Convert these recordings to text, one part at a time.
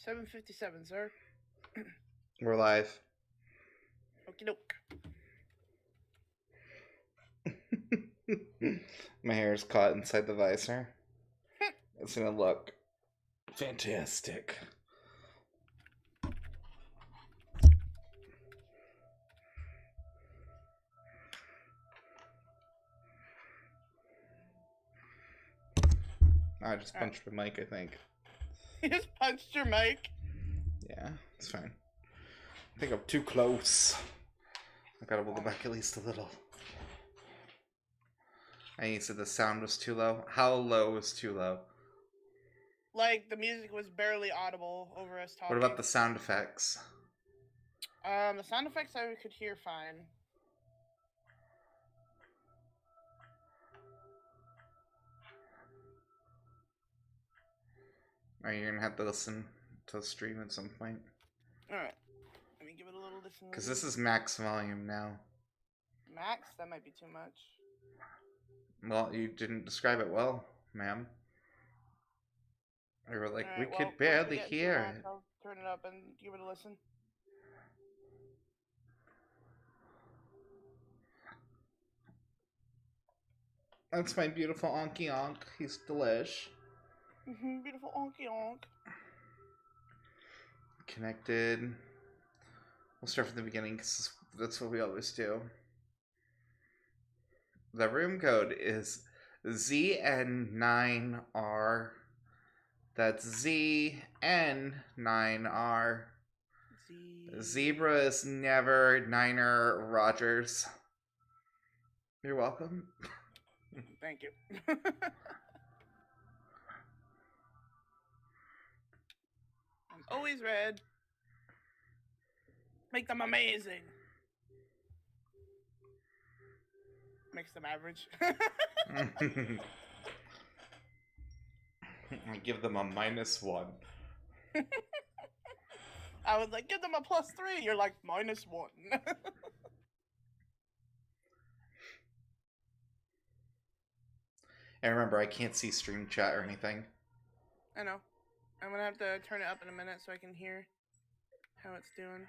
7:57, sir. We're live. Okie doke. My hair is caught inside the visor. It's gonna look fantastic. I just punched the mic, I think. You just punched your mic? Yeah, it's fine. I think I'm too close. I gotta move it back at least a little. And you said the sound was too low? How low was too low? Like, the music was barely audible over us talking. What about the sound effects? The sound effects I could hear fine. Are you gonna have to listen to the stream at some point? Alright. Let me give it a little listen. Because this is max volume now. Max? That might be too much. Well, you didn't describe it well, ma'am. We were like, All right, we well, could barely once we get hear max, it. I'll turn it up and give it a listen. That's my beautiful Onky Onk. He's delish. Beautiful onky onk. Connected. We'll start from the beginning because that's what we always do. The room code is ZN9R. That's ZN9R. Zebra is never Niner Rogers. You're welcome. Thank you. I'm always red. Make them amazing. Makes them average. I give them a -1. I was like, give them a +3. You're like, -1. And remember, I can't see stream chat or anything. I know. I'm gonna have to turn it up in a minute so I can hear how it's doing.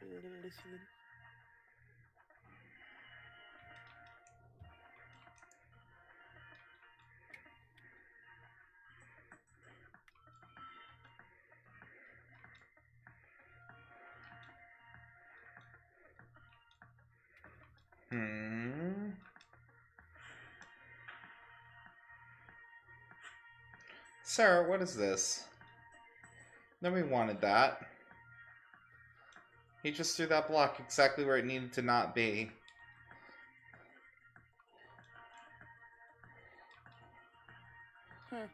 Listen. Sir, what is this? Nobody wanted that. He just threw that block exactly where it needed to not be. I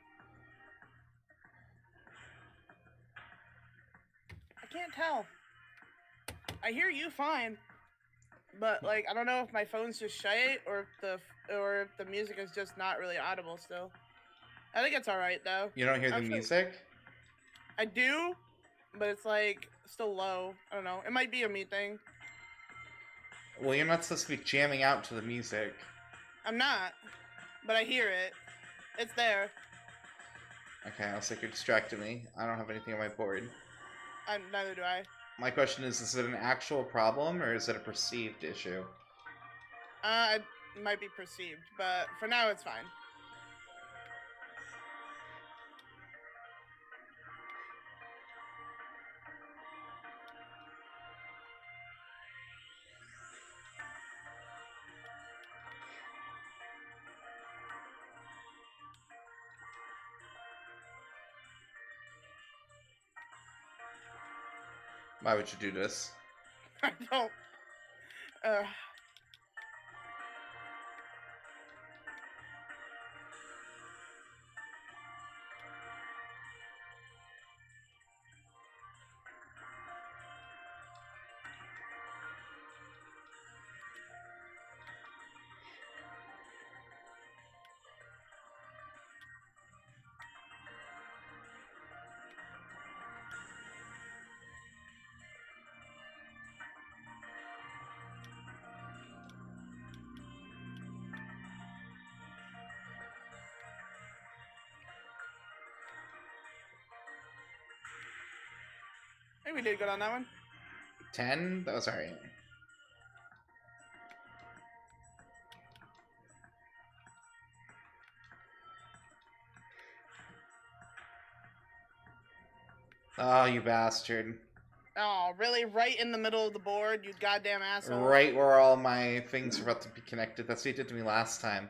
can't tell. I hear you fine, but like I don't know if my phone's just shy or if the music is just not really audible still. I think it's all right though. You don't hear the music? I do, but it's like still low. I don't know. It might be a me thing. Well, you're not supposed to be jamming out to the music. I'm not, but I hear it. It's there. Okay, I was like, you're distracting me. I don't have anything on my board. Neither do I. My question is it an actual problem or is it a perceived issue? It might be perceived, but for now it's fine. Why would you do this? I don't. think we did good on that one. 10? That was alright. Oh, you bastard. Oh, really? Right in the middle of the board, you goddamn asshole. Right where all my things are about to be connected. That's what you did to me last time.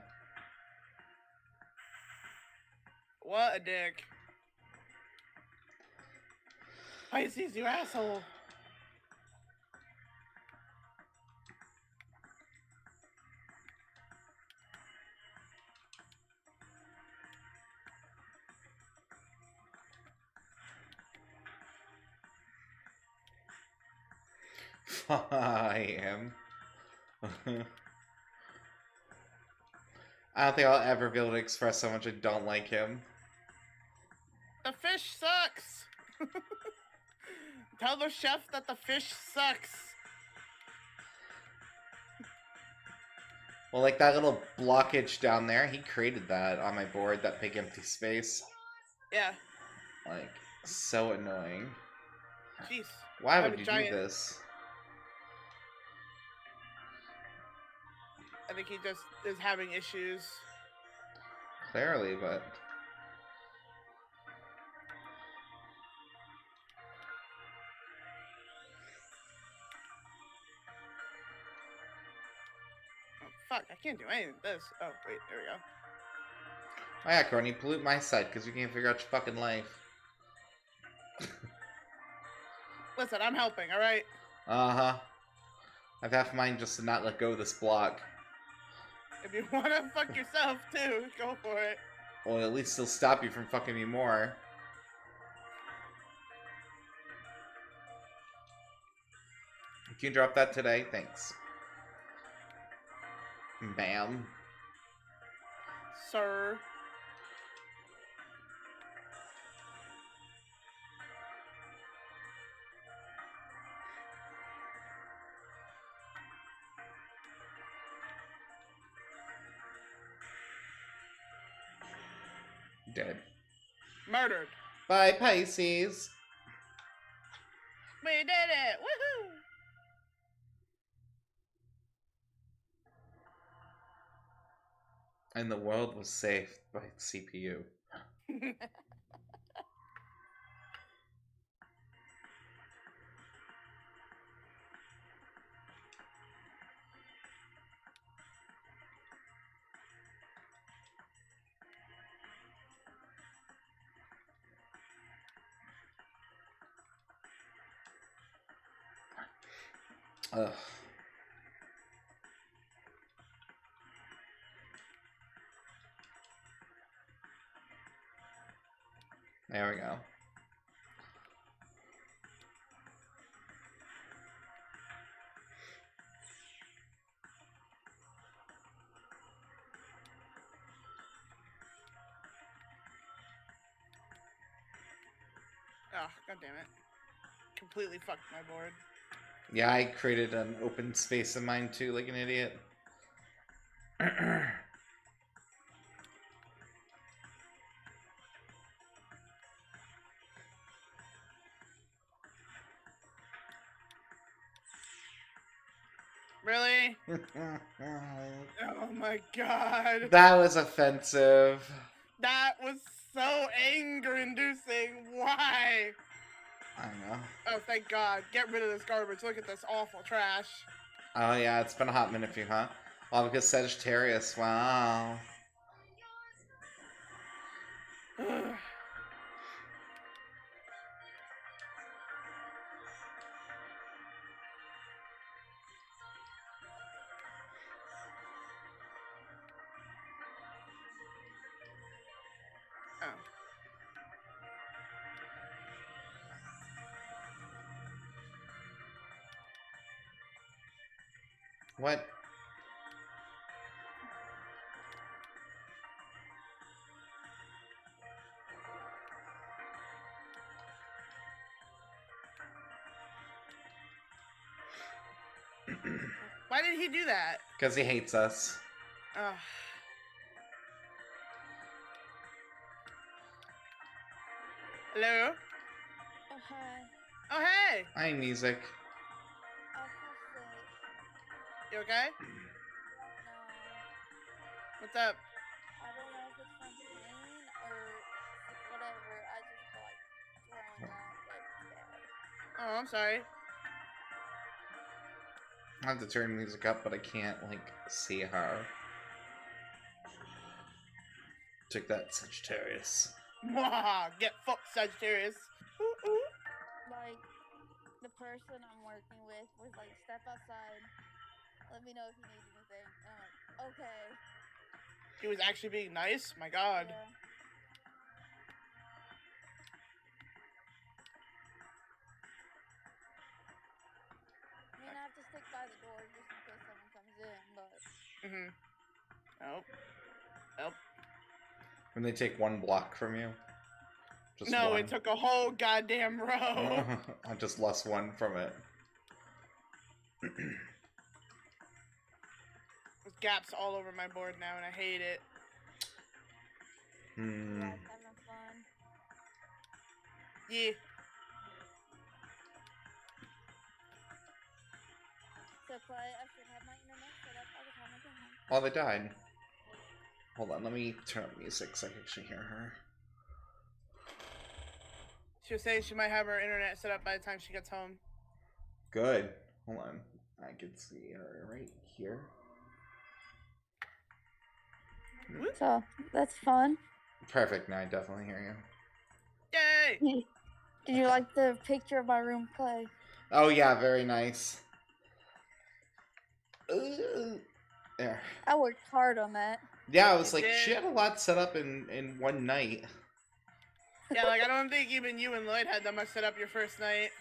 What a dick. Pisces, you asshole. I am. I don't think I'll ever be able to express how much I don't like him. The fish sucks. Tell the chef that the fish sucks. Well, like that little blockage down there, he created that on my board, that big empty space. Yeah. Like, so annoying. Jeez. Why would you do this? I think he just is having issues. Clearly, but... Oh, fuck, I can't do anything with this. Oh, wait, there we go. Oh yeah, Corny, pollute my side, because you can't figure out your fucking life. Listen, I'm helping, alright? Uh-huh. I've half mine just to not let go of this block. If you wanna fuck yourself, too, go for it. Well, at least it'll stop you from fucking me more. Can you drop that today? Thanks. Bam. Sir. Dead. Murdered. Bye, Pisces. We did it! Woohoo! And the world was saved by CPU. Ugh. There we go. Oh, god damn it. Completely fucked my board. Yeah, I created an open space in mine too, like an idiot. Really? Oh my god. That was offensive. That was so anger-inducing. Why? I know. Oh, thank God. Get rid of this garbage. Look at this awful trash. Oh yeah, it's been a hot minute for you, huh? All because Sagittarius, wow. Oh. What? Why did he do that? Because he hates us. Ugh. Hello? Oh, hi. Oh, hey! Hi, music. I feel sick. You okay? No. What's up? I don't know if it's from pain or whatever. I just feel like throwing up like bad. Oh, I'm sorry. I have to turn music up, but I can't, like, see her. Took that, Sagittarius. Get fucked, Sagittarius. Ooh, ooh. Like, the person I'm working with was like, step outside. Let me know if you need anything. And I'm like, okay. He was actually being nice? My god. Yeah. I mean, I have to stick by the door just in case someone comes in, but... Mm-hmm. Nope. Nope. When they take one block from you. Just No, one. it took a whole goddamn row. I just lost one from it. There's gaps all over my board now, and I hate it. You guys having fun? Yeah. So, Clay, I should have my internet set up by the time I get home. Oh, they died. Hold on, let me turn up music so I can actually hear her. She was saying she might have her internet set up by the time she gets home. Good. Hold on. I can see her right here. So, that's fun. Perfect. Now I definitely hear you. Yay! Did you like the picture of my room, Clay? Oh, yeah. Very nice. There. I worked hard on that. Yeah, I was You like, she did. had a lot set up in one night. Yeah, like, I don't think even you and Lloyd had that much set up your first night.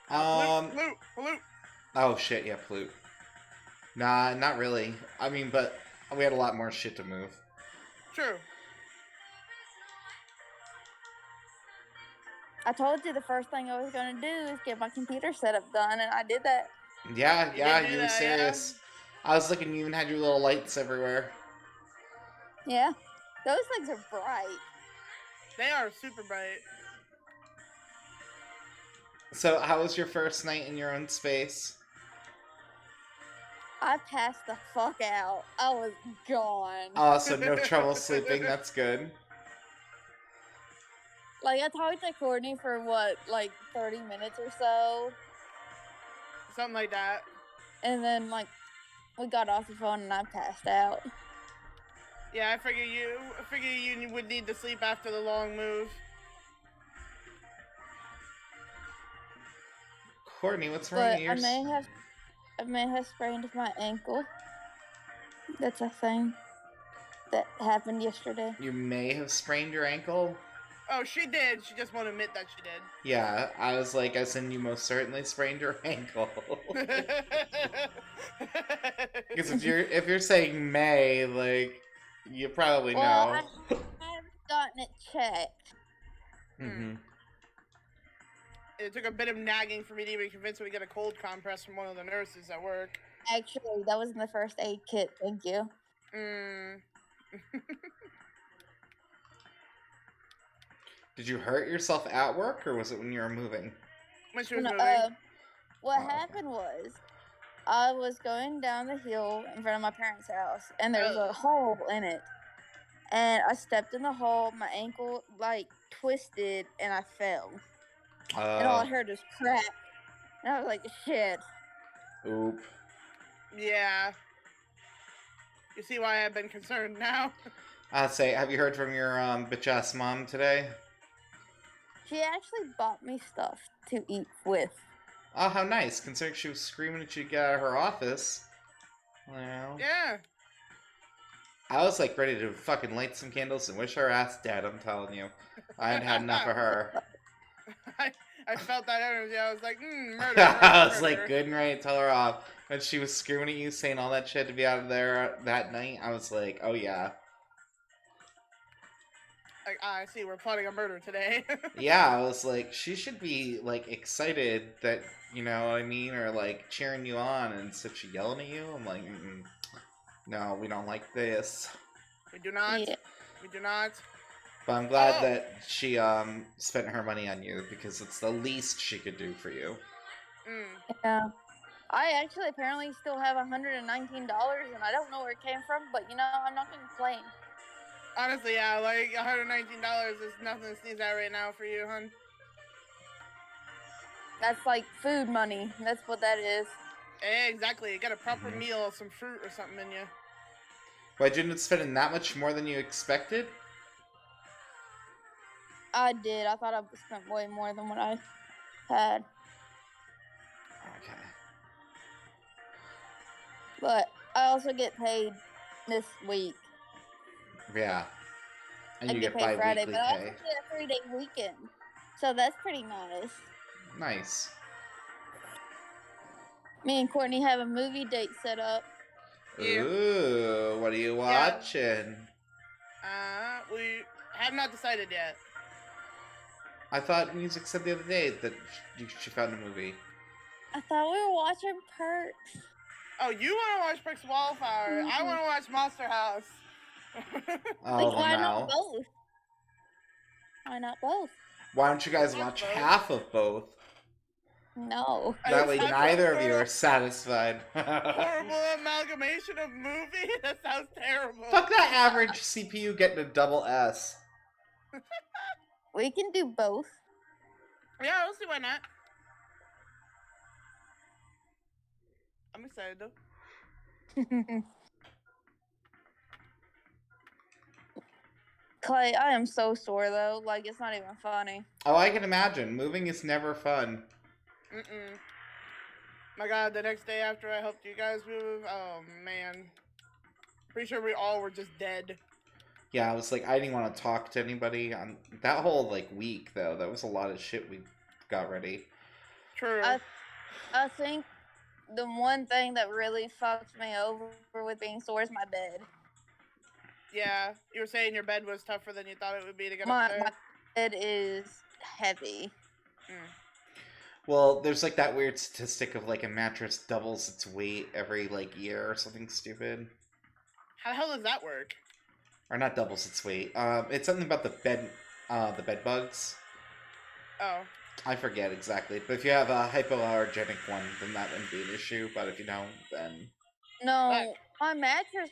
Flute. Oh, shit. Yeah, flute. Nah, not really. I mean, but we had a lot more shit to move. True. I told you the first thing I was going to do is get my computer setup done, and I did that. Yeah, You yeah, did do you were that, yeah. serious. I was looking, you even had your little lights everywhere. Yeah. Those things are bright. They are super bright. So, how was your first night in your own space? I passed the fuck out. I was gone. Oh, so no trouble sleeping. That's good. Like, I talked to Courtney for, what, like 30 minutes or so? Something like that. And then, like, we got off the phone and I passed out. Yeah, I figure you would need to sleep after the long move. Courtney, what's wrong But with yours? I may have sprained my ankle. That's a thing that happened yesterday. You may have sprained your ankle? Oh, she did. She just won't admit that she did. Yeah, I was like, as in you most certainly sprained your ankle. Because if you're saying may, like, you probably know. I haven't gotten it checked. Mm-hmm. It took a bit of nagging for me to even convince her to get a cold compress from one of the nurses at work. Actually, that was in the first aid kit. Thank you. Did you hurt yourself at work, or was it when you were moving? When she was No, moving. what Oh, okay. happened was, I was going down the hill in front of my parents' house, and there was a hole in it. And I stepped in the hole, my ankle, like, twisted, and I fell. And all I heard was crack. And I was like, shit. Oop. Yeah. You see why I've been concerned now? I'll say, have you heard from your bitch-ass mom today? She actually bought me stuff to eat with. Oh, how nice, considering she was screaming at you to get out of her office. Well, Yeah. I was like ready to fucking light some candles and wish her ass dead, I'm telling you. I had had enough of her. I felt that energy. I was like, murder. I was like good and ready to tell her off. When she was screaming at you, saying all that shit to be out of there that night, I was like, oh yeah. Like, I see, we're plotting a murder today. Yeah, I was like, she should be like excited that, you know what I mean, or like cheering you on, and instead she yelling at you. I'm like, no, we don't like this. We do not. Yeah. We do not. But I'm glad Oh. that she spent her money on you, because it's the least she could do for you. Yeah. I actually apparently still have $119, and I don't know where it came from, but I'm not gonna complain. Honestly, yeah, like $119 is nothing to sneeze at right now for you, hun. That's like food money. That's what that is. Exactly. You got a proper Mhm. meal, some fruit or something in you. Why didn't it spend that much more than you expected? I did. I thought I spent way more than what I had. Okay. But I also get paid this week. Yeah. And I you get get paid Friday, bi-weekly but I also pay. get a 3-day weekend. So that's pretty nice. Nice. Me and Courtney have a movie date set up. Yeah. Ooh, what are you watching? We have not decided yet. I thought Music said the other day that she found a movie. I thought we were watching Perks. Oh, you want to watch Perks of Wildfire? I want to watch Monster House. Oh, Why not no. both? Why not both? Why don't you guys Watch watch both. half of both? No. That way That's neither some of you sort are satisfied. horrible amalgamation of movie. That sounds terrible. Fuck that average CPU getting a double S. We can do both. Yeah, we'll see why not. I'm excited though. Clay, I am so sore though. Like, it's not even funny. Oh, I can imagine. Moving is never fun. My God, the next day after I helped you guys move, oh man. Pretty sure we all were just dead. Yeah, I was like, I didn't want to talk to anybody on that whole like week though. That was a lot of shit we got ready. True. I think the one thing that really fucked me over with being sore is my bed. Yeah, you were saying your bed was tougher than you thought it would be to get My up there. bed is heavy. Well, there's like that weird statistic of like a mattress doubles its weight every like year or something stupid. How the hell does that work? Or not doubles its weight. It's something about the bed bugs. Oh. I forget exactly, but if you have a hypoallergenic one, then that wouldn't be an issue. But if you don't, then No, my mattress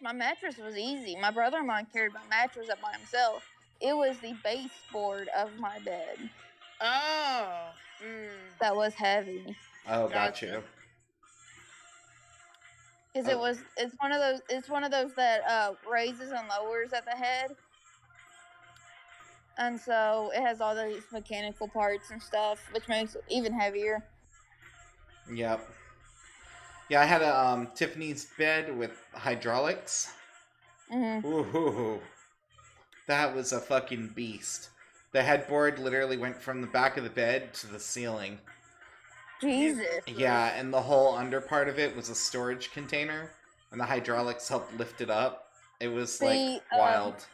was easy. My brother-in-law carried my mattress up by himself. It was the baseboard of my bed Oh. that was heavy. oh, got Gotcha. you. Because it's one of those that raises and lowers at the head. And so it has all these mechanical parts and stuff, which makes it even heavier. Yep. Yeah, I had a Tiffany's bed with hydraulics. Mm-hmm. Ooh, that was a fucking beast. The headboard literally went from the back of the bed to the ceiling. Jesus. Yeah, and the whole under part of it was a storage container, and the hydraulics helped lift it up. It was like wild.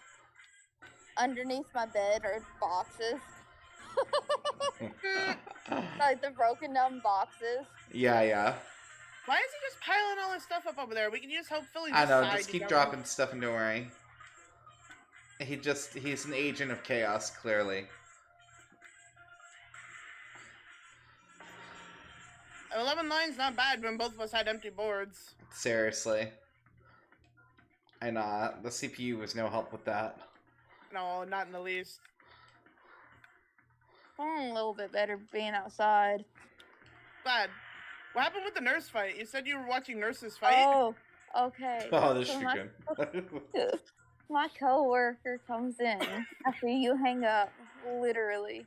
Underneath my bed are boxes. Like the broken down boxes. Yeah. Why is he just piling all this stuff up over there? We can just help Philly I know, decide, just keep dropping stuff and don't worry. He's an agent of chaos, clearly. 11 lines not bad when both of us had empty boards. Seriously. And the CPU was no help with that. No, not in the least. I'm a little bit better being outside. Glad. What happened with the nurse fight? You said you were watching nurses fight? Oh, okay. Oh, this should be good. My coworker comes in after you hang up, literally,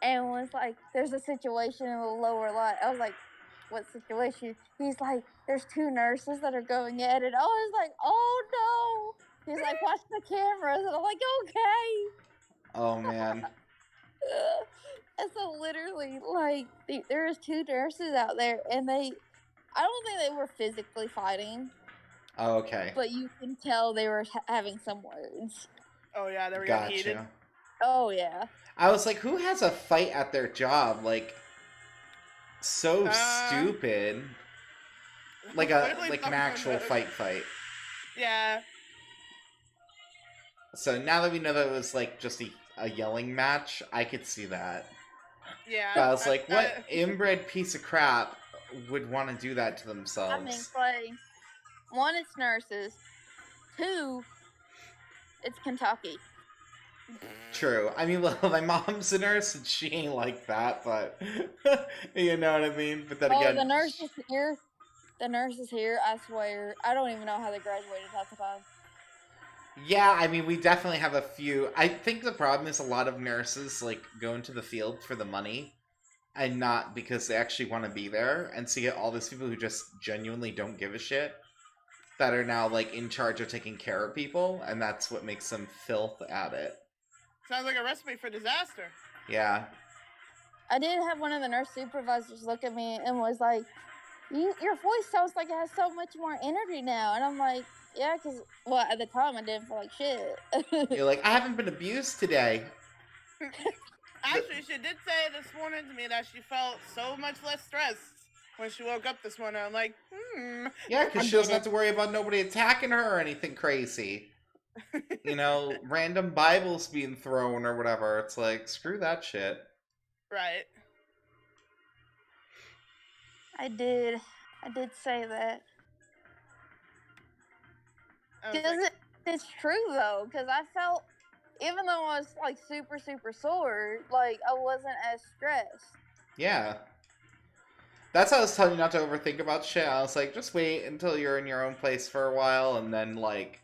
and was like, "There's a situation in the lower lot." I was like, "What situation?" He's like, "There's two nurses that are going at it." I was like, "Oh no!" He's like, "Watch the cameras," and I'm like, "Okay." Oh man. And so literally, like, there was two nurses out there, and I don't think they were physically fighting. Oh, okay. But you can tell they were having some words. Oh yeah, they were getting heated. Oh yeah. I was like, who has a fight at their job? Like, so stupid. Like an actual fight. Yeah. So now that we know that it was like just a yelling match, I could see that. Yeah. But I was like, what inbred piece of crap would want to do that to I mean, themselves? Clay. One, it's nurses. Two, it's Kentucky. True. I mean, well, my mom's a nurse and she ain't like that, but you know what I mean? But then again, the nurses here. The nurses here, I swear, I don't even know how they graduated half the time. yeah, I mean, we definitely have a few. I think the problem is a lot of nurses like go into the field for the money and not because they actually want to be there. And so you get all these people who just genuinely don't give a shit that are now like in charge of taking care of people, and that's what makes them filth at it. Sounds like a recipe for disaster. Yeah. I did have one of the nurse supervisors look at me and was like, your voice sounds like it has so much more energy now. And I'm like, yeah, because, well, at the time I didn't feel like shit. You're like, I haven't been abused today. Actually, she did say this morning to me that she felt so much less stressed when she woke up this morning. I'm like, Yeah, because she doesn't have to worry about nobody attacking her or anything crazy. You know, random Bibles being thrown or whatever. It's like, screw that shit. Right. I did say that. Because it's true, though, because I felt, even though I was, like, super, super sore, like, I wasn't as stressed. Yeah. That's how I was telling you not to overthink about shit. I was like, just wait until you're in your own place for a while and then, like,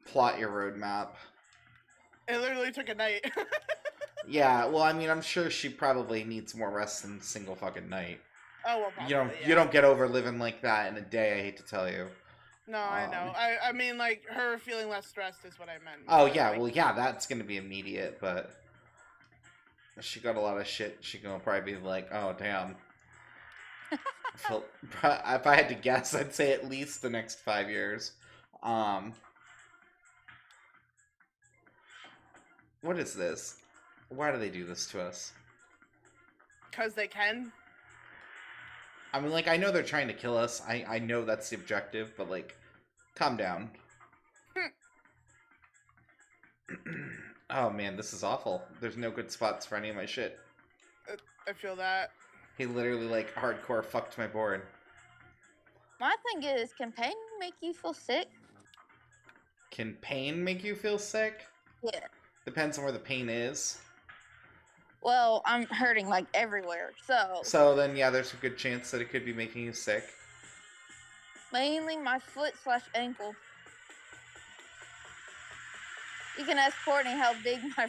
plot your roadmap. It literally took a night. Yeah, well, I mean, I'm sure she probably needs more rest than a single fucking night. Oh, well, probably, You don't get over living like that in a day, I hate to tell you. No, I know. I mean, like, her feeling less stressed is what I meant. Oh, yeah, like, well, yeah, that's gonna be immediate, but she got a lot of shit. She gonna probably be like, oh, damn. If I had to guess, I'd say at least the next 5 years. What is this? Why do they do this to us? Because they can. I mean, like, I know they're trying to kill us. I know that's the objective, but, like, calm down. Oh, man, this is awful. There's no good spots for any of my shit. I feel that. He literally, like, hardcore fucked my board. My thing is, can pain make you feel sick? Can pain make you feel sick? Yeah. Depends on where the pain is. Well, I'm hurting, like, everywhere, so... So then, yeah, there's a good chance that it could be making you sick. Mainly my foot/ankle. You can ask Courtney how big my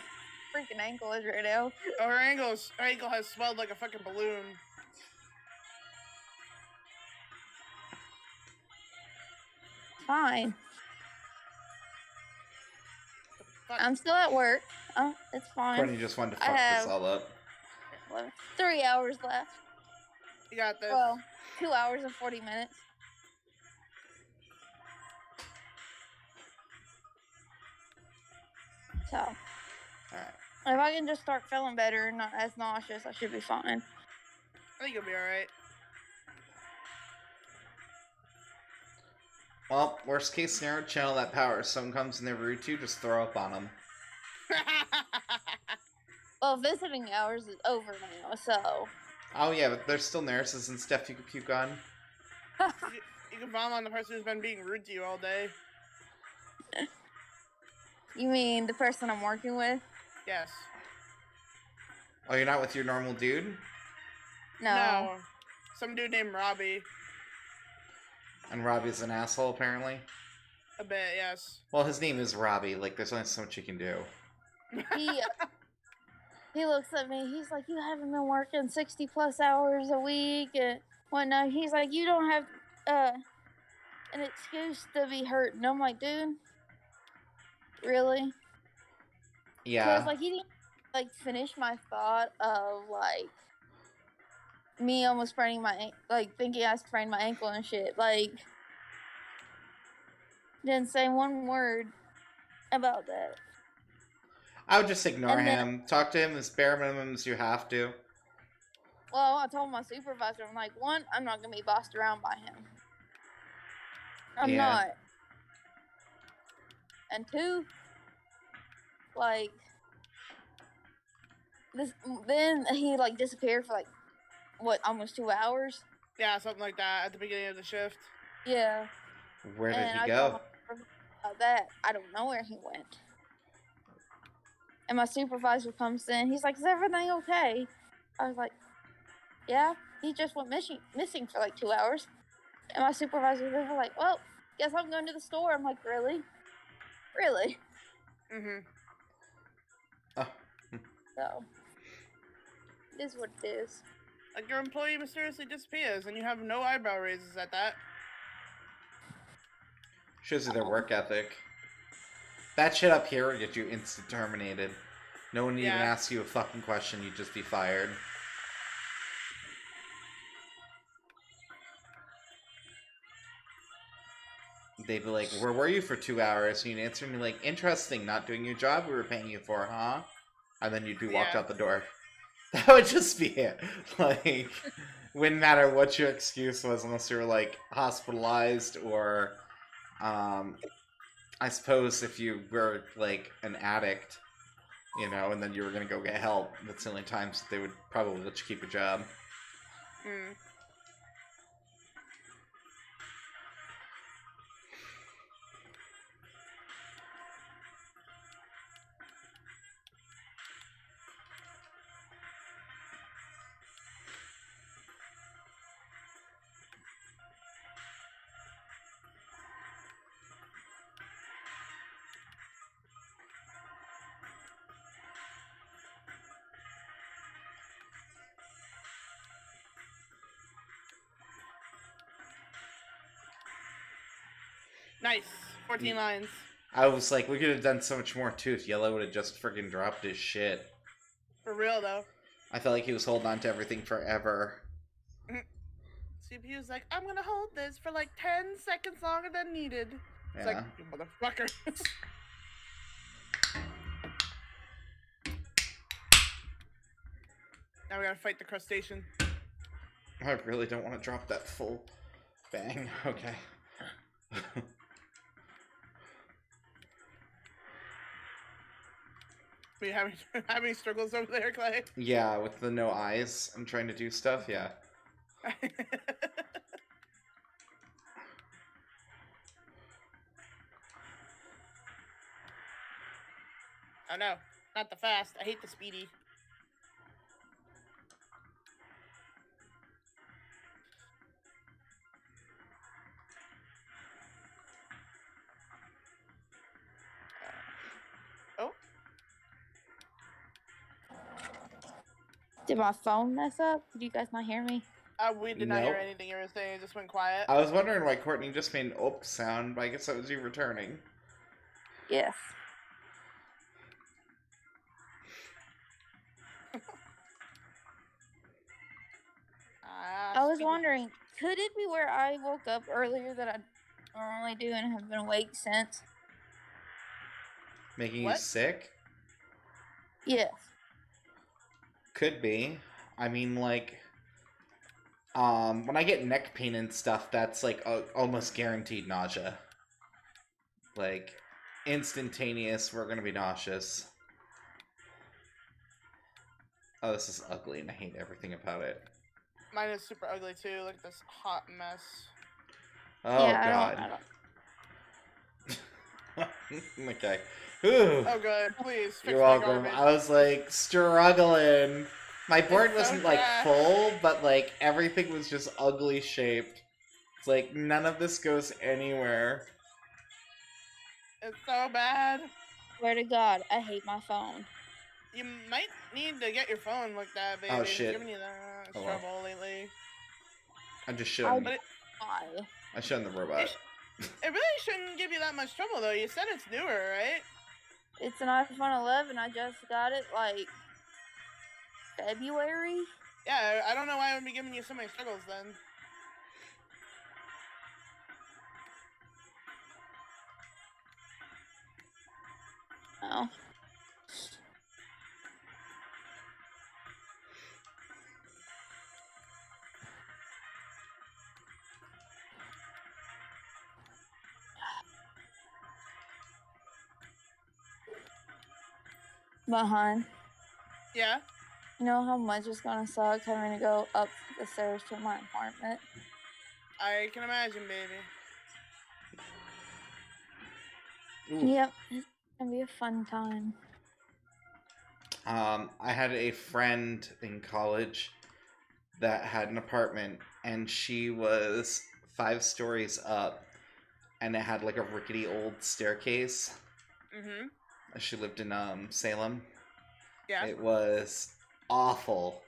freaking ankle is right now. Oh, her ankle has swelled like a fucking balloon. Fine. I'm still at work. It's fine. Courtney just wanted to fuck this all up. 3 hours left. You got this. Well, 2 hours and 40 minutes. So, alright. If I can just start feeling better and not as nauseous, I should be fine. I think you'll be alright. Well, worst case scenario, channel that power. If someone comes in their route to, just throw up on them. Well, visiting hours is over now, so... Oh yeah, but there's still nurses and stuff you could puke on. You can bomb on the person who's been being rude to you all day. You mean the person I'm working with? Yes. Oh, you're not with your normal dude? No. Some dude named Robbie. And Robbie's an asshole, apparently? A bit, yes. Well, his name is Robbie. Like, there's only so much you can do. He looks at me. He's like, you haven't been working 60 plus hours a week and whatnot. He's like, you don't have an excuse to be hurt. And I'm like, dude, really? Yeah. Because, like, he didn't, like, finish my thought of, like, me almost spraining my, like, thinking I sprained my ankle and shit. Like, didn't say one word about that. I would just ignore him. Talk to him as bare minimum as you have to. Well, I told my supervisor, I'm like, one, I'm not going to be bossed around by him. I'm not. And two, like this. Then he like disappeared for like what, almost 2 hours. Yeah, something like that at the beginning of the shift. Yeah. Where did And he I go? told my about that. I don't know where he went. And my supervisor comes in. He's like, "Is everything okay?" I was like, "Yeah." He just went missing for like 2 hours. And my supervisor was like, "Well, guess I'm going to the store." I'm like, "Really? Really?" Mm-hmm. Oh. So, it is what it is. Like your employee mysteriously disappears and you have no eyebrow raises at that. Shows you their work ethic. That shit up here would get you instant terminated. No one even asks you a fucking question, you'd just be fired. They'd be like, "Where were you for 2 hours?" And you'd answer me like, "Interesting, not doing your job we were paying you for, huh?" And then you'd be walked out the door. That would just be it. Like, wouldn't matter what your excuse was unless you were like hospitalized or, I suppose if you were like an addict, you know, and then you were gonna go get help. That's the only times that they would probably let you keep your job. Mm. Nice. 14 lines. I was like, we could have done so much more too if Yellow would have just freaking dropped his shit. For real, though. I felt like he was holding on to everything forever. CPU's like, I'm gonna hold this for like 10 seconds longer than needed. It's like, you motherfucker. Now we gotta fight the crustacean. I really don't want to drop that full bang. Okay. Are you having struggles over there, Clay? Yeah, with the no eyes. I'm trying to do stuff, yeah. Oh no, not the fast. I hate the speedy. Oh. Did my phone mess up? Did you guys not hear me? We did not hear anything you were saying. It just went quiet. I was wondering why Courtney just made an oop sound, but I guess that was you returning. Yes. I was wondering, could it be where I woke up earlier that I normally do and have been awake since? Making you sick? Yes. Could be. I mean, like, when I get neck pain and stuff, that's like almost guaranteed nausea. Like, instantaneous, we're gonna be nauseous. Oh, this is ugly, and I hate everything about it. Mine is super ugly too. Look at this hot mess. Oh, yeah, God. Okay. Ooh. Oh, good. Please fix You're my welcome. garbage. I was like struggling. My board wasn't like full, but like everything was just ugly shaped. It's like none of this goes anywhere. It's so bad. Swear to God, I hate my phone. You might need to get your phone looked at, baby. Oh, shit. It's giving you that trouble lately. I just shit on I shit on the robot. It really shouldn't give you that much trouble, though. You said it's newer, right? It's an iPhone 11. I just got it, like, February? Yeah, I don't know why I would be giving you so many struggles, then. Oh. But hon, Yeah. you know how much it's gonna suck having to go up the stairs to my apartment? I can imagine, baby. Ooh. Yep, it's gonna be a fun time. I had a friend in college that had an apartment, and she was 5 stories up, and it had like a rickety old staircase. Mm-hmm. She lived in Salem. Yeah. It was awful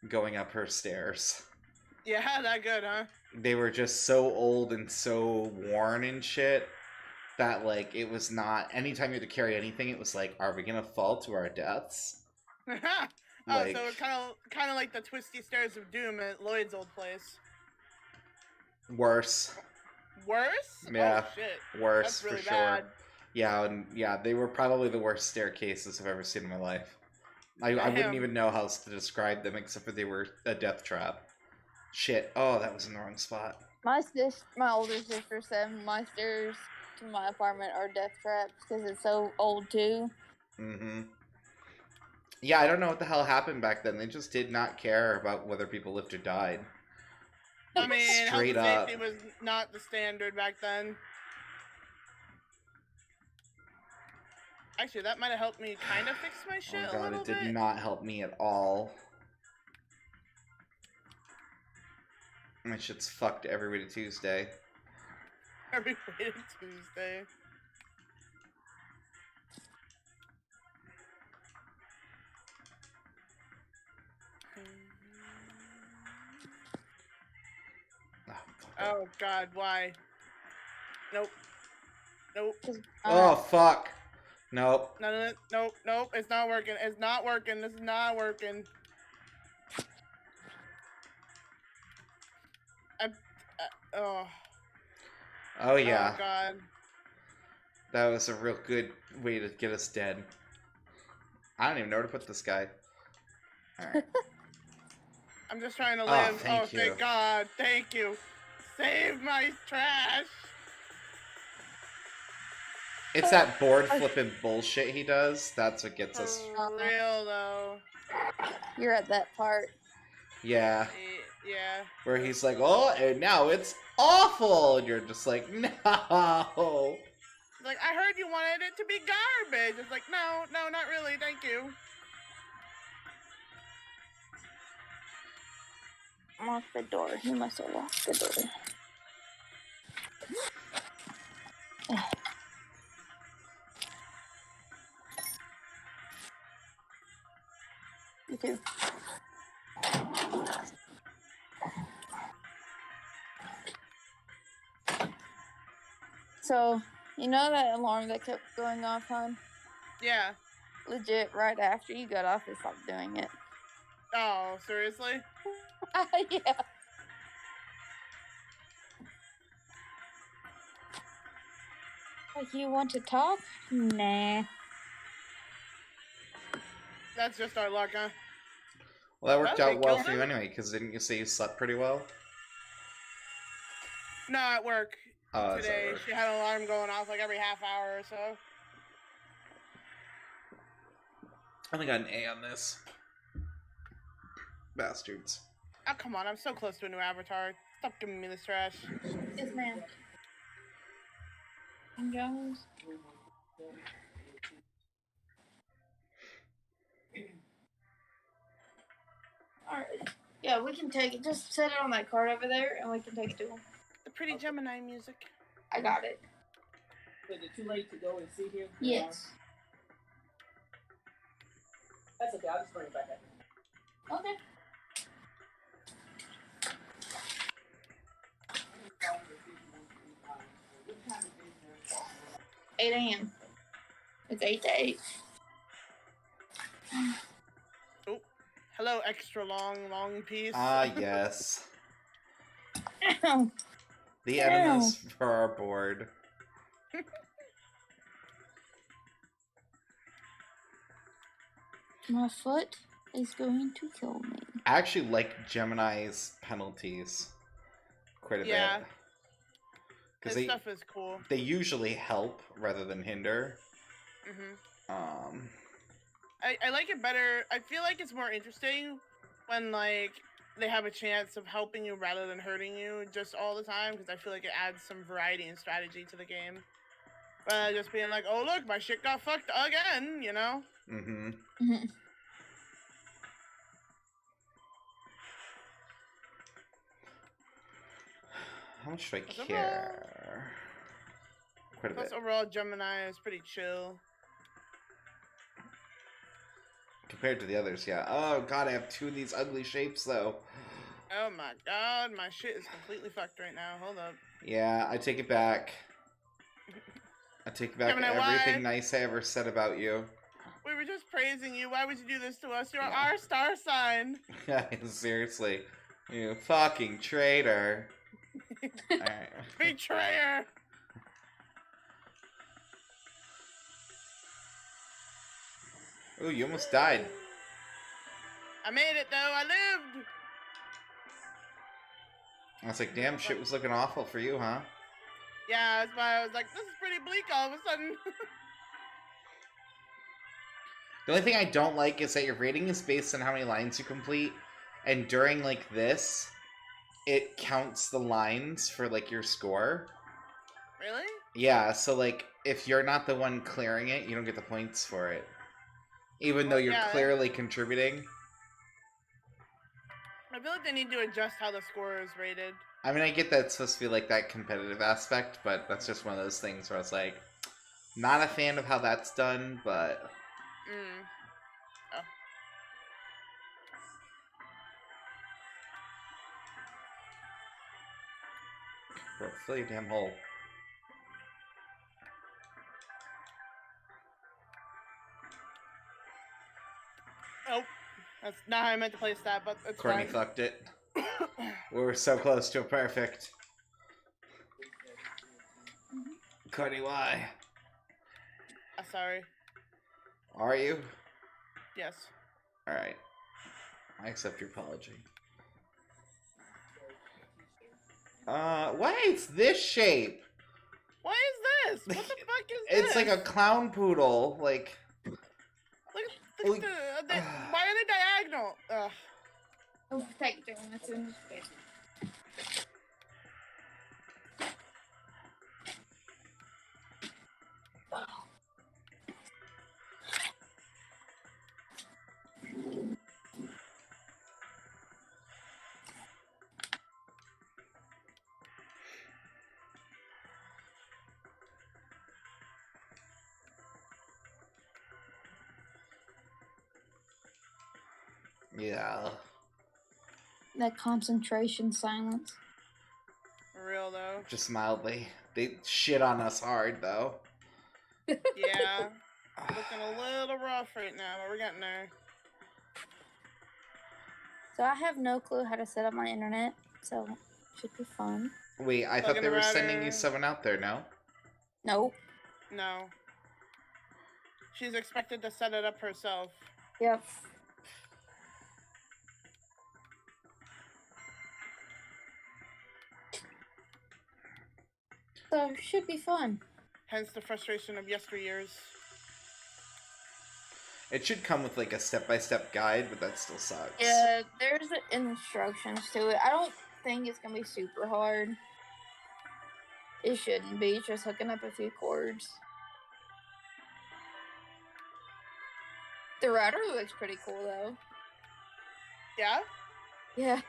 going up her stairs. Yeah, that good, huh? They were just so old and so worn and shit that like it was not. Anytime you had to carry anything, it was like, are we gonna fall to our deaths? Oh, Like, so kind of like the twisty stairs of doom at Lloyd's old place. worse. Worse? Yeah, Oh shit. worse That's really for sure. bad. Yeah, and yeah, they were probably the worst staircases I've ever seen in my life. I wouldn't Damn. even know how else to describe them except for they were a death trap. Shit. Oh, that was in the wrong spot. My older sister said my stairs to my apartment are death traps because it's so old too. Mm-hmm. Yeah, I don't know what the hell happened back then. They just did not care about whether people lived or died. I mean, health Straight and up. safety was not the standard back then. Actually, that might have helped me kind of fix my shit Oh a god, little it did bit. not help me at all. My shit's fucked every way to Tuesday. Every way to Tuesday. Oh, fuck. Oh god, why? Nope. Nope. Oh, fuck. Nope. No, nope, nope. It's not working. It's not working. This is not working. Oh. Oh, yeah. Oh god. That was a real good way to get us dead. I don't even know where to put this guy. Alright. I'm just trying to Oh, live. thank you. Thank God. Thank you. Save my trash. It's that board flipping bullshit he does. That's what gets us. For real though. You're at that part. Yeah. Yeah. Where he's like, oh, and now it's awful. And you're just like, no. Like, I heard you wanted it to be garbage. It's like, no, not really. Thank you. Lock the door. He must have locked the door. You too. So, you know that alarm that kept going off, hon? Yeah. Legit, right after you got off, it stopped doing it. Oh, seriously? Yeah. Like, you want to talk? Nah. That's just our luck, huh? Well, that worked Well, out we well killed for you him? anyway, because didn't you say you slept pretty well? No, at work. Oh, that's Today, at work. she had an alarm going off like every half hour or so. I only got an A on this. Bastards. Oh, come on. I'm so close to a new avatar. Stop giving me this trash. Yes, ma'am. And Jones? Alright. Yeah, we can take it. Just set it on that card over there, and we can take it to him. The pretty Gemini music. I got it. Is it too late to go and see him? Yes. That's okay. I'll just bring it back up. Okay. $8 a.m. It's 8 to 8. Oh, hello, extra long piece. Ah, yes. Ow. The enemies for our board. My foot is going to kill me. I actually like Gemini's penalties quite a Yeah. bit. This Because stuff is cool. they usually help rather than hinder. Mm-hmm. I like it better. I feel like it's more interesting when like they have a chance of helping you rather than hurting you just all the time, because I feel like it adds some variety and strategy to the game. Rather than just being like, oh look, my shit got fucked again, you know? Mm-hmm. Mhm. How much do I Plus care? Quite a Plus bit. overall, Gemini is pretty chill. Compared to the others, yeah. Oh god, I have two of these ugly shapes though. Oh my god, my shit is completely fucked right now. Hold up. Yeah, I take it back. I take back Gemini, everything why? nice I ever said about you. We were just praising you. Why would you do this to us? You're Yeah. our star sign. Seriously. You fucking traitor. Alright. Betrayer. Ooh, you almost died. I made it though. I lived. I was like, damn, shit was looking awful for you, huh? Yeah, that's why I was like, this is pretty bleak all of a sudden. The only thing I don't like is that your rating is based on how many lines you complete, and during like this, it counts the lines for like your score. Really? Yeah, so like if you're not the one clearing it, you don't get the points for it. Even though Well, you're yeah. clearly contributing. I feel like they need to adjust how the score is rated. I mean, I get that it's supposed to be like that competitive aspect, but that's just one of those things where I was like, not a fan of how that's done, but Oh. bro, fill your damn hole. Oh. That's not how I meant to place that, but it's Courtney fine. fucked it. We were so close to a perfect. Courtney, why? Sorry. Are you? Yes. Alright. I accept your apology. Why it's this shape? What is this? What the fuck is this? It's like a clown poodle, like... Look at why are they diagonal? Ugh. Oh, take it down. That's in his Yeah. That concentration silence. For real though. Just mildly. They shit on us hard, though. Yeah. Looking a little rough right now, but we're getting there. So I have no clue how to set up my internet, so it should be fun. Wait, I thought they were sending you someone out there, no? Nope. No. She's expected to set it up herself. Yep. So it should be fun. Hence the frustration of yesteryears. It should come with like a step-by-step guide, but that still sucks. Yeah, there's instructions to it. I don't think it's gonna be super hard. It shouldn't be. It's just hooking up a few cords. The router looks pretty cool though. Yeah? Yeah.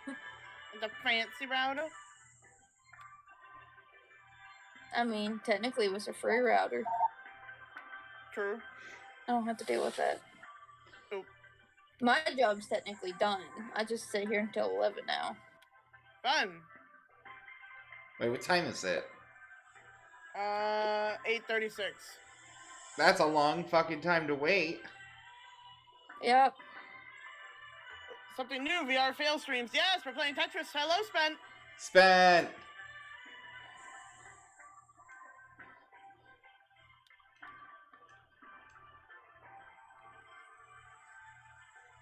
The fancy router? I mean, technically it was a free router. True. I don't have to deal with that. Oop. My job's technically done. I just sit here until 11 now. Fun. Wait, what time is it? 8:36. That's a long fucking time to wait. Yep. Something new, VR fail streams. Yes, we're playing Tetris. Hello, Spent. Spent.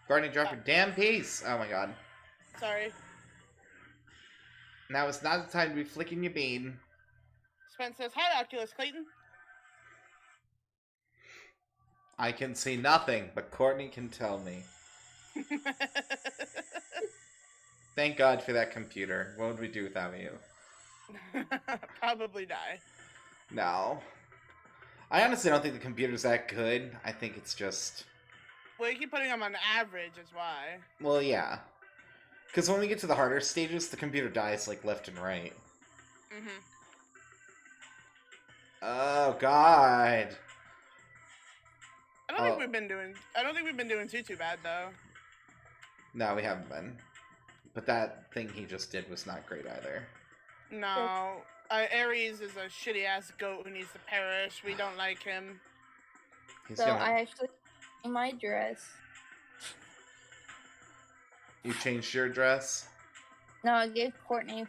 Courtney, drop your damn piece. Oh my god. Sorry. Now it's not the time to be flicking your bean. Spent says, hi, Oculus Clayton. I can see nothing, but Courtney can tell me. Thank God for that computer. What would we do without you? Probably die. No. I honestly don't think the computer's that good. I think it's just... Well, you keep putting them on average, is why. Well, yeah. Because when we get to the harder stages, the computer dies, like, left and right. Mm-hmm. Oh, God. I don't think we've been doing too bad, though. No, we haven't been. But that thing he just did was not great either. No. Ares is a shitty-ass goat who needs to perish. We don't like him. He's So gonna... I actually my dress. You changed your dress? No, I gave Courtney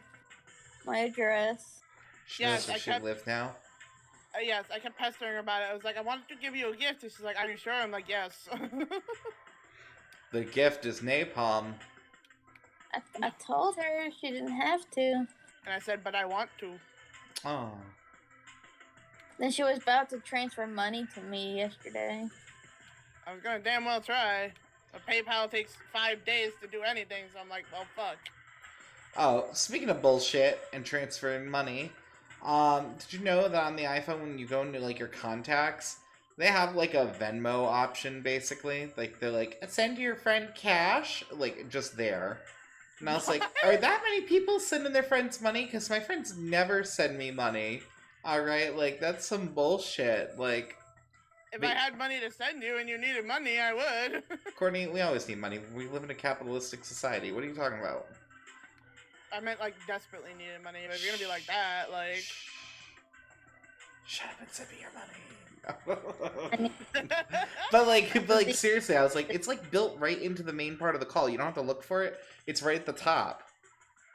my address. She knows where I she kept... lives now? Yes, I kept pestering her about it. I was like, I wanted to give you a gift. And she's like, are you sure? I'm like, yes. The gift is napalm. I told her she didn't have to. And I said, but I want to. Oh. Then she was about to transfer money to me yesterday. I was gonna damn well try. But PayPal takes 5 days to do anything, so I'm like, well, fuck. Oh, speaking of bullshit and transferring money, did you know that on the iPhone when you go into, like, your contacts, they have, like, a Venmo option, basically? Like, they're like, send your friend cash? Like, just there. And I was like, are that many people sending their friends money? Because my friends never send me money. Alright, like, that's some bullshit. Like... If I had money to send you and you needed money, I would. Courtney, we always need money. We live in a capitalistic society. What are you talking about? I meant, like, desperately needed money. But if you're gonna be like that, like... Shut up and send me your money. but like, seriously, I was like, it's, like, built right into the main part of the call. You don't have to look for it. It's right at the top.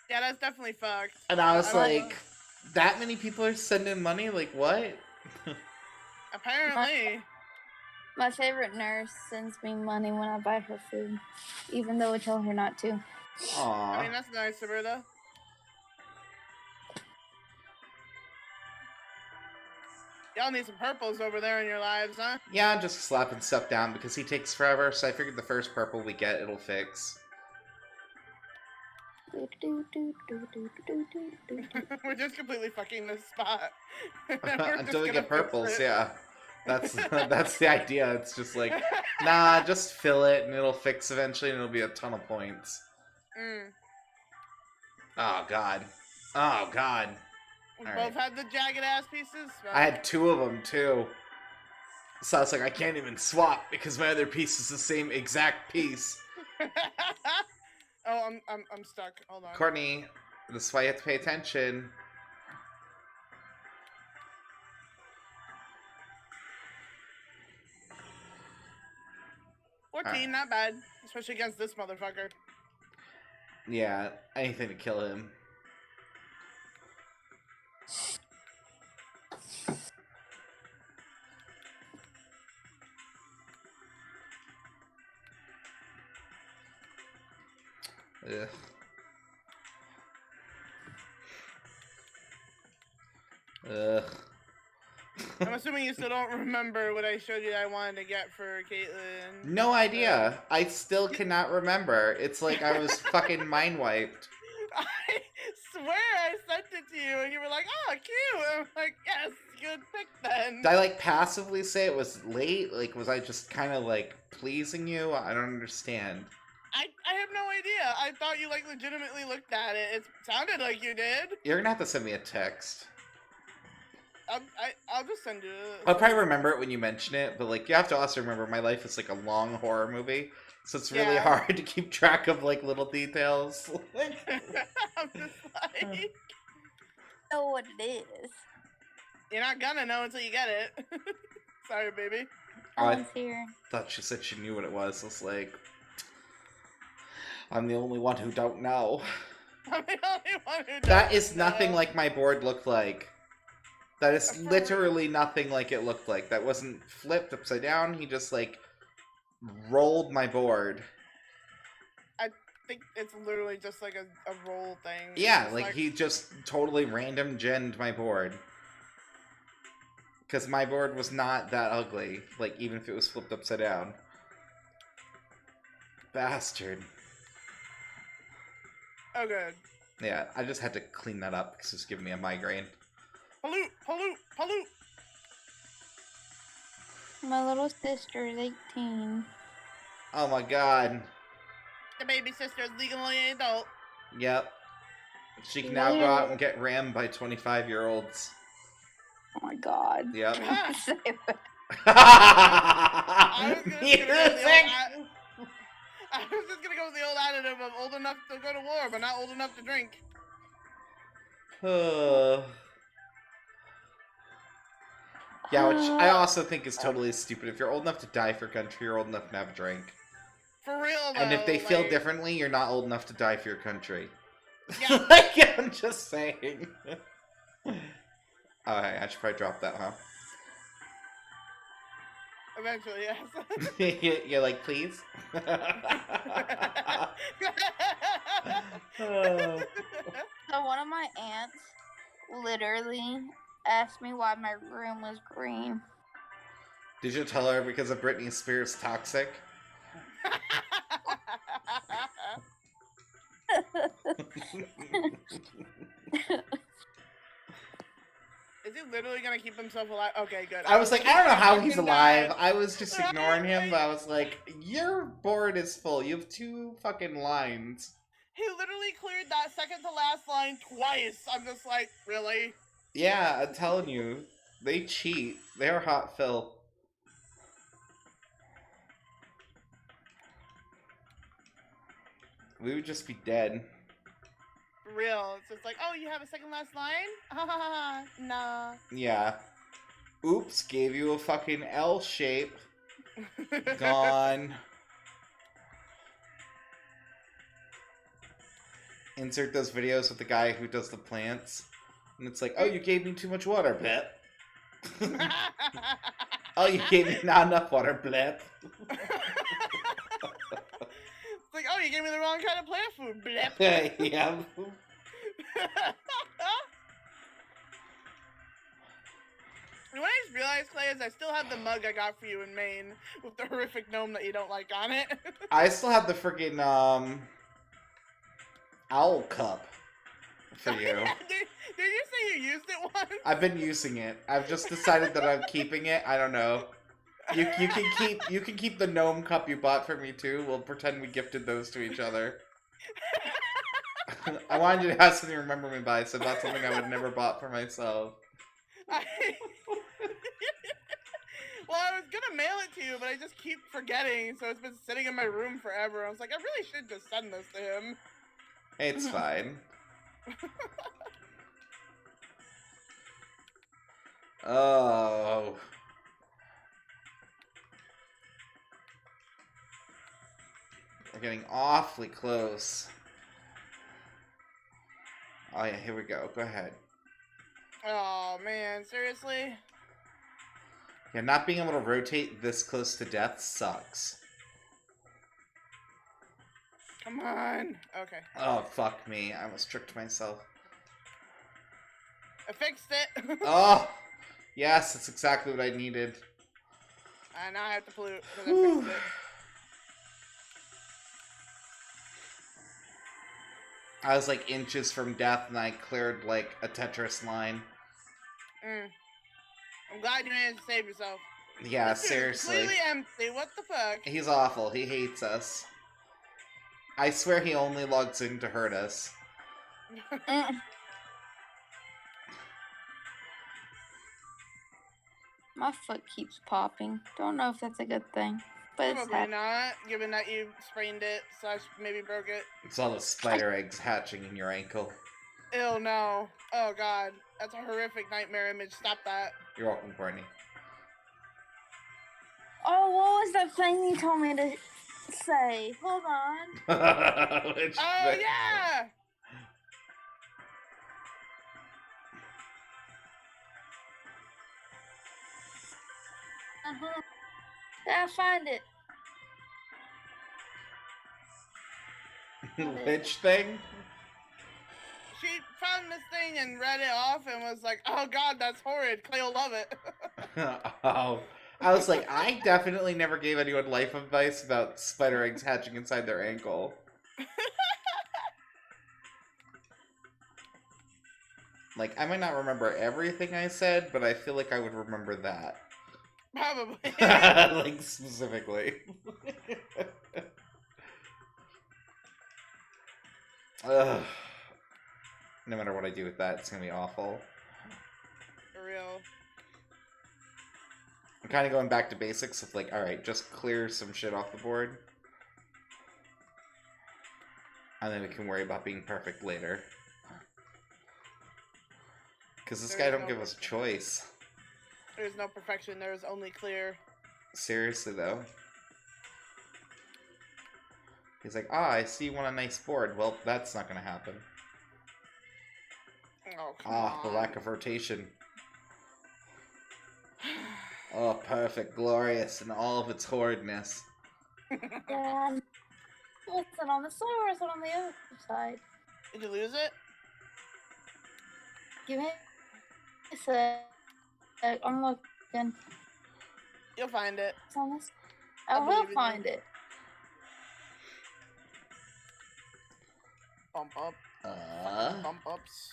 Yeah, that's definitely fucked. And I was like, that many people are sending money? Like, what? Apparently. My favorite nurse sends me money when I buy her food, even though I tell her not to. Aww. I mean, that's nice of her, though. Y'all need some purples over there in your lives, huh? Yeah, I'm just slapping stuff down because he takes forever, so I figured the first purple we get, it'll fix. We're just completely fucking this spot. Until we get purples, yeah. That's that's the idea. It's just like, nah, just fill it and it'll fix eventually and it'll be a ton of points. Oh, God. Oh, God. We both had the jagged ass pieces? Well, I had 2 of them, too. So I was like, I can't even swap because my other piece is the same exact piece. Oh, I'm stuck. Hold on. Courtney, this is why you have to pay attention. Not bad. Especially against this motherfucker. Yeah, anything to kill him. Ugh. Ugh. I'm assuming you still don't remember what I showed you that I wanted to get for Caitlin. No idea. I still cannot remember. It's like I was fucking mind wiped. I swear I sent it to you and you were like, oh, cute. I'm like, yes, good pick then. Did I, like, passively say it was late? Like, was I just kind of, like, pleasing you? I don't understand. I have no idea. I thought you, like, legitimately looked at it. It sounded like you did. You're gonna have to send me a text. I'll just send you. I'll probably remember it when you mention it, but, like, you have to also remember my life is, like, a long horror movie, so it's really hard to keep track of, like, little details. I'm just like... Know what it is. You're not gonna know until you get it. Sorry, baby. Oh, I Someone's here. thought she said she knew what it was. I was like, I'm the only one who don't know. I'm the only one who That is doesn't nothing know. like my board looked like. That is For literally nothing like it looked like. That wasn't flipped upside down. He just, like, rolled my board. I think it's literally just like a roll thing. Yeah, It's like, he just totally random genned my board. Because my board was not that ugly. Like, even if it was flipped upside down. Bastard. Oh, good. Yeah, I just had to clean that up because it's giving me a migraine. Pollute, pollute, pollute. My little sister is 18. Oh my god. The baby sister is legally an adult. Yep. She can now go out and get rammed by 25-year-olds. Oh my god. Yep. Say that. I was just gonna go with the old additive of old enough to go to war, but not old enough to drink. Yeah, which I also think is totally stupid. If you're old enough to die for country, you're old enough to have a drink. For real, though. And if they feel like, differently, you're not old enough to die for your country. Yeah. Like, I'm just saying. Alright, I should probably drop that, huh? Eventually, yes. You're like, please? So one of my aunts literally asked me why my room was green. Did you tell her because of Britney Spears' Toxic? Is he literally gonna keep himself alive? Okay, good. I was like, I don't know how he's Fucking alive. died. I was just ignoring him, but I was like, your board is full. You have 2 fucking lines. He literally cleared that second to last line twice. I'm just like, really? Yeah, I'm telling you. They cheat. They are hot fill. We would just be dead. For real. It's just like, oh, you have a second last line? Nah. Yeah. Oops, gave you a fucking L shape. Gone. Insert those videos with the guy who does the plants. And it's like, oh, you gave me too much water, blip. Oh, you gave me not enough water, blip. It's like, oh, you gave me the wrong kind of plant food, blip. Yeah. And what I just realized, Clay, is I still have the mug I got for you in Maine with the horrific gnome that you don't like on it. I still have the freaking owl cup for you. Yeah, did you say you used it once? I've been using it. I've just decided that I'm keeping it. I don't know. You can keep the gnome cup you bought for me too. We'll pretend we gifted those to each other. I wanted you to have something to remember me by, so that's something I would never bought for myself. Well, I was gonna mail it to you, but I just keep forgetting, so it's been sitting in my room forever. I was like, I really should just send this to him. It's fine. Oh. We're getting awfully close. Oh yeah, here we go. Go ahead. Oh man, seriously? Yeah, not being able to rotate this close to death sucks. Come on. Okay. Oh, fuck me. I almost tricked myself. I fixed it. Oh! Yes, that's exactly what I needed. And now I have to pollute because I fixed it. I was like inches from death and I cleared like a Tetris line. I'm glad you managed to save yourself. Yeah, This dude's seriously. completely empty. What the fuck? He's awful. He hates us. I swear he only logs in to hurt us. My foot keeps popping. Don't know if that's a good thing, but it's Probably not, given that you sprained it / maybe broke it. It's all the spider eggs hatching in your ankle. Ew, no. Oh god, that's a horrific nightmare image. Stop that. You're welcome, Courtney. Oh, what was that thing you told me to say? Hold on. Which Oh thing? yeah. Yeah, find it. Which thing? She found this thing and read it off and was like, "Oh god, that's horrid. Clay will love it." Oh. I was like, I definitely never gave anyone life advice about spider eggs hatching inside their ankle. Like, I might not remember everything I said, but I feel like I would remember that. Probably. Like, specifically. Ugh. No matter what I do with that, it's gonna be awful. For real. I'm kind of going back to basics of like, alright, just clear some shit off the board. And then we can worry about being perfect later. Because this guy don't give us a choice. There's no perfection, there's only clear. Seriously, though. He's like, I see you want a nice board. Well, that's not going to happen. Oh, come on. The lack of rotation. Oh, perfect, glorious, in all of its horridness. Yeah. Listen on the source, on the other side. Did you lose it? Give me a sec. I'm looking. You'll find it. It's on this. I I will believe in find you. it. Bump up. Bump ups.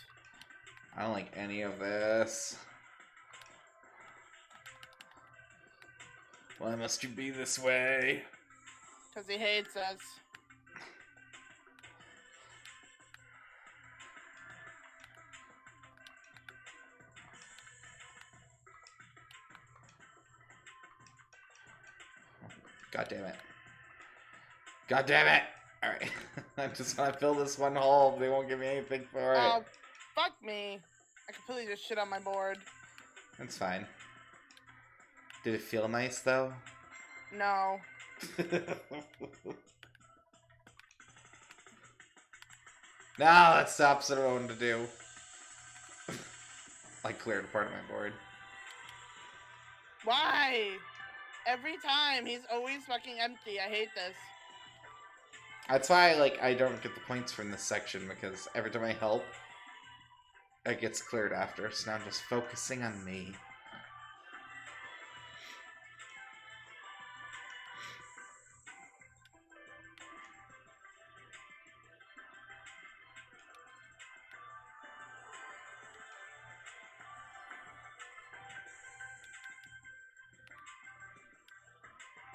I don't like any of this. Why must you be this way? Because he hates us. God damn it. God damn it! Alright. I just want to fill this one hole. They won't give me anything for it. Oh, fuck me. I completely just shit on my board. That's fine. Did it feel nice, though? No. No, that stops what I wanted to do. I cleared a part of my board. Why? Every time. He's always fucking empty. I hate this. That's why, like, I don't get the points from this section, because every time I help, it gets cleared after, so now I'm just focusing on me.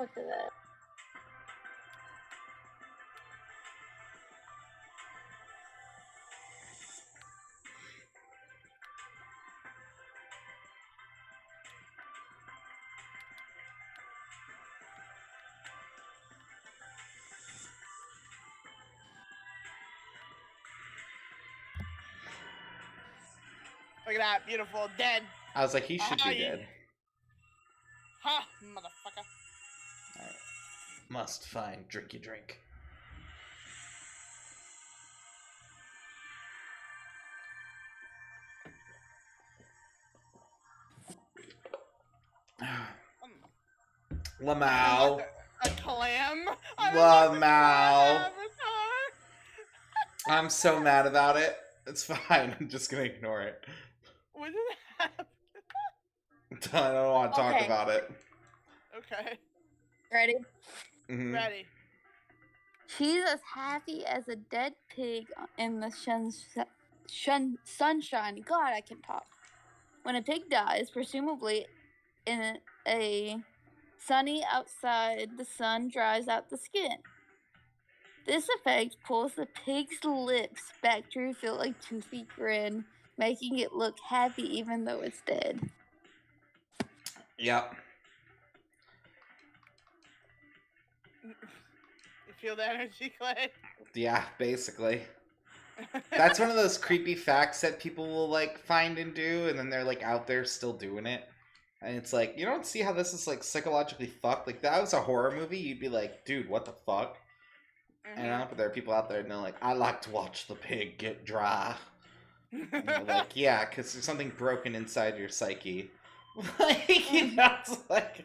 Look at that. Look at that. Beautiful. Dead. I was like, he should be you- dead. Ha! Motherfucker. Alright. Must find drinky drink. Lamau. A clam? I Love love the Mao. clam avatar. I'm so mad about it. It's fine. I'm just gonna ignore it. What did happen? I don't want to talk Okay. about it. Okay. Ready? Mhm. Ready. She's as happy as a dead pig in the sunshine. God, I can talk. When a pig dies, presumably in a sunny outside, the sun dries out the skin. This effect pulls the pig's lips back to reveal a toothy grin, making it look happy even though it's dead. Yep. You feel the energy, Clay? Yeah, basically. That's one of those creepy facts that people will, like, find and do, and then they're, like, out there still doing it. And it's like, you don't see how this is, like, psychologically fucked? Like, that was a horror movie, you'd be like, dude, what the fuck? You know? But there are people out there, and they're like, I like to watch the pig get dry. And you're like, yeah, because there's something broken inside your psyche. Like, you know, it's like...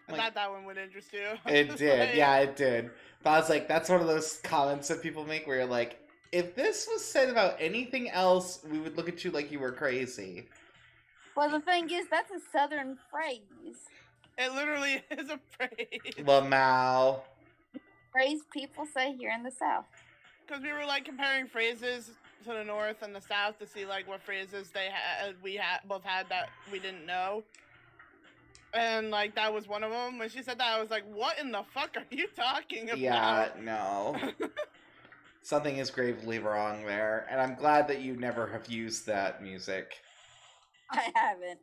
I thought that one would interest you. It did, yeah, it did. But I was like, that's one of those comments that people make where you're like, if this was said about anything else, we would look at you like you were crazy. Well, the thing is, that's a southern phrase. It literally is a phrase. Lamau. Phrase people say here in the South. Because we were like comparing phrases to the north and the south to see like what phrases we both had that we didn't know. And like that was one of them. When she said that, I was like, "What in the fuck are you talking about?" Yeah, no. Something is gravely wrong there, and I'm glad that you never have used that music. I haven't.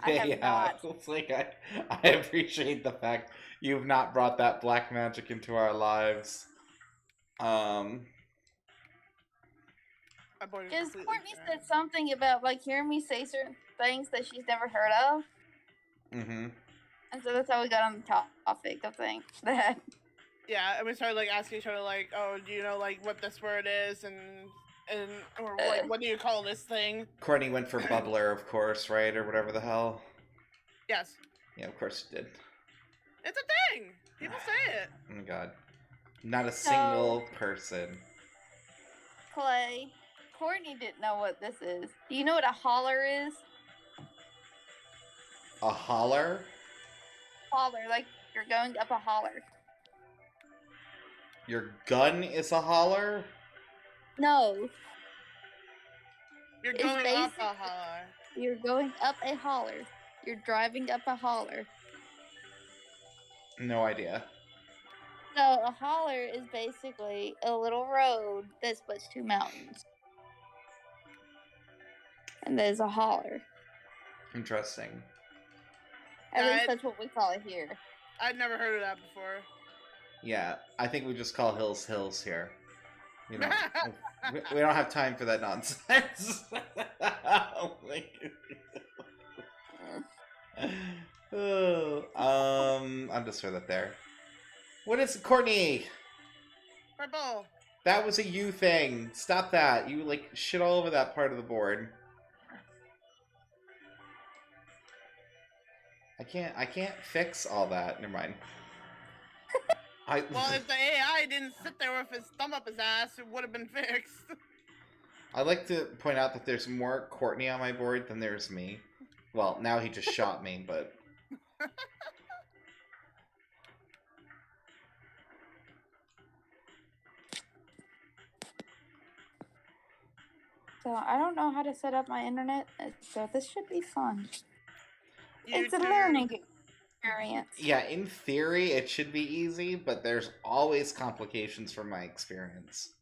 I have not. It's like I appreciate the fact you've not brought that black magic into our lives. Because Courtney said something about like hearing me say certain things that she's never heard of. Mm-hmm. And so that's how we got on the topic of things. That. Yeah, and we started like asking each other like, "Oh, do you know like what this word is?" and or like, "What do you call this thing?" Courtney went for bubbler, of course, right, or whatever the hell. Yes. Yeah, of course she did. It's a thing. People say it. Oh my god, not a single person. Clay, Courtney didn't know what this is. Do you know what a holler is? A holler? Holler, like you're going up a holler. Your gun is a holler? No. You're going up a holler. You're going up a holler. You're driving up a holler. No idea. So a holler is basically a little road that splits two mountains. And there's a holler. Interesting. At least that's what we call it here. I'd never heard of that before. Yeah, I think we just call hills hills here. You know, we don't have time for that nonsense. I'll just throw that there. What is Courtney? Purple. That was a you thing. Stop that. You like shit all over that part of the board. I can't fix all that. Never mind. Well, if the AI didn't sit there with his thumb up his ass, it would have been fixed. I'd like to point out that there's more Courtney on my board than there's me. Well, now he just shot me, but... So I don't know how to set up my internet, so this should be fun. It's a YouTube. learning experience. Yeah, in theory, it should be easy, but there's always complications from my experience.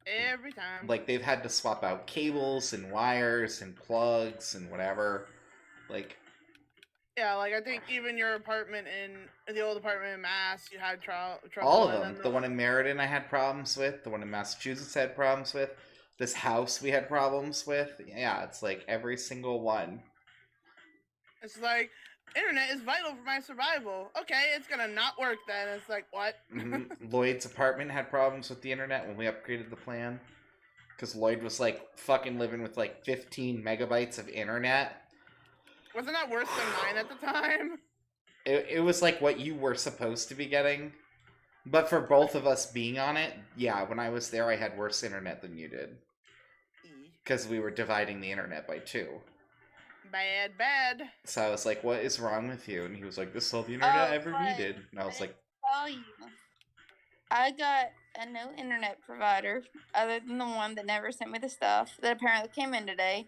Every time. Like, they've had to swap out cables and wires and plugs and whatever. Like... Yeah, like, I think even your apartment in the old apartment in Mass, you had trouble. All of them. The one in Meriden I had problems with. The one in Massachusetts I had problems with. This house we had problems with. Yeah, it's like every single one. It's like, internet is vital for my survival. Okay, it's gonna not work then. It's like, what? Lloyd's apartment had problems with the internet when we upgraded the plan. Because Lloyd was like fucking living with like 15 megabytes of internet. Wasn't that worse than mine at the time? It was like what you were supposed to be getting. But for both of us being on it, yeah, when I was there I had worse internet than you did. Because we were dividing the internet by 2. Bad. So I was like, what is wrong with you? And he was like, this is all the internet I ever needed. And I was like... tell you, I got a new internet provider, other than the one that never sent me the stuff, that apparently came in today.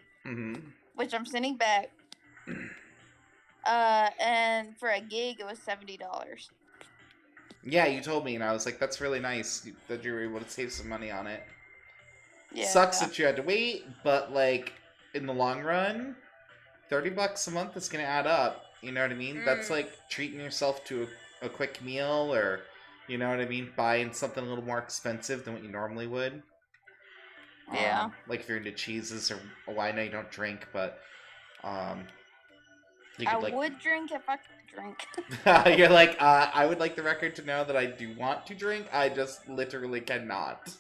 Which I'm sending back. And for a gig, it was $70. Yeah, you told me, and I was like, that's really nice that you were able to save some money on it. Yeah. Sucks that you had to wait, but, like, in the long run, $30 a month is going to add up. You know what I mean? That's like treating yourself to a quick meal, or, you know what I mean? Buying something a little more expensive than what you normally would. Yeah. Like if you're into cheeses, or, well, I know you don't drink, but, you I could, like... would drink if I could drink. You're like, I would like the record to know that I do want to drink, I just literally cannot.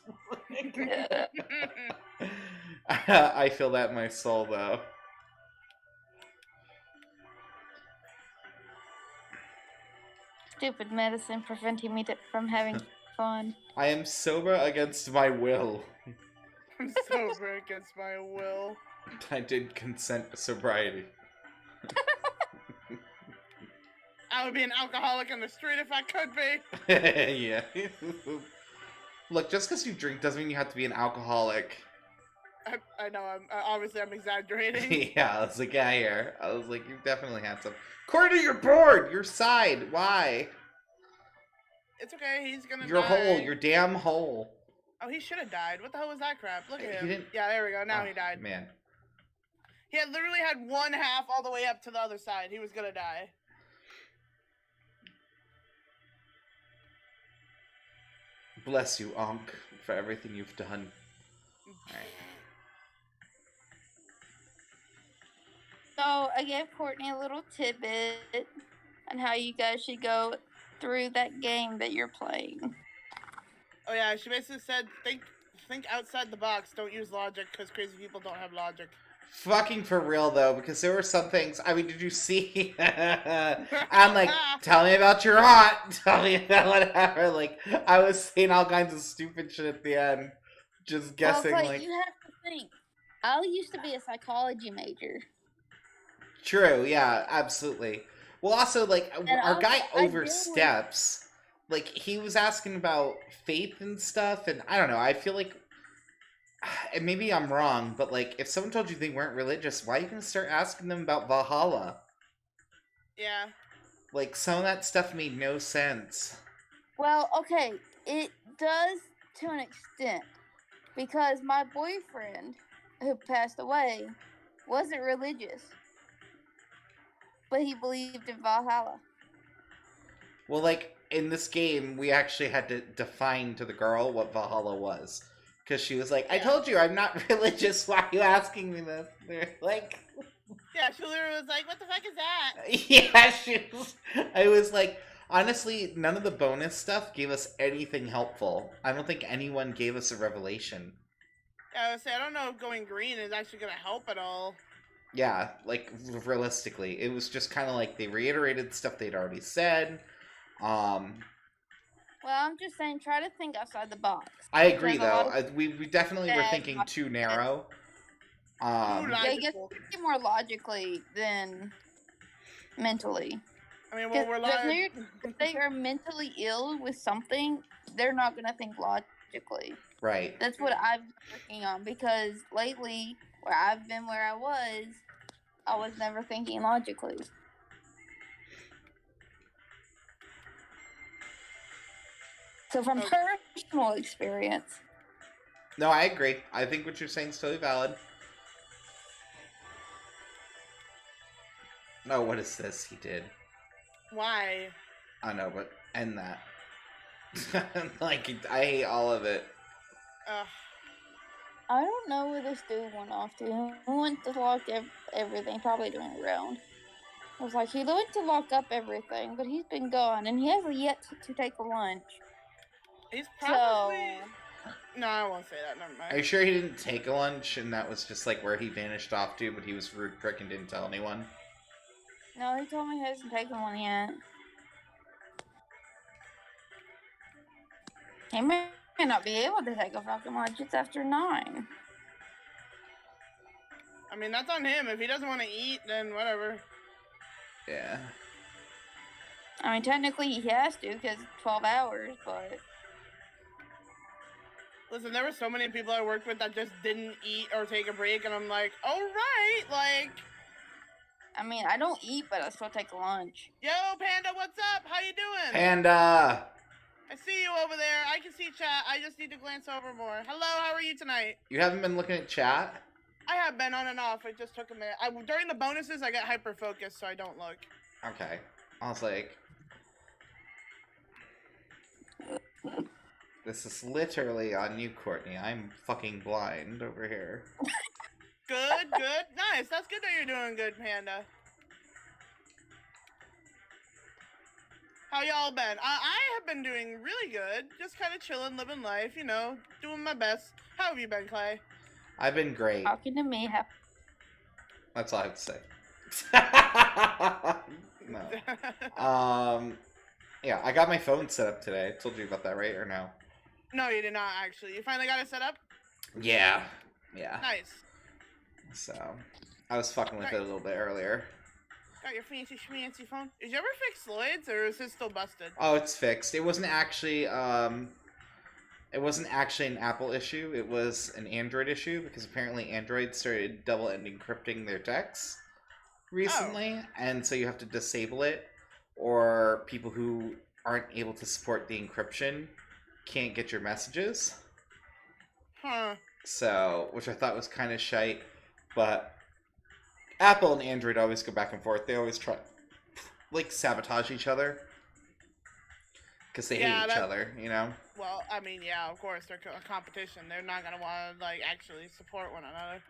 I feel that in my soul, though. Stupid medicine preventing me from having fun. I am sober against my will. I'm sober against my will. I did consent to sobriety. I would be an alcoholic on the street if I could be. Yeah. Look, just because you drink doesn't mean you have to be an alcoholic. I know. Obviously I'm exaggerating. Yeah, I was like, yeah, here. I was like, you definitely had some. Courtney, you're bored. Your side. Why? It's okay. He's gonna Your die. hole. Your damn hole. Oh, he should have died. What the hell was that crap? Look at He him. didn't- Yeah, there we go. Now Oh, he died. Man. He had literally had one half all the way up to the other side. He was gonna die. Bless you, Ankh, for everything you've done. So I gave Courtney a little tidbit on how you guys should go through that game that you're playing. Oh yeah, she basically said, think outside the box. Don't use logic because crazy people don't have logic. Fucking for real, though, because there were some things. I mean, did you see? I'm like, tell me about your aunt. Tell me about whatever. Like, I was saying all kinds of stupid shit at the end. Just guessing, well, like. you have to think. I used to be a psychology major. True, yeah, absolutely. Well, also, like, And our also, guy I deal with- oversteps. Like, he was asking about faith and stuff, and I don't know, I feel like, and maybe I'm wrong, but, like, if someone told you they weren't religious, why are you gonna start asking them about Valhalla? Yeah. Like, some of that stuff made no sense. Well, okay, it does to an extent. Because my boyfriend, who passed away, wasn't religious. But he believed in Valhalla. Well, like, in this game, we actually had to define to the girl what Valhalla was. Because she was like, I told you I'm not religious, why are you asking me this? They're like... Yeah, she literally was like, what the fuck is that? Yeah, I was like, honestly, none of the bonus stuff gave us anything helpful. I don't think anyone gave us a revelation. Yeah, I would say, I don't know if going green is actually going to help at all. Yeah, like, realistically. It was just kind of like they reiterated stuff they'd already said. Well, I'm just saying, try to think outside the box. I agree, There's a lot though. of- We definitely were Yeah, thinking not- too narrow. Too Yeah, you get logical. thinking more logically than mentally. I mean, well, we're live. If they are mentally ill with something, they're not going to think logically. Right. That's what I've been working on, because lately, where I've been where I was never thinking logically. So from personal experience, No, I agree. I think what you're saying is totally valid. No, what is this he did? Why? I know, but end that. Like, I hate all of it. Ugh. I don't know where this dude went off to. He went to lock everything, probably doing a round. I was like, he went to lock up everything, but he's been gone, and he hasn't yet to take a lunch. He's probably... No, I won't say that. Never Are you mind. sure he didn't take a lunch and that was just like where he vanished off to, but he was rude prick and didn't tell anyone? No, he told me he hasn't taken one yet. He may not be able to take a fucking lunch. It's after 9. I mean, that's on him. If he doesn't want to eat, then whatever. Yeah. I mean, technically he has to, because 12 hours, but... Listen, there were so many people I worked with that just didn't eat or take a break, and I'm like, all right, like... I mean, I don't eat, but I still take a lunch. Yo, Panda, what's up? How you doing? Panda! I see you over there. I can see chat. I just need to glance over more. Hello, how are you tonight? You haven't been looking at chat? I have been on and off. It just took a minute. During the bonuses, I got hyper-focused, so I don't look. Okay. I was like... This is literally on you, Courtney. I'm fucking blind over here. Good, good. Nice. That's good that you're doing good, Panda. How y'all been? I have been doing really good. Just kind of chilling, living life, you know, doing my best. How have you been, Clay? I've been great. Talking to me, That's all I have to say. No. Yeah, I got my phone set up today. I told you about that, right? Or no? No, you did not, actually. You finally got it set up? Yeah. Yeah. Nice. So, I was fucking with it a little bit earlier. Got your fancy schmancy phone. Did you ever fix Lloyd's, or is it still busted? Oh, it's fixed. It wasn't actually an Apple issue. It was an Android issue because apparently Android started double-end encrypting their texts recently, and so you have to disable it, or people who aren't able to support the encryption can't get your messages. Huh. So, which I thought was kind of shite, but Apple and Android always go back and forth. They always try, like, sabotage each other because they hate each other, you know? Well, I mean, yeah, of course, they're a competition. They're not gonna want to, like, actually support one another.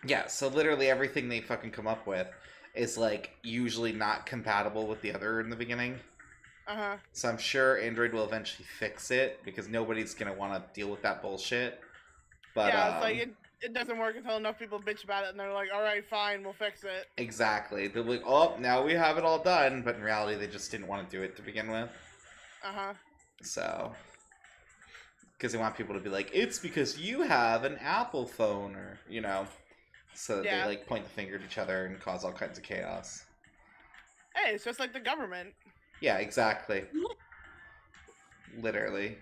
Yeah, so literally everything they fucking come up with is, like, usually not compatible with the other in the beginning. Uh-huh. So I'm sure Android will eventually fix it because nobody's gonna want to deal with that bullshit. But yeah, it's like it doesn't work until enough people bitch about it, and they're like, "All right, fine, we'll fix it." Exactly. They're like, "Oh, now we have it all done," but in reality, they just didn't want to do it to begin with. Uh-huh. So, because they want people to be like, "It's because you have an Apple phone," or you know, so that they like point the finger at each other and cause all kinds of chaos. Hey, it's just like the government. Yeah, exactly. Literally.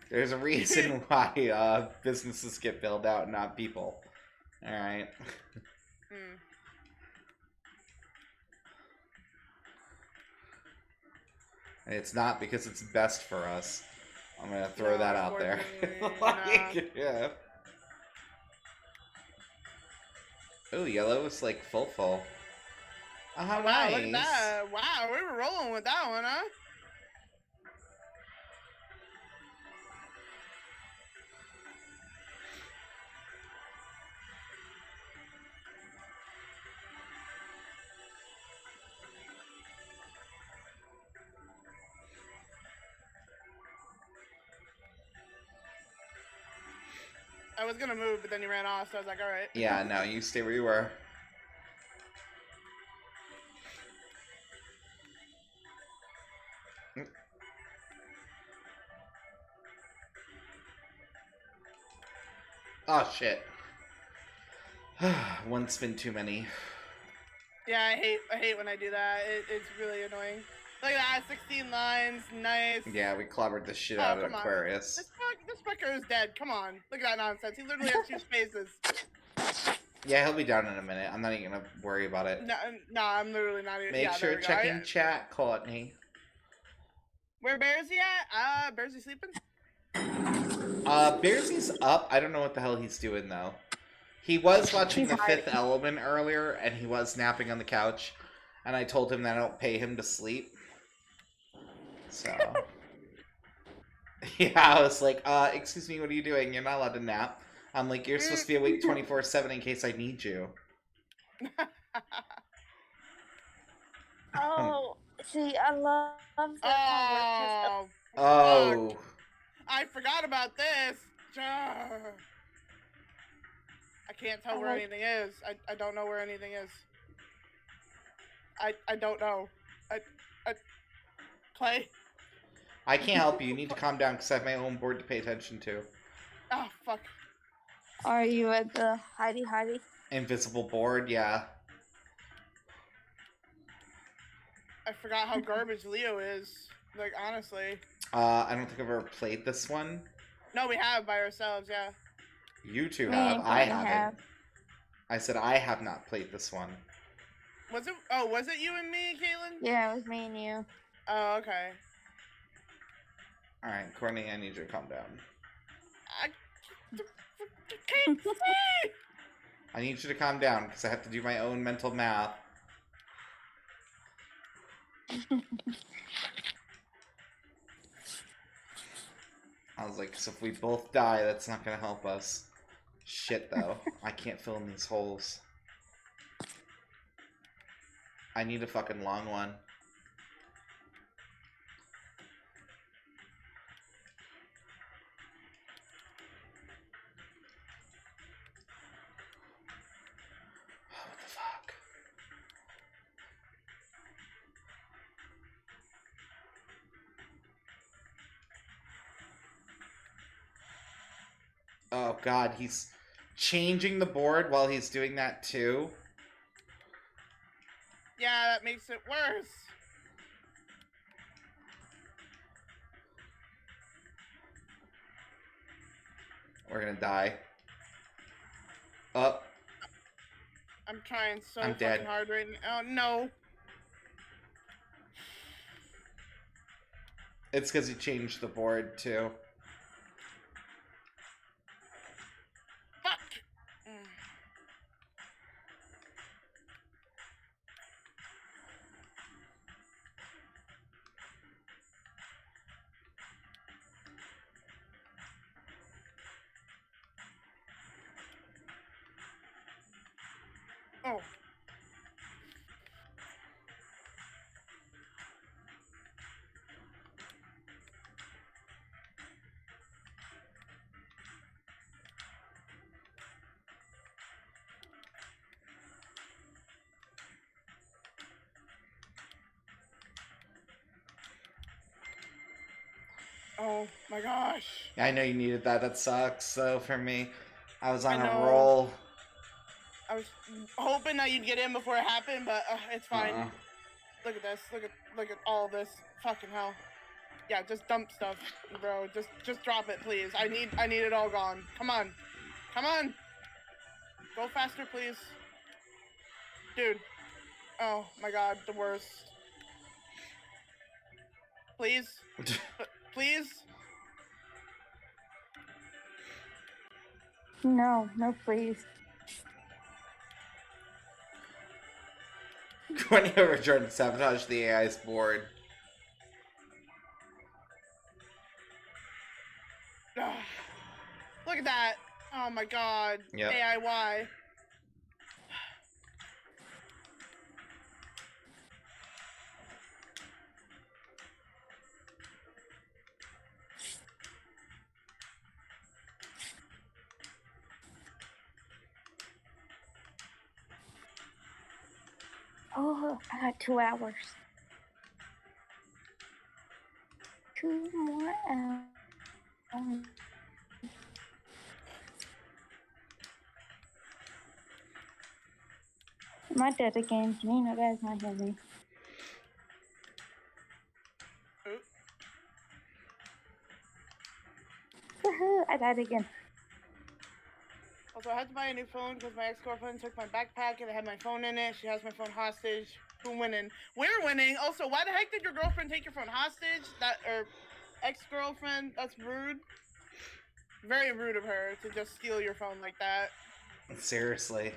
There's a reason why businesses get bailed out, not people. Alright. And it's not because it's best for us. I'm gonna throw that out there. Like, yeah. Oh, yellow is like full. Oh, how wow, nice. look at that. Wow, we were rolling with that one, huh? I was gonna move, but then you ran off, so I was like, alright. Yeah, no, you stay where you were. Oh, shit. One spin too many. Yeah, I hate when I do that. It's really annoying. Look at that, 16 lines, nice. Yeah, we clobbered the shit out of Aquarius. This fucker is dead. Come on. Look at that nonsense. He literally has 2 spaces. Yeah, he'll be down in a minute. I'm not even gonna worry about it. No, I'm literally not even. Make sure checking chat, Courtney. Where Bear's he at? Bear's he sleeping? Bearsy's up. I don't know what the hell he's doing though. He was watching The Fifth Element earlier, and he was napping on the couch. And I told him that I don't pay him to sleep. So, yeah, I was like, excuse me, what are you doing? You're not allowed to nap. I'm like, you're supposed to be awake 24/7 in case I need you. Oh, see, I love that. Oh. I forgot about this. I can't tell where anything is. I don't know where anything is. I don't know. I play. I can't help you. You need to calm down because I have my own board to pay attention to. Oh, fuck. Are you at the Heidi? Invisible board, yeah. I forgot how garbage Leo is. Like, honestly. I don't think I've ever played this one. No, we have by ourselves, yeah. You two have. I haven't. I said I have not played this one. Was it? Oh, was it you and me, Caitlin? Yeah, it was me and you. Oh, okay. Alright, Courtney, I need you to calm down. I can't see! I need you to calm down because I have to do my own mental math. I was like, so if we both die, that's not gonna help us. Shit, though. I can't fill in these holes. I need a fucking long one. What the fuck? Oh god, he's changing the board while he's doing that too. Yeah, that makes it worse. We're gonna die. Oh, I'm trying so I'm fucking dead. hard right now. Oh, no. It's because he changed the board too. Fuck. Oh. Oh my gosh. I know you needed that. That sucks though for me. I was on I a know. roll. I was hoping that you'd get in before it happened, but it's fine. Uh-uh. Look at this. Look at all this. Fucking hell. Yeah, just dump stuff, bro. Just drop it, please. I need it all gone. Come on. Come on. Go faster, please. Dude. Oh my god, the worst. Please. Please. No, please. Going over Jordan sabotage the AI's board. Look at that. Oh my god. Yep. AIY. Oh, I got 2 hours. 2 more hours. Am I dead again? Can you know guys not hear me? Woohoo! I died again. Also, I had to buy a new phone because my ex-girlfriend took my backpack and it had my phone in it. She has my phone hostage. Who's winning? We're winning. Also, why the heck did your girlfriend take your phone hostage? Or ex-girlfriend? That's rude. Very rude of her to just steal your phone like that. Seriously.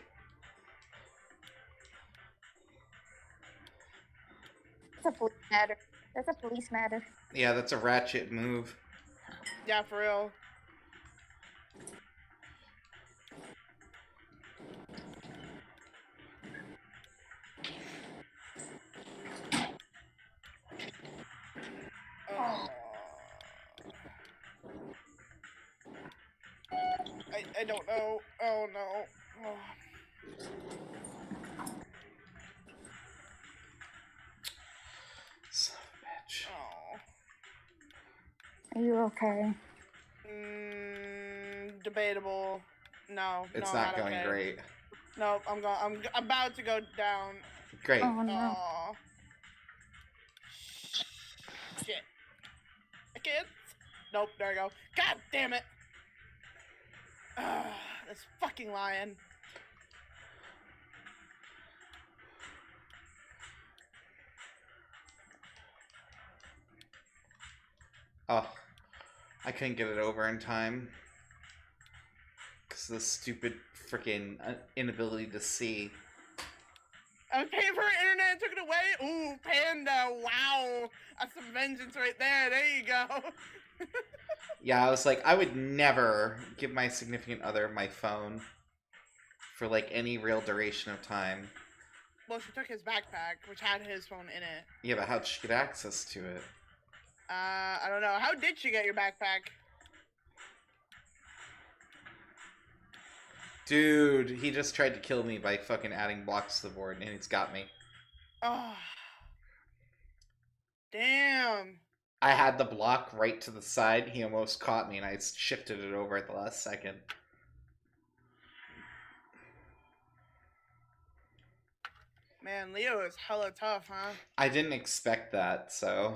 That's a police matter. That's a police matter. Yeah, that's a ratchet move. Yeah, for real. I don't know. Oh no. Oh. Son of a bitch. Oh. Are you okay? Debatable. No. It's no, not going okay. great. No, I'm about to go down. Great. Oh no. Aw. Shit. I can't. Nope, there I go. God damn it. This fucking lion. Oh, I couldn't get it over in time. Because of the stupid freaking inability to see. I was paying for internet and took it away. Ooh, Panda. Wow. That's some vengeance right there. There you go. Yeah, I was like, I would never give my significant other my phone for like any real duration of time. Well, she took his backpack, which had his phone in it. Yeah, but how'd she get access to it? I don't know. How did she get your backpack? Dude, he just tried to kill me by fucking adding blocks to the board, and he's got me. Oh. Damn. I had the block right to the side. He almost caught me, and I shifted it over at the last second. Man, Leo is hella tough, huh? I didn't expect that, so...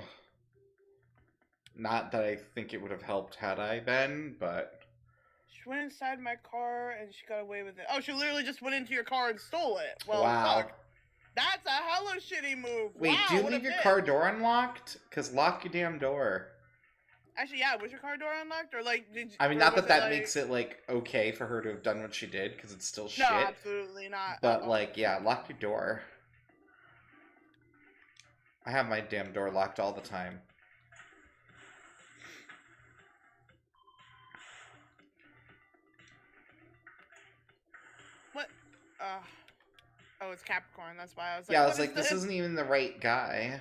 Not that I think it would have helped had I been, but... She went inside my car and she got away with it. Oh, she literally just went into your car and stole it. Well, Wow. fuck. That's a hella shitty move. Wait, wow, do you what a leave your bitch. car door unlocked? Because lock your damn door. Actually, yeah, was your car door unlocked? Or, like, did you... I mean, or not was that it, that like... makes it, like, okay for her to have done what she did, because it's still No, shit. absolutely not. But, like, yeah, lock your door. I have my damn door locked all the time. What? Oh, it's Capricorn. That's why I was like, Yeah, I what was is like, this isn't even the right guy.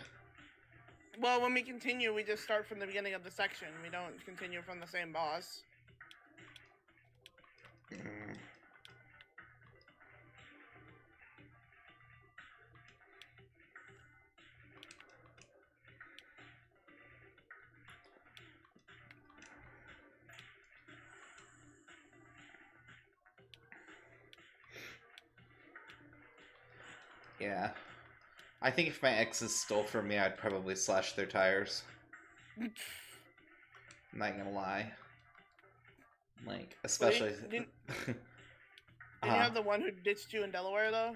Well, when we continue, we just start from the beginning of the section. We don't continue from the same boss. Mm. Yeah. I think if my exes stole from me, I'd probably slash their tires. I'm not gonna lie. Like, especially... Didn't you have the one who ditched you in Delaware, though?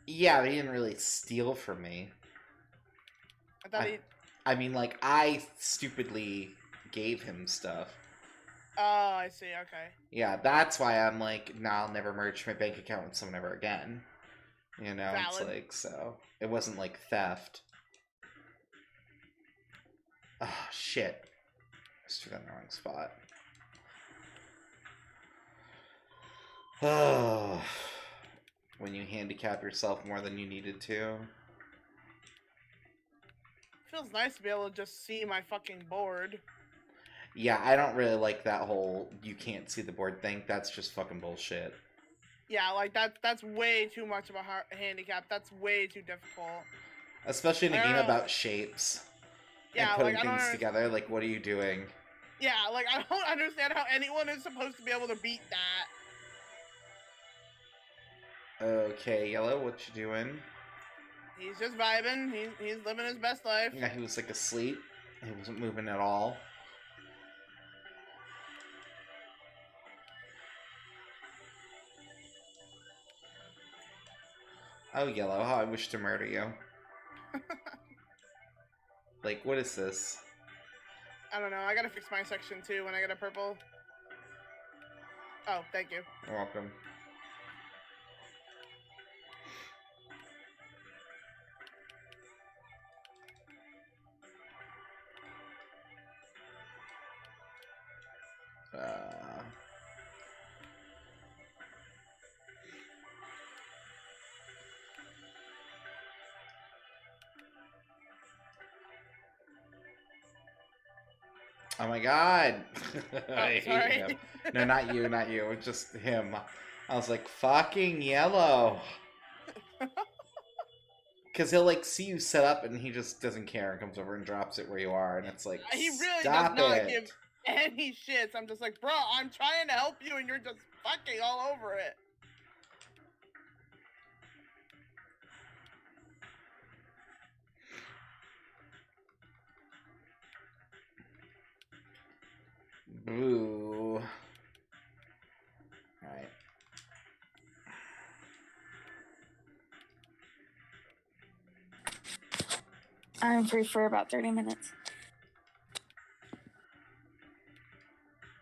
Yeah, but he didn't really steal from me. I thought he... I mean, like, I stupidly gave him stuff. Oh, I see, okay. Yeah, that's why I'm like, nah, I'll never merge my bank account with someone ever again. You know, Valid. It's like, so... It wasn't like theft. Oh, shit. I stood in the wrong spot. Oh, when you handicap yourself more than you needed to. Feels nice to be able to just see my fucking board. Yeah, I don't really like that whole you can't see the board thing. That's just fucking bullshit. Yeah, like, that's way too much of a handicap. That's way too difficult. Especially in a I game don't know. about shapes. Yeah, and putting like, I don't things together. Like, what are you doing? Yeah, like, I don't understand how anyone is supposed to be able to beat that. Okay, Yellow, what you doing? He's just vibing. He's living his best life. Yeah, he was like asleep. He wasn't moving at all. Oh, Yellow, how I wish to murder you. Like, what is this? I don't know. I gotta fix my section too when I get a purple. Oh, thank you. You're welcome. Oh my god! I hate him. No, not you, not you. Just him. I was like, fucking Yellow. Because he'll, like, see you set up and he just doesn't care and comes over and drops it where you are. And it's like, He really stop does not it. give any shits. I'm just like, bro, I'm trying to help you and you're just fucking all over it. Boo. Alright. I'm free for about 30 minutes.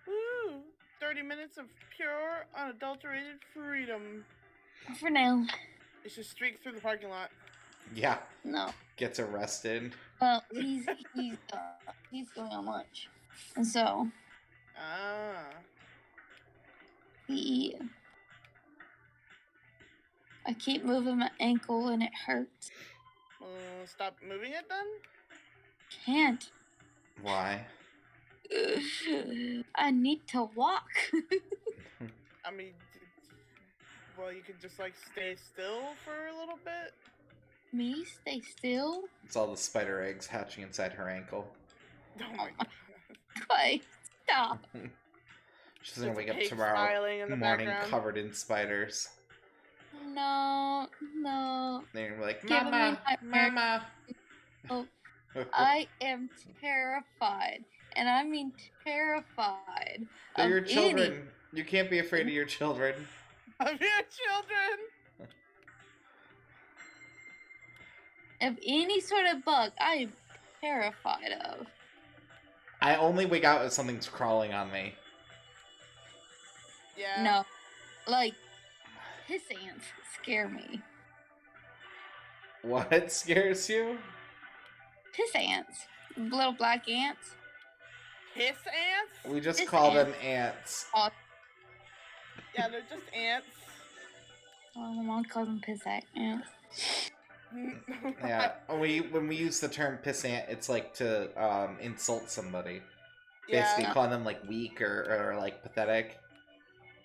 Woo! 30 minutes of pure, unadulterated freedom. For now. It's just streak through the parking lot. Yeah. No. Gets arrested. Well, he's going on lunch, and so I keep moving my ankle and it hurts. Stop moving it then? Can't. Why? I need to walk. I mean, well, you could just, like, stay still for a little bit. Me stay still? It's all the spider eggs hatching inside her ankle. Oh my god. Wait, stop. She's gonna Just wake up pig tomorrow smiling in the morning background. covered in spiders. No, no. Then you're like, Giving me Mama, nightmares. Mama. Oh, I am terrified, and I mean terrified They're of your any children. You can't be afraid of your children. Of your children. sort of bug. I am terrified of. I only wig out if something's crawling on me. Yeah. No, like piss ants scare me. What scares you? Piss ants, little black ants. Piss ants? We just Piss call them ants. ants. Oh, Yeah, they're just ants. my mom calls them piss ants. Yeah, when we use the term piss ant, it's like to insult somebody. Basically, Yeah. calling them like weak or like pathetic.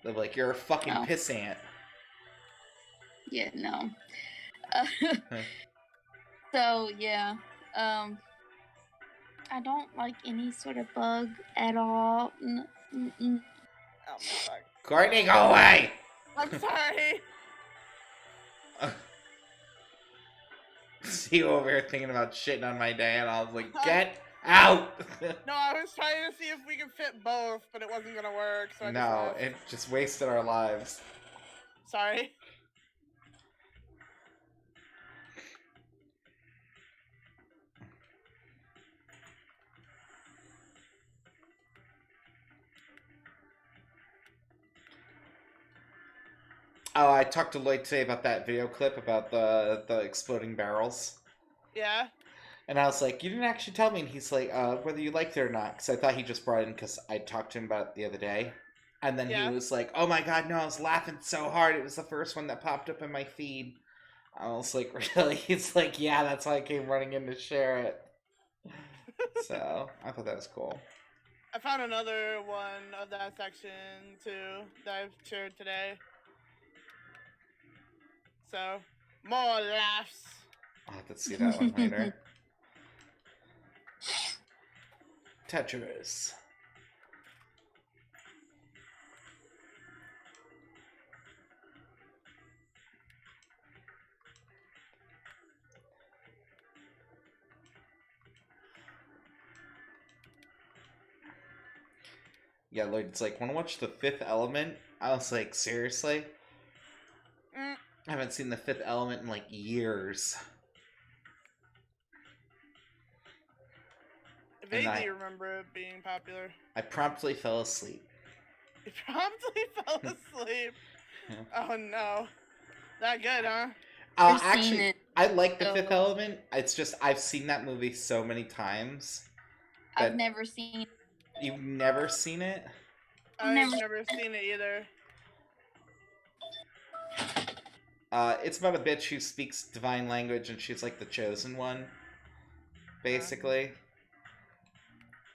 They're like, you're a fucking No. piss ant. Yeah, no. So yeah, I don't like any sort of bug at all. Oh my fuck. Courtney, go away! I'm sorry. See you over here thinking about shitting on my day, and I was like, get out! No, I was trying to see if we could fit both, but it wasn't gonna work, so I just No, left. it just wasted our lives. Sorry. Oh, I talked to Lloyd today about that video clip about the exploding barrels. Yeah. And I was like, you didn't actually tell me. And he's like, whether you liked it or not. Because I thought he just brought it in because I talked to him about it the other day. And then Yeah. he was like, oh my god, no, I was laughing so hard. It was the first one that popped up in my feed. I was like, really? He's like, yeah, that's why I came running in to share it. So, I thought that was cool. I found another one of that section, too, that I've shared today. So, more laughs. I'll have to see that one later. Tetris. Yeah, Lloyd's like, wanna watch The Fifth Element? I was like, seriously? Mm. I haven't seen The Fifth Element in like years. I vaguely remember it being popular. I promptly fell asleep. You promptly fell asleep. Yeah. Oh no. That good, huh? I've seen Actually, it. I like The So- Fifth Element. It's just, I've seen that movie so many times. I've But- never seen. You've never seen it? I've Never- never seen it either. It's about a bitch who speaks divine language and she's like the chosen one, basically.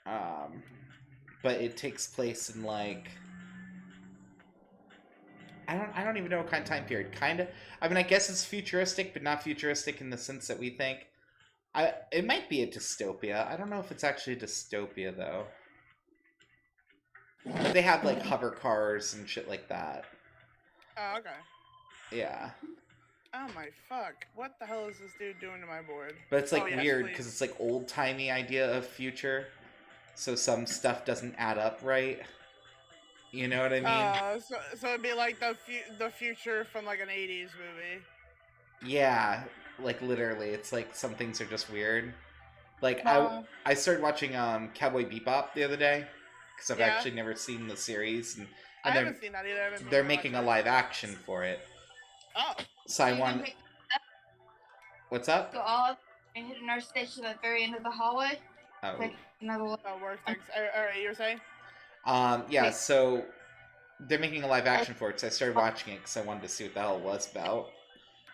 But it takes place in like I don't even know what kind of time period. Kinda. I mean, I guess it's futuristic, but not futuristic in the sense that we think. It might be a dystopia. I don't know if it's actually a dystopia though. But they have like hover cars and shit like that. Oh, okay. Yeah. Oh my fuck. What the hell is this dude doing to my board? But it's like Oh, yes, weird please. because it's like old timey idea of future, so some stuff doesn't add up right. You know what I mean? So it'd be like the future from like an 80s movie. Yeah, like literally, it's like some things are just weird. Like Well, I started watching Cowboy Bebop the other day because I've Yeah. actually never seen the series, I and haven't seen that either. I haven't they're watched making a it. live action for it. Oh. So I want. What's up? Go all and hit a nurse station at the very end of the hallway. Oh. Take another look. Oh, work things. Alright, you were saying? Yeah, Okay. so they're making a live action for it, so I started watching it because I wanted to see what the hell it was about.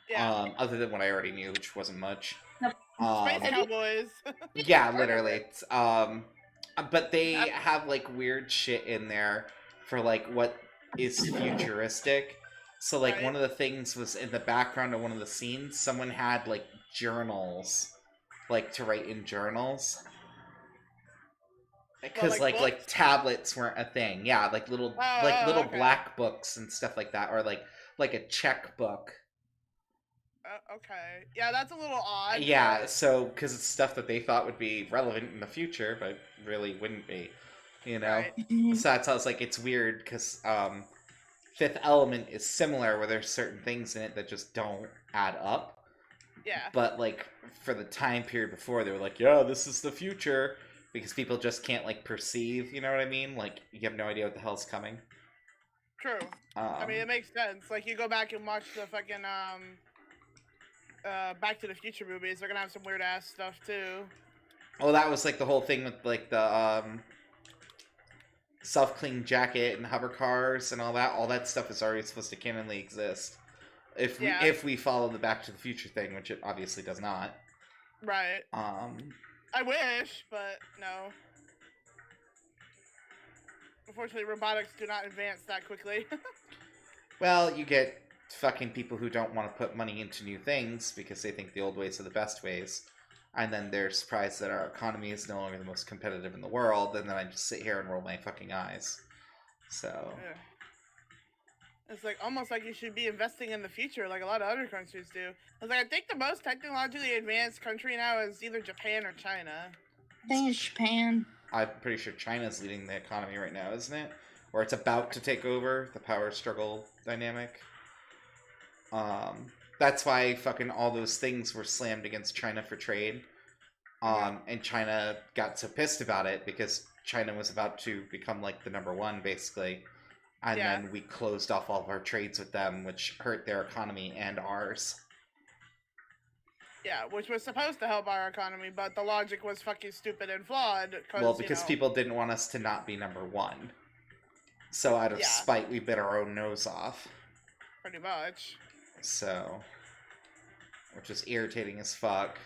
Yeah. Other than what I already knew, which wasn't much. Nope. Space Um, Cowboys. yeah, literally. It's, but they have like weird shit in there for like what is futuristic. So like Right. one of the things was in the background of one of the scenes, someone had like journals, like to write in journals. Because like like books? tablets weren't a thing. Yeah, like little Oh, little okay. black books and stuff like that, or like a checkbook Okay. Yeah, that's a little odd. Yeah, but- so because it's stuff that they thought would be relevant in the future, but really wouldn't be, you know. Right. So that's how it's like it's weird because Fifth Element is similar, where there's certain things in it that just don't add up. Yeah. But like for the time period before, they were like, "Yeah, this is the future," because people just can't like perceive. You know what I mean? Like you have no idea what the hell's coming. True. I mean, it makes sense. Like you go back and watch the fucking Back to the Future movies. They're gonna have some weird ass stuff too. well, that was like the whole thing with like the self-clean jacket and hover cars and all that. All that stuff is already supposed to canonly exist. If we follow the Back to the Future thing, which it obviously does not. Right. I wish, but no. Unfortunately, robotics do not advance that quickly. Well, you get fucking people who don't want to put money into new things because they think the old ways are the best ways. And then they're surprised that our economy is no longer the most competitive in the world, and then I just sit here and roll my fucking eyes. So... Yeah. It's like almost like you should be investing in the future, like a lot of other countries do. I was like, I think the most technologically advanced country now is either Japan or China. I think it's Japan. I'm pretty sure China's leading the economy right now, isn't it? Or it's about to take over the power struggle dynamic. That's why fucking all those things were slammed against China for trade. And China got so pissed about it because China was about to become like the number one, basically. And then we closed off all of our trades with them, which hurt their economy and ours. Yeah, which was supposed to help our economy, but the logic was fucking stupid and flawed. Well, because people didn't want us to not be number one. So out of spite, we bit our own nose off. Pretty much. So, which is irritating as fuck.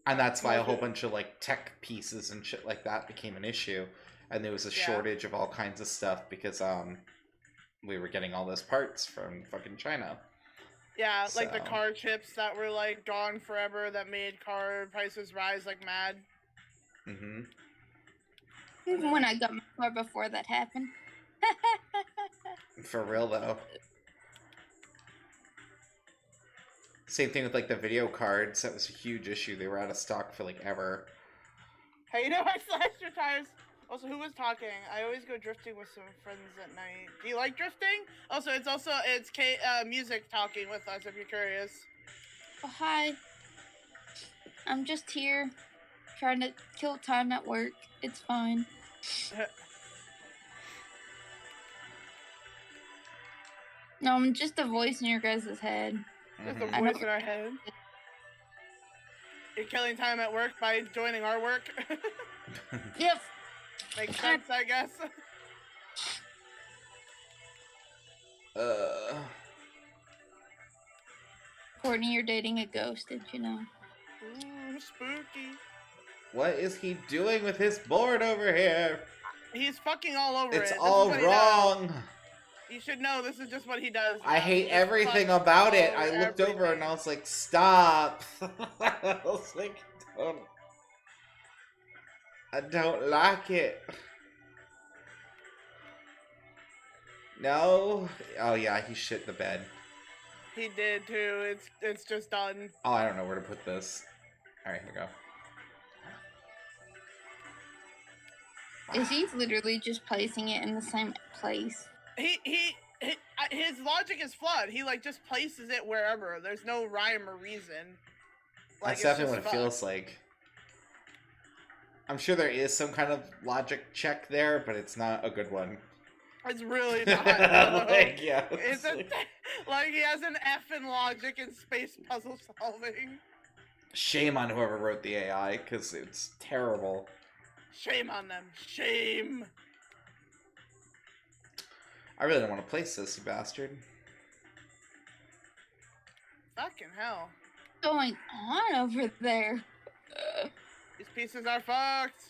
And that's why a whole bunch of like tech pieces and shit like that became an issue. And there was a shortage of all kinds of stuff because we were getting all those parts from fucking China. Yeah, like the car chips that were like gone forever that made car prices rise like mad. Mm-hmm. Even when I got my car before that happened. For real though. Same thing with like the video cards. That was a huge issue. They were out of stock for like ever. Hey, you know, I slashed your tires. Also, who was talking? I always go drifting with some friends at night. Do you like drifting? Also, it's music talking with us if you're curious. Oh, hi. I'm just here trying to kill time at work. It's fine. No, I'm just a voice in your guys' head. Just a voice in our head. You're killing time at work by joining our work? Yep. Makes sense, I guess. Courtney, you're dating a ghost, did you know? Ooh, spooky. What is he doing with his board over here? He's fucking all over it. It's This all is what wrong. You should know this is just what he does. I hate everything about it. I looked over and I was like, stop. I was like, I don't like it. No. Oh yeah, he shit the bed. He did too. It's just done. Oh, I don't know where to put this. All right, here we go. Is he's literally just placing it in the same place? His logic is flawed. He like just places it wherever. There's no rhyme or reason. Like, That's definitely what it feels like. I'm sure there is some kind of logic check there, but it's not a good one. It's really not. No. Like, yeah. It's like he has an F in logic and space puzzle solving. Shame on whoever wrote the AI, because it's terrible. Shame on them. Shame. I really don't want to place this, you bastard. Fucking hell. What's going on over there? These pieces are fucked.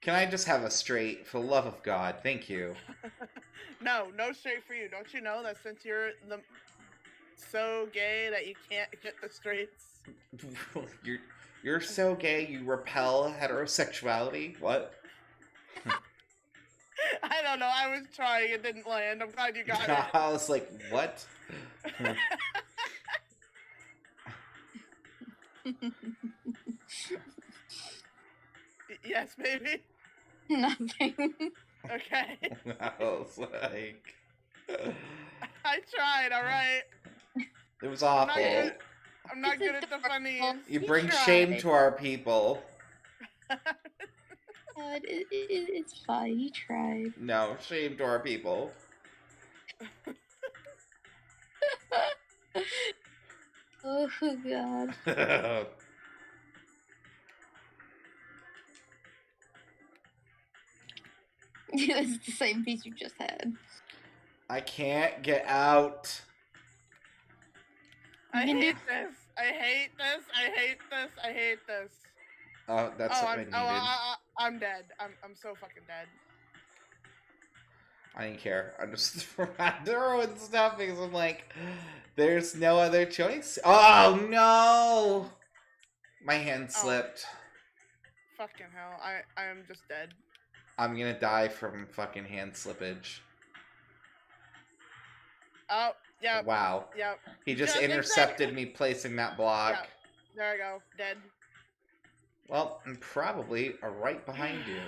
Can I just have a straight, for the love of God? Thank you. No straight for you. Don't you know that since you're so gay that you can't hit the straights? You're so gay, you repel heterosexuality? What? I don't know. I was trying. It didn't land. I'm glad you got it. I was like, what? Yes, baby. Nothing. Okay. I was like, I tried. All right. it was I'm not awful. good. I'm not It's good at the funnies. You You bring tried. shame to our people. It's fine. You tried. No, shame to our people. Oh god. It's the same piece you just had. I can't get out. I You can hate this. I hate this. I hate this. I hate this. Oh, that's what I needed. I'm dead. I'm so fucking dead. I didn't care. I'm just throwing stuff because I'm like, there's no other choice. Oh no! My hand slipped. Fucking hell. I am just dead. I'm gonna die from fucking hand slippage. Oh, yep. Wow. Yep. He just Just intercepted me placing that block. Yep. There I go. Dead. Well, I'm probably right behind you.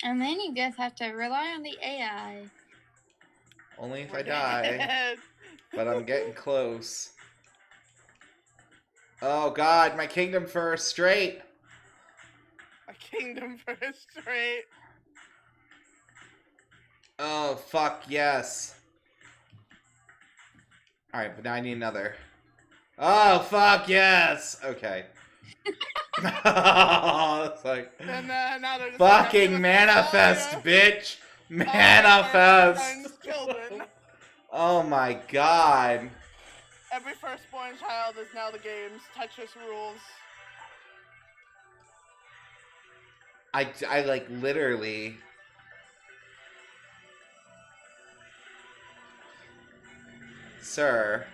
And then you guys have to rely on the AI. Only if We're I die. dead. But I'm getting close. Oh god, my kingdom first, straight. A kingdom first straight. Oh, fuck, yes. Alright, but now I need another. Oh, fuck, yes! Okay. It's like, And now they're just fucking like, manifest, oh, bitch! yeah. Manifest! Firstborn's children. Oh my god. Every firstborn child is now the game's Tetris rules. I like literally. Sir,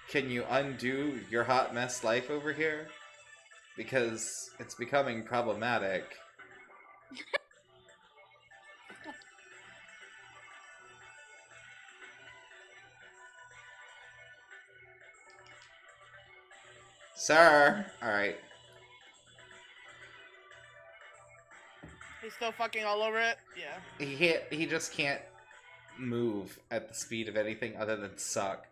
can you undo your hot mess life over here? Because it's becoming problematic. Sir! Alright. He's still fucking all over it? Yeah. He just can't move at the speed of anything other than suck.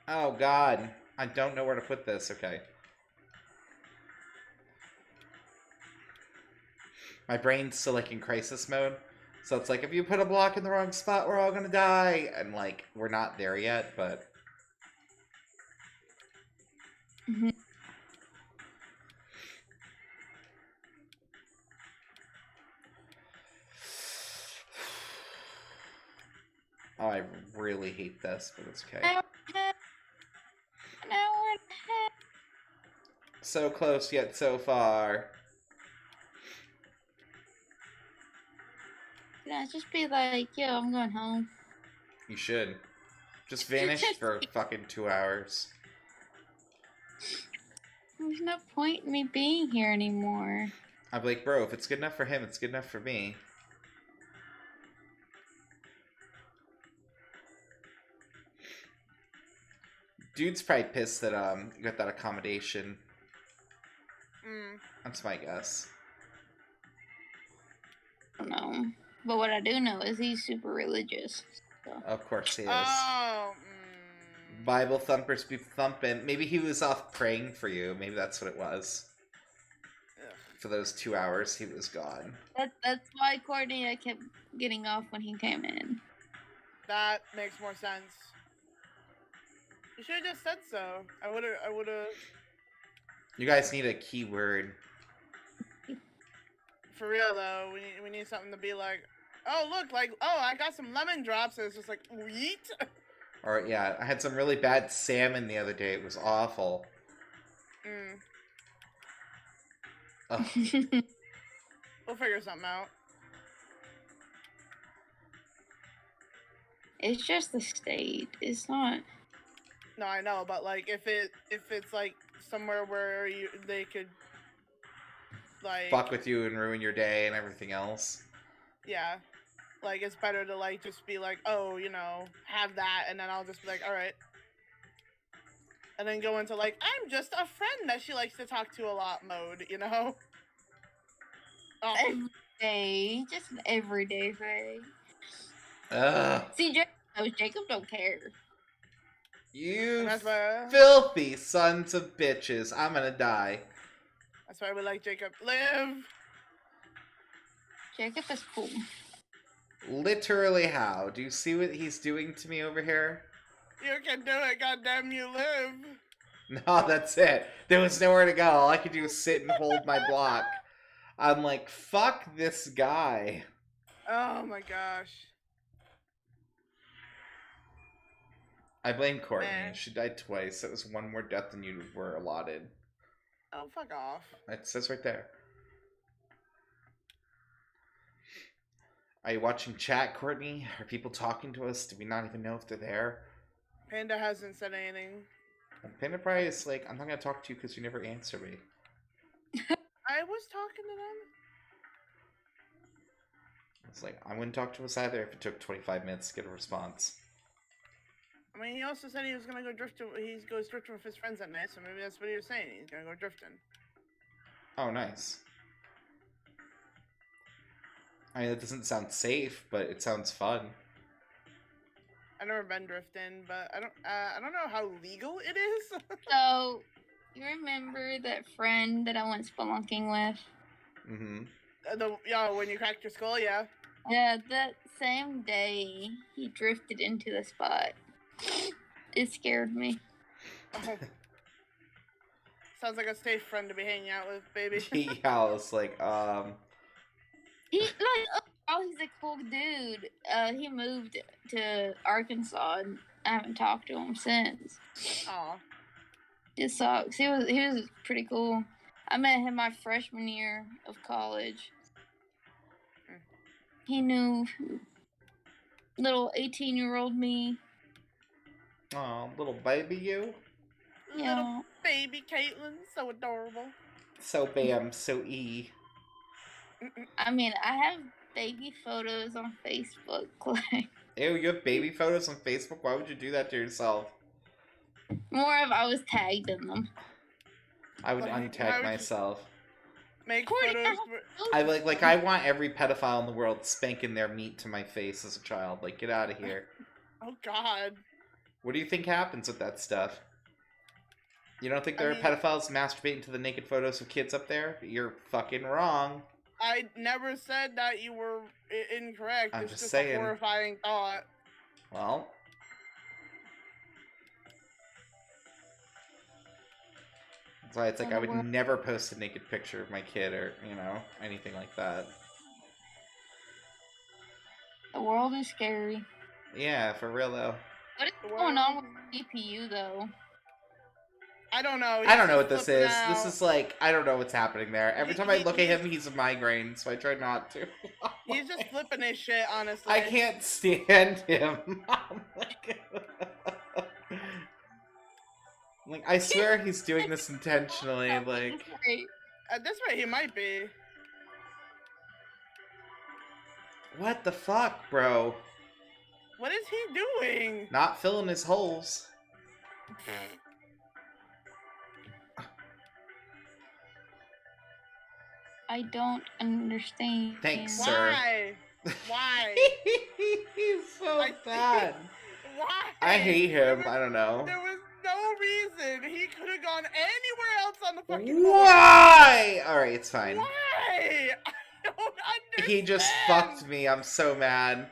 Oh god. I don't know where to put this. Okay. My brain's still like in crisis mode. So it's like, if you put a block in the wrong spot, we're all gonna die. And like, we're not there yet, but... Oh, I really hate this, but it's okay. Now we're ahead. So close yet so far. Can I just be like, yo, I'm going home? You should. Just vanish for fucking 2 hours. There's no point in me being here anymore. I'm like, bro, if it's good enough for him, it's good enough for me. Dude's probably pissed that you got that accommodation. That's my guess. I don't know. But what I do know is he's super religious. So. Of course he is. Oh. Bible thumpers be thumping. Maybe he was off praying for you. Maybe that's what it was. Ugh. For those 2 hours, he was gone. That's why Courtney kept getting off when he came in. That makes more sense. You should have just said so. I would've. You guys need a keyword. For real though, we need something to be like, oh look, like, oh, I got some lemon drops, and it's just like, wheat. Or yeah, I had some really bad salmon the other day. It was awful. We'll figure something out. It's just the state. It's not. No, I know, but like if it's like somewhere where they could like Fuck with you and ruin your day and everything else. yeah, like it's better to like just be like, oh, have that, and then I'll just be like, all right, and then go into like I'm just a friend that she likes to talk to a lot mode. Oh, Every day. Just an everyday thing. Ugh. See, Jacob don't care. You that's why filthy sons of bitches. I'm gonna die. we like Jacob. Live. Jacob is cool. Literally how? Do you see what he's doing to me over here? You can do it, goddamn you live. No, that's it. There was nowhere to go. All I could do was sit and hold my block. I'm like, fuck this guy. Oh my gosh. I blame Courtney. Man. She died twice. That was one more death than you were allotted. Oh, fuck off. It says right there. Are you watching chat, Courtney? Are people talking to us? Do we not even know if they're there? Panda hasn't said anything. Panda probably is like, I'm not going to talk to you because you never answer me. I was talking to them. It's like, I wouldn't talk to us either if it took 25 minutes to get a response. I mean, he also said he was gonna go drifting. He goes drifting with his friends at night, so maybe that's what he was saying. He's gonna go drifting. Oh, nice. I mean, it doesn't sound safe, but it sounds fun. I've never been drifting, but I don't know how legal it is. So, you remember that friend that I went spelunking with? Mm-hmm. When you cracked your skull, yeah. Yeah, that same day, he drifted into the spot. It scared me. Oh. Sounds like a safe friend to be hanging out with, baby. Yeah, I was like, He he's a cool dude. He moved to Arkansas, and I haven't talked to him since. Aw. It sucks. He was pretty cool. I met him my freshman year of college. He knew little 18-year-old me. oh, little baby you. Yeah. Little baby Caitlin, so adorable. So bam, so E. I mean, I have baby photos on Facebook. Like, Ew, you have baby photos on Facebook? Why would you do that to yourself? more of I was tagged in them. I would Why untag would you- myself. Make Courtney, photos. I like I want every pedophile in the world spanking their meat to my face as a child. Like, get out of here. Oh God. What do you think happens with that stuff? You don't think there I are mean- pedophiles masturbating to the naked photos of kids up there? You're fucking wrong. I never said that you were incorrect. I'm It's just just saying. a horrifying thought. Well, that's why it's like I would never post a naked picture of my kid or, anything like that. The world is scary. Yeah, for real though. What is The going on world- with CPU though? I don't know. I don't know what He's this flipping is. out. This is like, I don't know what's happening there. Every time I look at He's- him, he's a migraine, so I try not to. He's just flipping his shit, honestly. I can't stand him. Like, I swear he's doing this intentionally. Like, At this rate, he might be. what the fuck, bro? What is he doing? Not filling his holes. I don't understand. Thanks, sir. Why? Why? He's so I- bad. Why? I hate him. I don't know. There was no reason. He could have gone anywhere else on the fucking board. Why? Alright, it's fine. Why? I don't understand. He just fucked me. I'm so mad.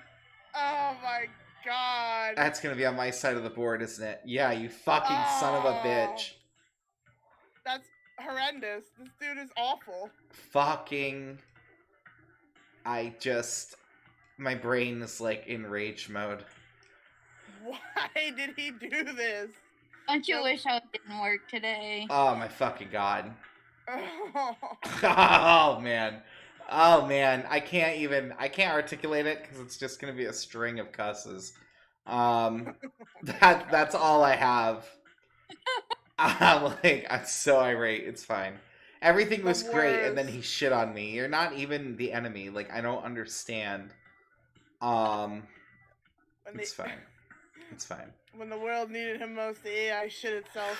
Oh my God. That's gonna be on my side of the board, isn't it? Yeah, you fucking son of a bitch. That's horrendous. This dude is awful. Fucking. My brain is like in rage mode. Why did he do this? Don't you wish I didn't work today? Oh my fucking god. Oh. Oh man. Oh man. I can't articulate it because it's just gonna be a string of cusses. That's all I have. I'm so irate. It's fine. Everything The was great, and then worst. he shit on me. You're not even the enemy. Like, I don't understand. Um, When it's the fine. It's fine. when the world needed him most, the AI shit itself.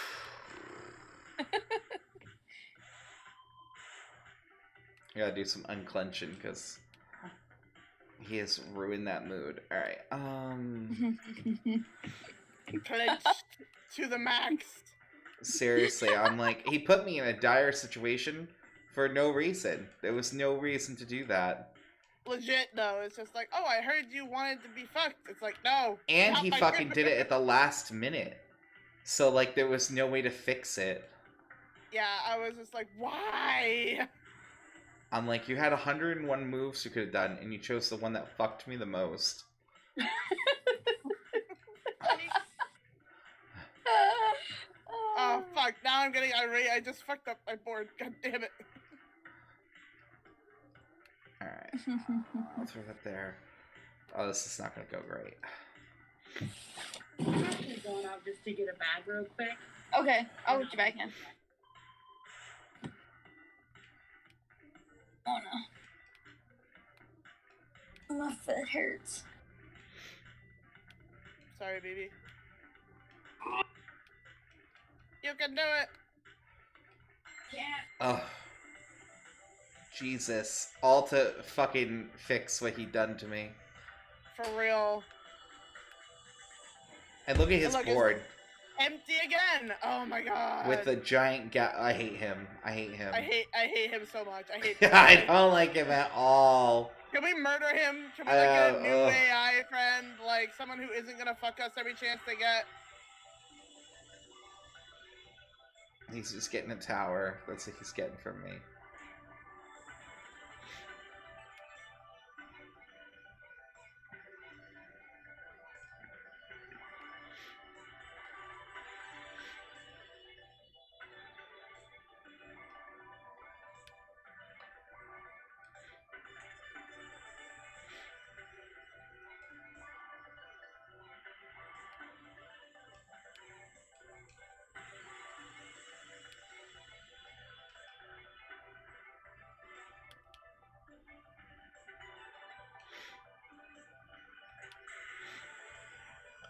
I gotta do some unclenching because he has ruined that mood. All right. Clenched to the max. Seriously, I'm like, he put me in a dire situation for no reason. There was no reason to do that. Legit though, it's just like, oh, I heard you wanted to be fucked. It's like, no. And not he my fucking turn. did it at the last minute. So, like, there was no way to fix it. Yeah, I was just like, why? I'm like, you had 101 moves you could have done, and you chose the one that fucked me the most. Oh fuck! Now I'm getting irate. I just fucked up my board. God damn it! All right, I'll throw that there. Oh, this is not gonna go great. I'm actually going out just to get a bag real quick. Okay, I'll get you back in. Oh no. My foot hurts. Sorry, baby. You can do it. Oh, Jesus! All to fucking fix what he done to me. For real. And look at his Look, it's board empty again. Oh my god. with the giant gap. I hate him. I hate him. I hate him so much. I hate. I don't like him at all. Can we murder him? Can we like get a new AI friend, like someone who isn't gonna fuck us every chance they get? He's just getting a tower. That's what he's getting from me.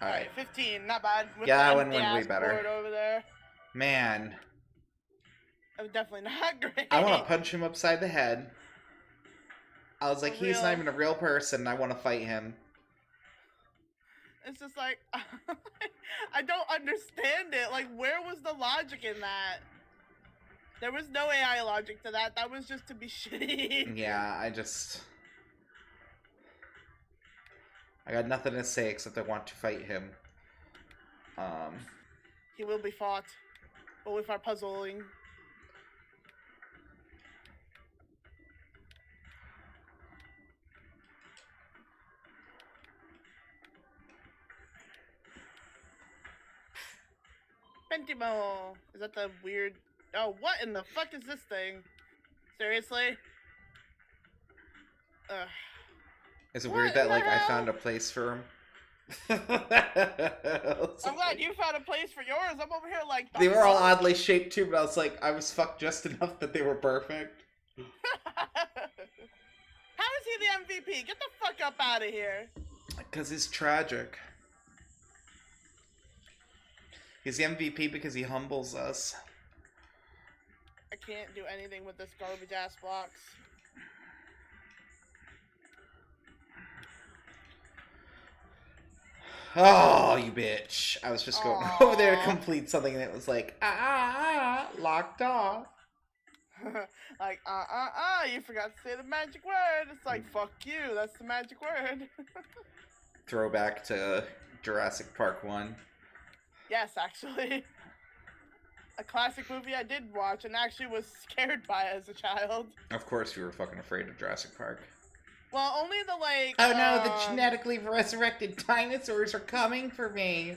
Alright, 15, not bad. With Yeah, that the one went way empty-ass better. board over there. Man, That was definitely not great. I want to punch him upside the head. I was like, For he's not real. even a real person. I want to fight him. It's just like, I don't understand it. Like, where was the logic in that? There was no AI logic to that. That was just to be shitty. Yeah, I got nothing to say except I want to fight him. He will be fought. But with our puzzling. Pentimo! Is that the weird... Oh, what in the fuck is this thing? Seriously? Ugh. Is it What weird that, in the like, I hell? found a place for him? I'm glad you found a place for yours. I'm over here like... They were all oddly shaped too, but I was like, I was fucked just enough that they were perfect. How is he the MVP? Get the fuck up out of here. Because he's tragic. He's the MVP because he humbles us. I can't do anything with this garbage ass box. Oh, you bitch. I was just going over there to Aw. complete something and it was like, locked off. Like, you forgot to say the magic word. It's like, fuck you, that's the magic word. Throwback to Jurassic Park 1. Yes, actually. A classic movie I did watch and actually was scared by as a child. Of course we were fucking afraid of Jurassic Park. Well, only the, like... Oh no, the genetically resurrected dinosaurs are coming for me.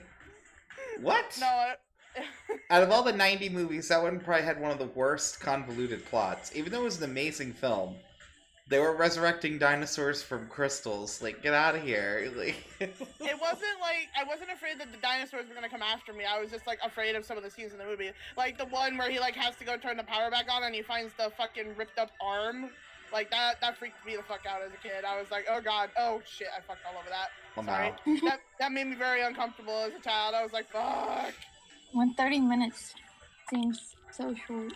What? No, Out of all the 90 movies, that one probably had one of the worst convoluted plots. Even though it was an amazing film, They were resurrecting dinosaurs from crystals. Like, get out of here. Like, It wasn't like I wasn't afraid that the dinosaurs were gonna come after me. I was just like afraid of some of the scenes in the movie, like the one where he like has to go turn the power back on and he finds the fucking ripped up arm. Like that freaked me the fuck out as a kid. I was like, oh god, oh shit, I fucked all over that. Well, Sorry. no. That made me very uncomfortable as a child. I was like, fuck. When 30 minutes seems so short.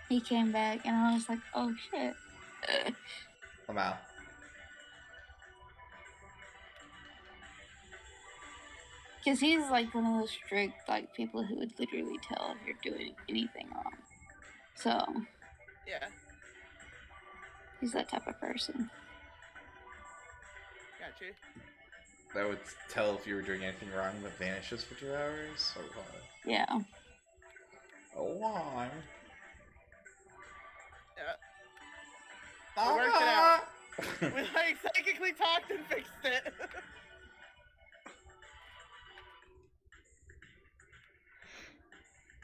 He came back and I was like, oh shit. Well, no. Because he's like one of those strict like people who would literally tell if you're doing anything wrong. So Yeah. he's that type of person. Got you. That would tell if you were doing anything wrong that vanishes for 2 hours? Or what? Yeah. Oh, why? Yeah. We worked it out. We like psychically talked and fixed it.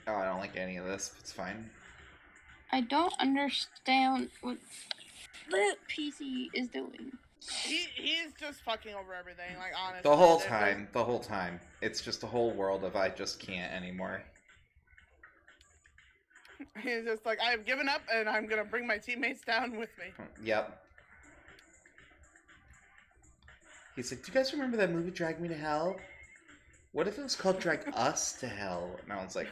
Oh, I don't like any of this. It's fine. I don't understand what the PC is doing. He's just fucking over everything, like honestly. The whole time. It's just a whole world of I just can't anymore. He's just like, I have given up and I'm gonna bring my teammates down with me. Yep. He's like, do you guys remember that movie Drag Me to Hell? What if it was called Drag Us to Hell? And I was like,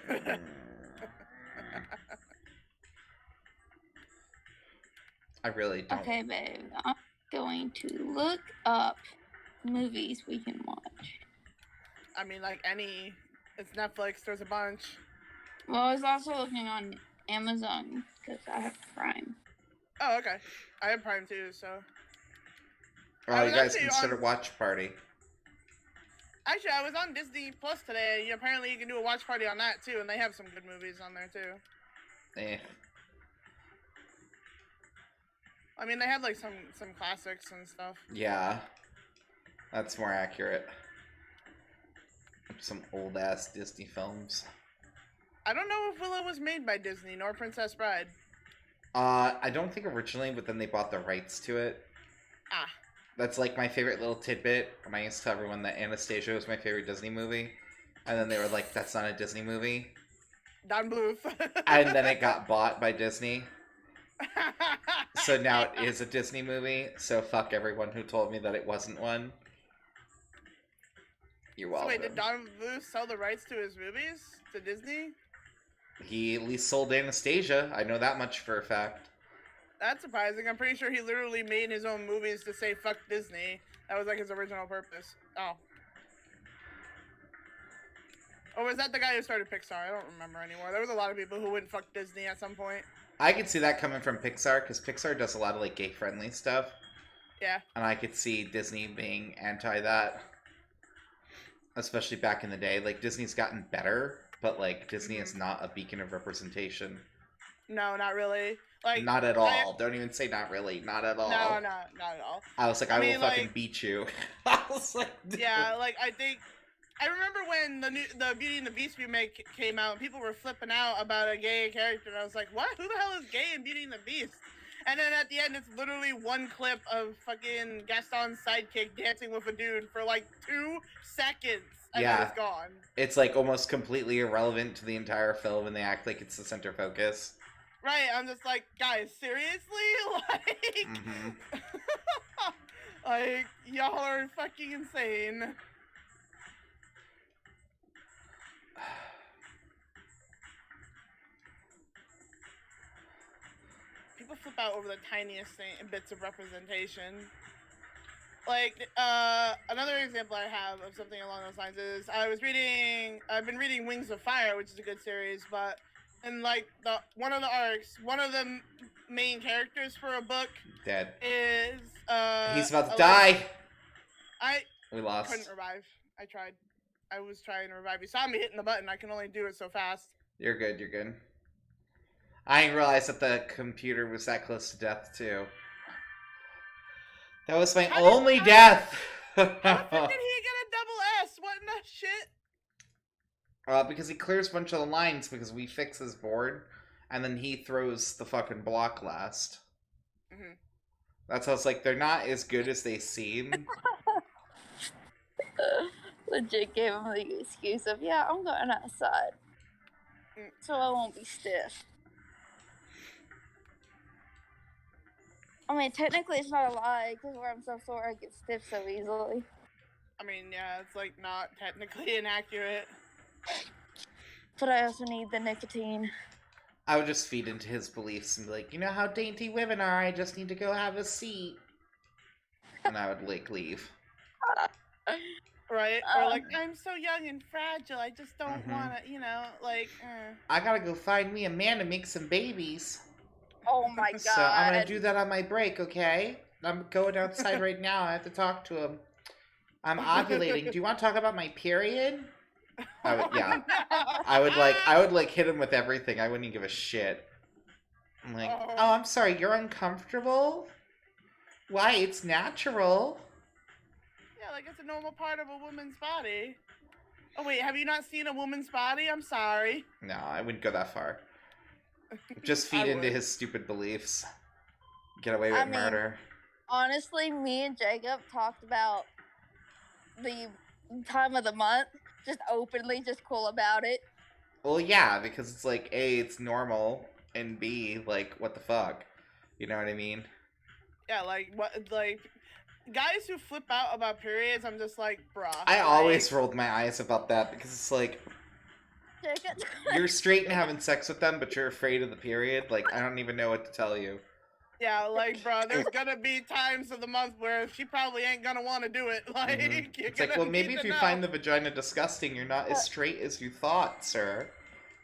I really don't. Okay, babe. I'm going to look up movies we can watch. I mean, like it's Netflix, there's a bunch. Well, I was also looking on Amazon because I have Prime. Oh, okay. I have Prime too, so. Oh, I you was guys actually consider Watch Party. Actually, I was on Disney Plus today. Apparently, you can do a watch party on that too, and they have some good movies on there too. Eh. I mean, they had like some classics and stuff. Yeah. That's more accurate. Some old ass Disney films. I don't know if Willow was made by Disney nor Princess Bride. I don't think originally, but then they bought the rights to it. Ah. That's like my favorite little tidbit. When I used to tell everyone that Anastasia was my favorite Disney movie. And then they were like, that's not a Disney movie. Don Bluth. And then it got bought by Disney. So now it is a Disney movie. So fuck everyone who told me that it wasn't one. You're welcome. So wait, did Don Bluth sell the rights to his movies to Disney? He at least sold Anastasia. I know that much for a fact. That's surprising. I'm pretty sure he literally made his own movies to say fuck Disney. That was like his original purpose. Oh. Or was that the guy who started Pixar? I don't remember anymore. There was a lot of people who wouldn't fuck Disney at some point. I could see that coming from Pixar, because Pixar does a lot of like gay-friendly stuff. Yeah. And I could see Disney being anti that. Especially back in the day. Like, Disney's gotten better, but like, Disney is not a beacon of representation. No, not really. Like, not at all. Don't even say not really. Not at all. No, not at all. I was like, I mean, will fucking like, beat you. I was like, dude. Yeah, like, I remember when the Beauty and the Beast remake came out, and people were flipping out about a gay character, and I was like, what? Who the hell is gay in Beauty and the Beast? And then at the end, it's literally one clip of fucking Gaston's sidekick dancing with a dude for like 2 seconds, and then it's gone. It's like almost completely irrelevant to the entire film, and they act like it's the center focus. Right, I'm just like, guys, seriously? Like, like, y'all are fucking insane. People flip out over the tiniest bits of representation. Like, another example I have of something along those lines is I've been reading Wings of Fire, which is a good series, but in like one of the main characters for a book dead is he's about to die. We lost. Couldn't revive. I tried. I was trying to revive. You saw me hitting the button. I can only do it so fast. You're good. You're good. I didn't realize that the computer was that close to death too. That was my only death. How did he get a double S? What in the shit? Because he clears a bunch of the lines because we fix his board, and then he throws the fucking block last. Mhm. That's how it's like they're not as good as they seem. Legit gave him the excuse of, yeah, I'm going outside. So I won't be stiff. I mean, technically it's not a lie, because where I'm so sore, I get stiff so easily. I mean, yeah, it's like not technically inaccurate. But I also need the nicotine. I would just feed into his beliefs and be like, you know how dainty women are, I just need to go have a seat. And I would, like, leave. Right? Or like, I'm so young and fragile, I just don't want to, you know, like... I gotta go find me a man to make some babies. Oh my god. So I'm gonna do that on my break, okay? I'm going outside right now, I have to talk to him. I'm ovulating. Do you want to talk about my period? I would, yeah. I would like hit him with everything. I wouldn't give a shit. I'm like, oh, I'm sorry, you're uncomfortable? Why? It's natural. Yeah, like it's a normal part of a woman's body. Oh wait, have you not seen a woman's body? I'm sorry. No, I wouldn't go that far. Just feed into his stupid beliefs. Get away with murder. Honestly, me and Jacob talked about the time of the month, just openly, just cool about it. Well, yeah, because it's like, A, it's normal, and B, like, what the fuck? You know what I mean? Yeah, like, what, like, guys who flip out about periods, I'm just like, bruh. I always rolled my eyes about that, because it's like, you're straight and having sex with them, but you're afraid of the period. Like, I don't even know what to tell you. Yeah, like, bro, there's gonna be times of the month where she probably ain't gonna want to do it. Like, it's like, well, maybe if you find the vagina disgusting, you're not as straight as you thought, sir.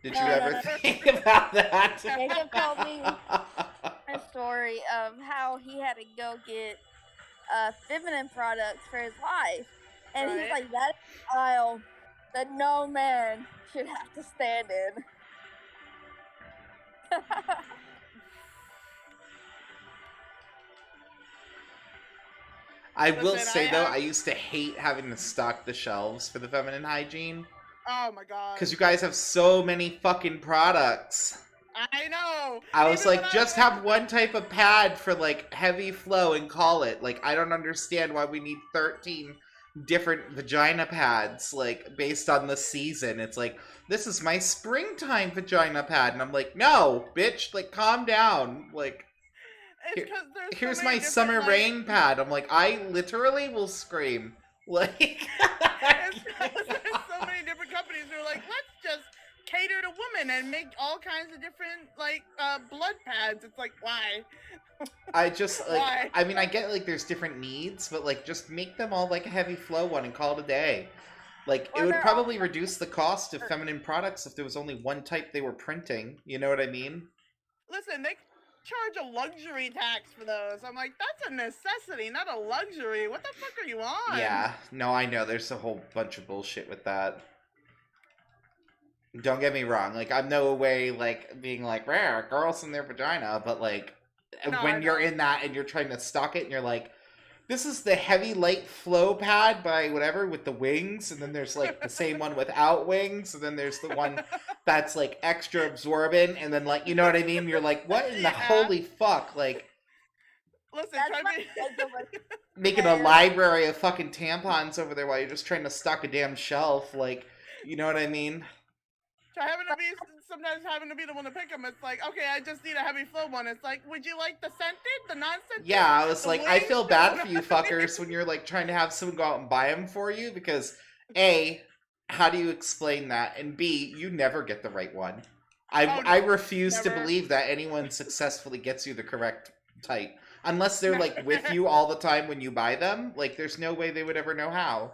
Did you ever think about that? Jacob told me a story of how he had to go get feminine products for his wife. And he's like, that's an aisle that no man should have to stand in. I will say, though, I used to hate having to stock the shelves for the feminine hygiene. Oh my god. Because you guys have so many fucking products. I know! I was like, just have one type of pad for, like, heavy flow and call it. Like, I don't understand why we need 13 different vagina pads, like, based on the season. It's like, this is my springtime vagina pad. And I'm like, no, bitch, like, calm down. Like, here's my summer rain pad. I'm like, I literally will scream. Like, there's so many different companies who are like, let's just cater to women and make all kinds of different, like, blood pads. It's like, why? I just, like, I mean, I get, like, there's different needs, but, like, just make them all, like, a heavy flow one and call it a day. Like, it would probably reduce the cost of feminine products if there was only one type they were printing. You know what I mean? Listen, they charge a luxury tax for those. I'm like, that's a necessity, not a luxury. What the fuck are you on? Yeah, no, I know. There's a whole bunch of bullshit with that. Don't get me wrong. Like, I'm no way, like, being like, rare, girls in their vagina, but, like, when you're in that and you're trying to stock it and you're like, this is the heavy light flow pad by whatever with the wings, and then there's, like, the same one without wings, and then there's the one that's, like, extra absorbent, and then, like, you know what I mean? You're like, what in the holy fuck? Like, listen, making a library of fucking tampons over there while you're just trying to stock a damn shelf, like, you know what I mean? Sometimes having to be the one to pick them, it's like, okay, I just need a heavy flow one. It's like, would you like the scented, the non-scented? Yeah, I was like, I feel bad for you fuckers when you're, like, trying to have someone go out and buy them for you, because, A, how do you explain that? And B, you never get the right one. I refuse to believe that anyone successfully gets you the correct type. Unless they're, like, with you all the time when you buy them. Like, there's no way they would ever know how.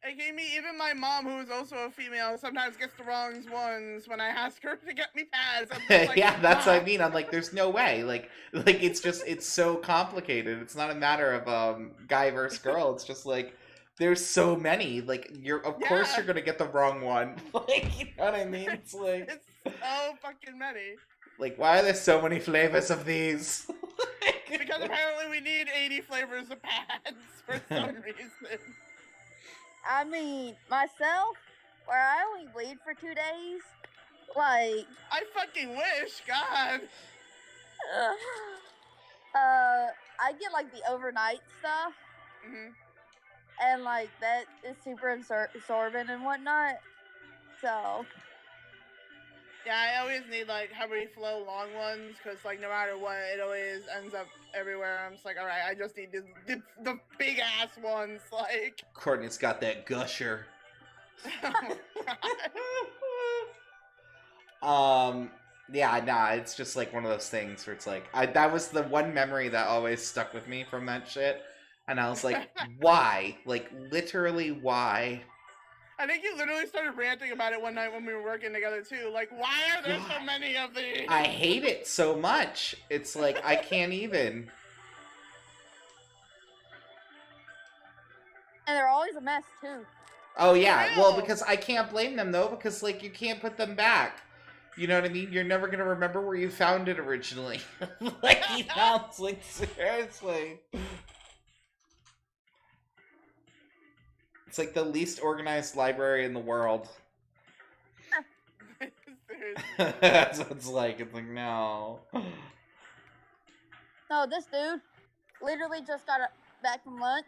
Even my mom, who is also a female, sometimes gets the wrong ones when I ask her to get me pads. Like, yeah, that's what I mean. I'm like, there's no way. Like it's just, it's so complicated. It's not a matter of guy versus girl. It's just like, there's so many. Like, of course you're gonna get the wrong one. Like, you know what I mean? It's like, it's so fucking many. Like, why are there so many flavors of these? Because apparently we need 80 flavors of pads for some reason. I mean, myself, where I only bleed for 2 days, Like, I fucking wish, God. I get like the overnight stuff, Hmm. and like that is super absorbent and whatnot. So Yeah, I always need like heavy flow long ones because like no matter what, it always ends up everywhere. I'm just like, all right, I just need the big ass ones. Like, Courtney's got that gusher. oh, God. Yeah, nah, it's just like one of those things where it's like that was the one memory that always stuck with me from that shit. And I was like, why? Like literally why? I think you literally started ranting about it one night when we were working together too. Like, why are there so God. many of these? I hate it so much. It's like I can't even. and they're always a mess too. Oh yeah, For well real. because I can't blame them though because like you can't put them back. You know what I mean? You're never gonna remember where you found it originally. Like you know, it's like seriously. It's like the least organized library in the world. Seriously. That's what it's like. It's like no. No, this dude literally just got back from lunch.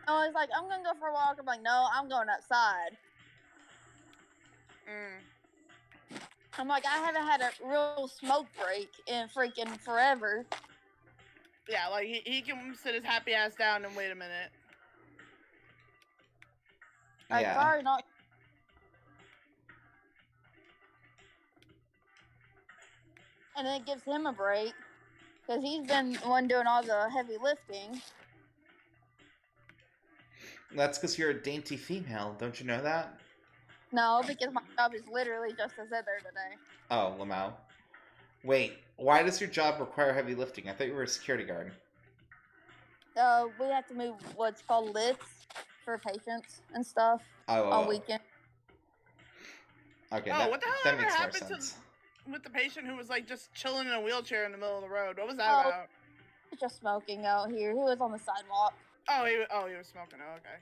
I was like, I'm gonna go for a walk. I'm like, no, I'm going outside. I'm like, I haven't had a real smoke break in freaking forever. Yeah, like he can sit his happy ass down and wait a minute. Like, Yeah. sorry, not. And then it gives him a break because he's been the one doing all the heavy lifting. That's because you're a dainty female. Don't you know that? No, because my job is literally just to sit there today. Oh, Lamau. Wait, why does your job require heavy lifting? I thought you were a security guard. We have to move what's called lifts for patients and stuff Oh, on weekend. Okay, Oh, what the hell that ever makes more happened sense. with the patient who was like just chilling in a wheelchair in the middle of the road? What was that Oh. about? He's just smoking out here. He was on the sidewalk. Oh, he was smoking. Oh, okay.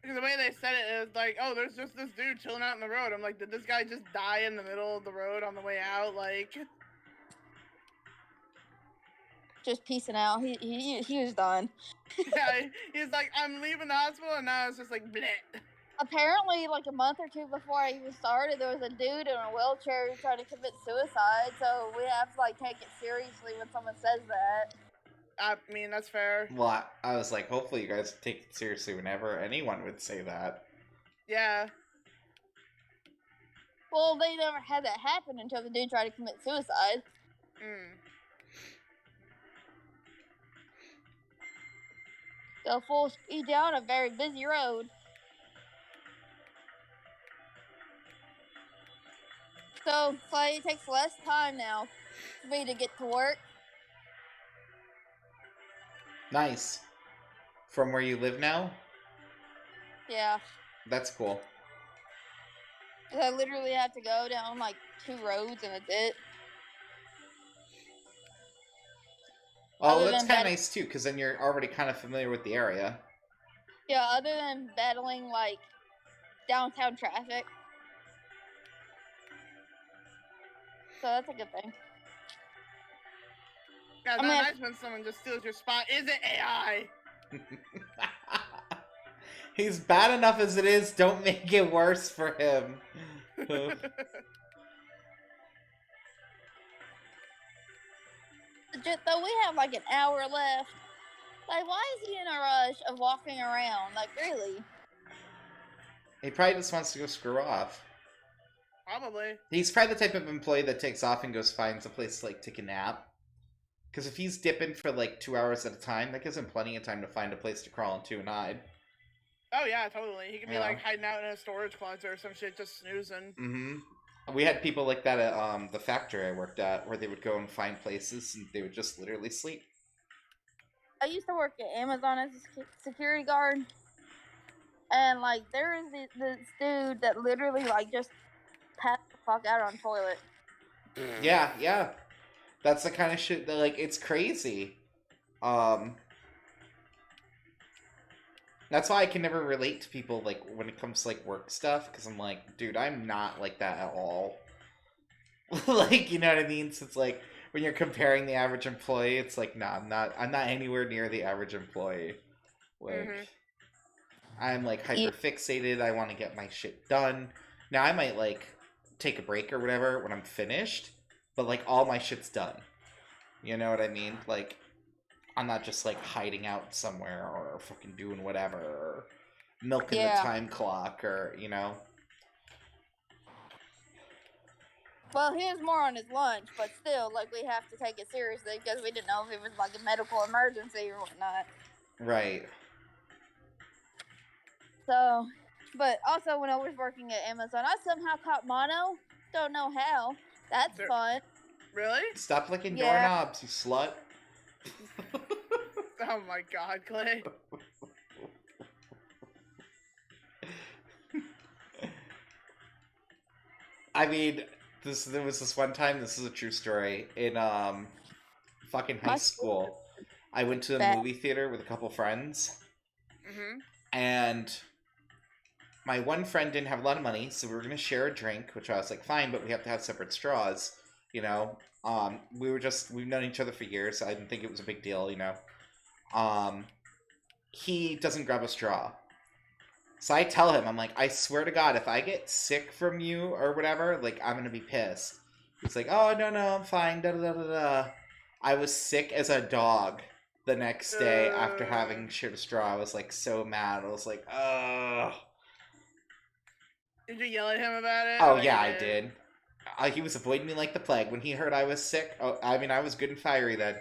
Because the way they said it is like, oh, there's just this dude chilling out in the road. I'm like, did this guy just die in the middle of the road on the way out? Like, Just peacing out. He was done. yeah, he's like, I'm leaving the hospital, and now it's just like, bleh. Apparently, like a month or two before I even started, there was a dude in a wheelchair trying to commit suicide. So we have to like take it seriously when someone says that. I mean, that's fair. Well, I was like, hopefully you guys take it seriously whenever anyone would say that. Yeah. Well, they never had that happen until the dude tried to commit suicide. Go full speed down a very busy road. So, it takes less time now for me to get to work. Nice. From where you live now? Yeah. That's cool. I literally have to go down like 2 roads and that's it. Oh, that's kind of nice too, because then you're already kind of familiar with the area. Yeah, other than battling like downtown traffic. So that's a good thing. Yeah, it's not nice when someone just steals your spot. Is it AI? He's bad enough as it is. Don't make it worse for him. Though we have like an hour left. Like, why is he in a rush of walking around? Like, really? He probably just wants to go screw off. Probably. He's probably the type of employee that takes off and goes finds a place to like take a nap. Because if he's dipping for like 2 hours at a time, that gives him plenty of time to find a place to crawl into and hide. Oh yeah, totally. He could be like hiding out in a storage closet or some shit, just snoozing. Mm-hmm. We had people like that at the factory I worked at, where they would go and find places and they would just literally sleep. I used to work at Amazon as a security guard, and like there is this dude that literally like just passed the fuck out on the toilet. Yeah. That's the kind of shit that like it's crazy. That's why I can never relate to people, like, when it comes to, like, work stuff, because I'm like, dude, I'm not like that at all. Like, you know what I mean? So it's like, when you're comparing the average employee, it's like, nah, I'm not anywhere near the average employee. Like, I'm, like, hyper fixated, I want to get my shit done. Now, I might, like, take a break or whatever when I'm finished, but, like, all my shit's done. You know what I mean? Like, I'm not just, like, hiding out somewhere or fucking doing whatever or milking the time clock or, you know. Well, he was more on his lunch, but still, like, we have to take it seriously because we didn't know if it was, like, a medical emergency or whatnot. Right. So, but also when I was working at Amazon, I somehow caught mono. Don't know how. That's fun. Really? Stop licking doorknobs, you slut. Oh my god, Clay. I mean, there was this one time, this is a true story, in fucking high school. I went to a movie theater with a couple friends. And my one friend didn't have a lot of money, so we were going to share a drink, which I was like, fine, but we have to have separate straws, you know? We've known each other for years, so I didn't think it was a big deal, you know? He doesn't grab a straw. So I tell him, I'm like, I swear to God, if I get sick from you or whatever, like, I'm going to be pissed. He's like, oh, no, I'm fine, da-da-da-da-da. I was sick as a dog the next day after having shared a straw. I was, like, so mad. I was like, ugh. Did you yell at him about it? Oh, yeah, I did. He was avoiding me like the plague. When he heard I was sick, I was good and fiery then.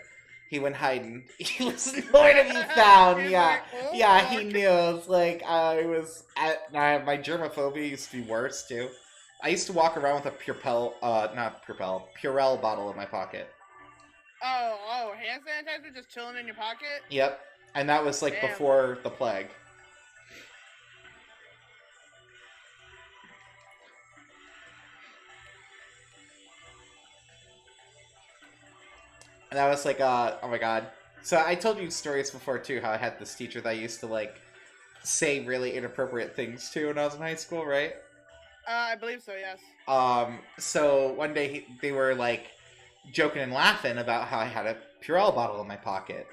He went hiding. He was nowhere to be found. Yeah, like, yeah, he knew. It was like my germophobia used to be worse too. I used to walk around with a Purell bottle in my pocket. Oh, hand sanitizer just chilling in your pocket? Yep, and that was like before the plague. And I was like, oh my god. So I told you stories before too, how I had this teacher that I used to like say really inappropriate things to when I was in high school, right? I believe so, yes. So one day they were like joking and laughing about how I had a Purell bottle in my pocket.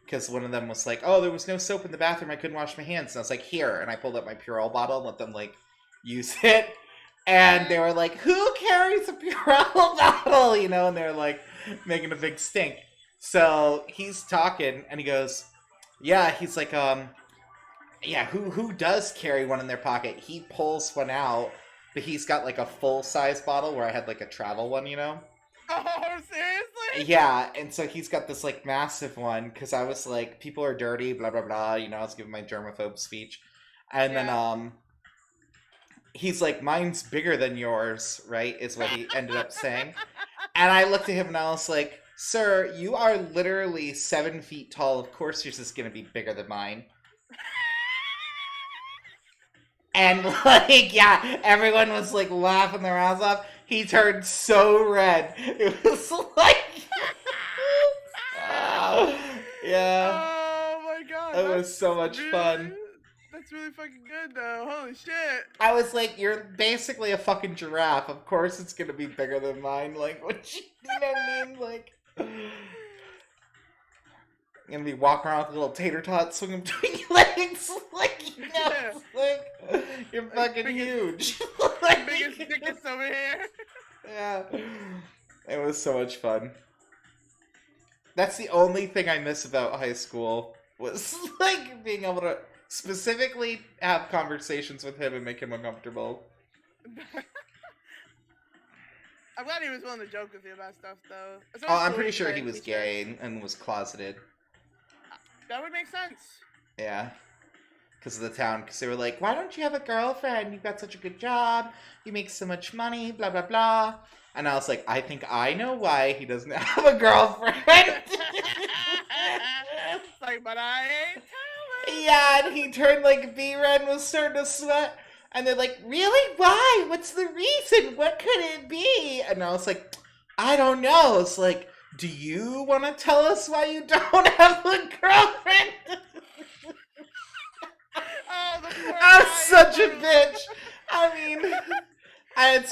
Because one of them was like, oh, there was no soap in the bathroom, I couldn't wash my hands. And I was like, here. And I pulled up my Purell bottle and let them like use it. And they were like, who carries a Purell bottle? You know, and they're like making a big stink. So he's talking and he goes, yeah, he's like, yeah, who does carry one in their pocket? He pulls one out, but he's got like a full-size bottle where I had like a travel one, you know? Oh, seriously? Yeah, and so he's got this like massive one because I was like, people are dirty, blah, blah, blah, you know, I was giving my germaphobe speech. And then, he's like, mine's bigger than yours, right? Is what he ended up saying. And I looked at him and I was like, sir, you are literally 7 feet tall. Of course yours is going to be bigger than mine. And like, yeah, everyone was like laughing their ass off. He turned so red. It was like, yeah. Oh my god. It was so much fun. That's really fucking good though. Holy shit. I was like, you're basically a fucking giraffe. Of course it's gonna be bigger than mine. Like, what you know what I mean? Like, you're gonna be walking around with a little tater tot swinging between your legs. Like, you know, like, you're fucking huge. Like, biggest dickest over here. Yeah. It was so much fun. That's the only thing I miss about high school was like being able to specifically have conversations with him and make him uncomfortable. I'm glad he was willing to joke with you about stuff, though. Oh, I'm pretty sure he was gay and was closeted. That would make sense. Yeah. Because of the town. Because they were like, why don't you have a girlfriend? You've got such a good job. You make so much money, blah, blah, blah. And I was like, I think I know why he doesn't have a girlfriend. Like, but I ain't telling. Yeah, and he turned like B-Red and was starting to sweat. And they're like, really? Why? What's the reason? What could it be? And I was like, I don't know. It's like, do you want to tell us why you don't have a girlfriend?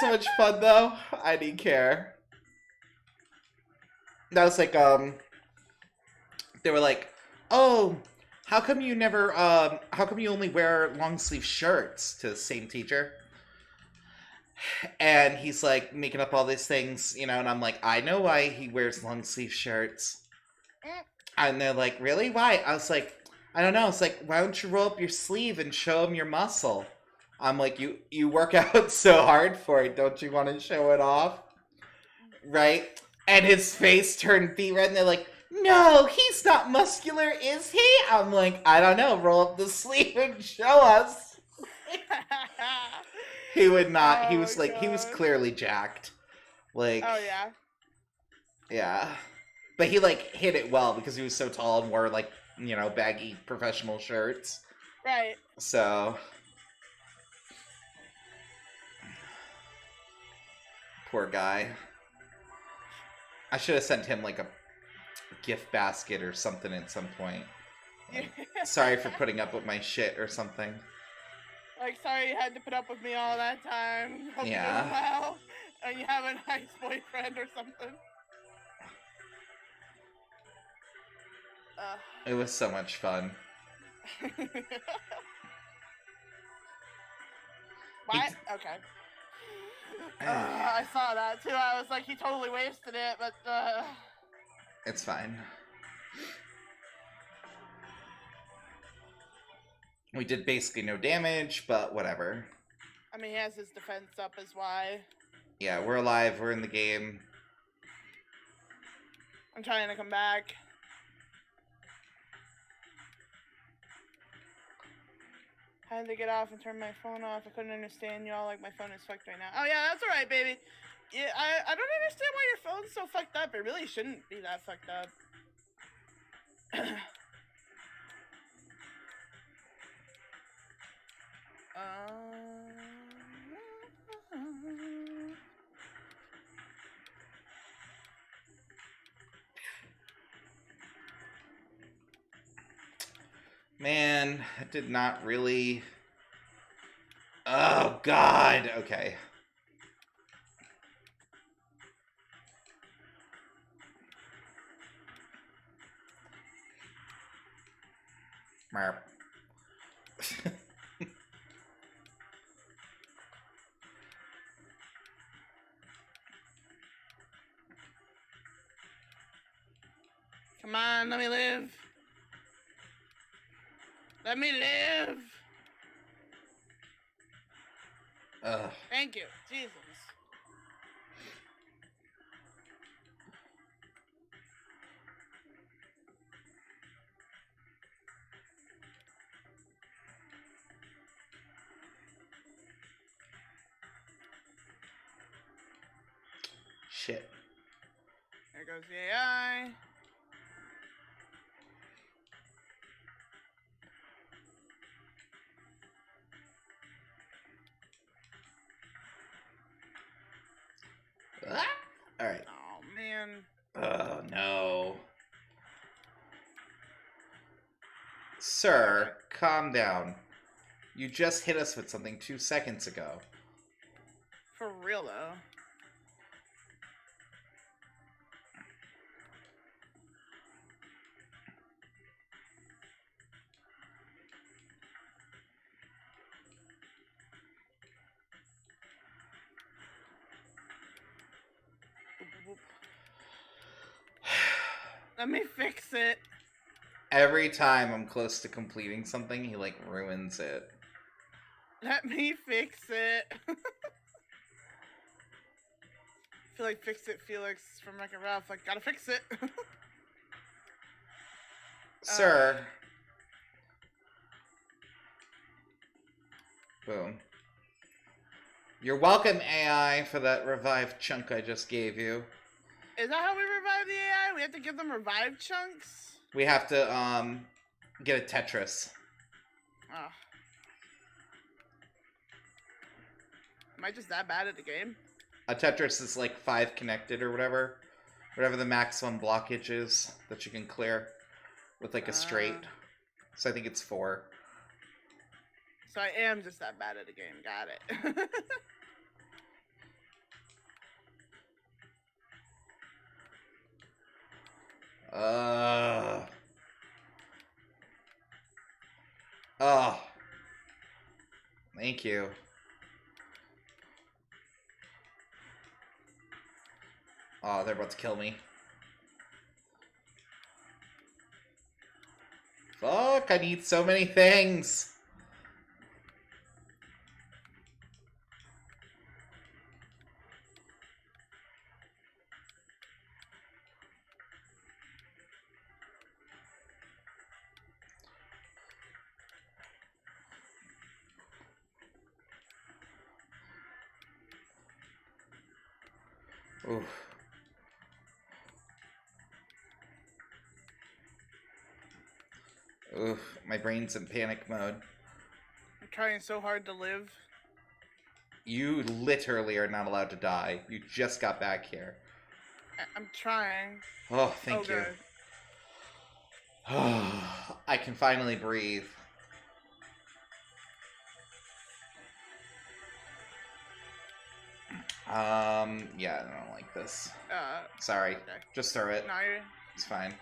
so much fun though. I didn't care. That was like they were like, "Oh, how come you never how come you only wear long sleeve shirts?" to the same teacher. And he's like making up all these things, you know, and I'm like, "I know why he wears long sleeve shirts." And they're like, "Really? Why?" I was like, "I don't know." It's like, "Why don't you roll up your sleeve and show them your muscle?" I'm like, you work out so hard for it, don't you want to show it off? Right? And his face turned beet red, and they're like, "No, he's not muscular, is he?" I'm like, "I don't know, roll up the sleeve and show us." He would not. He was like, he was clearly jacked. Like, Oh yeah. yeah. But he like hit it well because he was so tall and wore like, you know, baggy professional shirts. Right. So poor guy. I should have sent him like a gift basket or something at some point. Like, sorry for putting up with my shit or something. Like, sorry you had to put up with me all that time. Hope Yeah. you're doing well, and you have a nice boyfriend or something. It was so much fun. What? Okay. I saw that too. I was like, he totally wasted it, but It's fine. We did basically no damage, but whatever. I mean, he has his defense up as why. Yeah, we're alive. We're in the game. I'm trying to come back. I had to get off and turn my phone off. I couldn't understand y'all. Like, my phone is fucked right now. Oh, yeah, that's alright, baby. Yeah, I don't understand why your phone's so fucked up. It really shouldn't be that fucked up. Man, I did not really... Oh, God! Okay. Merp. Come on, let me live. Let me live. Ugh. Thank you. Jesus. Shit. There goes the AI. Ah! Alright. Oh, man. Oh, no. Sir, calm down. You just hit us with something 2 seconds ago. For real, though. Let me fix it. Every time I'm close to completing something, he, like, ruins it. Let me fix it. I feel like Fix It Felix from Wreck-It Ralph. Like, gotta fix it. Sir. Boom. You're welcome, AI, for that revived chunk I just gave you. Is that how we revive the AI? We have to give them revived chunks? We have to, get a Tetris. Oh. Am I just that bad at the game? A Tetris is like 5 connected or whatever. Whatever the maximum blockage is that you can clear with like a straight. So I think it's 4. So I am just that bad at the game. Got it. Oh. Thank you. Oh, they're about to kill me. Fuck, I need so many things. Oof. Oof, my brain's in panic mode. I'm trying so hard to live. You literally are not allowed to die. You just got back here. I'm trying. Oh, thank you. Good. I can finally breathe. Yeah, I don't like this. Sorry. Okay. Just throw it. No, It's fine.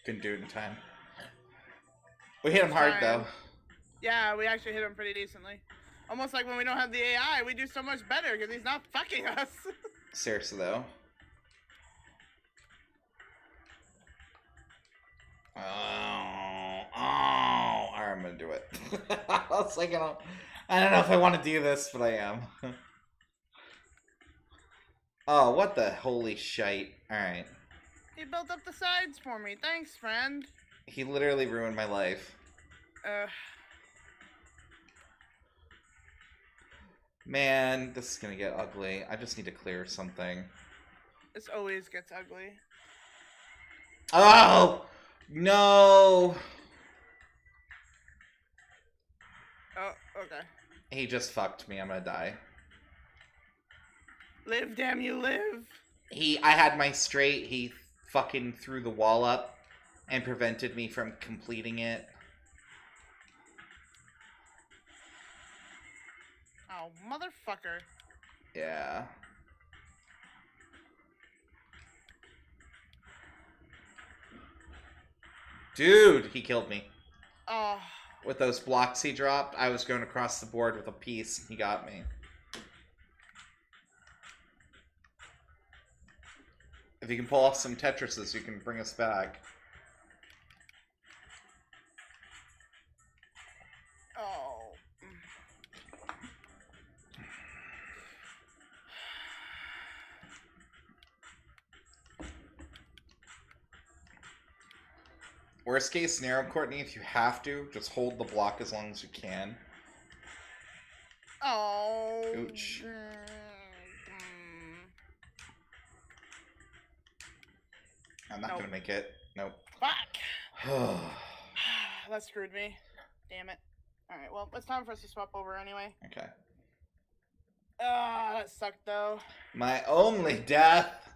Couldn't do it in time. We hit him hard, though. Yeah, we actually hit him pretty decently. Almost like when we don't have the AI, we do so much better because he's not fucking us. Seriously, though. Oh, alright, I'm gonna do it. I was like, I don't know if I want to do this, but I am. Oh, what the holy shite. Alright. He built up the sides for me. Thanks, friend. He literally ruined my life. Man, this is gonna get ugly. I just need to clear something. This always gets ugly. Oh! No! Oh, okay. He just fucked me. I'm gonna die. Live, damn you, live! I had my straight. He fucking threw the wall up and prevented me from completing it. Oh, motherfucker. Yeah. Dude, he killed me. Oh. With those blocks he dropped, I was going across the board with a piece. He got me. If you can pull off some Tetrises, you can bring us back. Oh. Worst case scenario, Courtney, if you have to, just hold the block as long as you can. Oh. Ouch. I'm not gonna make it. Nope. Fuck. That screwed me. Damn it. Alright, well, it's time for us to swap over anyway. Okay. That sucked though. My only death.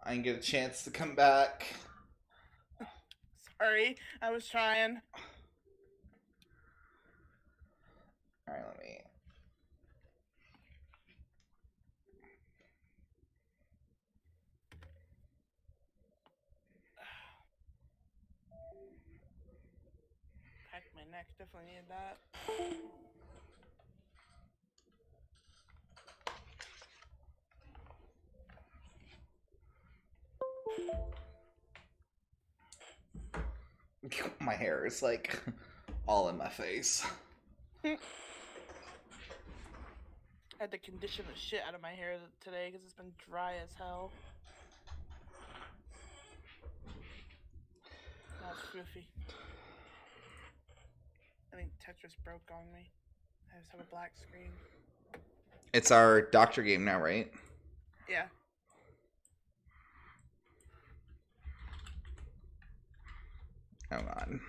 I didn't get a chance to come back. Sorry, I was trying. Alright, let me... Pack my neck, definitely need that. My hair is like all in my face. I had to condition the shit out of my hair today because it's been dry as hell. Now it's floofy. I think Tetris broke on me. I just have a black screen. It's our doctor game now, right? Yeah. Hang on.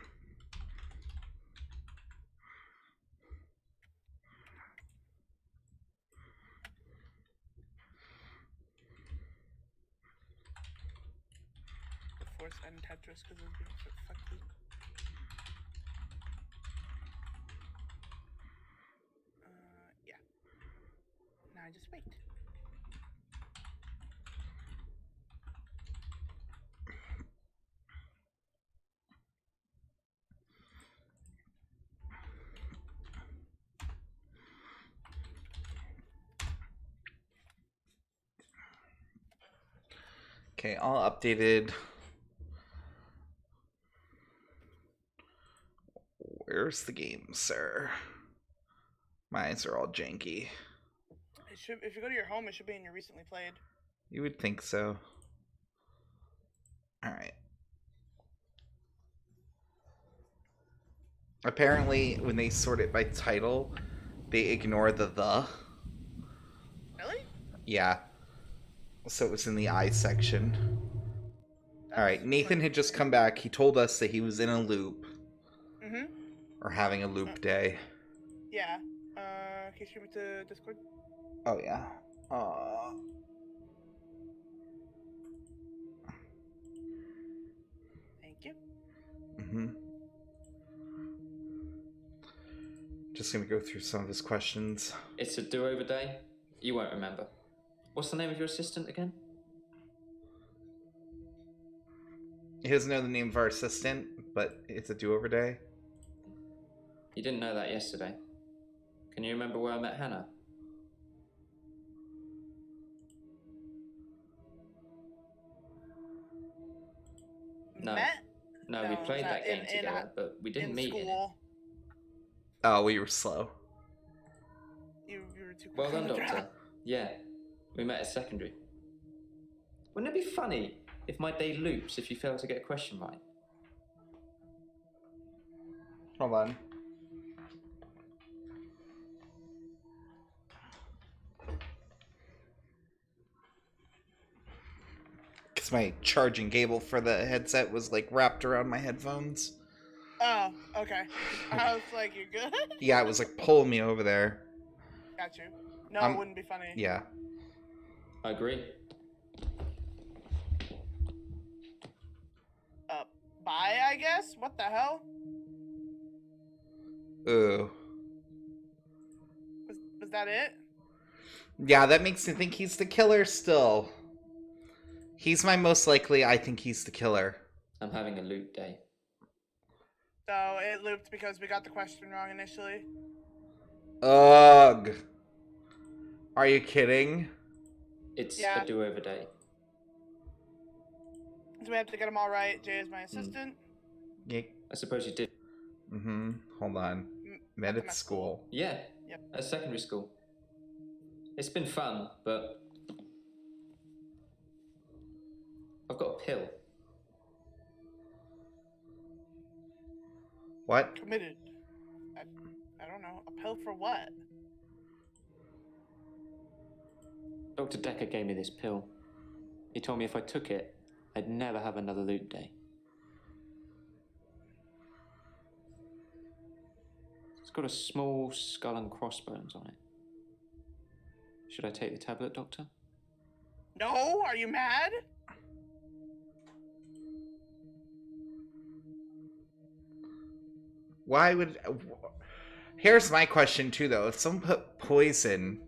force and Tetris because those games are fucking. Yeah. Now I just wait. Okay, all updated. Where's the game, sir? My eyes are all janky. It should. If you go to your home, it should be in your recently played. You would think so. Alright. Apparently, when they sort it by title, they ignore the. Really? Yeah. So it was in the I section. Alright, Nathan had just come back. He told us that he was in a loop. Mm-hmm. Or having a loop day. Yeah. Can you stream it to Discord? Oh, yeah. Thank you. Mm-hmm. Just gonna go through some of his questions. It's a do-over day. You won't remember. What's the name of your assistant again? He doesn't know the name of our assistant, but it's a do-over day. You didn't know that yesterday. Can you remember where I met Hannah? No. Met? No, we played that game in together, but we didn't meet in it. school. Oh, we were slow. You were too quick. Well done, on the draw. Doctor. Yeah, we met at secondary. Wouldn't it be funny if my day loops if you fail to get a question right? Hold on. Because my charging cable for the headset was like wrapped around my headphones. Oh, okay. I was like, you good? Yeah, it was like pulling me over there. Got you. No, it wouldn't be funny. Yeah. I agree. Bye, I guess? What the hell? Ooh. Was that it? Yeah, that makes me think he's the killer still. He's my most likely, I think he's the killer. I'm having a loop day. So it looped because we got the question wrong initially. Ugh. Are you kidding? It's Yeah. a do-over day. So we have to get them all right. Jay is my assistant. Yeah. I suppose you did. Mm-hmm. Hold on. Met at school. Yeah, Yep. at secondary school. It's been fun, but I've got a pill. What? Committed. I don't know. A pill for what? Dr. Dekker gave me this pill. He told me if I took it, I'd never have another loop day. It's got a small skull and crossbones on it. Should I take the tablet, Doctor? No? Are you mad? Why would... Here's my question, too, though. If someone put poison,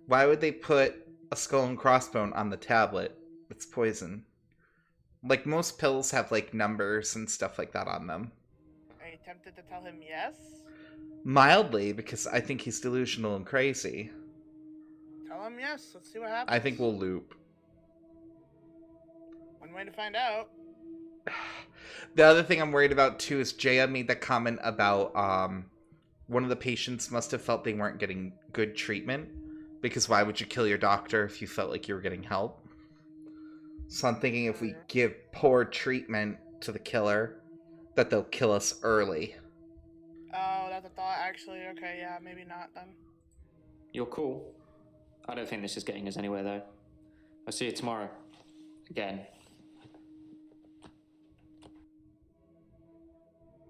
why would they put a skull and crossbone on the tablet? It's poison. Like, most pills have, like, numbers and stuff like that on them. Are you tempted to tell him yes? Mildly, because I think he's delusional and crazy. Tell him yes. Let's see what happens. I think we'll loop. One way to find out. The other thing I'm worried about, too, is Jaya made that comment about one of the patients must have felt they weren't getting good treatment. Because why would you kill your doctor if you felt like you were getting help? So I'm thinking if we give poor treatment to the killer, that they'll kill us early. Oh, that's a thought, actually. Okay, yeah, maybe not then. You're cool. I don't think this is getting us anywhere, though. I'll see you tomorrow. Again.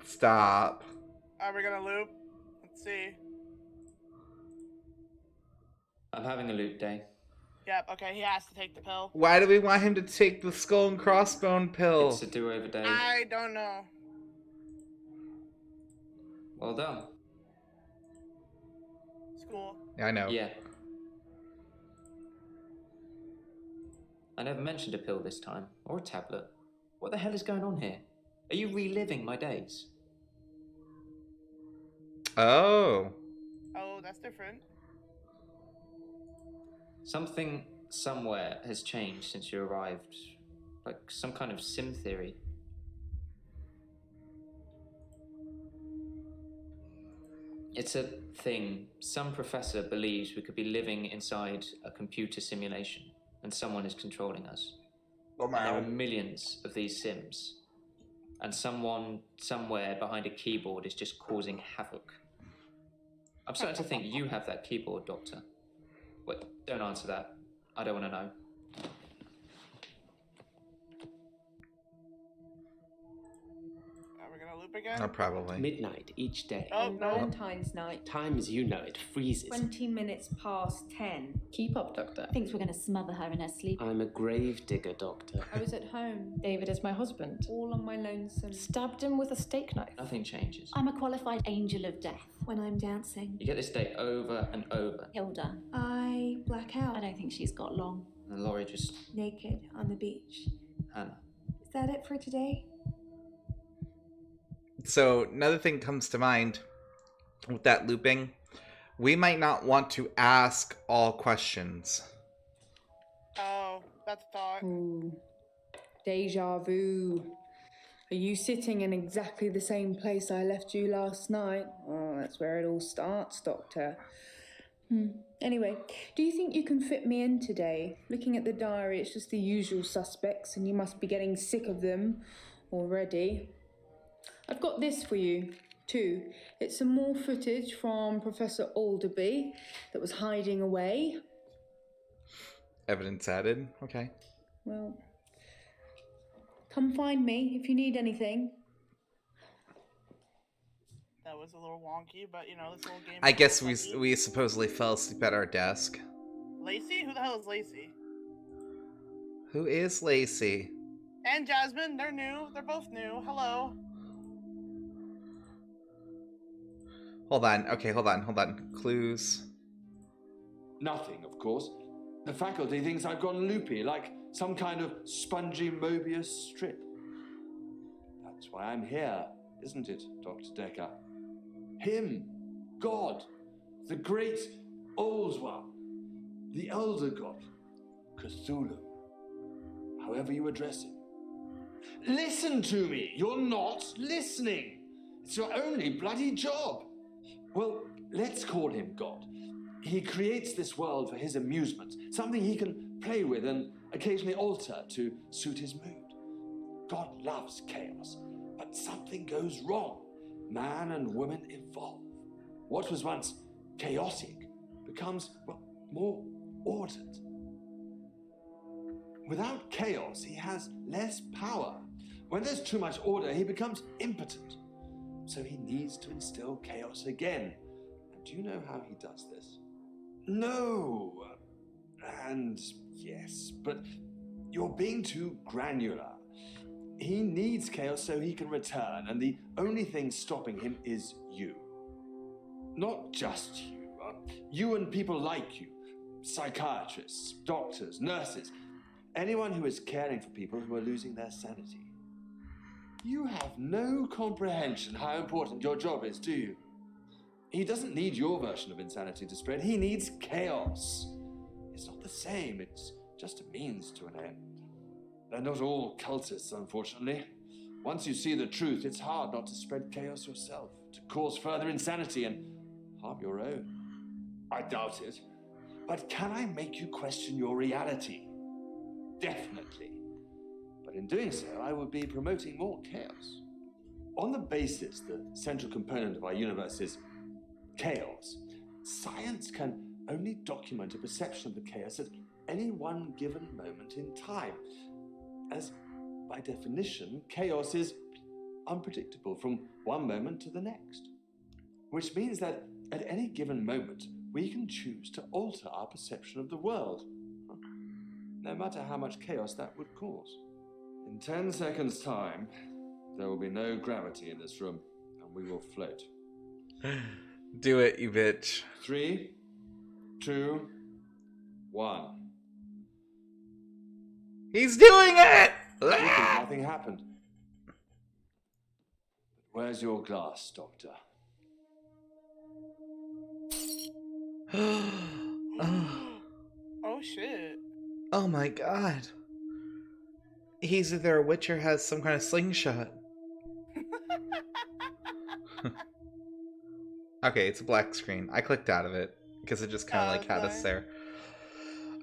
Stop. Are we gonna loop? Let's see. I'm having a loop day. Yep, okay, he has to take the pill. Why do we want him to take the skull and crossbone pill? It's a do-over day. I don't know. Well done. School. Yeah, I know. Yeah. I never mentioned a pill this time, or a tablet. What the hell is going on here? Are you reliving my days? Oh. Oh, that's different. Something somewhere has changed since you arrived. Like some kind of sim theory. It's a thing. Some professor believes we could be living inside a computer simulation, and someone is controlling us. Oh, And there are millions of these sims. And someone, somewhere behind a keyboard is just causing havoc. I'm starting to think you have that keyboard, Doctor. Wait, don't answer that. I don't want to know. Are we gonna loop again? Oh, probably. Midnight each day. Oh, On no. Valentine's night, Time as you know it freezes. 20 minutes past 10. Keep up, Doctor. Thinks we're going to smother her in her sleep. I'm a grave digger, Doctor. I was at home. David is my husband. All on my lonesome. Stabbed him with a steak knife. Nothing changes. I'm a qualified angel of death when I'm dancing. You get this day over and over. Hilda, I black out, I don't think she's got long. And Laurie just... naked on the beach. Hannah. Is that it for today? So another thing comes to mind with that looping. We might not want to ask all questions. Oh, that's a thought. Ooh. Deja vu. Are you sitting in exactly the same place I left you last night? Oh, that's where it all starts, Doctor. Anyway, do you think you can fit me in today? Looking at the diary, it's just the usual suspects, and you must be getting sick of them already. I've got this for you, too. It's some more footage from Professor Alderby that was hiding away. Evidence added. Okay. Well, come find me if you need anything. That was a little wonky, but you know, this little game. I is guess a little funky. we supposedly fell asleep at our desk. Lacey? Who the hell is Lacey? Who is Lacey? And Jasmine, they're new. They're both new. Hello. Hold on. Okay, hold on. Clues. Nothing, of course. The faculty thinks I've gone loopy, like some kind of spongy Mobius strip. That's why I'm here, isn't it, Dr. Dekker? Him, God, the great old one, the elder god, Cthulhu, however you address him. Listen to me! You're not listening! It's your only bloody job! Well, let's call him God. He creates this world for his amusement, something he can play with and occasionally alter to suit his mood. God loves chaos, but something goes wrong. Man and woman evolve. What was once chaotic becomes, well, more ordered. Without chaos, he has less power. When there's too much order, he becomes impotent. So he needs to instill chaos again. And do you know how he does this? No. And yes, but you're being too granular. He needs chaos so he can return, and the only thing stopping him is you. Not just you. You and people like you. Psychiatrists, doctors, nurses. Anyone who is caring for people who are losing their sanity. You have no comprehension how important your job is, do you? He doesn't need your version of insanity to spread. He needs chaos. It's not the same. It's just a means to an end. They're not all cultists, unfortunately. Once you see the truth, it's hard not to spread chaos yourself, to cause further insanity and harm your own. I doubt it. But can I make you question your reality? Definitely. But in doing so, I would be promoting more chaos. On the basis the central component of our universe is chaos, science can only document a perception of the chaos at any one given moment in time, as by definition, chaos is unpredictable from one moment to the next, which means that at any given moment, we can choose to alter our perception of the world. no matter how much chaos that would cause. In 10 seconds' time, there will be no gravity in this room, and we will float. Do it, you bitch. 3, 2, 1. He's doing it! You think nothing happened. Where's your glass, Doctor? Oh shit. Oh my god. He's either a witch or has some kind of slingshot. Okay, it's a black screen. I clicked out of it because it just kind of like had us there.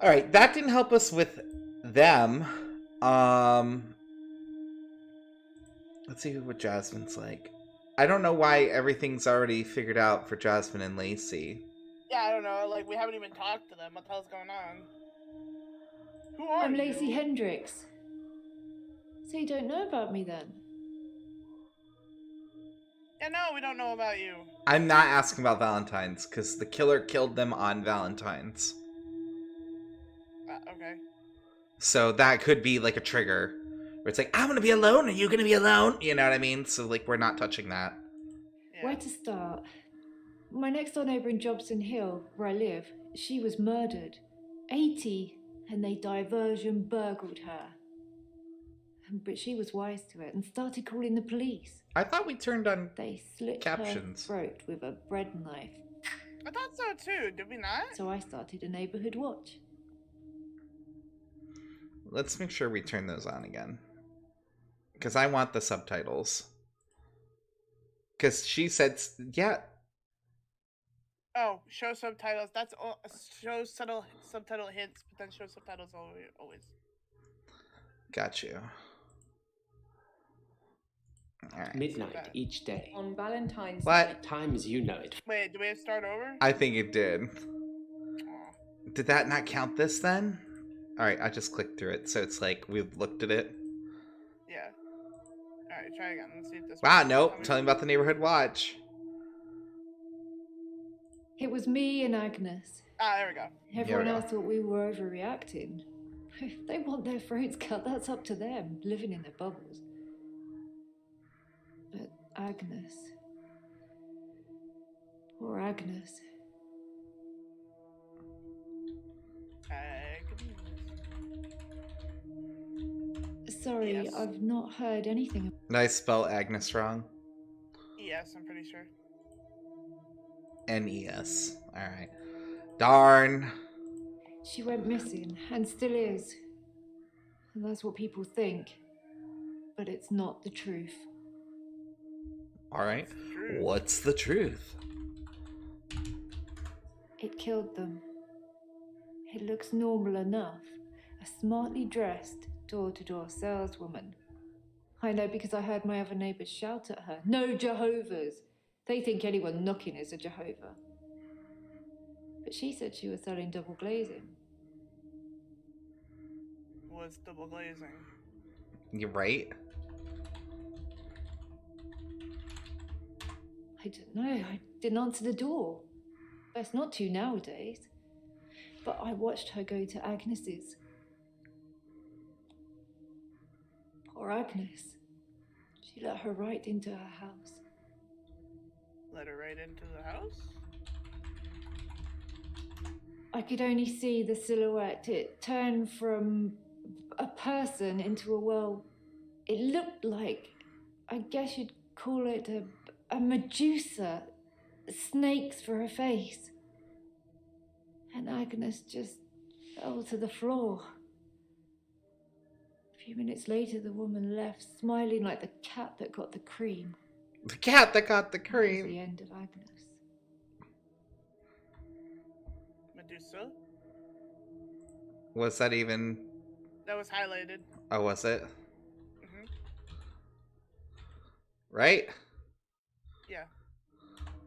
All right, that didn't help us with them. Let's see what Jasmine's like. I don't know why everything's already figured out for Jasmine and Lacey. Yeah, I don't know. Like, we haven't even talked to them. What the hell's going on? Who are I'm you? Lacey Hendricks. So you don't know about me then? Yeah, no, we don't know about you. I'm not asking about Valentine's because the killer killed them on Valentine's. Okay. So that could be like a trigger where it's like, I'm gonna be alone. Are you gonna be alone? You know what I mean? So like, we're not touching that. Yeah. Where to start? My next door neighbour in Jobson Hill, where I live, she was murdered. 80, and they diversion burgled her. But she was wise to it and started calling the police. I thought we turned on They slit captions. her throat with a bread knife. I thought so too. Did we not? So I started a neighbourhood watch. Let's make sure we turn those on again. Because I want the subtitles. Because she said, yeah. Oh, show subtitles. That's all. Show subtitle hints, but then show subtitles always. Got you. All right. Midnight each day. On Valentine's What? night. Time as you know it. Wait, do we have to start over? I think it did. Aw. Did that not count this then? All right, I just clicked through it, so it's like we looked at it. Yeah. All right, try again. Let's see if this. Wow, works. nope. Tell me- Tell me about the neighborhood watch. It was me and Agnes. Ah, there we go. Everyone we go. else thought we were overreacting. If they want their throats cut, that's up to them, living in their bubbles. But Agnes. Poor Agnes. Sorry, Yes. I've not heard anything. Did I spell Agnes wrong? Yes, I'm pretty sure. N-E-S. All right. Darn. She went missing, and still is. And that's what people think. But it's not the truth. All right. True. What's the truth? It killed them. It looks normal enough. A smartly dressed, door-to-door saleswoman. I know because I heard my other neighbours shout at her. No Jehovah's! They think anyone knocking is a Jehovah. But she said she was selling double glazing. What's double glazing? You're right. I don't know. I didn't answer the door. Best not to nowadays. But I watched her go to Agnes's. Poor Agnes. She let her right into her house. Let her right into the house? I could only see the silhouette. It turned from a person into it looked like, I guess you'd call it a Medusa. Snakes for her face. And Agnes just fell to the floor. A few minutes later, the woman left, smiling like the cat that got the cream. The cat that got the That was cream. the end of Agnes. Medusa? Was that even... That was highlighted. Oh, was it? Hmm. Right? Yeah.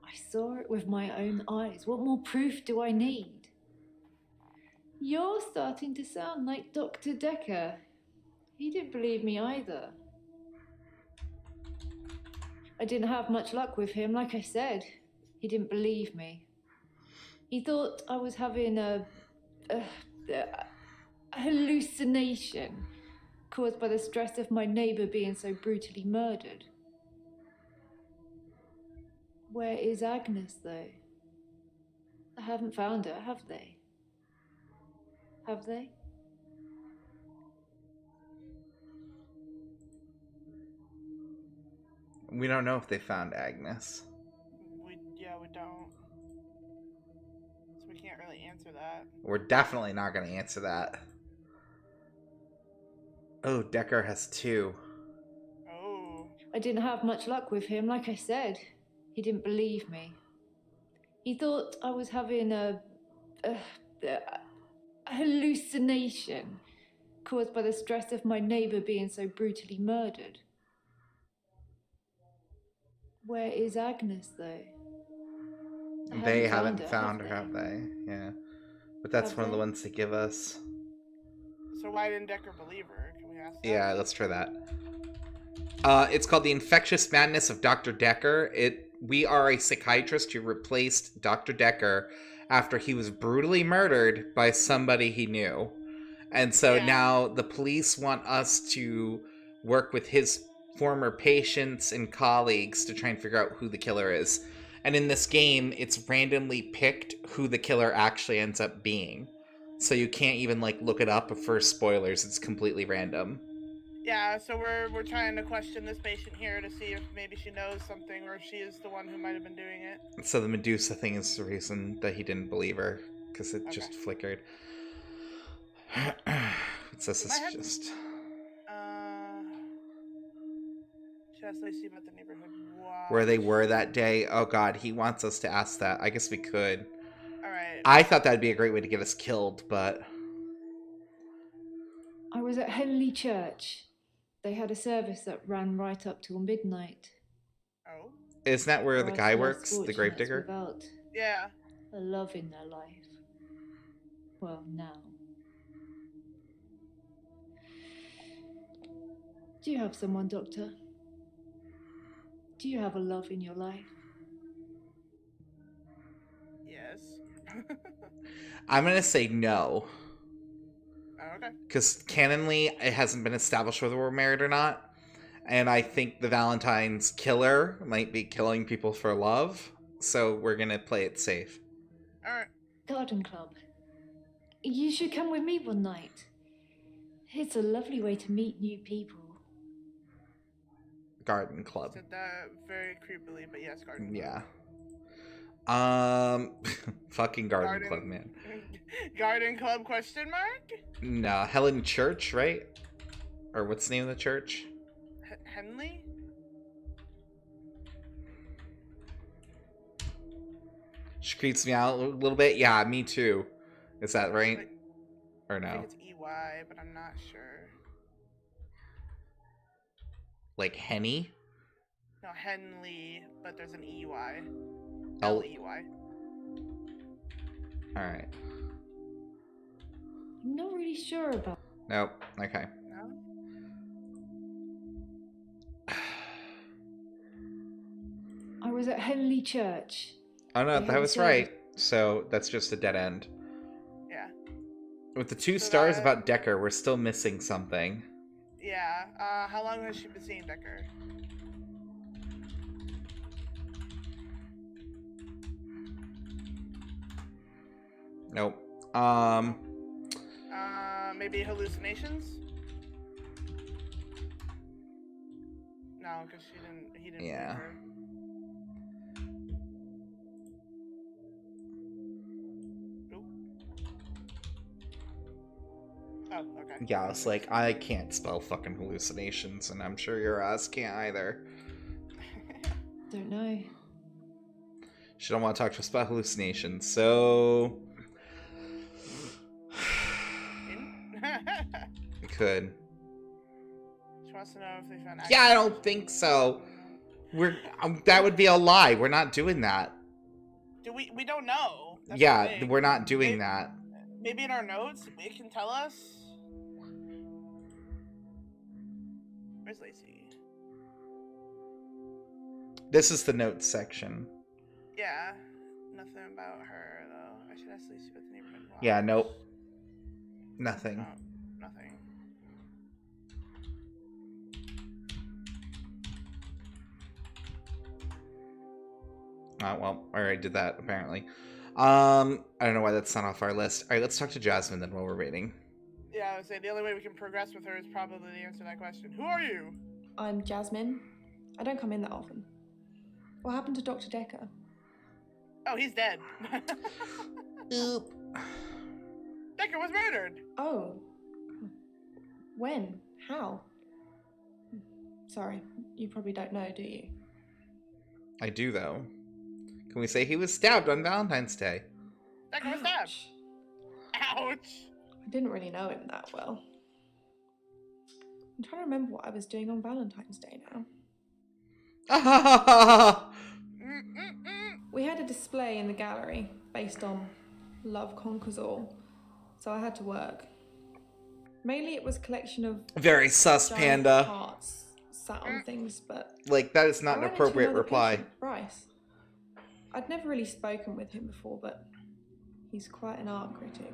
I saw it with my own eyes. What more proof do I need? You're starting to sound like Dr. Dekker. He didn't believe me either. I didn't have much luck with him, like I said. He didn't believe me. He thought I was having a hallucination caused by the stress of my neighbour being so brutally murdered. Where is Agnes, though? I haven't found her, have they? Have they? We don't know if they found Agnes. We don't. So we can't really answer that. We're definitely not going to answer that. Oh, Dekker has 2. Oh. I didn't have much luck with him, like I said. He didn't believe me. He thought I was having a hallucination caused by the stress of my neighbour being so brutally murdered. Where is Agnes, though? They haven't found her, have they? Yeah. But that's Have one of the they? ones they give us. So why didn't Dekker believe her? Can we ask that? Yeah, let's try that. It's called The Infectious Madness of Dr. Dekker. We are a psychiatrist who replaced Dr. Dekker after he was brutally murdered by somebody he knew. And so now the police want us to work with his former patients and colleagues to try and figure out who the killer is. And in this game, it's randomly picked who the killer actually ends up being. So you can't even look it up for spoilers. It's completely random. Yeah, so we're trying to question this patient here to see if maybe she knows something or if she is the one who might have been doing it. So the Medusa thing is the reason that he didn't believe her, because it just flickered. What's this? It's just... Should I see about the neighborhood watch? Where they were that day? Oh god, he wants us to ask that. I guess we could. Alright. I thought that'd be a great way to get us killed, but... I was at Henley Church. They had a service that ran right up till midnight. Oh? Isn't that where the Life's guy less works? The fortunate gravedigger? Without Yeah. a love in their life. Well, now. Do you have someone, Doctor? Do you have a love in your life? Yes. I'm gonna say no. Oh, okay. Because canonly, it hasn't been established whether we're married or not. And I think the Valentine's killer might be killing people for love. So we're gonna play it safe. Alright. Garden club. You should come with me one night. It's a lovely way to meet new people. Garden club. Said that very creepily, but yes, garden club. Yeah. Fucking garden club, man. Garden club question mark? No, Helen Church, right? Or what's the name of the church? Henley? She creeps me out a little bit. Yeah, me too. Is that right? Or no? I think it's EY, but I'm not sure. Like Henny? No, Henley, but there's an EY. L- L-E-Y. Alright. I'm not really sure about. Nope. Okay. No? I was at Henley Church. Oh no, They that had a was service- right. So that's just a dead end. Yeah. With the 2 So stars that- about Dekker, we're still missing something. Yeah. How long has she been seeing Dekker? Nope. Maybe hallucinations? No, because he didn't Yeah. believe her. Nope. Oh, okay. Yeah, I was like, I can't spell fucking hallucinations, and I'm sure your ass can't either. Don't know. She don't want to talk to us about hallucinations, so... We could. She wants to know if they found Yeah, I Agnes. don't think so. That would be a lie. We're not doing that. We don't know. That's the Yeah, thing. we're not doing Maybe- that. Maybe in our notes, it can tell us. Where's Lacey? This is the notes section. Yeah, nothing about her though. I should ask Lacey about the neighborhood watch. Yeah, nope. Nothing. Oh. Well, I already did that, apparently. I don't know why that's not off our list. Alright, let's talk to Jasmine then while we're waiting. Yeah, I would say the only way we can progress with her is probably to answer that question. Who are you? I'm Jasmine. I don't come in that often. What happened to Dr. Dekker? Oh, he's dead. Oop. Dekker was murdered. Oh. When? How? Sorry, you probably don't know, do you? I do, though. Can we say he was stabbed on Valentine's Day? Dekker was stabbed. Ouch. I didn't really know him that well. I'm trying to remember what I was doing on Valentine's Day now. We had a display in the gallery based on Love Conquers All, so I had to work. Mainly it was a collection of Very sus, giant Panda. hearts sat on things, but Like, that is not I an ran into appropriate another reply. patient, Bryce. I'd never really spoken with him before, but he's quite an art critic.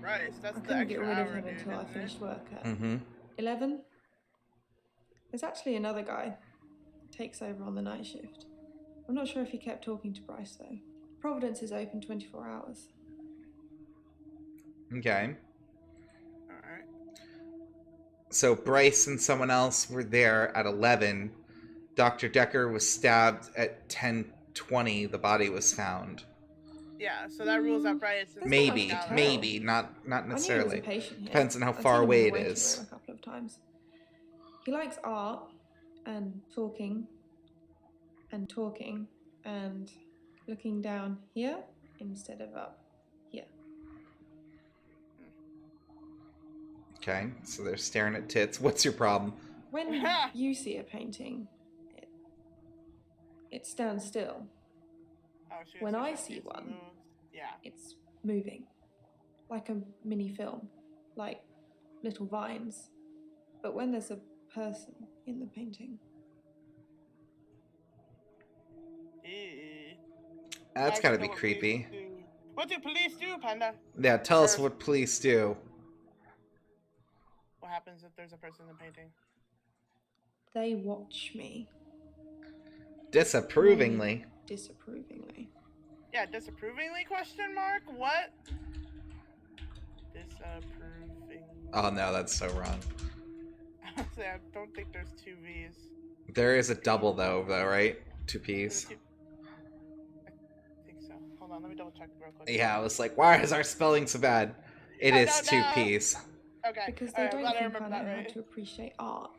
Right, that's I the couldn't get extra rid of hour, him dude, until I isn't finished it? work at Mm-hmm. 11. There's actually another guy takes over on the night shift. I'm not sure if he kept talking to Bryce though. Providence is open 24 hours. Okay. Alright. So Bryce and someone else were there at 11. Dr. Dekker was stabbed at 10:20. The body was found. Yeah, so that rules out Bryce. That's Maybe, not much to tell. maybe, not I knew he was necessarily. a patient here. Depends on how I've far seen him away in it the waiting is. room a couple of times. He likes art and talking and looking down here instead of up here. Okay, so they're staring at tits. What's your problem? When you see a painting, it stands still. Oh, she When was I just see using one, moves. Yeah. it's moving, like a mini film, like little vines. But when there's a person in the painting, Ew. That's I'd gotta know be what creepy. police do. What do police do, Panda? Yeah, tell us First, what police do. what happens if there's a person in the painting? they watch me Disapprovingly. disapprovingly. Yeah, disapprovingly? Question mark? What? Disapproving. Oh no, that's so wrong. Honestly, I don't think there's two V's. There is a double though, right? 2 P's. I think so. Hold on, let me double check real quick. Yeah, I was like, why is our spelling so bad? It I is don't 2 know. P's. Okay. Because they alright, don't I'm glad I think I remember know that how right. to appreciate art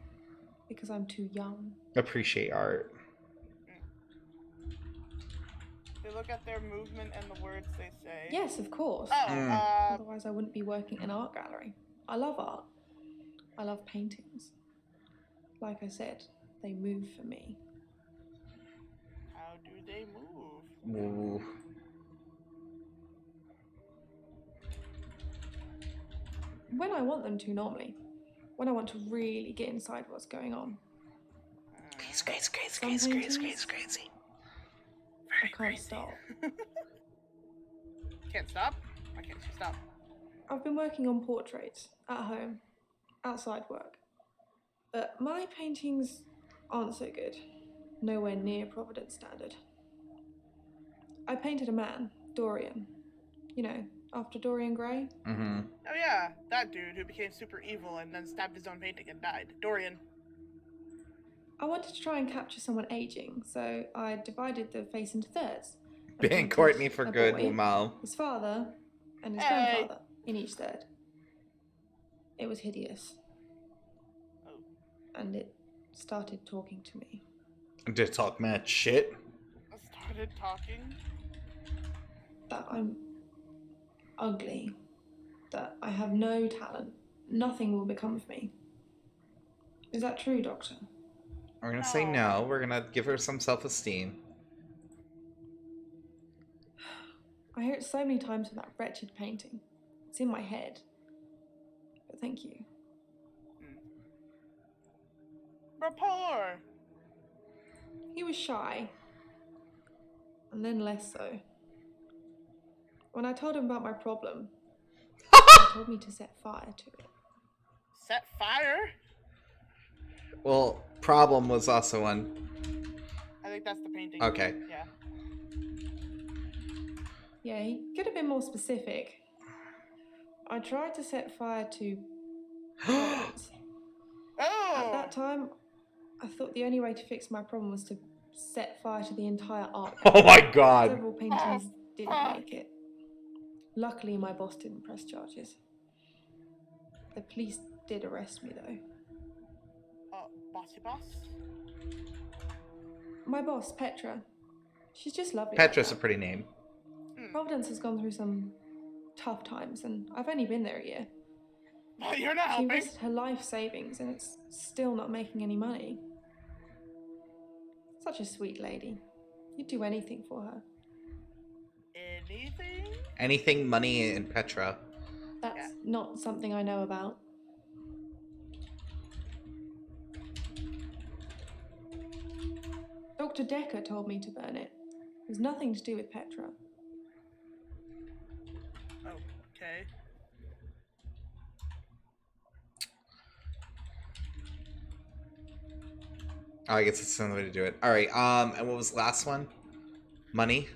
because I'm too young. Appreciate art. They look at their movement and the words they say. Yes, of course. Oh, Otherwise I wouldn't be working in an art gallery. I love art. I love paintings. Like I said, they move for me. how do they move? Ooh. When I want them to, normally. When I want to really get inside what's going on. Crazy. I can't stop. Can't stop? Why can't you stop? I've been working on portraits at home, outside work. But my paintings aren't so good. Nowhere near Providence standard. I painted a man, Dorian. You know, after Dorian Gray. Mm-hmm. Oh yeah, that dude who became super evil and then stabbed his own painting and died. Dorian. I wanted to try and capture someone aging, so I divided the face into thirds. and Ban painted Courtney for a good, boy, Lamau. his father, and his Hey. grandfather in each third. It was hideous. Oh. And it started talking to me. Did talk mad shit. I started talking. That I'm ugly. That I have no talent. Nothing will become of me. Is that true, Doctor? We're gonna say no. We're gonna give her some self-esteem. I hear it so many times with that wretched painting. It's in my head. But thank you. Rapport. He was shy. And then less so. When I told him about my problem, he told me to set fire to it. Set fire? Well, problem was also one. I think that's the painting. Okay. Yeah. Yeah, he could have been more specific. I tried to set fire to Providence. At that time, I thought the only way to fix my problem was to set fire to the entire art Oh my gallery. god. Several paintings didn't make it. Luckily, my boss didn't press charges. The police did arrest me, though. Bossy boss? My boss, Petra. She's just lovely. Petra's a pretty name. Providence has gone through some tough times, and I've only been there a year. Well, you're not She helping. invested her life savings, and it's still not making any money. Such a sweet lady. You'd do anything for her. Anything? Anything money in Petra. That's not something I know about. Dr. Dekker told me to burn it. It was nothing to do with Petra. Okay. Oh, I guess it's another way to do it. Alright, and what was the last one? Money?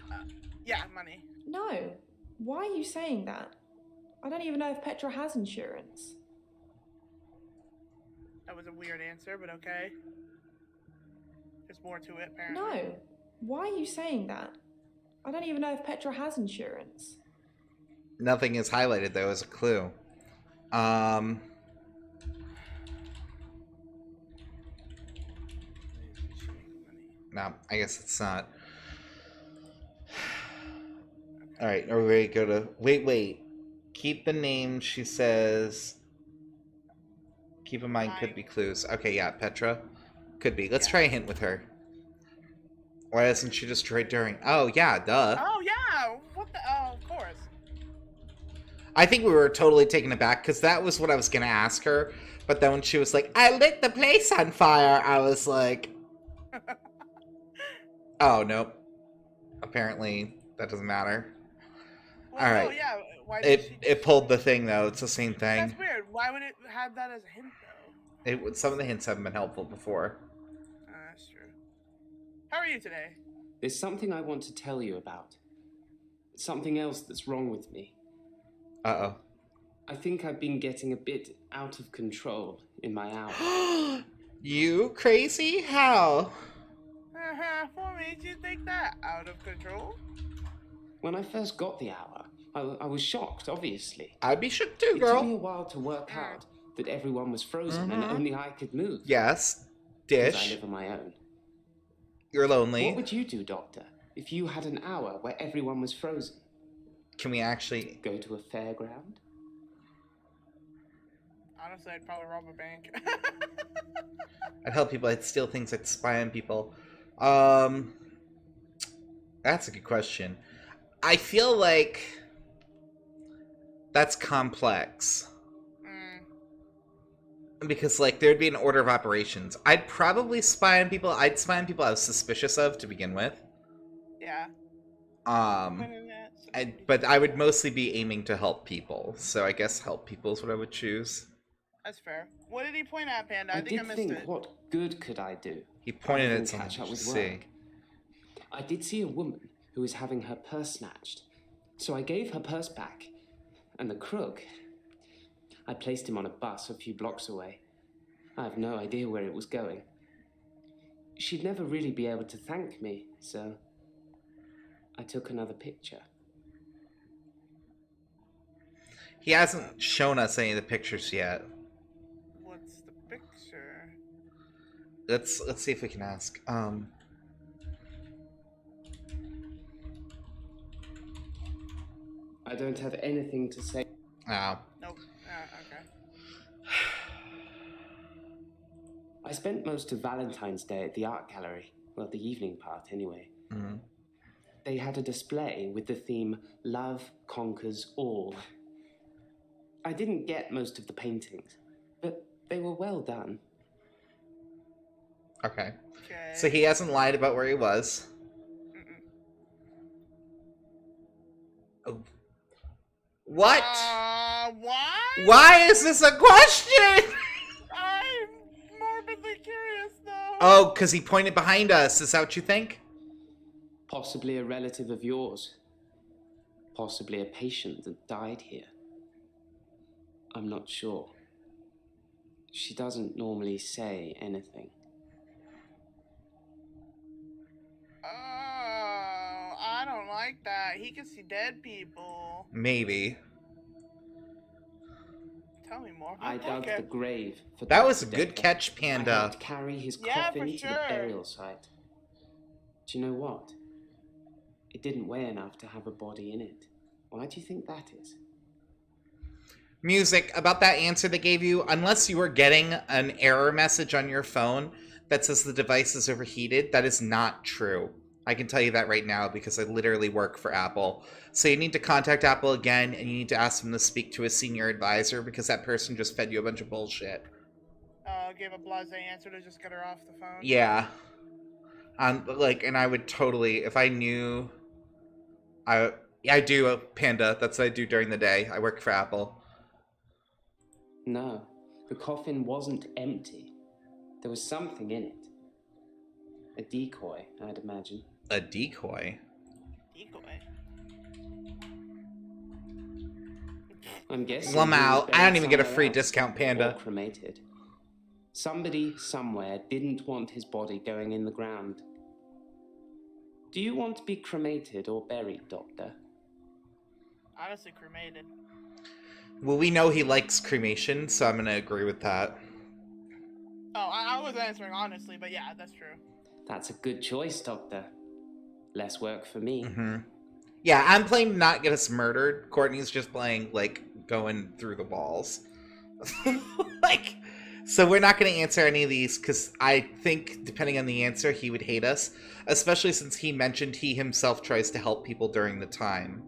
Yeah, money. No. Why are you saying that? I don't even know if Petra has insurance. That was a weird answer, but okay. There's more to it, apparently. No. Why are you saying that? I don't even know if Petra has insurance. Nothing is highlighted, though, as a clue. No, I guess it's not. Alright, are we ready to go to... Wait. Keep the name, she says... Keep in mind, could be clues. Okay, yeah, Petra. Could be. Let's try a hint with her. Why doesn't she just try during? Oh, yeah, duh. Oh, yeah! What the... Oh, of course. I think we were totally taken aback, because that was what I was going to ask her. But then when she was like, I lit the place on fire, I was like... Oh, nope. Apparently, that doesn't matter. Well, Alright. no, yeah. Why did she... It pulled the thing, though. It's the same thing. That's weird. Why would it have that as a hint, though? Some of the hints haven't been helpful before. That's true. How are you today? There's something I want to tell you about. Something else that's wrong with me. Uh-oh. I think I've been getting a bit out of control in my hours. You crazy? How? What made you think that? Out of control? When I first got the hour, I was shocked, obviously. I'd be shook too, girl. It took me a while to work out that everyone was frozen and only I could move. Yes. Because Dish. I live on my own. You're lonely. What would you do, Doctor, if you had an hour where everyone was frozen? Can we actually... Go to a fairground? Honestly, I'd probably rob a bank. I'd help people. I'd steal things. I'd spy on people. That's a good question. I feel like that's complex. Because, like, there'd be an order of operations. I'd probably spy on people. I'd spy on people I was suspicious of to begin with. Yeah. But I would mostly be aiming to help people. So I guess help people is what I would choose. That's fair. What did he point at, Panda? I think I did missed think, it. what good could I do? He pointed Other at than something catch up to with see. work. I did see a woman who was having her purse snatched. So I gave her purse back. And the crook, I placed him on a bus a few blocks away. I have no idea where it was going. She'd never really be able to thank me, so I took another picture. He hasn't shown us any of the pictures yet. What's the picture? Let's see if we can ask. I don't have anything to say. Oh. Nope. Okay. I spent most of Valentine's Day at the art gallery. Well, the evening part, anyway. Mm-hmm. They had a display with the theme Love Conquers All. I didn't get most of the paintings, but they were well done. Okay. So he hasn't lied about where he was. Oh. What? Why? Why is this a question? I'm morbidly curious, though. Oh, because he pointed behind us. Is that what you think? Possibly a relative of yours. Possibly a patient that died here. I'm not sure. She doesn't normally say anything. Oh, I don't like that. He can see dead people. Maybe. Tell me more. I dug the grave for That was a Dr. good Dekker. catch, I Panda. helped carry his Yeah, coffin for to the sure. burial site. Do you know what? It didn't weigh enough to have a body in it. Why do you think that is? Music, about that answer they gave you, unless you were getting an error message on your phone that says the device is overheated, that is not true. I can tell you that right now because I literally work for Apple. So you need to contact Apple again, and you need to ask them to speak to a senior advisor because that person just fed you a bunch of bullshit. Gave a blasé answer to just get her off the phone. Yeah. And I would totally, if I knew, I do, Panda, that's what I do during the day. I work for Apple. No, the coffin wasn't empty. There was something in it. A decoy, I'd imagine. A decoy? Decoy? I'm guessing. Lamau, I don't even get a free discount, Panda. Or cremated. Somebody somewhere didn't want his body going in the ground. Do you want to be cremated or buried, Doctor? Honestly, cremated. Well, we know he likes cremation, so I'm gonna agree with that. Oh, I was answering honestly, but yeah, that's true. That's a good choice, Doctor. Less work for me. Mm-hmm. Yeah, I'm playing to not get us murdered. Courtney's just playing, like, going through the balls. Like, so we're not going to answer any of these, because I think, depending on the answer, he would hate us. Especially since he mentioned he himself tries to help people during the time.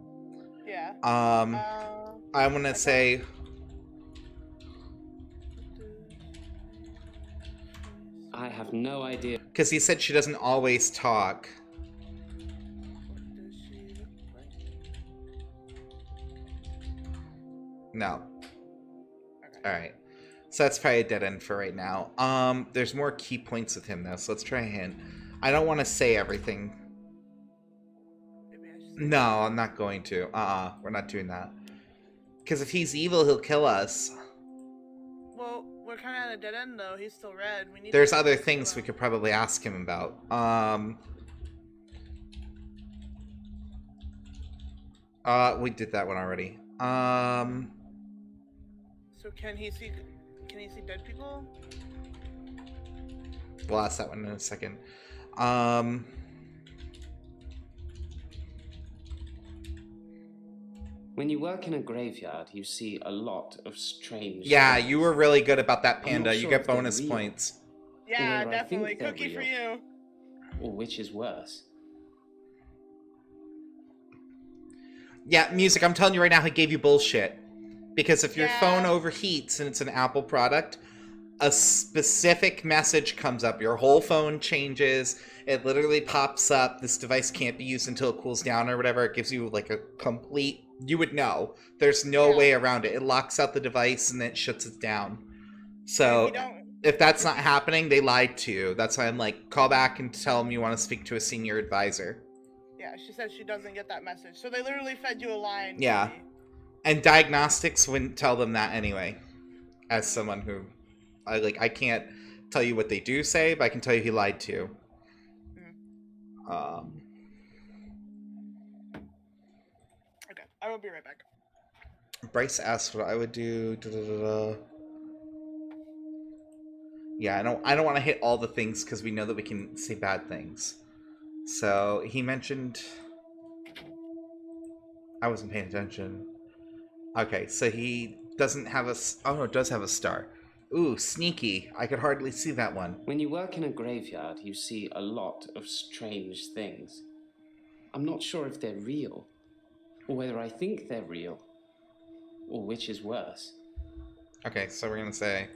Yeah. I'm going to say... I have no idea. Because he said she doesn't always talk. No. Okay. Alright. So that's probably a dead end for right now. There's more key points with him, though, so let's try a hint. I don't want to say everything. No, I'm not going to. We're not doing that. Because if he's evil, he'll kill us. Well, we're kind of at a dead end, though. He's still red. We need. There's other things we could probably ask him about. We did that one already. So can he see dead people? We'll ask that one in a second. When you work in a graveyard, you see a lot of strange Yeah, things. you were really good about that, I'm Panda. not You sure get if they're bonus real. points. Yeah, Or I definitely. think they're Cookie for real. you. Or which is worse. Yeah, Music, I'm telling you right now, he gave you bullshit. Because if your Yeah. phone overheats and it's an Apple product, a specific message comes up. Your whole phone changes. It literally pops up. This device can't be used until it cools down or whatever. It gives you like a complete... You would know. There's no way around it. It locks out the device and then it shuts it down. So if that's not happening, they lied to you. That's why I'm like, call back and tell them you want to speak to a senior advisor. Yeah, she said she doesn't get that message. So they literally fed you a line. Yeah. And diagnostics wouldn't tell them that anyway. As someone who... I can't tell you what they do say, but I can tell you he lied to you. Okay, I will be right back. Bryce asked what I would do. Yeah, I don't want to hit all the things because we know that we can say bad things. So he mentioned... I wasn't paying attention. Okay, so he doesn't have a... Oh, no, it does have a star. Ooh, sneaky. I could hardly see that one. When you work in a graveyard, you see a lot of strange things. I'm not sure if they're real, or whether I think they're real, or which is worse. Okay, so we're gonna say...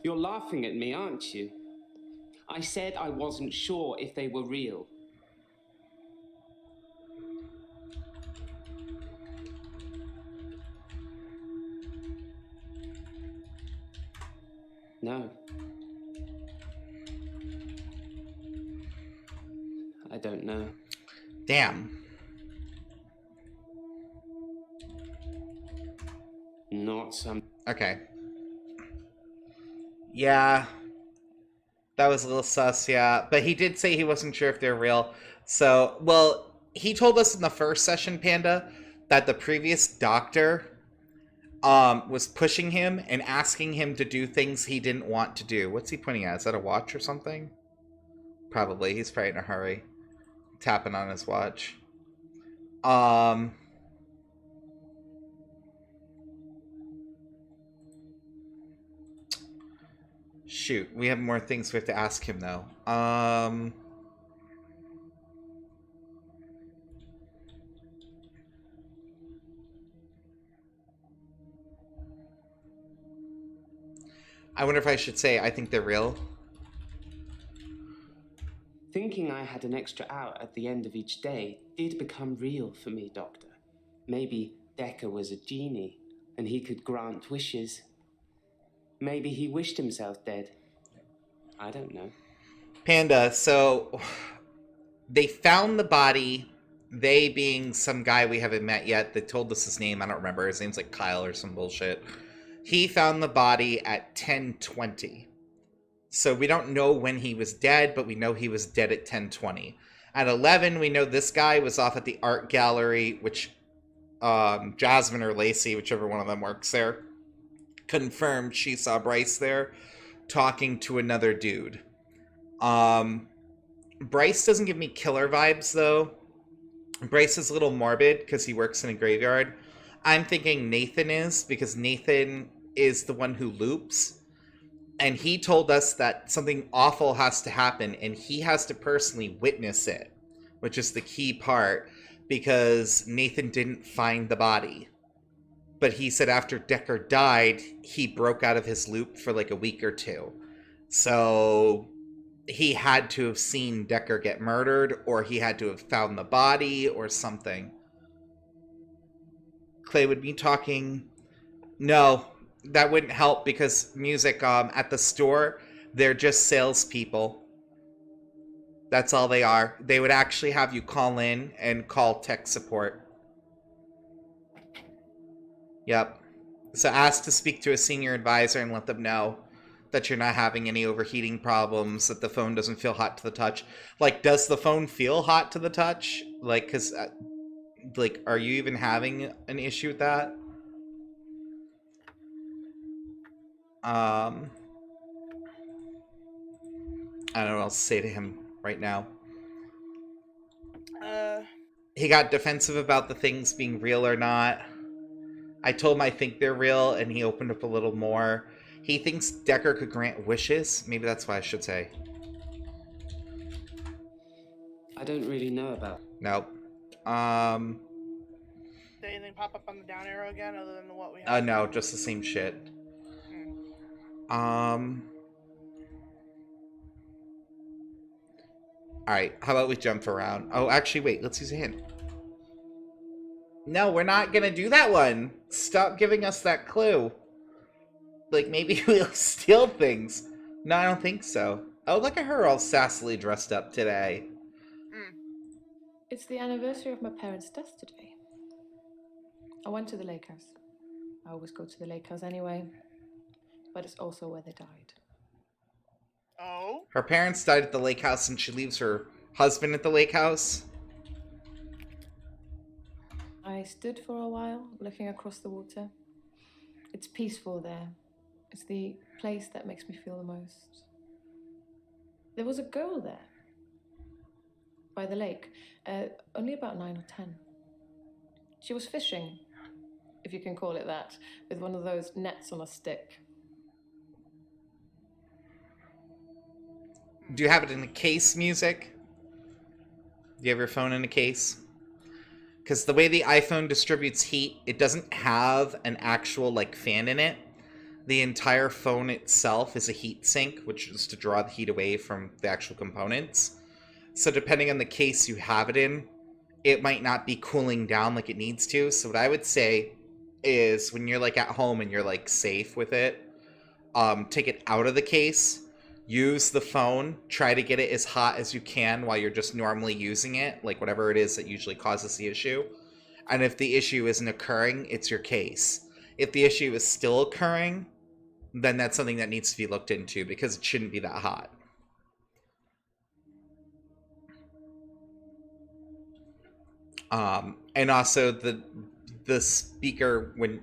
You're laughing at me, aren't you? I said I wasn't sure if they were real. No. I don't know. Damn. Not some... Okay. Yeah. That was a little sus, yeah. But he did say he wasn't sure if they're real. So, well, he told us in the first session, Panda, that the previous doctor was pushing him and asking him to do things he didn't want to do. What's he pointing at? Is that a watch or something? Probably. He's probably in a hurry. Tapping on his watch. Shoot, we have more things we have to ask him, though. I wonder if I should say I think they're real. Thinking I had an extra hour at the end of each day did become real for me, Doctor. Maybe Dekker was a genie, and he could grant wishes. Maybe he wished himself dead. I don't know. Panda, so they found the body, they being some guy we haven't met yet that told us his name. I don't remember. His name's like Kyle or some bullshit. He found the body at 10:20. So we don't know when he was dead, but we know he was dead at 10:20. At 11, we know this guy was off at the art gallery, which Jasmine or Lacey, whichever one of them works there, confirmed she saw Bryce there talking to another dude. Bryce doesn't give me killer vibes, though. Bryce is a little morbid because he works in a graveyard. I'm thinking Nathan is, because Nathan is the one who loops. And he told us that something awful has to happen, and he has to personally witness it, which is the key part, because Nathan didn't find the body. But he said after Dekker died, he broke out of his loop for like a week or two. So he had to have seen Dekker get murdered, or he had to have found the body, or something. Clay would be talking... No, that wouldn't help, because music, at the store, they're just salespeople. That's all they are. They would actually have you call in and call tech support. Yep. So ask to speak to a senior advisor and let them know that you're not having any overheating problems, that the phone doesn't feel hot to the touch. Like, does the phone feel hot to the touch? Like, because, like, are you even having an issue with that? I don't know what else to say to him right now. He got defensive about the things being real or not. I told him I think they're real, and he opened up a little more. He thinks Dekker could grant wishes. Maybe that's what I should say. I don't really know about... Nope. Did anything pop up on the down arrow again, other than what we have? No, just the same shit. Alright, how about we jump around? Oh, actually, wait, let's use a hint. No, we're not gonna do that one. Stop giving us that clue. Like, maybe we'll steal things. No, I don't think so. Oh, look at her all sassily dressed up today. It's the anniversary of my parents' death today. I went to the lake house. I always go to the lake house anyway. But it's also where they died. Oh? Her parents died at the lake house, and she leaves her husband at the lake house. I stood for a while, looking across the water. It's peaceful there. It's the place that makes me feel the most. There was a girl there, by the lake, only about 9 or 10. She was fishing, if you can call it that, with one of those nets on a stick. Do you have it in a case, music? Do you have your phone in a case? Because the way the iPhone distributes heat, it doesn't have an actual, like, fan in it. The entire phone itself is a heat sink, which is to draw the heat away from the actual components. So depending on the case you have it in, it might not be cooling down like it needs to. So what I would say is when you're, like, at home and you're, like, safe with it, take it out of the case, use the phone, try to get it as hot as you can while you're just normally using it, like whatever it is that usually causes the issue. And if the issue isn't occurring, it's your case. If the issue is still occurring, then that's something that needs to be looked into because it shouldn't be that hot. And also the speaker, when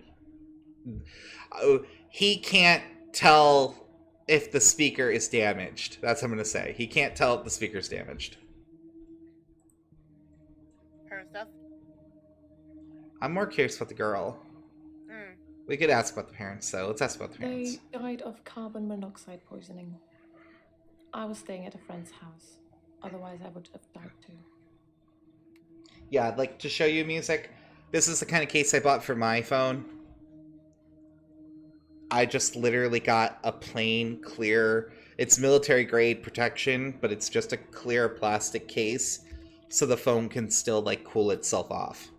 he can't tell if the speaker is damaged. That's what I'm gonna say. He can't tell if the speaker's damaged. Her stuff. I'm more curious about the girl. We could ask about the parents, though. Let's ask about the parents. They died of carbon monoxide poisoning. I was staying at a friend's house. Otherwise, I would have died too. Yeah, I'd like to show you music. This is the kind of case I bought for my phone. I just literally got a plain, clear... It's military-grade protection, but it's just a clear plastic case, so the phone can still, like, cool itself off.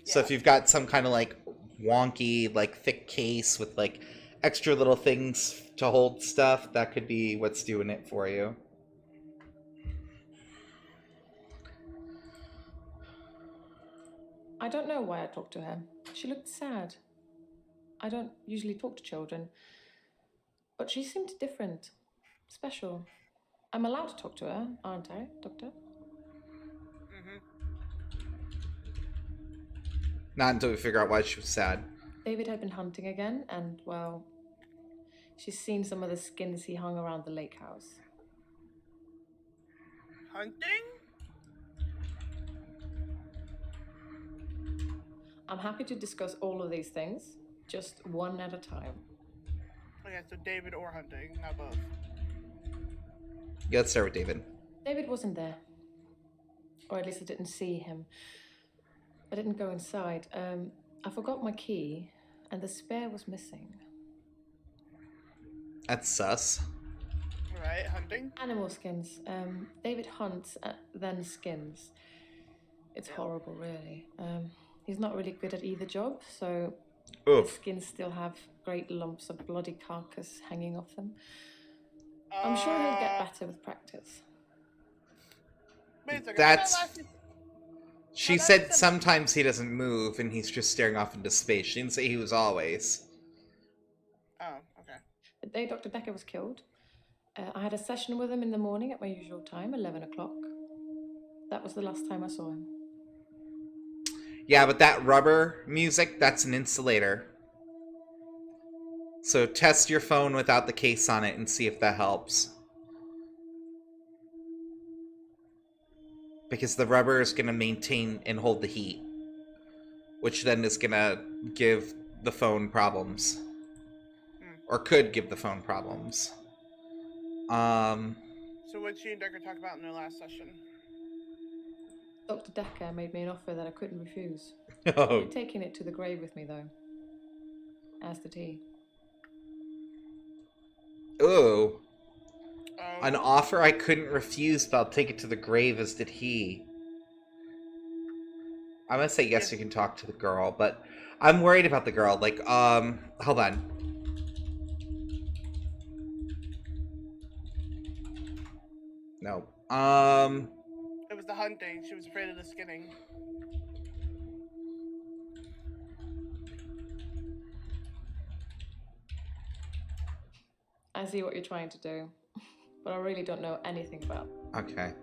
Yeah. So if you've got some kind of, like, wonky, like, thick case with, like, extra little things to hold stuff, that could be what's doing it for you. I don't know why I talked to her. She looked sad. I don't usually talk to children, but she seemed different, special. I'm allowed to talk to her, aren't I, Doctor? Not until we figure out why she was sad. David had been hunting again, and, well, she's seen some of the skins he hung around the lake house. Hunting? I'm happy to discuss all of these things, just one at a time. Okay, so David or hunting, not both. Yeah, let's start with David. David wasn't there. Or at least I didn't see him. I didn't go inside. I forgot my key, and the spare was missing. That's sus. Right, hunting? Animal skins. David hunts, then skins. It's horrible, really. He's not really good at either job, so Oof. his skins still have great lumps of bloody carcass hanging off them. I'm sure he'll get better with practice. Wait a second. That's... She said sometimes he doesn't move and he's just staring off into space. She didn't say he was always. Oh, okay. The day Dr. Dekker was killed, I had a session with him in the morning at my usual time, 11 o'clock. That was the last time I saw him. Yeah, but that rubber music, that's an insulator. So test your phone without the case on it and see if that helps. Because the rubber is going to maintain and hold the heat, which then is going to give the phone problems. Or could give the phone problems. So what did she and Dekker talk about in their last session? Dr. Dekker made me an offer that I couldn't refuse. Oh. I'm taking it to the grave with me, though. As did he. Ooh. An offer I couldn't refuse, but I'll take it to the grave, as did he. I'm gonna say yes, you can talk to the girl, but I'm worried about the girl. Like, hold on. No. It was the hunting. She was afraid of the skinning. I see what you're trying to do, but I really don't know anything about. Okay.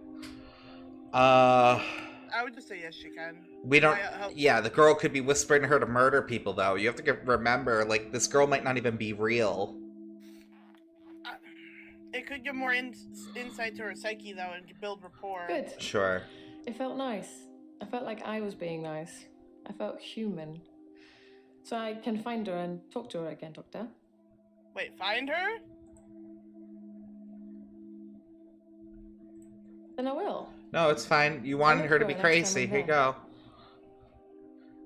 I would just say yes, she can. We don't. Yeah, the girl could be whispering to her to murder people, though. You have to remember, like, this girl might not even be real. It could give more insight to her psyche, though, and build rapport. Good. Sure. It felt nice. I felt like I was being nice. I felt human. So I can find her and talk to her again, Doctor. Wait, find her? Then I will. No, it's fine. You wanted her to be crazy. Here you go.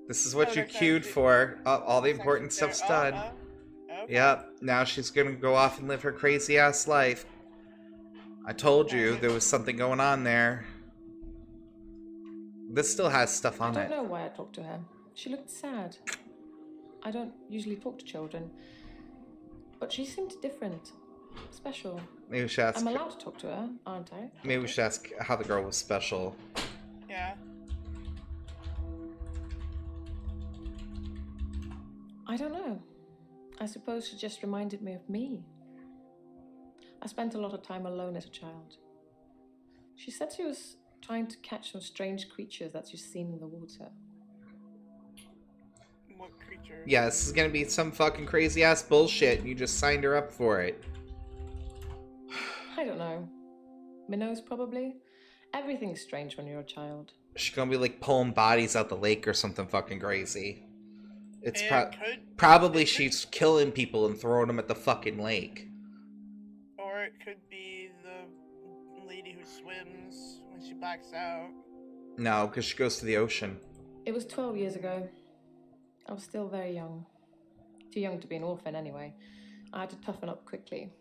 This is what you queued for. All the important stuff's done. Okay. Yep. Now she's gonna go off and live her crazy ass life. I told you there was something going on there. This still has stuff on it. I don't know why I talked to her. She looked sad. I don't usually talk to children, but she seemed different, Special. Maybe we should ask. I'm allowed to talk to her, aren't I? Maybe we should ask how the girl was special. Yeah. I don't know. I suppose she just reminded me of me. I spent a lot of time alone as a child. She said she was trying to catch some strange creatures that she's seen in the water. What creature? Yeah, this is gonna be some fucking crazy ass bullshit. You just signed her up for it. I don't know. Minnows, probably. Everything's strange when you're a child. She's gonna be like pulling bodies out the lake or something fucking crazy. It's probably she's killing people and throwing them at the fucking lake. Or it could be the lady who swims when she blacks out. No, because she goes to the ocean. It was 12 years ago. I was still very young. Too young to be an orphan, anyway. I had to toughen up quickly.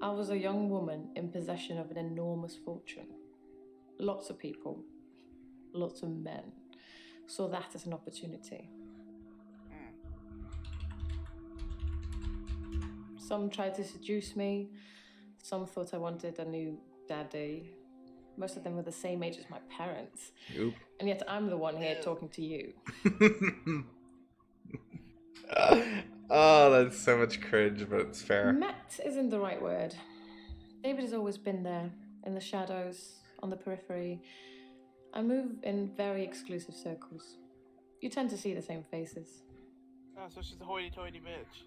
I was a young woman in possession of an enormous fortune. Lots of people, lots of men, saw that as an opportunity. Some tried to seduce me. Some thought I wanted a new daddy. Most of them were the same age as my parents. Oop. And yet I'm the one here talking to you. Oh, that's so much cringe, but it's fair. Met isn't the right word. David has always been there, in the shadows, on the periphery. I move in very exclusive circles. You tend to see the same faces. Oh, so she's a hoity-toity bitch.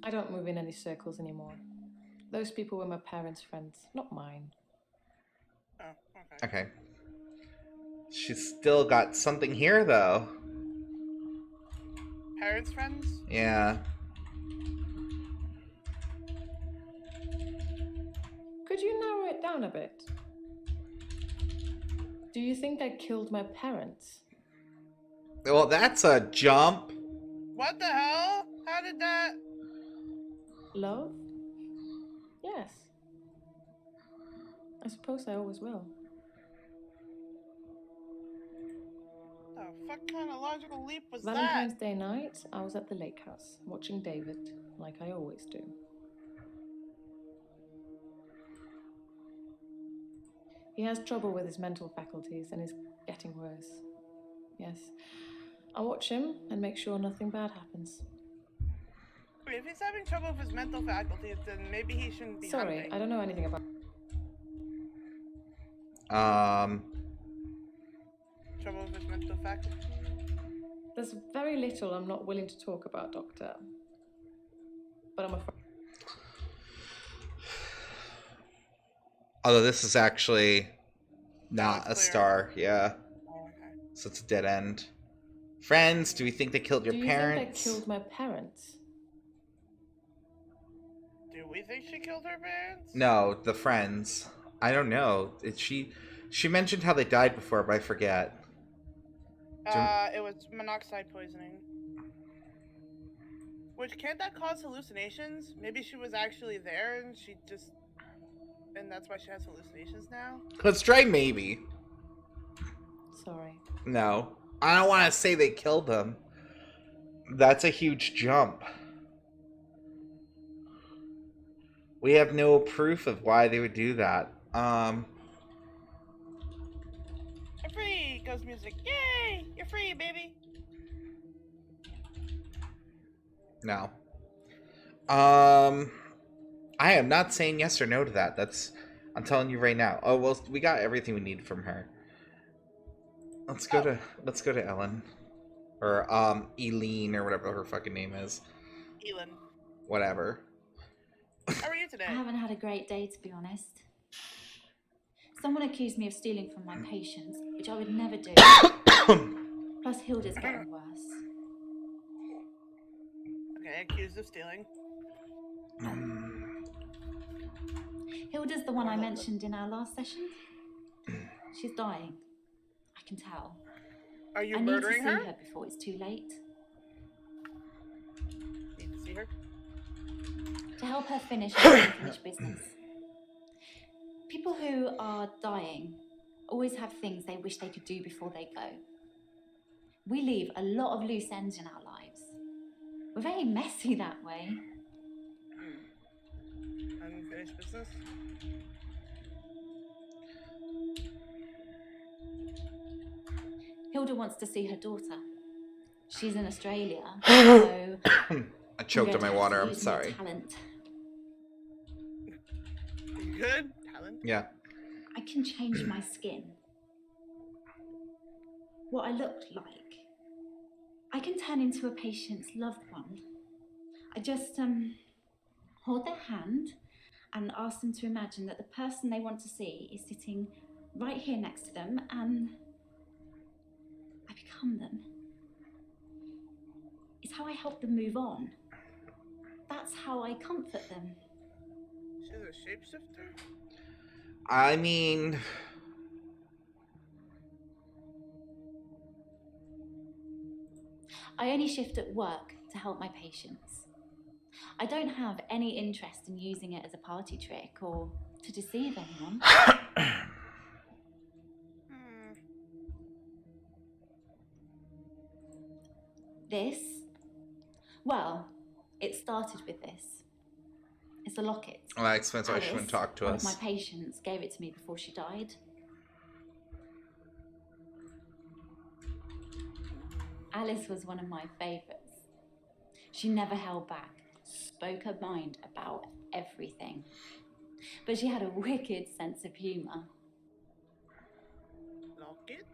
I don't move in any circles anymore. Those people were my parents' friends, not mine. Oh, okay. Okay. She's still got something here, though. Parents' friends? Yeah. Could you narrow it down a bit? Do you think I killed my parents? Well, that's a jump. What the hell? How did that... Love? Yes. I suppose I always will. The fuck kind of logical leap was Valentine's Day night, I was at the lake house, watching David, like I always do. He has trouble with his mental faculties and is getting worse. Yes. I watch him and make sure nothing bad happens. Wait, if he's having trouble with his mental faculties, then maybe he shouldn't be Sorry, hunting. I don't know anything about... Trouble with his mental faculties? There's very little I'm not willing to talk about, Doctor. But I'm afraid... Although this is actually not Oh, a it's clear. star, yeah. Oh, okay. So it's a dead end. Friends, do we think they killed your Do you parents? think I killed my parents? Do we think she killed her parents? No, the friends. I don't know. She mentioned how they died before, but I forget. It was monoxide poisoning. Which, can't that cause hallucinations? Maybe she was actually there and she just... And that's why she has hallucinations now? Let's try maybe. Sorry. No. I don't want to say they killed them. That's a huge jump. We have no proof of why they would do that. You're free! Goes music. Yay! You're free, baby! No. I am not saying yes or no to that. I'm telling you right now. Oh, well, we got everything we need from her. Let's go to Ellen. Or, Eileen, or whatever her fucking name is. Elin. Whatever. How are you today? I haven't had a great day, to be honest. Someone accused me of stealing from my patients, which I would never do. Plus, Hilda's getting worse. Okay, accused of stealing. Hilda's the one I mentioned in our last session. She's dying. I can tell. Are you I need to murdering see her? her before it's too late. Need to see her? To help her finish her unfinished business. People who are dying always have things they wish they could do before they go. We leave a lot of loose ends in our lives. We're very messy that way. Unfinished business? Hilda wants to see her daughter. She's in Australia, so I choked on my water. I'm sorry. Talent. Good talent. Yeah. I can change my skin. What I look like. I can turn into a patient's loved one. I just hold their hand and ask them to imagine that the person they want to see is sitting right here next to them, and I become them. It's how I help them move on. That's how I comfort them. She's a shapeshifter? I mean, I only shift at work to help my patients. I don't have any interest in using it as a party trick or to deceive anyone. This? Well, it started with this. It's a locket. well, that explains why she wouldn't talk to one us. of my patients gave it to me before she died. Alice was one of my favourites. She never held back, spoke her mind about everything. But she had a wicked sense of humour. Locket?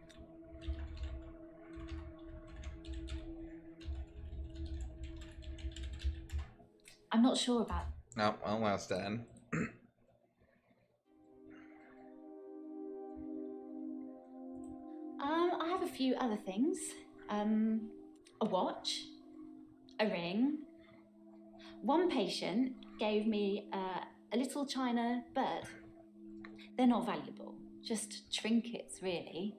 I'm not sure about. No, almost done. I have a few other things. A watch, a ring. One patient gave me a little china bird. They're not valuable, just trinkets, really.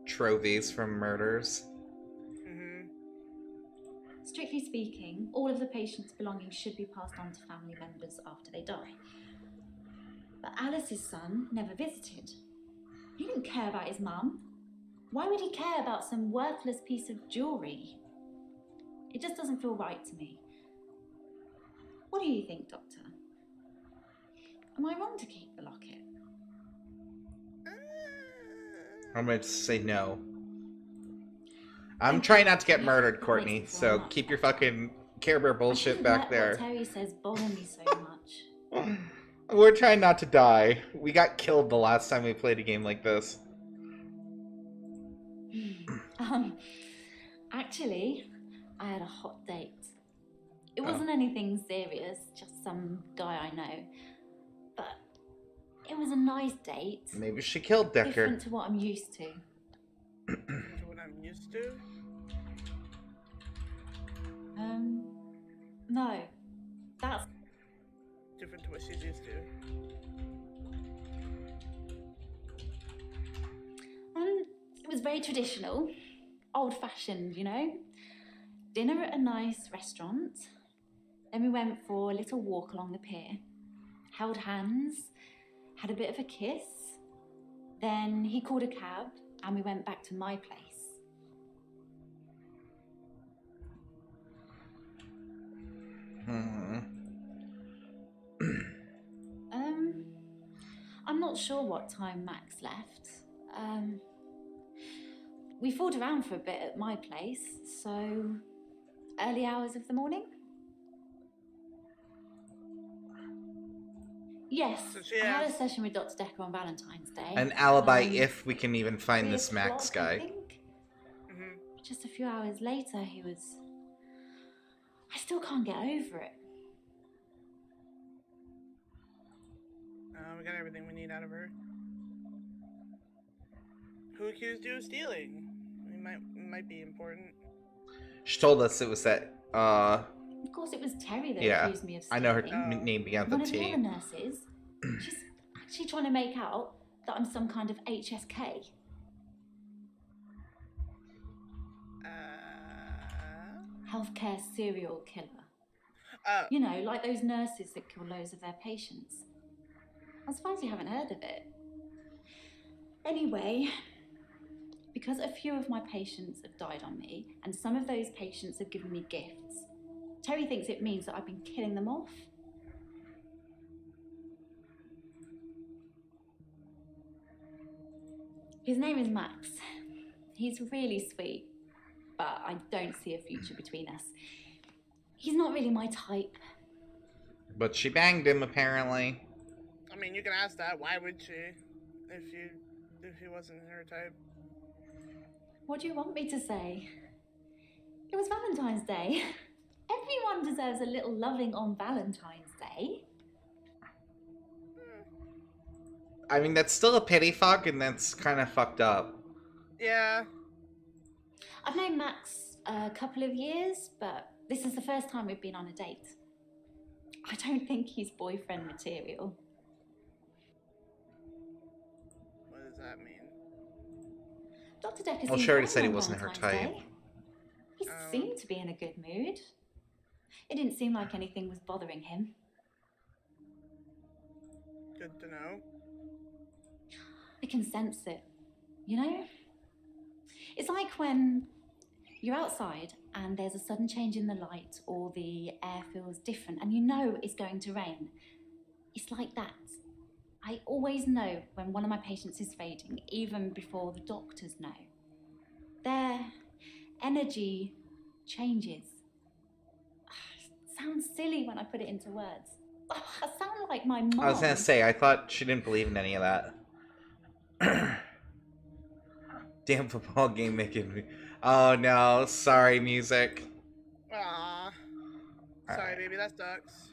Trophies from murders. Strictly speaking, all of the patient's belongings should be passed on to family members after they die. But Alice's son never visited. He didn't care about his mum. Why would he care about some worthless piece of jewellery? It just doesn't feel right to me. What do you think, Doctor? Am I wrong to keep the locket? I'm going to say no. I'm trying not to get murdered, Courtney, so keep your fucking Care Bear bullshit back there. What Terry says bother me so much. We're trying not to die. We got killed the last time we played a game like this. Actually, I had a hot date. It wasn't anything serious, just some guy I know. But it was a nice date. Maybe she killed Dekker. Different to what I'm used to. What I'm used to? No. That's different to what she's used to. It was very traditional, old-fashioned, you know. Dinner at a nice restaurant. Then we went for a little walk along the pier. Held hands, had a bit of a kiss. Then he called a cab and we went back to my place. I'm not sure what time Max left. We fooled around for a bit at my place, so early hours of the morning. Yes, I had a session with Dr. Dekker on Valentine's Day. An alibi if we can even find this Max guy. Just a few hours later, he was... I still can't get over it. We got everything we need out of her. Who accused you of stealing? It might be important. She told us it was that, Of course, it was Terry that accused me of stealing. I know her name began with a T. One of the other nurses, she's actually trying to make out that I'm some kind of HSK. Healthcare serial killer. You know, like those nurses that kill loads of their patients. I'm surprised you haven't heard of it. Anyway, because a few of my patients have died on me, and some of those patients have given me gifts, Terry thinks it means that I've been killing them off. His name is Max. He's really sweet, but I don't see a future between us. He's not really my type. But she banged him, apparently. I mean, you can ask that. Why would she? If he wasn't her type. What do you want me to say? It was Valentine's Day. Everyone deserves a little loving on Valentine's Day. I mean, that's still a pity fuck, and that's kind of fucked up. Yeah. I've known Max a couple of years, but this is the first time we've been on a date. I don't think he's boyfriend material. What does that mean? Dr. Dekker Well, seemed she already fine said he on wasn't her Valentine's type. Day. He seemed to be in a good mood. It didn't seem like anything was bothering him. Good to know. I can sense it, you know? It's like when you're outside and there's a sudden change in the light or the air feels different and you know it's going to rain. It's like that. I always know when one of my patients is fading, even before the doctors know. Their energy changes. It sounds silly when I put it into words. I sound like my mom. I was gonna say, I thought she didn't believe in any of that. Damn football game making me... Oh no, sorry, music. Aww. Sorry, Alright. baby, that sucks.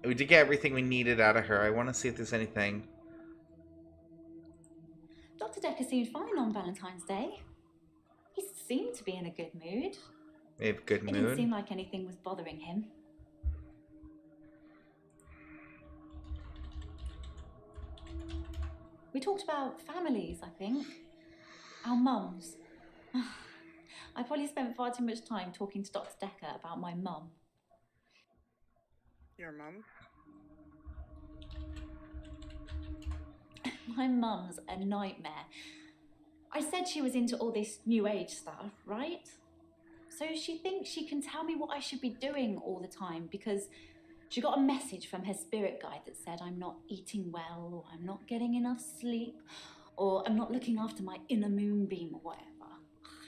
We did get everything we needed out of her. I want to see if there's anything. Dr. Dekker seemed fine on Valentine's Day. He seemed to be in a good mood. We have good It didn't mood. seem like anything was bothering him. We talked about families, I think. Our mums. I probably spent far too much time talking to Dr. Dekker about my mum. Your mum? My mum's a nightmare. I said she was into all this new age stuff, right? So she thinks she can tell me what I should be doing all the time because she got a message from her spirit guide that said I'm not eating well, or I'm not getting enough sleep, or I'm not looking after my inner moonbeam or whatever.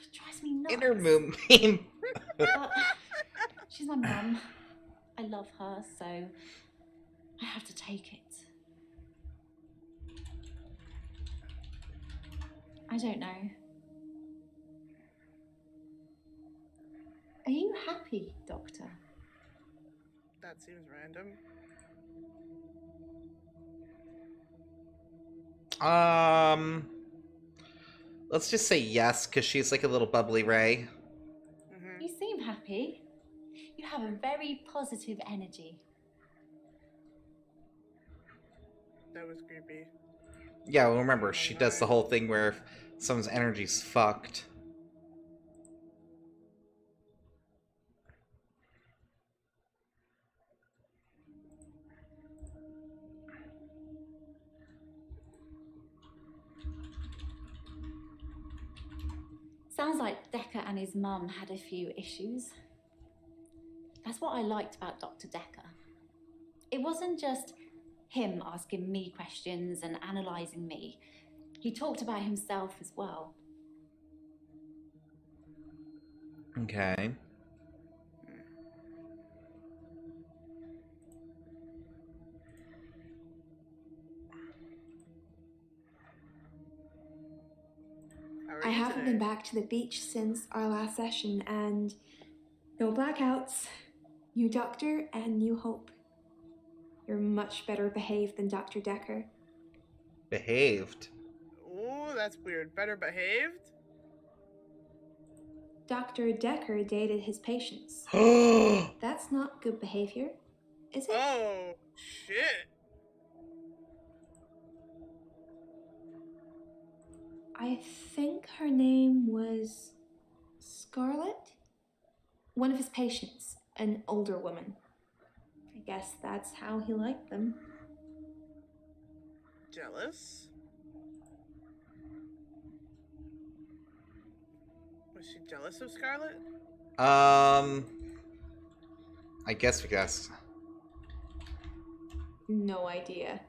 It drives me nuts. Inner moonbeam. But she's my mum. I love her, so I have to take it. I don't know. Are you happy, Doctor? That seems random. Let's just say yes, because she's like a little bubbly Ray. Mm-hmm. You seem happy. You have a very positive energy. That was creepy. Yeah, well, remember, she does the whole thing where if someone's energy's fucked. Sounds like Dekker and his mum had a few issues. That's what I liked about Dr. Dekker. It wasn't just him asking me questions and analysing me. He talked about himself as well. Okay. I haven't been back to the beach since our last session, and no blackouts, new doctor, and new hope. You're much better behaved than Dr. Dekker. Behaved. Ooh, that's weird. Better behaved? Dr. Dekker dated his patients. That's not good behavior, is it? Oh, shit. I think her name was Scarlett? One of his patients, an older woman. I guess that's how he liked them. Jealous? Was she jealous of Scarlet? I guess we guessed. No idea.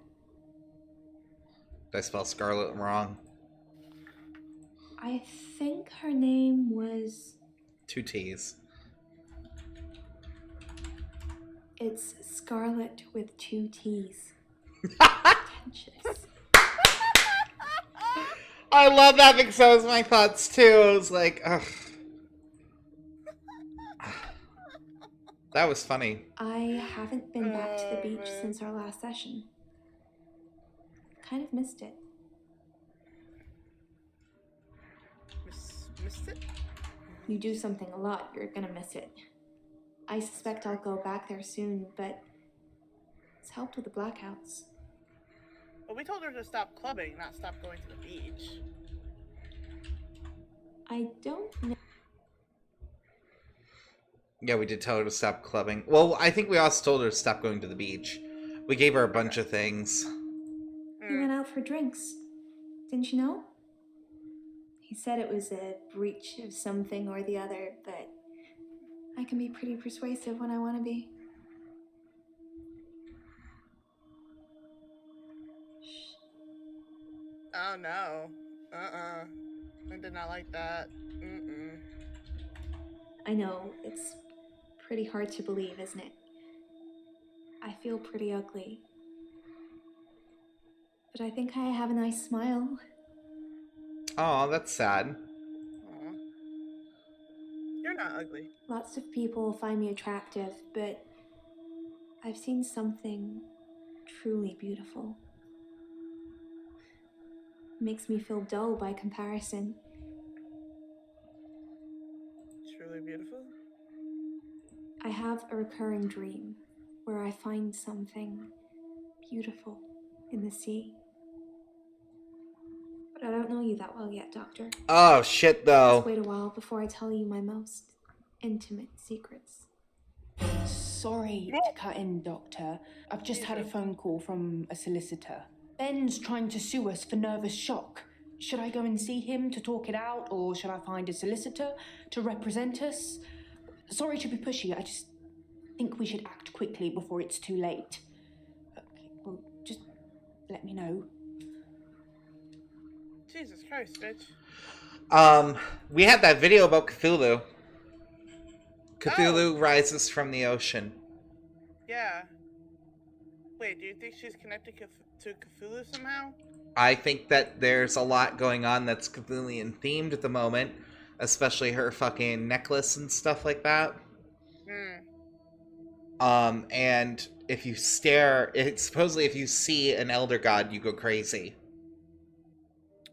Did I spell Scarlet wrong? I think her name was. 2 T's. It's Scarlet with 2 T's. Pretentious. I love that because that was my thoughts too. I was like, ugh. That was funny. I haven't been back to the beach man. since our last session. Kind of missed it. Missed it? You do something a lot, you're gonna miss it. I suspect I'll go back there soon, but it's helped with the blackouts. But we told her to stop clubbing, not stop going to the beach. I don't know. Yeah, we did tell her to stop clubbing. Well, I think we also told her to stop going to the beach. We gave her a bunch of things. He went out for drinks. Didn't you know? He said it was a breach of something or the other, but I can be pretty persuasive when I want to be. Oh no. I did not like that. I know, it's pretty hard to believe, isn't it? I feel pretty ugly. But I think I have a nice smile. Oh, that's sad. Aw. You're not ugly. Lots of people find me attractive, but I've seen something truly beautiful. Makes me feel dull by comparison. Truly beautiful. I have a recurring dream where I find something beautiful in the sea. But I don't know you that well yet, Doctor. Oh, shit, though. Let's wait a while before I tell you my most intimate secrets. Sorry to cut in, Doctor. I've just had a phone call from a solicitor. Ben's trying to sue us for nervous shock. Should I go and see him to talk it out, or should I find a solicitor to represent us? Sorry to be pushy, I just think we should act quickly before it's too late. Okay, well, just let me know. Jesus Christ, bitch. We had that video about Cthulhu. Cthulhu rises from the ocean. Yeah. Wait, do you think she's connected to Cthulhu somehow? I think that there's a lot going on that's Cthulhian themed at the moment, especially her fucking necklace and stuff like that. And if you stare, supposedly if you see an elder god, you go crazy.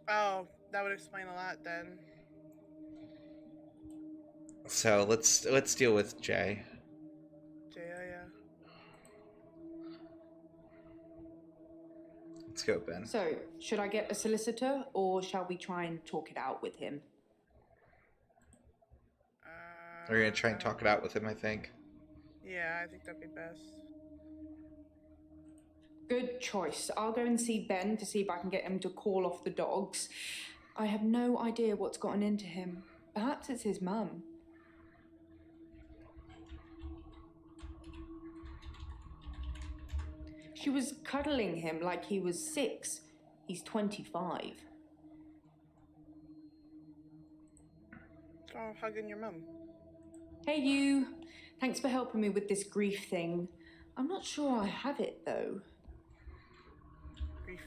Oh, that would explain a lot then. So let's deal with Jay. Yeah. Let's go, Ben. So, should I get a solicitor, or shall we try and talk it out with him? We're gonna try and talk it out with him, I think. Yeah, I think that'd be best. Good choice. I'll go and see Ben to see if I can get him to call off the dogs. I have no idea what's gotten into him. Perhaps it's his mum. She was cuddling him like he was 6. He's 25. What's wrong with hugging your mum? Hey, you. Thanks for helping me with this grief thing. I'm not sure I have it, though. Grief.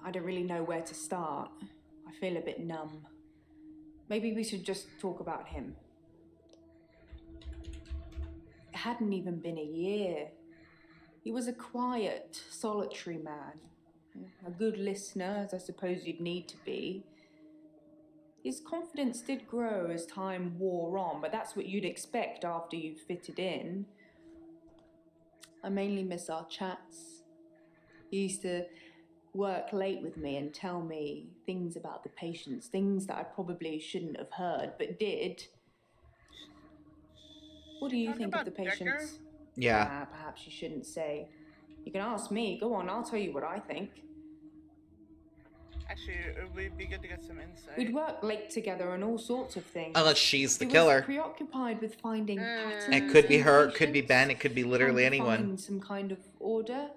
I don't really know where to start. I feel a bit numb. Maybe we should just talk about him. It hadn't even been a year. He was a quiet, solitary man. A good listener, as I suppose you'd need to be. His confidence did grow as time wore on, but that's what you'd expect after you've fitted in. I mainly miss our chats. He used to work late with me and tell me things about the patients, things that I probably shouldn't have heard, but did. What do you think of the patients? Dekker? Yeah. Perhaps you shouldn't say. You can ask me. Go on, I'll tell you what I think. Actually, it would be good to get some insight. We'd work late together on all sorts of things. Unless she's the He killer. was preoccupied with finding patterns. It could be in her, it could be patients, Ben, it could be literally trying to anyone. find some kind of order.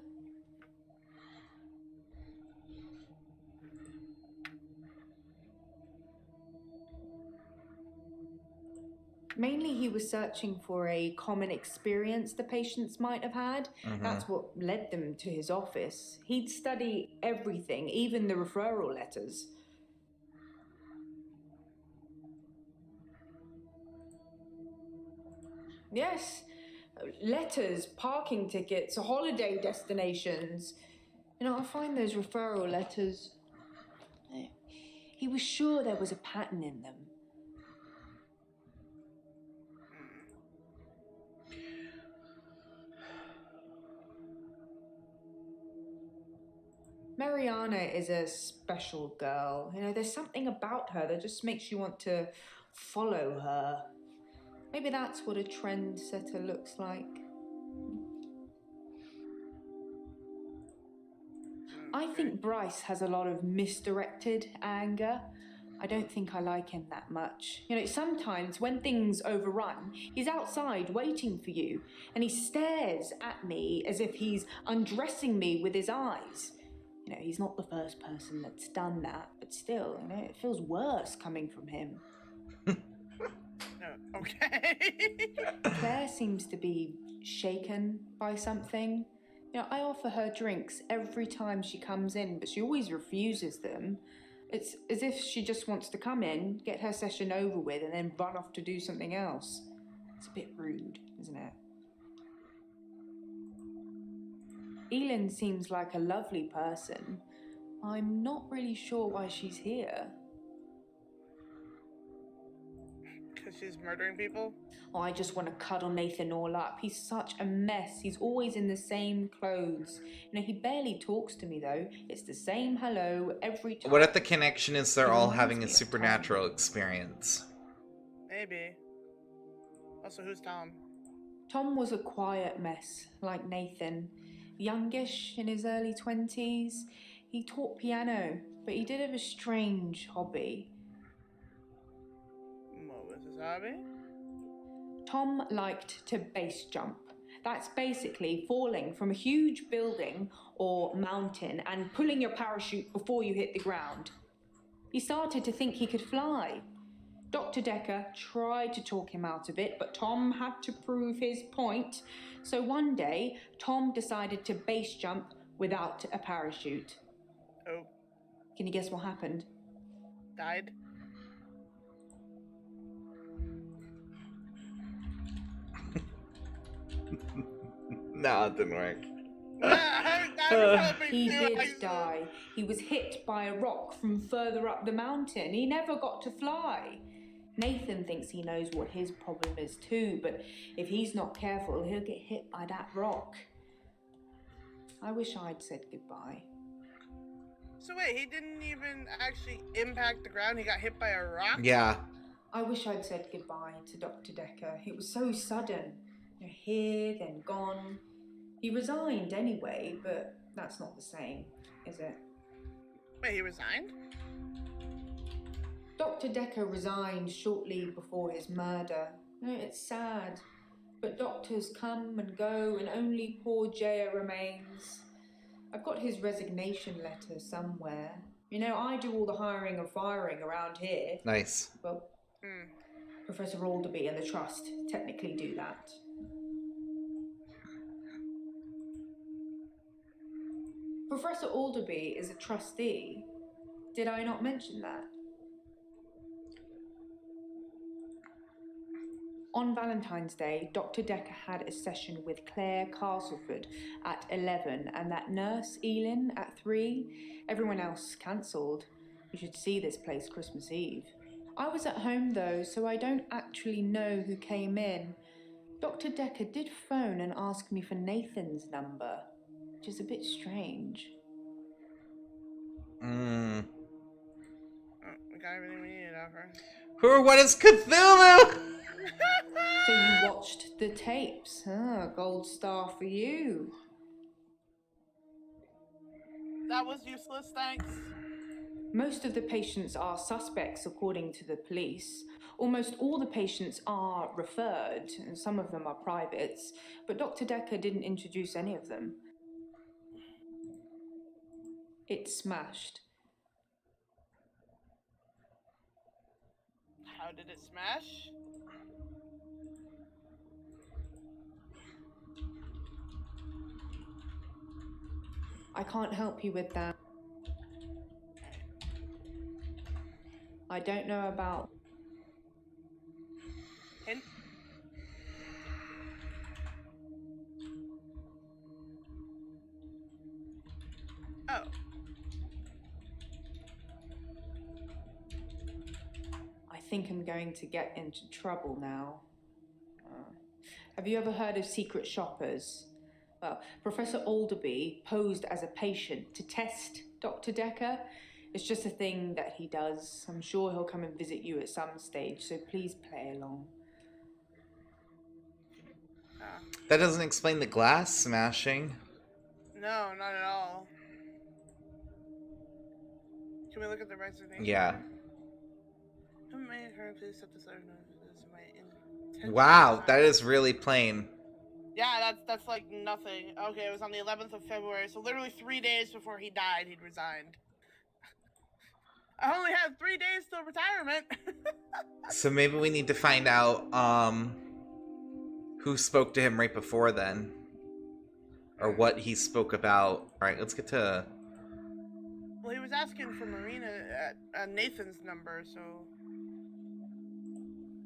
Mainly, he was searching for a common experience the patients might have had. That's what led them to his office. He'd study everything, even the referral letters. Yes, letters, parking tickets, holiday destinations. You know, I find those referral letters. He was sure there was a pattern in them. Mariana is a special girl. You know, there's something about her that just makes you want to follow her. Maybe that's what a trendsetter looks like. I think Bryce has a lot of misdirected anger. I don't think I like him that much. You know, sometimes when things overrun, he's outside waiting for you, and he stares at me as if he's undressing me with his eyes. You know, he's not the first person that's done that, but still, you know, it feels worse coming from him. Okay. Claire seems to be shaken by something. You know, I offer her drinks every time she comes in, but she always refuses them. It's as if she just wants to come in, get her session over with, and then run off to do something else. It's a bit rude, isn't it? Elin seems like a lovely person. I'm not really sure why she's here. Because she's murdering people? Oh, I just want to cuddle Nathan all up. He's such a mess. He's always in the same clothes. You know, he barely talks to me, though. It's the same hello every time. What if the connection is they're He all reminds having me a of supernatural experience? Maybe. Also, who's Tom? Tom was a quiet mess, like Nathan. Youngish, in his early 20s. He taught piano, but he did have a strange hobby. What was his hobby? Tom liked to base jump. That's basically falling from a huge building or mountain and pulling your parachute before you hit the ground. He started to think he could fly. Dr. Dekker tried to talk him out of it, but Tom had to prove his point. So one day, Tom decided to base jump without a parachute. Oh. Can you guess what happened? Died? No, it didn't work. He did die. He was hit by a rock from further up the mountain. He never got to fly. Nathan thinks he knows what his problem is too, but if he's not careful, he'll get hit by that rock. I wish I'd said goodbye. So wait, he didn't even actually impact the ground? He got hit by a rock? Yeah. I wish I'd said goodbye to Dr. Dekker. It was so sudden. You know, here, then gone. He resigned anyway, but that's not the same, is it? Wait, he resigned? Dr. Dekker resigned shortly before his murder. You know, it's sad, but doctors come and go and only poor Jaya remains. I've got his resignation letter somewhere. You know, I do all the hiring and firing around here. Nice. Well, Professor Alderby and the Trust technically do that. Professor Alderby is a trustee. Did I not mention that? On Valentine's Day, Dr. Dekker had a session with Claire Castleford at 11 and that nurse, Elin, at 3. Everyone else cancelled. You should see this place Christmas Eve. I was at home though, so I don't actually know who came in. Dr. Dekker did phone and ask me for Nathan's number, which is a bit strange. We got everything we needed out of her. What is Cthulhu? So you watched the tapes. Gold star for you. That was useless, thanks. Most of the patients are suspects, according to the police. Almost all the patients are referred, and some of them are privates, but Dr. Dekker didn't introduce any of them. It smashed. How did it smash? I can't help you with that. I don't know about... Hint? Oh. I think I'm going to get into trouble now. Have you ever heard of secret shoppers? Well, Professor Alderby posed as a patient to test Dr. Dekker. It's just a thing that he does. I'm sure he'll come and visit you at some stage, so please play along. That doesn't explain the glass smashing. No, not at all. Can we look at the resignation? Yeah. Who made her please accept this letter? This is my intention. Wow, that is really plain. Yeah, that's like nothing. Okay, it was on the 11th of February, so literally 3 days before he died, he'd resigned. I only had 3 days till retirement. So maybe we need to find out who spoke to him right before then, or what he spoke about. All right, let's get to... Well, he was asking for Marina at Nathan's number, so...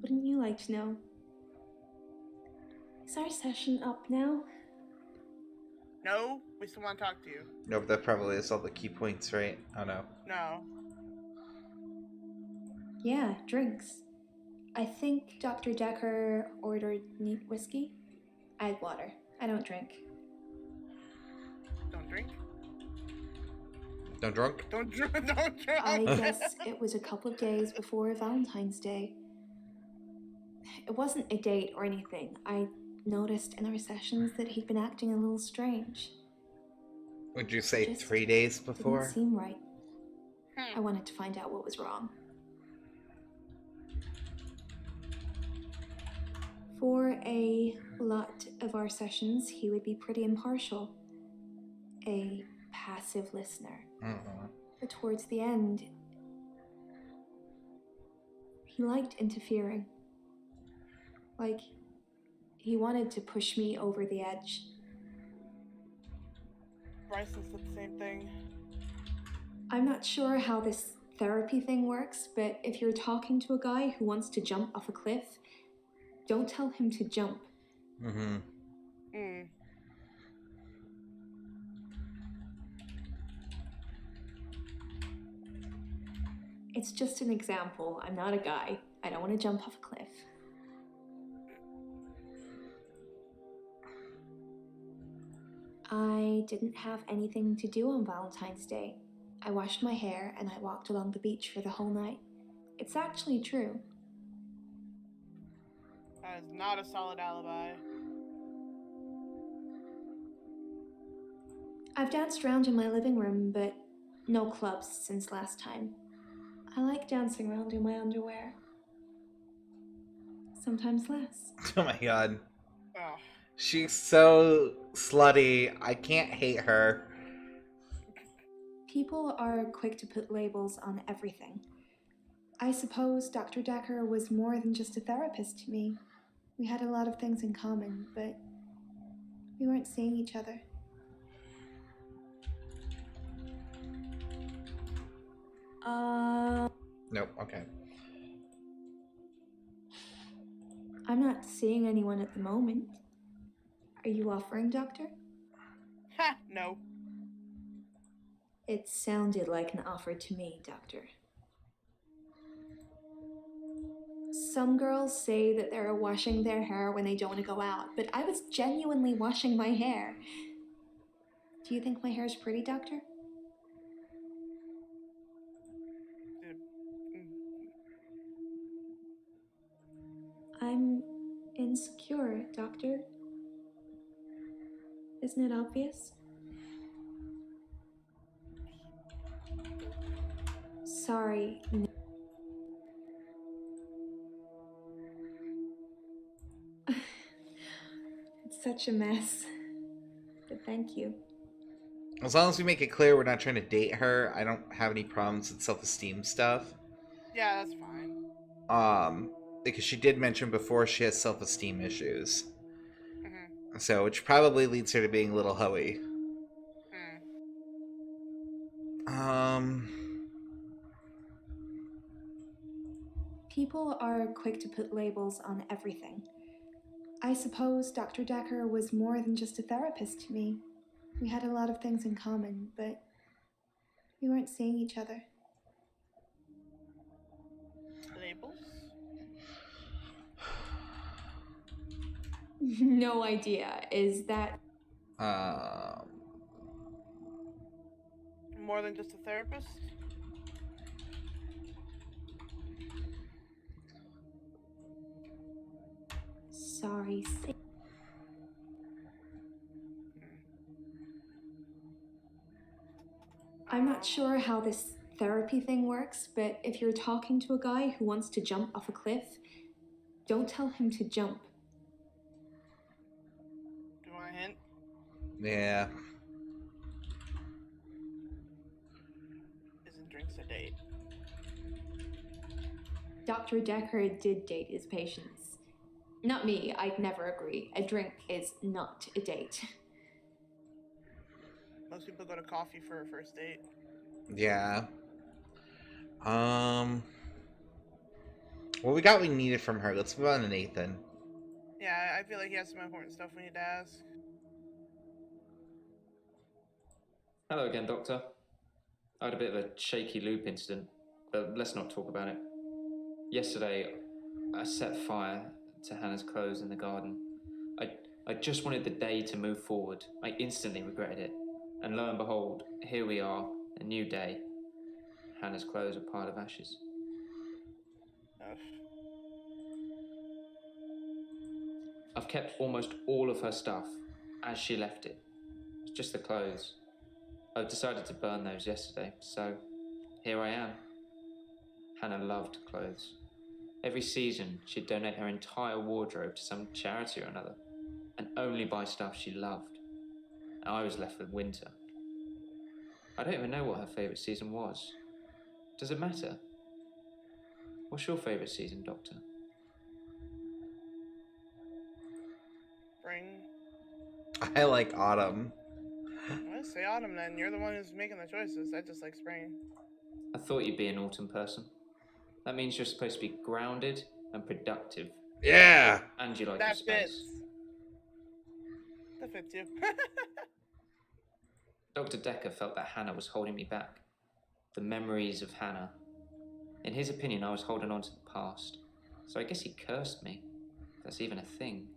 Wouldn't you like to know? Is our session up now? No, we still want to talk to you. No, but that probably is all the key points, right? Oh, no. No. Yeah, drinks. I think Dr. Dekker ordered neat whiskey. I had water. I don't drink. Don't drink? Don't drunk? Don't drink. Don't drink. I guess it was a couple of days before Valentine's Day. It wasn't a date or anything. I noticed in our sessions that he'd been acting a little strange. Would you say Just 3 days before? Didn't seem right. I wanted to find out what was wrong. For a lot of our sessions, he would be pretty impartial. A passive listener. But towards the end, he liked interfering. Like, he wanted to push me over the edge. Bryson said the same thing. I'm not sure how this therapy thing works, but if you're talking to a guy who wants to jump off a cliff, don't tell him to jump. It's just an example. I'm not a guy. I don't want to jump off a cliff. I didn't have anything to do on Valentine's Day. I washed my hair and I walked along the beach for the whole night. It's actually true. That is not a solid alibi. I've danced around in my living room, but no clubs since last time. I like dancing around in my underwear. Sometimes less. Oh my god. Oh. She's so slutty. I can't hate her. People are quick to put labels on everything. I suppose Dr. Dekker was more than just a therapist to me. We had a lot of things in common, but we weren't seeing each other. Nope, okay. I'm not seeing anyone at the moment. Are you offering, Doctor? Ha, no. It sounded like an offer to me, Doctor. Some girls say that they're washing their hair when they don't want to go out, but I was genuinely washing my hair. Do you think my hair's pretty, Doctor? I'm insecure, Doctor. Isn't it obvious? sorry. It's such a mess. But thank you. As long as we make it clear we're not trying to date her, I don't have any problems with self-esteem stuff. Yeah, that's fine. Because she did mention before she has self-esteem issues. Mm-hmm. So, which probably leads her to being a little hoey. People are quick to put labels on everything. I suppose Dr. Dekker was more than just a therapist to me. We had a lot of things in common, but we weren't seeing each other. Labels? No idea. Is that... More than just a therapist? Sorry. I'm not sure how this therapy thing works, but if you're talking to a guy who wants to jump off a cliff, don't tell him to jump. Do you want a hint? Yeah. Isn't drinks a date? Dr. Dekker did date his patients. Not me, I'd never agree. A drink is not a date. Most people go to coffee for a first date. Yeah. Well, we got what we needed from her. Let's move on to Nathan. Yeah, I feel like he has some important stuff we need to ask. Hello again, Doctor. I had a bit of a shaky loop incident, but let's not talk about it. Yesterday, I set fire to Hannah's clothes in the garden. I just wanted the day to move forward. I instantly regretted it. And lo and behold, here we are, a new day. Hannah's clothes are a pile of ashes. I've kept almost all of her stuff as she left it. It's just the clothes. I've decided to burn those yesterday, so here I am. Hannah loved clothes. Every season, she'd donate her entire wardrobe to some charity or another, and only buy stuff she loved. And I was left with winter. I don't even know what her favourite season was. Does it matter? What's your favourite season, Doctor? Spring. I like autumn. Well, say autumn then. You're the one who's making the choices. I just like spring. I thought you'd be an autumn person. That means you're supposed to be grounded and productive. Yeah! And you like That your space. fits. That fits you. Dr. Dekker felt that Hannah was holding me back. The memories of Hannah. In his opinion, I was holding on to the past. So I guess he cursed me. If that's even a thing.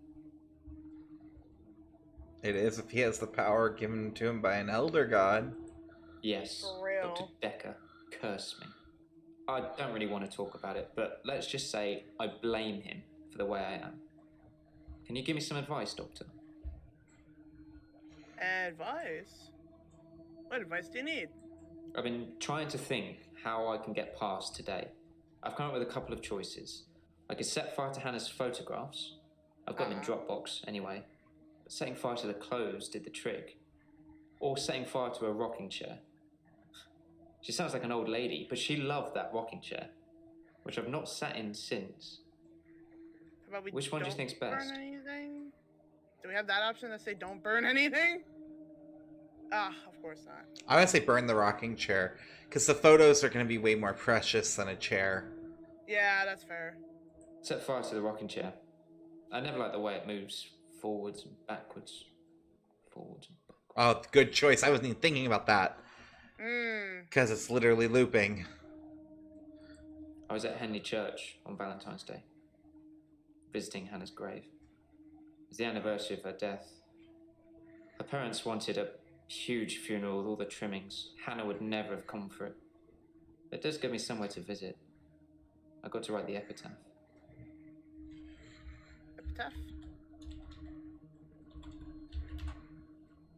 It is if he has the power given to him by an elder god. Yes, For real. Dr. Dekker cursed me. I don't really want to talk about it, but let's just say I blame him for the way I am. Can you give me some advice, Doctor? Advice? What advice do you need? I've been trying to think how I can get past today. I've come up with a couple of choices. I could set fire to Hannah's photographs. I've got them in Dropbox anyway. But setting fire to the clothes did the trick. Or setting fire to a rocking chair. She sounds like an old lady, but she loved that rocking chair, which I've not sat in since. How about we Which one do you don't think's best? Burn anything? Do we have that option that say don't burn anything? Ah, of course not. I would say burn the rocking chair, because the photos are going to be way more precious than a chair. Yeah, that's fair. Set fire to the rocking chair. I never like the way it moves forwards and backwards. Forwards and backwards. Oh, good choice. I wasn't even thinking about that. Because it's literally looping. I was at Henley Church on Valentine's Day, visiting Hannah's grave. It was the anniversary of her death. Her parents wanted a huge funeral with all the trimmings. Hannah would never have come for it. It does give me somewhere to visit. I got to write the epitaph. Epitaph?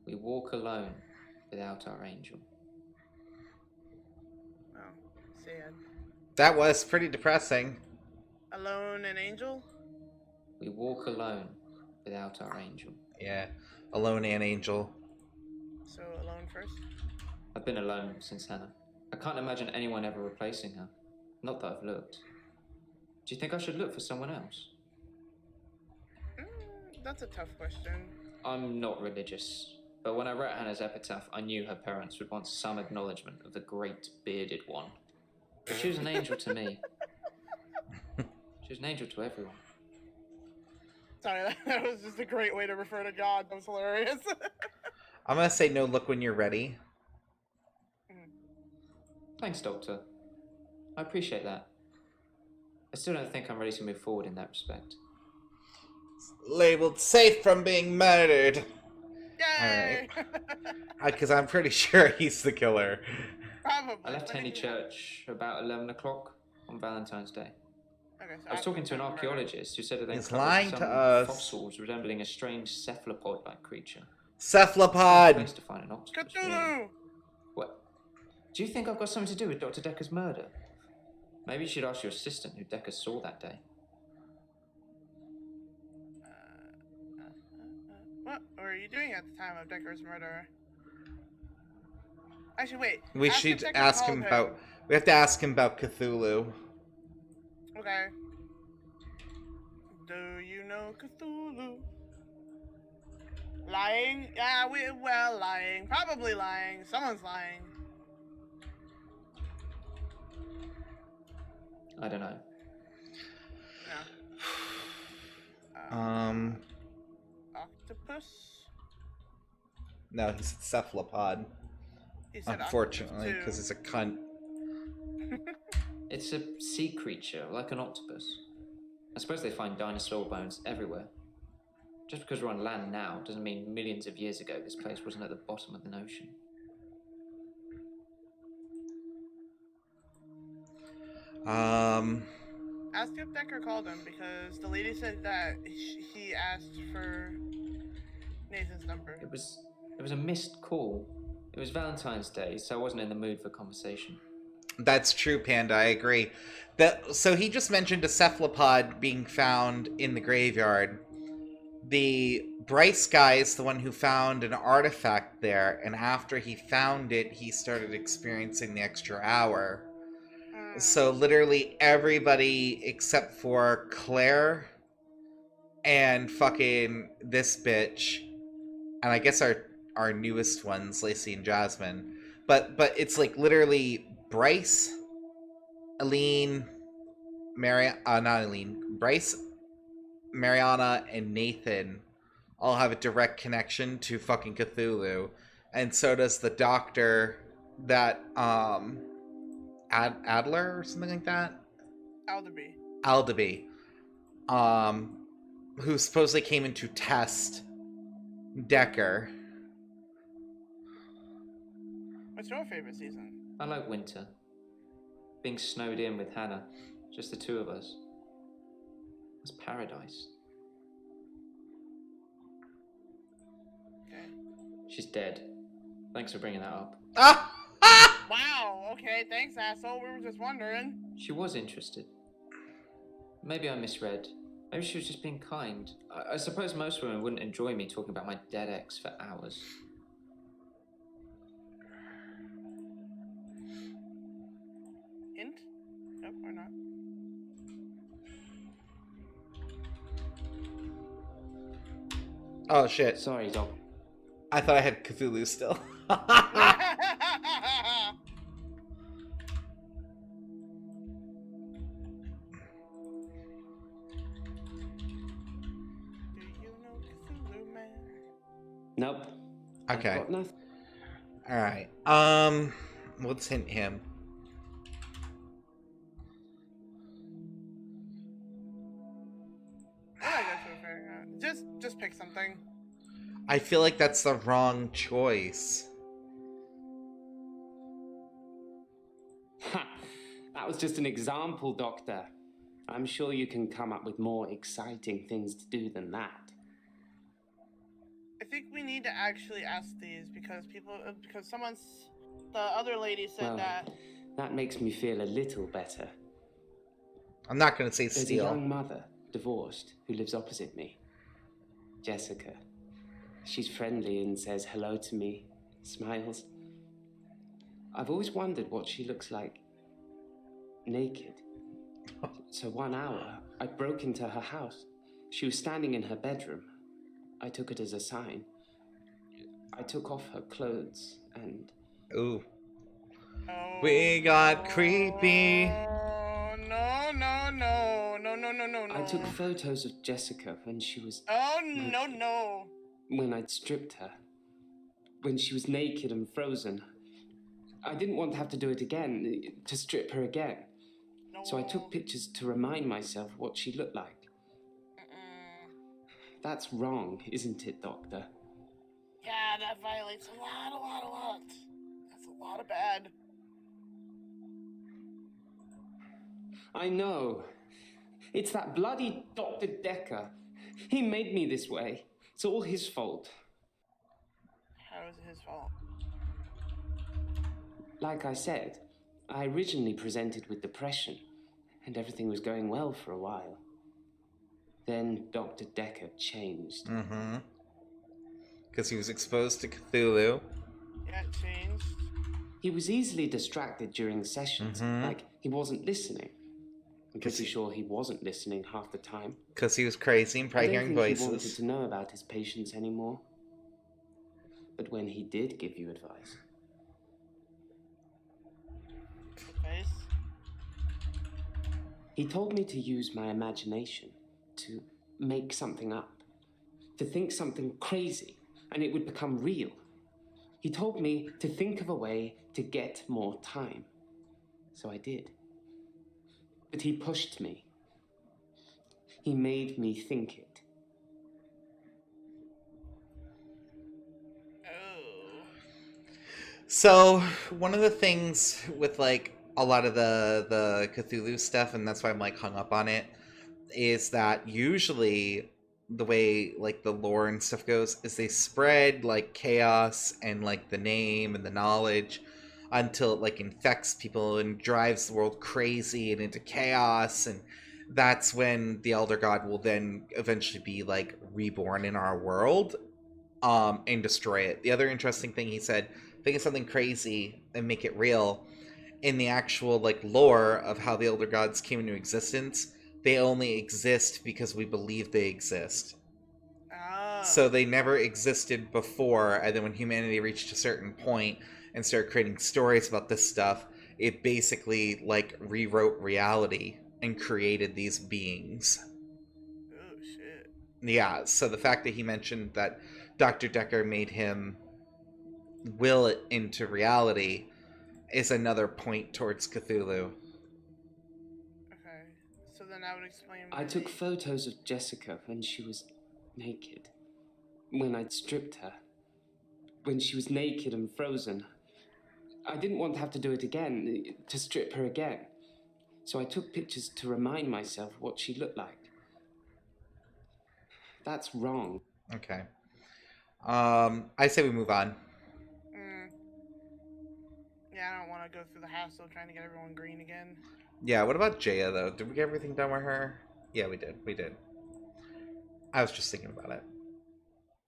We walk alone without our angel. Oh. Sad. That was pretty depressing. Alone and Angel? We walk alone without our angel. Yeah. Alone and Angel. So alone first? I've been alone since Hannah. I can't imagine anyone ever replacing her. Not that I've looked. Do you think I should look for someone else? That's a tough question. I'm not religious, but when I read Hannah's epitaph, I knew her parents would want some acknowledgement of the great bearded one. But she was an angel to me. She was an angel to everyone. Sorry, that was just a great way to refer to God. That was hilarious. I'm gonna say no look when you're ready. Thanks, Doctor. I appreciate that. I still don't think I'm ready to move forward in that respect. Labeled safe from being murdered. Yay! Alright. Because I'm pretty sure he's the killer. Probably. I left Henley Church about 11 o'clock on Valentine's Day. Okay, so I was talking to an archaeologist who said that they He's uncovered lying some to us. fossils resembling a strange cephalopod-like creature. Cephalopod! Place to find an octopus. Really. Cthulhu! What? Do you think I've got something to do with Dr. Dekker's murder? Maybe you should ask your assistant who Dekker saw that day. What were you doing at the time of Dekker's murder? Actually, wait. We ask should if Dekker ask called him about... We have to ask him about Cthulhu. Okay. Do you know Cthulhu? Lying? Yeah, well, lying. Probably lying. Someone's lying. I don't know. No. Octopus? No, he said cephalopod. He said Unfortunately, octopus because it's a cunt. It's a sea creature, like an octopus. I suppose they find dinosaur bones everywhere. Just because we're on land now doesn't mean millions of years ago this place wasn't at the bottom of the ocean. Ask if Dekker called him, because the lady said that he asked for Nathan's number. It was a missed call. It was Valentine's Day, so I wasn't in the mood for conversation. That's true, Panda, I agree. So he just mentioned a cephalopod being found in the graveyard. The Bryce guy is the one who found an artifact there, and after he found it, he started experiencing the extra hour. So literally everybody except for Claire and fucking this bitch, and I guess our newest ones, Lacey and Jasmine. But it's like literally Bryce, Aline, Bryce, Mariana, and Nathan all have a direct connection to fucking Cthulhu, and so does the doctor that Adler or something like that. Aldeby, who supposedly came in to test Dekker. What's your favorite season? I like winter. Being snowed in with Hannah, just the two of us. It's paradise. Okay. She's dead. Thanks for bringing that up. Wow, okay, thanks, asshole. We were just wondering. She was interested. Maybe I misread. Maybe she was just being kind. I suppose most women wouldn't enjoy me talking about my dead ex for hours. Hint? Nope, or not. Oh shit. Sorry, Doc. I thought I had Cthulhu still. Nope. Okay. I've got nothing. Alright. Let's hint him. Just pick something. I feel like that's the wrong choice. Ha! That was just an example, Doctor. I'm sure you can come up with more exciting things to do than that. I think we need to actually ask these because the other lady said that That makes me feel a little better. I'm not going to say There's a steal. young mother, divorced, who lives opposite me. Jessica. She's friendly and says hello to me, smiles. I've always wondered what she looks like naked. So 1 hour, I broke into her house. She was standing in her bedroom. I took it as a sign. I took off her clothes and... Ooh. We got creepy. No. I took photos of Jessica when she was... Oh, no. When I'd stripped her. When she was naked and frozen. I didn't want to have to do it again, to strip her again. No. So I took pictures to remind myself what she looked like. That's wrong, isn't it, Doctor? Yeah, that violates a lot. That's a lot of bad. I know. It's that bloody Dr. Dekker. He made me this way. It's all his fault. How is it his fault? Like I said, I originally presented with depression, and everything was going well for a while. Then Dr. Dekker changed. Mm-hmm. Because he was exposed to Cthulhu. Yeah, it changed. He was easily distracted during sessions, like he wasn't listening. I'm pretty sure he wasn't listening half the time. Because he was crazy and probably hearing voices. He wanted to know about his patients anymore. But when he did give you advice... He told me to use my imagination, to make something up, to think something crazy, and it would become real. He told me to think of a way to get more time. So I did. But he pushed me. He made me think it. So, one of the things with, like, a lot of the Cthulhu stuff, and that's why I'm, like, hung up on it, is that usually the way, like, the lore and stuff goes is they spread, like, chaos and, like, the name and the knowledge until it, like, infects people and drives the world crazy and into chaos, and that's when the Elder God will then eventually be, like, reborn in our world, and destroy it. The other interesting thing he said, think of something crazy and make it real. In the actual, like, lore of how the Elder Gods came into existence, they only exist because we believe they exist. So they never existed before, and then when humanity reached a certain point and started creating stories about this stuff, it basically, like, rewrote reality and created these beings. Oh, shit. Yeah, so the fact that he mentioned that Dr. Dekker made him will it into reality is another point towards Cthulhu. Okay, so then that would explain why I took photos of Jessica when she was naked. When I'd stripped her. When she was naked and frozen. I didn't want to have to do it again, to strip her again. So I took pictures to remind myself what she looked like. That's wrong. Okay. I say we move on. Yeah, I don't want to go through the hassle of trying to get everyone green again. Yeah, what about Jaya, though? Did we get everything done with her? Yeah, we did. We did. I was just thinking about it.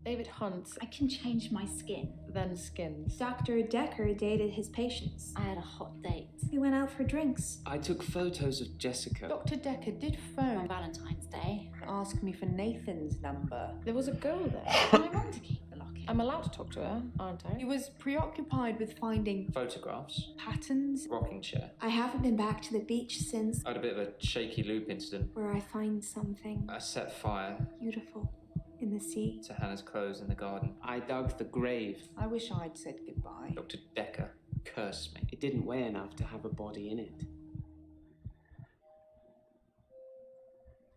David Hunt. I can change my skin. Then skins. Dr. Dekker dated his patients. I had a hot date. We went out for drinks. I took photos of Jessica. Dr. Dekker did phone On Valentine's Day. and ask me for Nathan's number. There was a girl there. I want to keep the locket. I'm allowed to talk to her, aren't I? He was preoccupied with finding Photographs. patterns. Rocking chair. I haven't been back to the beach since I had a bit of a shaky loop incident. where I find something I set fire beautiful in the sea. to Hannah's clothes in the garden. I dug the grave. I wish I'd said goodbye. Dr. Dekker cursed me. It didn't weigh enough to have a body in it.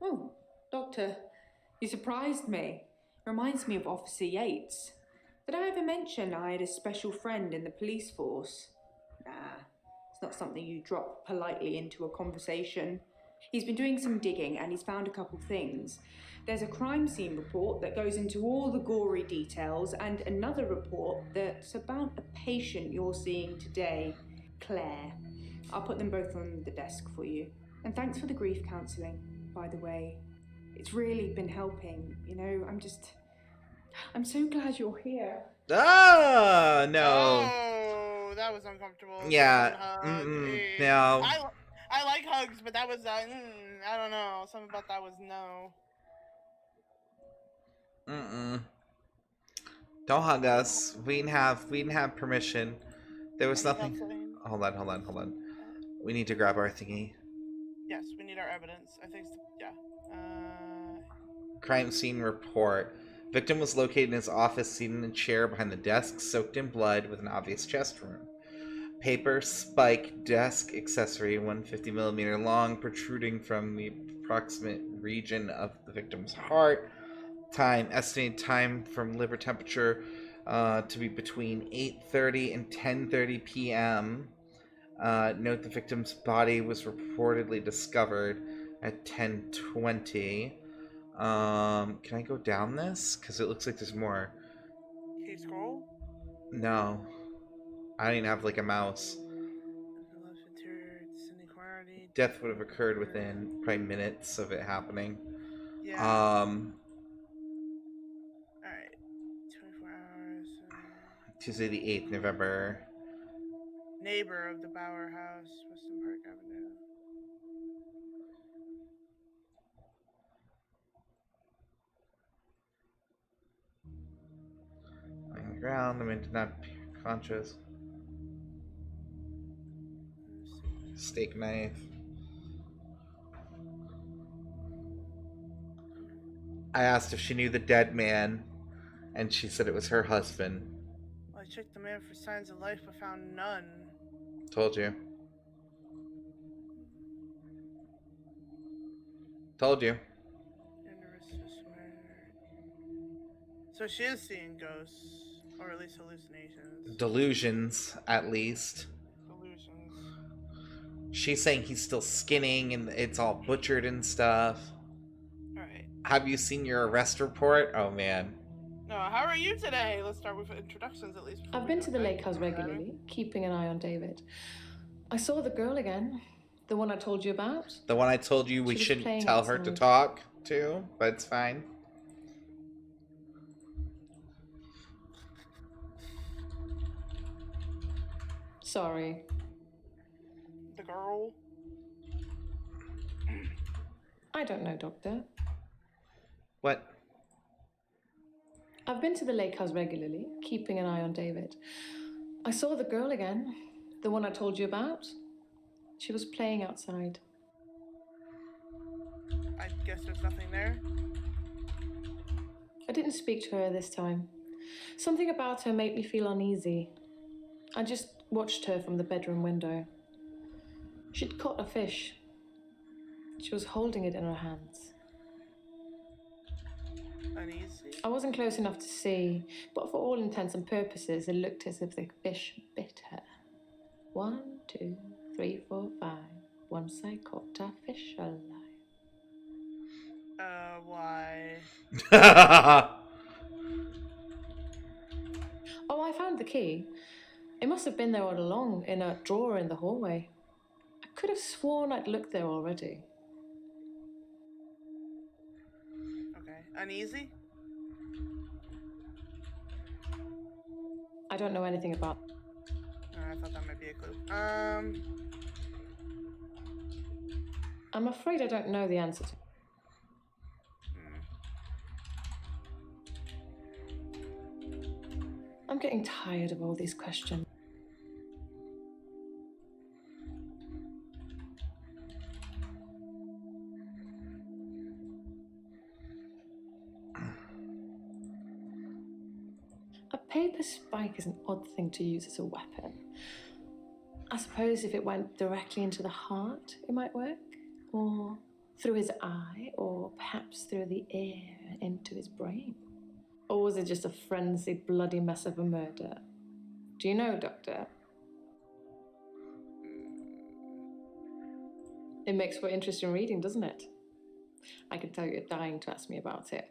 Oh, Doctor, you surprised me. Reminds me of Officer Yates. Did I ever mention I had a special friend in the police force? Nah, it's not something you drop politely into a conversation. He's been doing some digging and he's found a couple things. There's a crime scene report that goes into all the gory details and another report that's about a patient you're seeing today, Claire. I'll put them both on the desk for you. And thanks for the grief counselling, by the way. It's really been helping, you know. I'm so glad you're here. Ah, no. Oh, that was uncomfortable. Yeah. Hug. No. I like hugs, but that was I don't know. Something about that was no. Don't hug us. We didn't have permission. There was nothing. Counseling. Hold on. We need to grab our thingy. Yes, we need our evidence. I think, yeah. Crime scene report. Victim was located in his office, seated in a chair behind the desk, soaked in blood, with an obvious chest wound. Paper, spike, desk accessory, 150mm long, protruding from the approximate region of the victim's heart. Time, estimated time from liver temperature to be between 8:30 and 10:30 p.m. Note the victim's body was reportedly discovered at 10:20. Can I go down this? Because it looks like there's more. Can you scroll? No. I don't even have like a mouse. Death would have occurred within probably minutes of it happening. Yeah. Alright. 24 hours. Tuesday the 8th November. Neighbor of the Bauer House, Weston Park Avenue. On the ground, I'm not conscious. Steak knife. I asked if she knew the dead man, and she said it was her husband. Well, I checked the man for signs of life, but found none. Told you. So she is seeing ghosts, or at least hallucinations. Delusions, at least. Delusions. She's saying he's still skinning and it's all butchered and stuff. Alright. Have you seen your arrest report? Oh, man. No, how are you today? Let's start with introductions at least. I've been to the lake house regularly, keeping an eye on David. I saw the girl again. The one I told you about. The one I told you we She was shouldn't playing tell her to outside. talk to, but it's fine. Sorry. The girl? I don't know, Doctor. What? I've been to the lake house regularly, keeping an eye on David. I saw the girl again. The one I told you about. She was playing outside. I guess there's nothing there. I didn't speak to her this time. Something about her made me feel uneasy. I just watched her from the bedroom window. She'd caught a fish. She was holding it in her hands. Uneasy? I wasn't close enough to see, but for all intents and purposes, it looked as if the fish bit her. 1, 2, 3, 4, 5. Once I caught a fish alive. Why? Oh, I found the key. It must have been there all along, in a drawer in the hallway. I could have sworn I'd looked there already. Okay. Uneasy? I don't know anything about... I thought that might be a clue. I'm afraid I don't know the answer to... I'm getting tired of all these questions. A paper spike is an odd thing to use as a weapon. I suppose if it went directly into the heart, it might work. Or through his eye, or perhaps through the ear into his brain. Or was it just a frenzied, bloody mess of a murder? Do you know, Doctor? It makes for interesting reading, doesn't it? I can tell you're dying to ask me about it.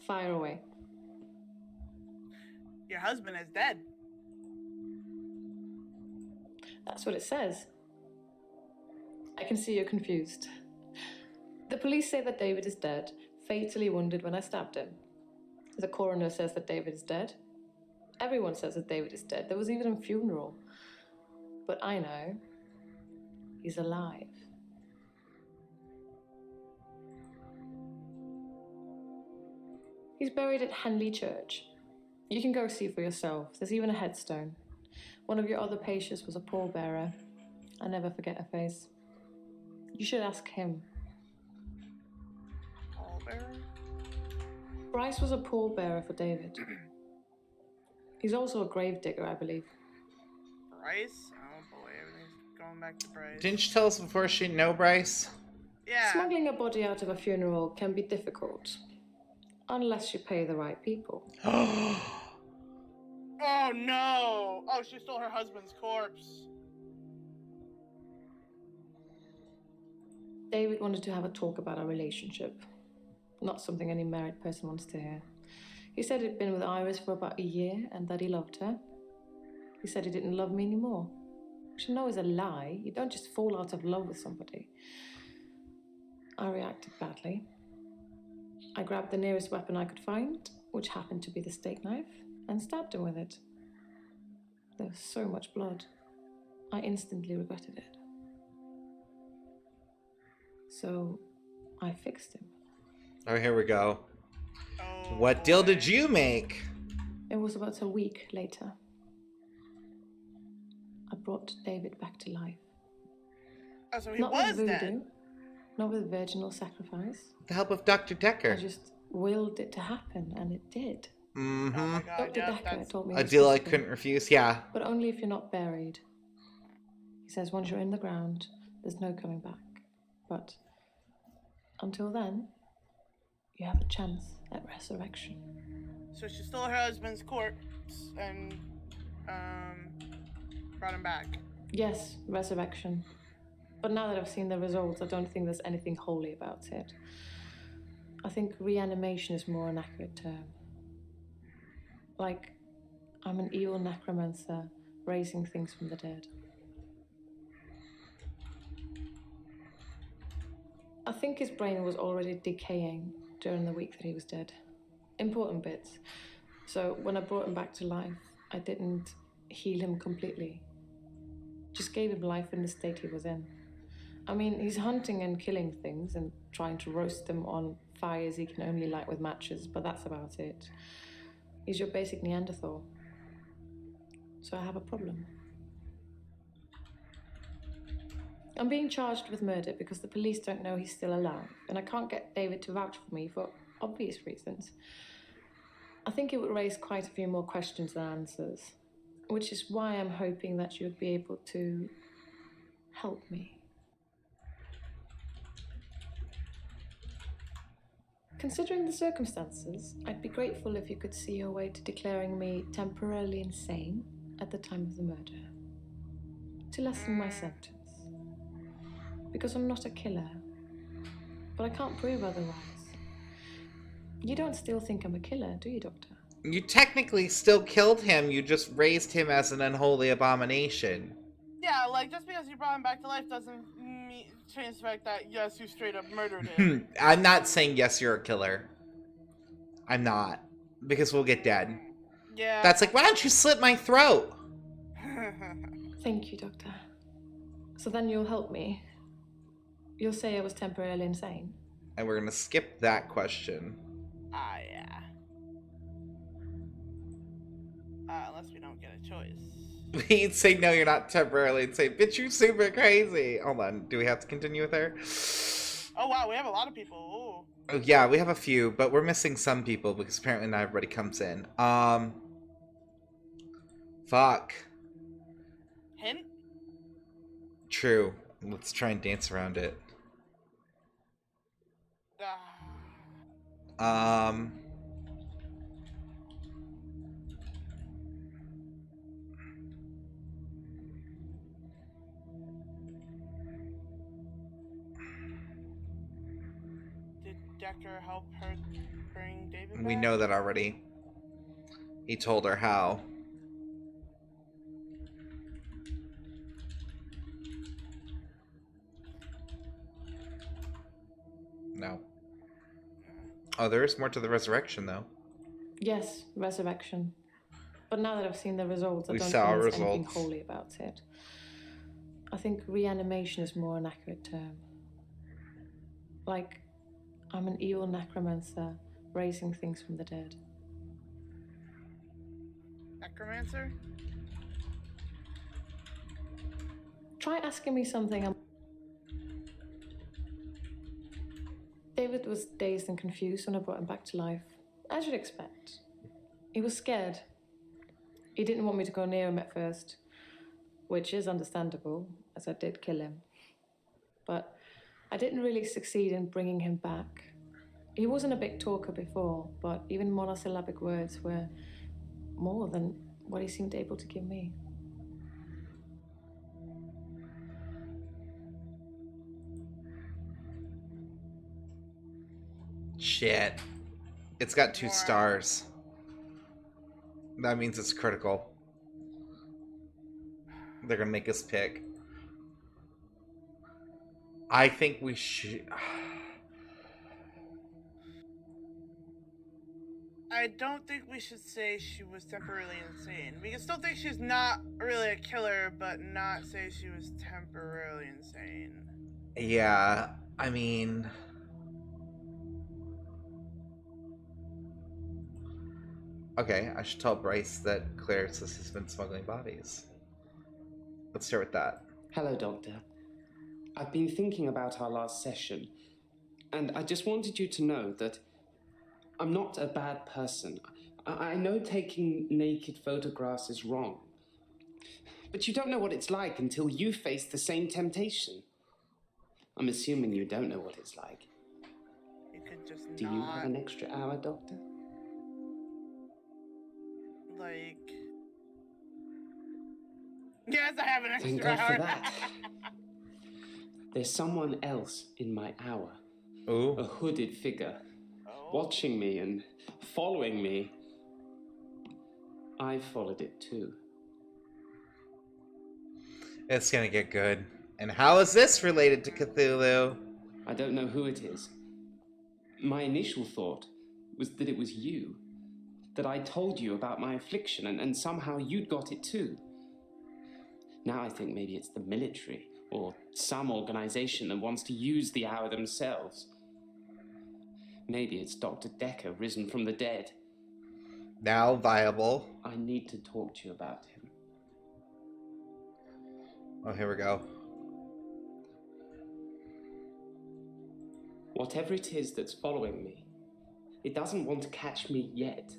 Fire away. Your husband is dead. That's what it says. I can see you're confused. The police say that David is dead, fatally wounded when I stabbed him. The coroner says that David is dead. Everyone says that David is dead. There was even a funeral. But I know he's alive. He's buried at Henley Church. You can go see for yourself. There's even a headstone. One of your other patients was a pallbearer. I never forget her face. You should ask him. Pallbearer? Bryce was a pallbearer for David. He's also a grave digger, I believe. Bryce? Oh boy, everything's going back to Bryce. Didn't she tell us before she didn't know Bryce? Yeah. Smuggling a body out of a funeral can be difficult. Unless you pay the right people. Oh no! Oh, she stole her husband's corpse. David wanted to have a talk about our relationship. Not something any married person wants to hear. He said he'd been with Iris for about a year and that he loved her. He said he didn't love me anymore. Which I know is a lie. You don't just fall out of love with somebody. I reacted badly. I grabbed the nearest weapon I could find, which happened to be the steak knife, and stabbed him with it. There was so much blood. I instantly regretted it. So, I fixed him. Oh, here we go. What deal did you make? It was about a week later. I brought David back to life. Oh, so he Not was with voodoo, dead. not with virginal sacrifice. With the help of Dr. Dekker. I just willed it to happen, and it did. Mm-hmm. Oh my god, Dr. yeah, Dekker that's... told me A it was deal I possible, couldn't refuse, yeah. but only if you're not buried. He says once you're in the ground, there's no coming back. But until then, you have a chance at resurrection. So she stole her husband's corpse and brought him back. Yes, resurrection. But now that I've seen the results, I don't think there's anything holy about it. I think reanimation is more an accurate term. Like, I'm an evil necromancer raising things from the dead. I think his brain was already decaying during the week that he was dead. Important bits. So when I brought him back to life, I didn't heal him completely. Just gave him life in the state he was in. I mean, he's hunting and killing things and trying to roast them on fires he can only light with matches, but that's about it. He's your basic Neanderthal. So I have a problem. I'm being charged with murder because the police don't know he's still alive, and I can't get David to vouch for me for obvious reasons. I think it would raise quite a few more questions than answers, which is why I'm hoping that you would be able to help me. Considering the circumstances, I'd be grateful if you could see your way to declaring me temporarily insane at the time of the murder, to lessen my sentence. Because I'm not a killer, but I can't prove otherwise. You don't still think I'm a killer, do you, Doctor? You technically still killed him, you just raised him as an unholy abomination. Yeah, like, just because you brought him back to life doesn't change the fact that, yes, you straight up murdered him. I'm not saying yes, you're a killer. I'm not. Because we'll get dead. Yeah. That's like, why don't you slit my throat? Thank you, Doctor. So then you'll help me. You'll say I was temporarily insane. And we're gonna skip that question. Ah, yeah. Unless we don't get a choice. He'd say, no, you're not temporarily insane. Bitch, you're super crazy. Hold on, do we have to continue with her? Oh, wow, we have a lot of people. Ooh. Oh, yeah, we have a few, but we're missing some people because apparently not everybody comes in. Fuck. Hint? True. Let's try and dance around it. Did Dekker help her bring David back? We know that already. He told her how. No. Oh, there is more to the resurrection, though. Yes, resurrection. But now that I've seen the results, I We don't saw think there's results. anything holy about it. I think reanimation is more an accurate term. Like, I'm an evil necromancer raising things from the dead. Necromancer? Try asking me something. David was dazed and confused when I brought him back to life, as you'd expect. He was scared. He didn't want me to go near him at first, which is understandable, as I did kill him. But I didn't really succeed in bringing him back. He wasn't a big talker before, but even monosyllabic words were more than what he seemed able to give me. Shit. It's got 2 stars. That means it's critical. They're gonna make us pick. I think we should... I don't think we should say she was temporarily insane. We can still think she's not really a killer, but not say she was temporarily insane. Yeah, I mean... Okay, I should tell Bryce that Claire's has been smuggling bodies. Let's start with that. Hello, Doctor. I've been thinking about our last session, and I just wanted you to know that I'm not a bad person. I know taking naked photographs is wrong, but you don't know what it's like until you face the same temptation. I'm assuming you don't know what it's like. You could just Do you have an extra hour, Doctor? Like... Yes, I have an extra Thank God hour. for that. There's someone else in my hour. Ooh. A hooded figure. Watching me and following me. I followed it too. It's gonna get good. And how is this related to Cthulhu? I don't know who it is. My initial thought was that it was you. That I told you about my affliction and somehow you'd got it too. Now I think maybe it's the military or some organization that wants to use the hour themselves. Maybe it's Dr. Dekker risen from the dead. Now viable. I need to talk to you about him. Oh, here we go. Whatever it is that's following me, it doesn't want to catch me yet.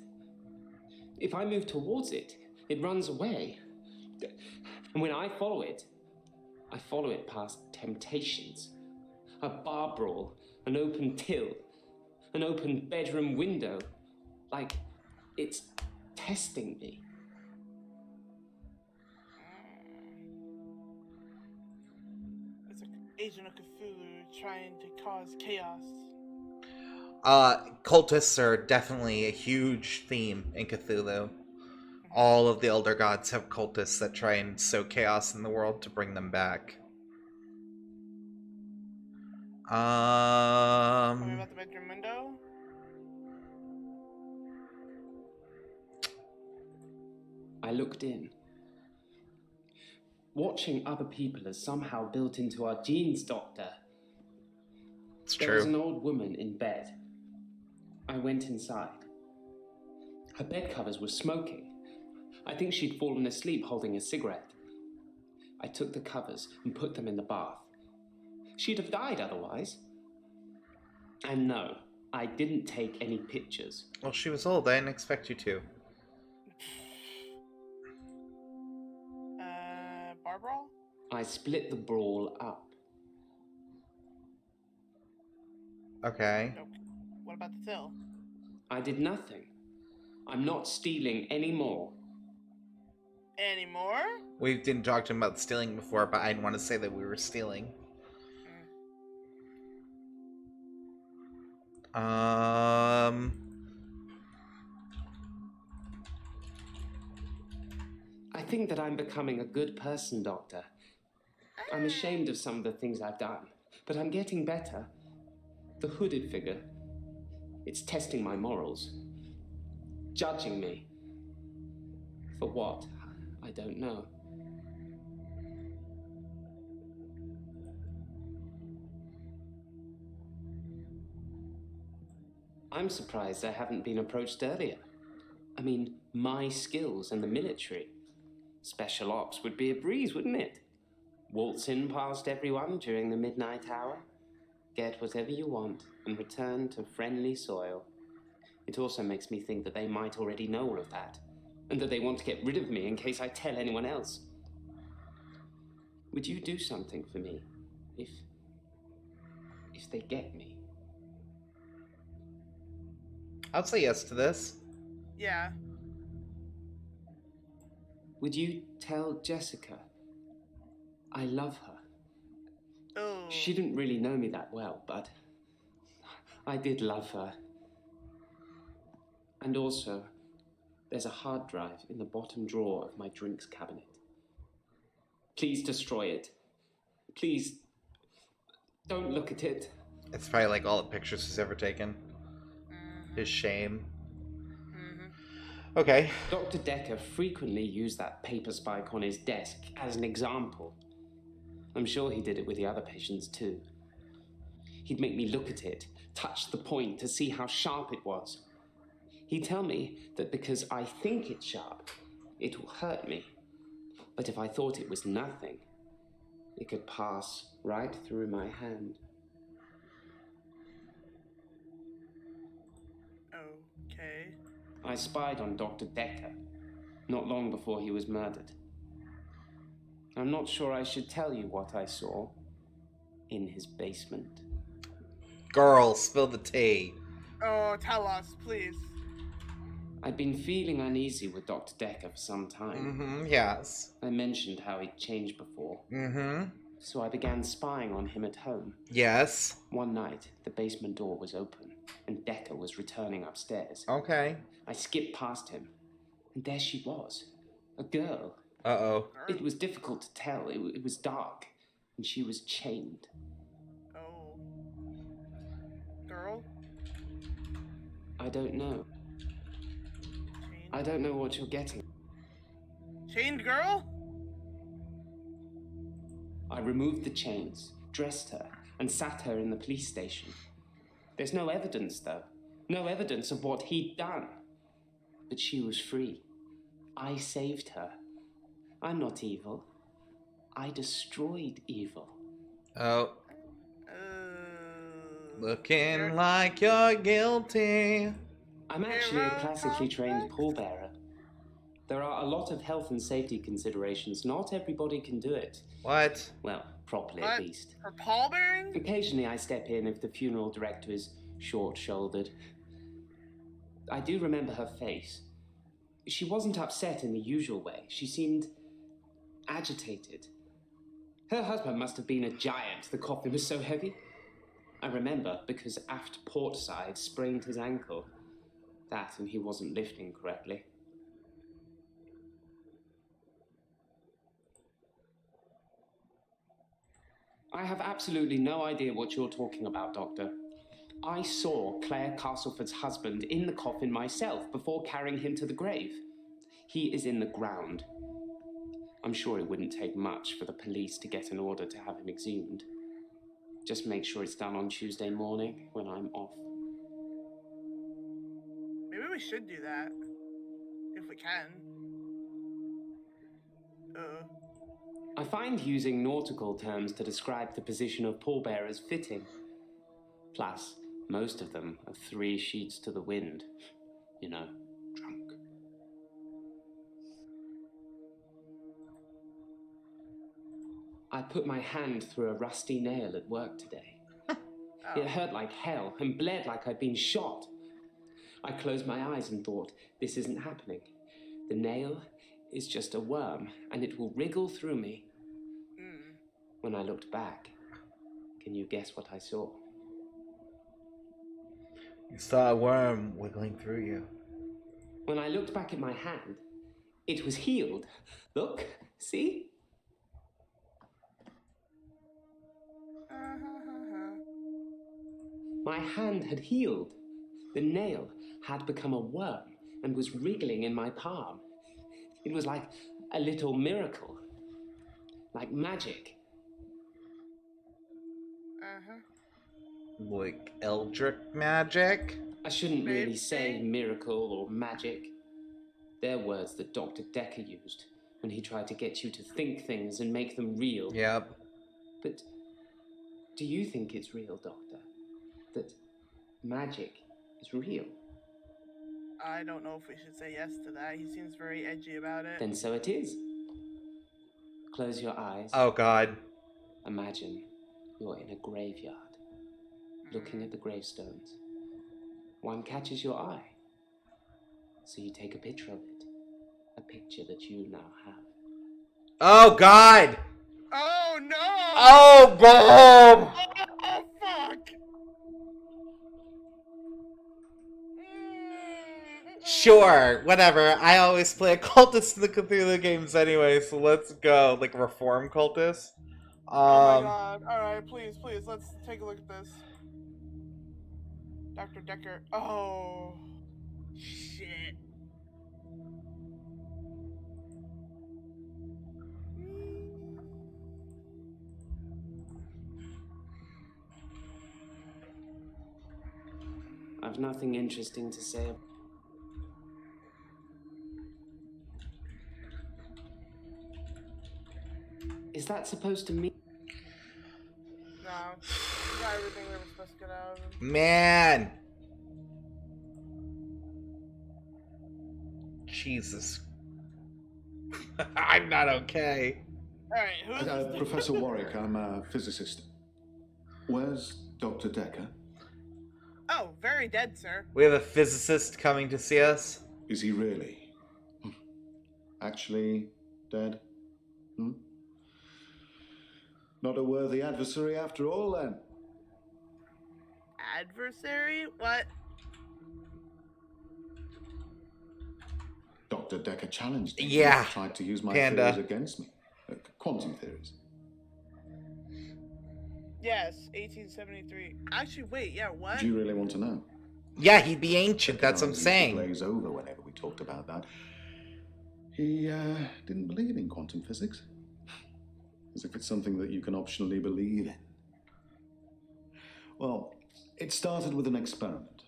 If I move towards it, it runs away. And when I follow it past temptations. A bar brawl, an open till, an open bedroom window. Like it's testing me. It's like Agent of Cthulhu trying to cause chaos. Cultists are definitely a huge theme in Cthulhu. All of the Elder Gods have cultists that try and sow chaos in the world to bring them back. Tell me about the bedroom window. I looked in. Watching other people is somehow built into our genes, Doctor. It's There was true. an old woman in bed. I went inside. Her bed covers were smoking. I think she'd fallen asleep holding a cigarette. I took the covers and put them in the bath. She'd have died otherwise. And no, I didn't take any pictures. Well, she was old. I didn't expect you to. Bar brawl? I split the brawl up. Okay. What about the till? I did nothing. I'm not stealing anymore. Anymore? We didn't talk to him about stealing before, but I didn't want to say that we were stealing. I think that I'm becoming a good person, Doctor. I'm ashamed of some of the things I've done, but I'm getting better. The hooded figure. It's testing my morals. Judging me. For what? I don't know. I'm surprised I haven't been approached earlier. I mean, my skills in the military. Special ops would be a breeze, wouldn't it? Waltz in past everyone during the midnight hour, get whatever you want, and return to friendly soil. It also makes me think that they might already know all of that, and that they want to get rid of me in case I tell anyone else. Would you do something for me if they get me? I'll say yes to this. Yeah. Would you tell Jessica I love her? Oh. She didn't really know me that well, but I did love her. And also, there's a hard drive in the bottom drawer of my drinks cabinet. Please destroy it. Please, don't look at it. It's probably like all the pictures he's ever taken. His shame. Okay. Dr. Dekker frequently used that paper spike on his desk as an example. I'm sure he did it with the other patients too. He'd make me look at it, touch the point to see how sharp it was. He'd tell me that because I think it's sharp, it will hurt me. But if I thought it was nothing, it could pass right through my hand. Okay. I spied on Dr. Dekker, not long before he was murdered. I'm not sure I should tell you what I saw in his basement. Girl, spill the tea. Oh, tell us, please. I'd been feeling uneasy with Dr. Dekker for some time. Yes. I mentioned how he'd changed before. So I began spying on him at home. Yes. One night, the basement door was open, and Dekker was returning upstairs. Okay. I skipped past him, and there she was. A girl. Uh-oh. It was difficult to tell. It was dark, and she was chained. Oh. Girl? I don't know. Chained? I don't know what you're getting. Chained girl? I removed the chains, dressed her, and sat her in the police station. There's no evidence, though. No evidence of what he'd done. But she was free. I saved her. I'm not evil. I destroyed evil. Oh. Looking like you're guilty. I'm actually a classically trained pallbearer. There are a lot of health and safety considerations. Not everybody can do it. What? Well, properly What? at least. Her pallbearing? Occasionally I step in if the funeral director is short-shouldered. I do remember her face. She wasn't upset in the usual way. She seemed agitated. Her husband must have been a giant. The coffin was so heavy. I remember because aft port side sprained his ankle. That and he wasn't lifting correctly. I have absolutely no idea what you're talking about, Doctor. I saw Claire Castleford's husband in the coffin myself before carrying him to the grave. He is in the ground. I'm sure it wouldn't take much for the police to get an order to have him exhumed. Just make sure it's done on Tuesday morning when I'm off. Maybe we should do that. If we can. I find using nautical terms to describe the position of pallbearers fitting. Plus, most of them are 3 sheets to the wind. You know, drunk. I put my hand through a rusty nail at work today. It hurt like hell and bled like I'd been shot. I closed my eyes and thought, this isn't happening. The nail is just a worm, and it will wriggle through me. When I looked back, can you guess what I saw? You saw a worm wiggling through you. When I looked back at my hand, it was healed. Look, see? My hand had healed. The nail had become a worm and was wriggling in my palm. It was like a little miracle. Like magic. Uh-huh. Like eldritch magic? I shouldn't really say miracle or magic. They're words that Dr. Dekker used when he tried to get you to think things and make them real. Yep. But do you think it's real, Doctor? That magic is real? I don't know if we should say yes to that. He seems very edgy about it. Then so it is. Close your eyes. Oh, God. Imagine you're in a graveyard, looking at the gravestones. One catches your eye, so you take a picture of it. A picture that you now have. Oh, God! Oh, no! Oh, God! Oh, fuck! Sure, whatever. I always play a cultist in the Cthulhu games anyway, so let's go. Like, reform cultist. Oh my god. Alright, please, let's take a look at this. Dr. Dekker. Oh. Shit. I've nothing interesting to say. Is that supposed to mean? No. We got everything we were supposed to get out of him. Man! Jesus. I'm not okay. Alright, who's this? Professor Warwick, I'm a physicist. Where's Dr. Dekker? Oh, very dead, sir. We have a physicist coming to see us. Is he really? Actually dead? Not a worthy adversary after all, then. Adversary? What? Dr. Dekker challenged me. Yeah. He tried to use my Panda. theories against me. Quantum theories. Yes, 1873. Actually, wait, yeah, what? Do you really want to know? Yeah, he'd be ancient, that's what I'm saying. Glaze over whenever we talked about that. He didn't believe in quantum physics. As if it's something that you can optionally believe in. Well, it started with an experiment.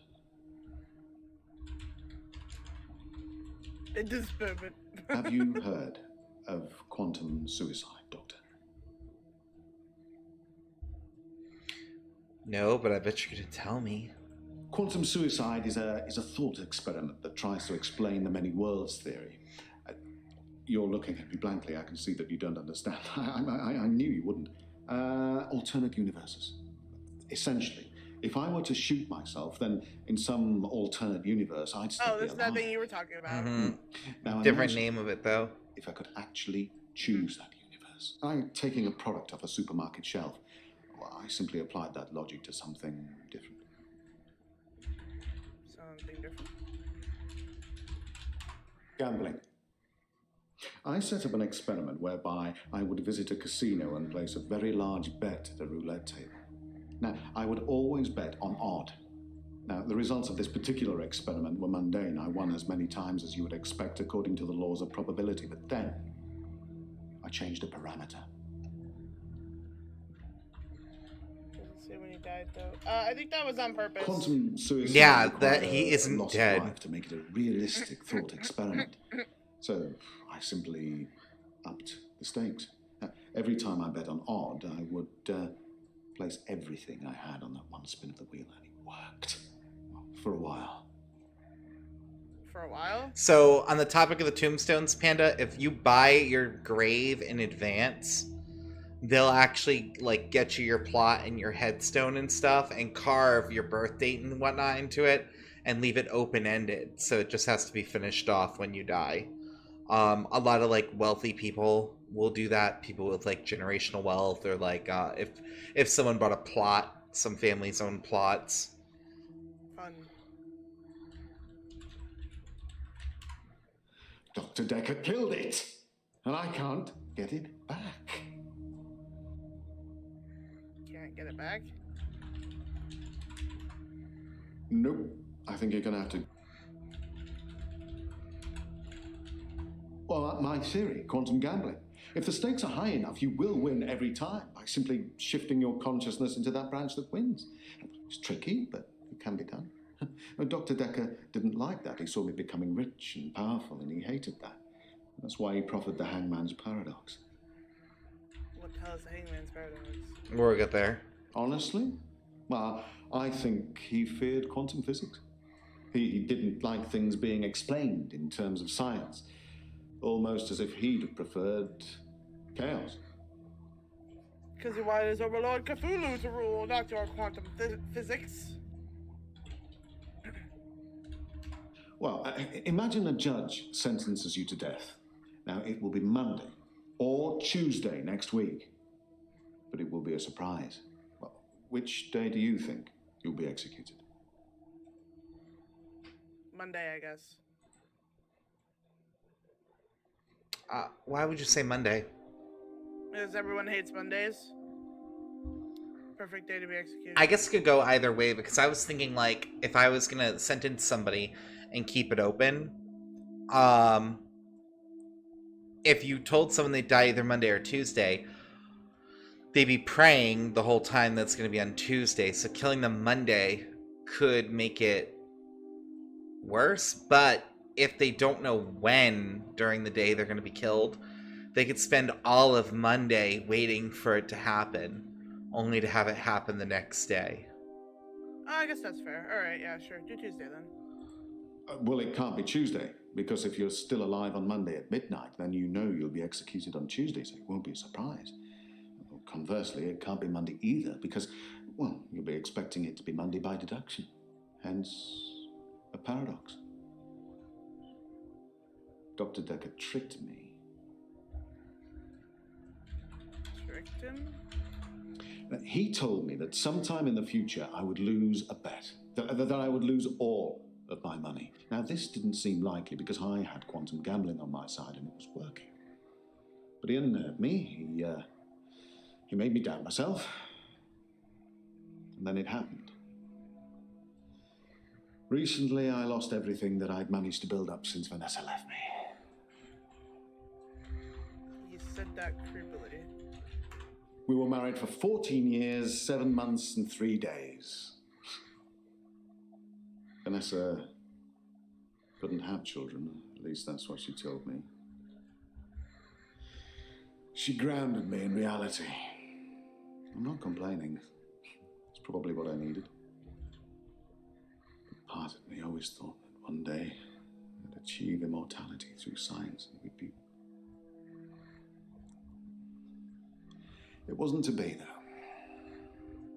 An experiment. Have you heard of quantum suicide, Doctor? No, but I bet you're gonna tell me. Quantum suicide is a thought experiment that tries to explain the many worlds theory. You're looking at me blankly. I can see that you don't understand. I knew you wouldn't. Alternate universes. Essentially, if I were to shoot myself, then in some alternate universe, I'd still Oh, be this is that alive. thing you were talking about. Now, Different imagine name of it, though. if I could actually choose that universe. I'm taking a product off a supermarket shelf. Well, I simply applied that logic to something different. Something different. Gambling. I set up an experiment whereby I would visit a casino and place a very large bet at a roulette table. Now, I would always bet on odd. Now, the results of this particular experiment were mundane. I won as many times as you would expect according to the laws of probability, but then I changed a parameter. Doesn't say when he died, though. I think that was on purpose. Quantum suicide Yeah, required that he a isn't loss of dead. life to make it a realistic thought experiment. So I simply upped the stakes. Every time I bet on odd, I would place everything I had on that one spin of the wheel, and it worked. For a while. For a while? So, on the topic of the tombstones, Panda, if you buy your grave in advance, they'll actually, like, get you your plot and your headstone and stuff, and carve your birth date and whatnot into it, and leave it open-ended, so it just has to be finished off when you die. A lot of, like, wealthy people will do that, people with, like, generational wealth, or, like, if someone bought a plot, some families own plots. Fun. Dr. Dekker killed it, and I can't get it back. Can't get it back? Nope. I think you're going to have to... Well, my theory, quantum gambling. If the stakes are high enough, you will win every time by simply shifting your consciousness into that branch that wins. It's tricky, but it can be done. Dr. Dekker didn't like that. He saw me becoming rich and powerful, and he hated that. That's why he proffered the hangman's paradox. What the hell is the hangman's paradox? We'll get there. Honestly? Well, I think he feared quantum physics. He didn't like things being explained in terms of science. Almost as if he'd have preferred chaos. Because he wanted his overlord Cthulhu to rule, not your quantum physics. Well, imagine a judge sentences you to death. Now, it will be Monday or Tuesday next week. But it will be a surprise. Well, which day do you think you'll be executed? Monday, I guess. Why would you say Monday? Because everyone hates Mondays. Perfect day to be executed. I guess it could go either way, because I was thinking, like, if I was gonna sentence somebody and keep it open, if you told someone they'd die either Monday or Tuesday, they'd be praying the whole time that's gonna be on Tuesday, so killing them Monday could make it worse, but if they don't know when during the day they're gonna be killed, they could spend all of Monday waiting for it to happen, only to have it happen the next day. Oh, I guess that's fair. Alright, yeah, sure. Do Tuesday then. Well, it can't be Tuesday, because if you're still alive on Monday at midnight, then you know you'll be executed on Tuesday, so it won't be a surprise. Well, conversely, it can't be Monday either, because, well, you'll be expecting it to be Monday by deduction. Hence, a paradox. Dr. Dekker tricked me. Tricked him? He told me that sometime in the future I would lose a bet, that I would lose all of my money. Now, this didn't seem likely because I had quantum gambling on my side and it was working. But he unnerved me. He made me doubt myself. And then it happened. Recently, I lost everything that I'd managed to build up since Vanessa left me. You said that creepily. We were married for 14 years, 7 months, and 3 days. Vanessa couldn't have children, at least that's what she told me. She grounded me in reality. I'm not complaining. It's probably what I needed. But part of me always thought that one day I'd achieve immortality through science and we'd be... It wasn't to be, though.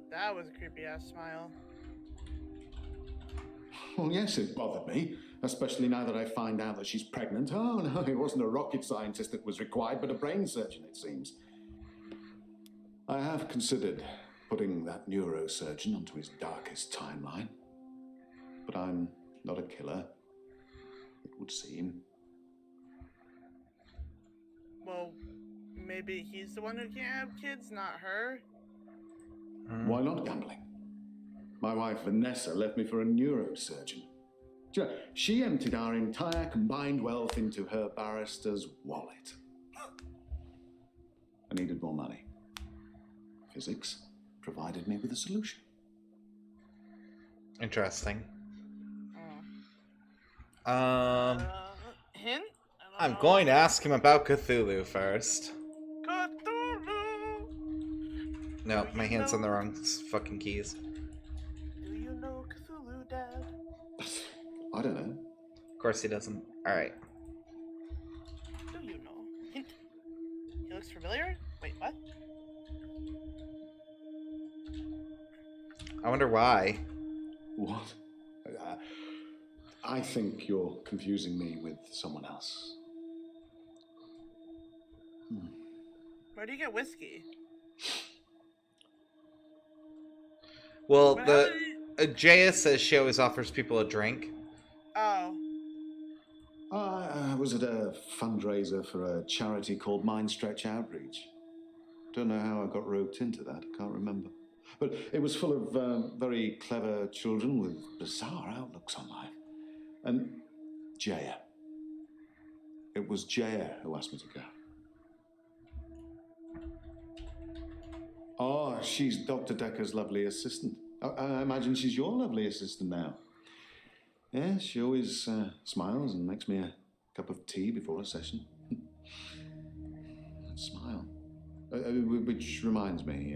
That was a creepy ass smile. Well, yes, it bothered me, especially now that I find out that she's pregnant. Oh, no, it wasn't a rocket scientist that was required, but a brain surgeon, it seems. I have considered putting that neurosurgeon onto his darkest timeline. But I'm not a killer, it would seem. Well, maybe he's the one who can't have kids, not her. Why not gambling? My wife Vanessa left me for a neurosurgeon. She emptied our entire combined wealth into her barrister's wallet. I needed more money. Physics provided me with a solution. Interesting. Hint? I'm going to ask him about Cthulhu first. Cthulhu! No, my hand's on the wrong fucking keys. Do you know Cthulhu, Dad? I don't know. Of course he doesn't. Alright. Do you know? Hint. He looks familiar? Wait, what? I wonder why. What? I think you're confusing me with someone else. Where do you get whiskey? Well, Jaya says she always offers people a drink. Oh. I was at a fundraiser for a charity called Mind Stretch Outreach. Don't know how I got roped into that. I can't remember. But it was full of very clever children with bizarre outlooks on life. And Jaya. It was Jaya who asked me to go. Oh, she's Dr. Dekker's lovely assistant. I imagine she's your lovely assistant now. Yeah, she always smiles and makes me a cup of tea before a session. Smile. Which reminds me,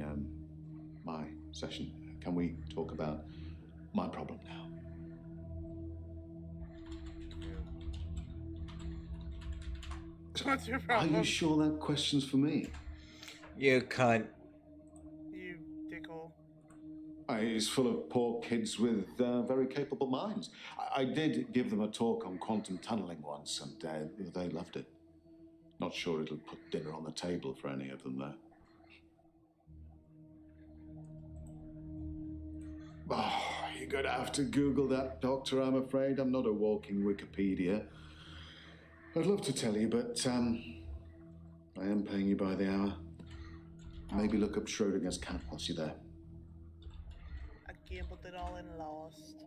my session. Can we talk about my problem now? What's your Are problem? you sure that question's for me? You cunt. You dickhole. It's full of poor kids with very capable minds. I did give them a talk on quantum tunneling once, and they loved it. Not sure it'll put dinner on the table for any of them, though. Oh, you're going to have to Google that, Doctor, I'm afraid. I'm not a walking Wikipedia. I'd love to tell you, but I am paying you by the hour. Maybe look up Schrodinger's cat whilst you're there. I gambled it all and lost.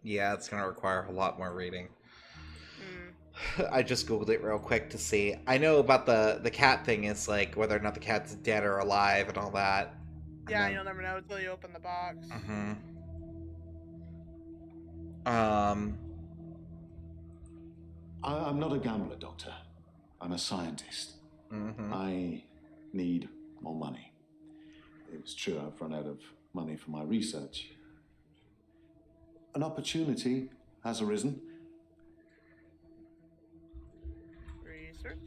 Yeah, it's gonna require a lot more reading. I just googled it real quick to see. I know about the cat thing. It's like whether or not the cat's dead or alive and all that. Yeah, you'll never know until you open the box. I'm not a gambler, Doctor. I'm a scientist. I need more money. It's true I've run out of money for my research. An opportunity has arisen. Research?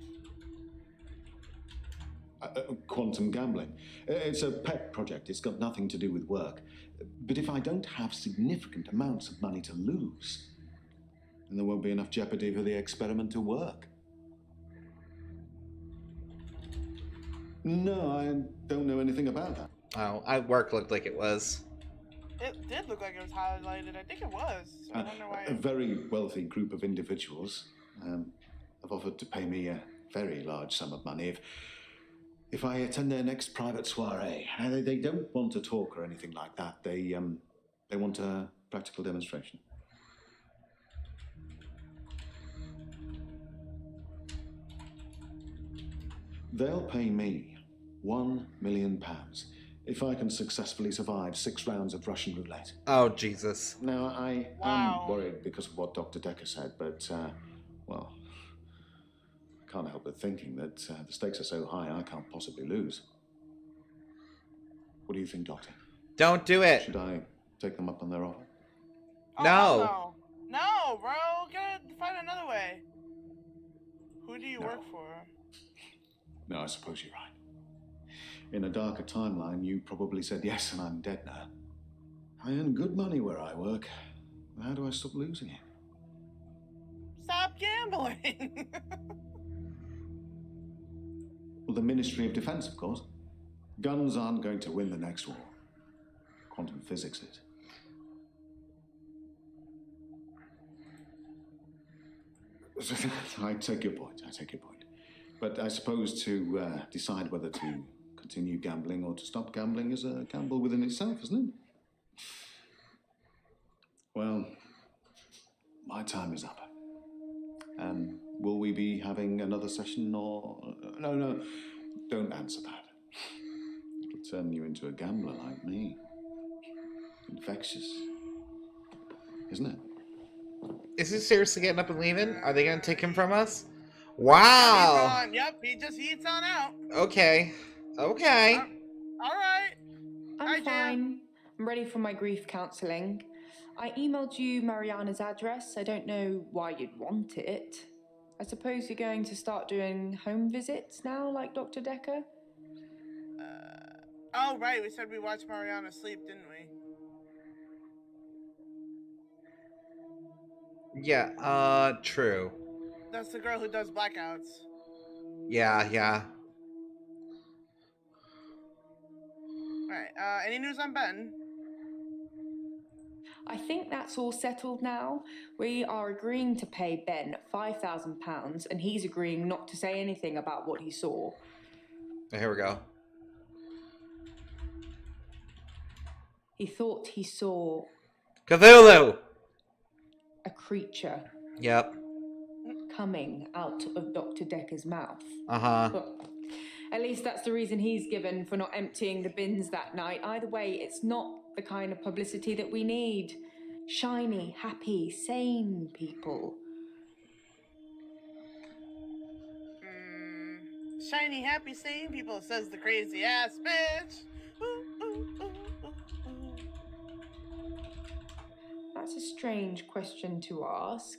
Quantum gambling. It's a pet project. It's got nothing to do with work. But if I don't have significant amounts of money to lose, then there won't be enough jeopardy for the experiment to work. No, I don't know anything about that. Oh, work looked like it was. It did look like it was highlighted. I think it was. So I wonder why. A very wealthy group of individuals have offered to pay me a very large sum of money if I attend their next private soiree. They don't want a talk or anything like that. They want a practical demonstration. They'll pay me £1 million if I can successfully survive 6 rounds of Russian roulette. Oh, Jesus. Now, I am worried because of what Dr. Dekker said, but, well, I can't help but thinking that the stakes are so high I can't possibly lose. What do you think, Doctor? Don't do it. Should I take them up on their offer? No. No, bro. Find another way. Who do you work for? No, I suppose you're right. In a darker timeline, you probably said yes, and I'm dead now. I earn good money where I work. How do I stop losing it? Stop gambling. Well, the Ministry of Defense, of course. Guns aren't going to win the next war. Quantum physics is. I take your point. But I suppose to decide whether to continue gambling or to stop gambling is a gamble within itself, isn't it? Well, my time is up. Will we be having another session or... No, don't answer that. It'll turn you into a gambler like me. Infectious. Isn't it? Is he seriously getting up and leaving? Are they going to take him from us? Wow. Yep, he just eats on out. Okay. All right. I'm fine. I'm ready for my grief counselling. I emailed you Mariana's address. I don't know why you'd want it. I suppose you're going to start doing home visits now, like Dr. Dekker? Oh, right. We said we watched Mariana sleep, didn't we? Yeah, true. That's the girl who does blackouts. Yeah. Any news on Ben? I think that's all settled now. We are agreeing to pay Ben £5,000, and he's agreeing not to say anything about what he saw. Here we go. He thought he saw Cthulhu! a creature Yep. coming out of Dr. Dekker's mouth. Uh-huh. Well, at least that's the reason he's given for not emptying the bins that night. Either way, it's not the kind of publicity that we need. Shiny, happy, sane people. Shiny, happy, sane people, says the crazy ass bitch. Ooh, ooh, ooh, ooh, ooh. That's a strange question to ask.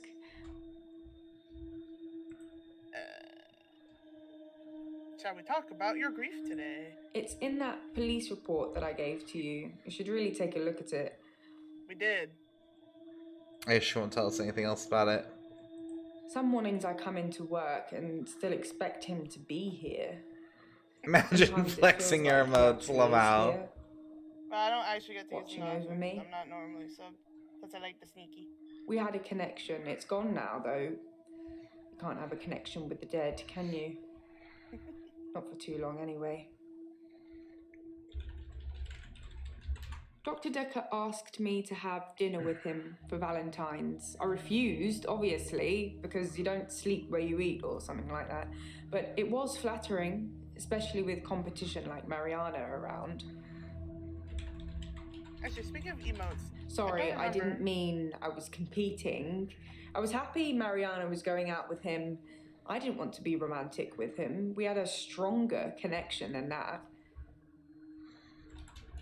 Shall we talk about your grief today? It's in that police report that I gave to you. You should really take a look at it. We did. I guess she won't tell us anything else about it. Some mornings I come into work and still expect him to be here. Imagine Sometimes it flexing feels your like he emotes, actually love is out. here, Well, I don't actually get to use watching the over nostrils. me. I'm not normally so, because I like the sneaky. We had a connection. It's gone now, though. You can't have a connection with the dead, can you? Not for too long, anyway. Dr. Dekker asked me to have dinner with him for Valentine's. I refused, obviously, because you don't sleep where you eat or something like that. But it was flattering, especially with competition like Mariana around. Actually, speaking of emotes. Sorry, I didn't remember. mean I was competing. I was happy Mariana was going out with him. I didn't want to be romantic with him. We had a stronger connection than that.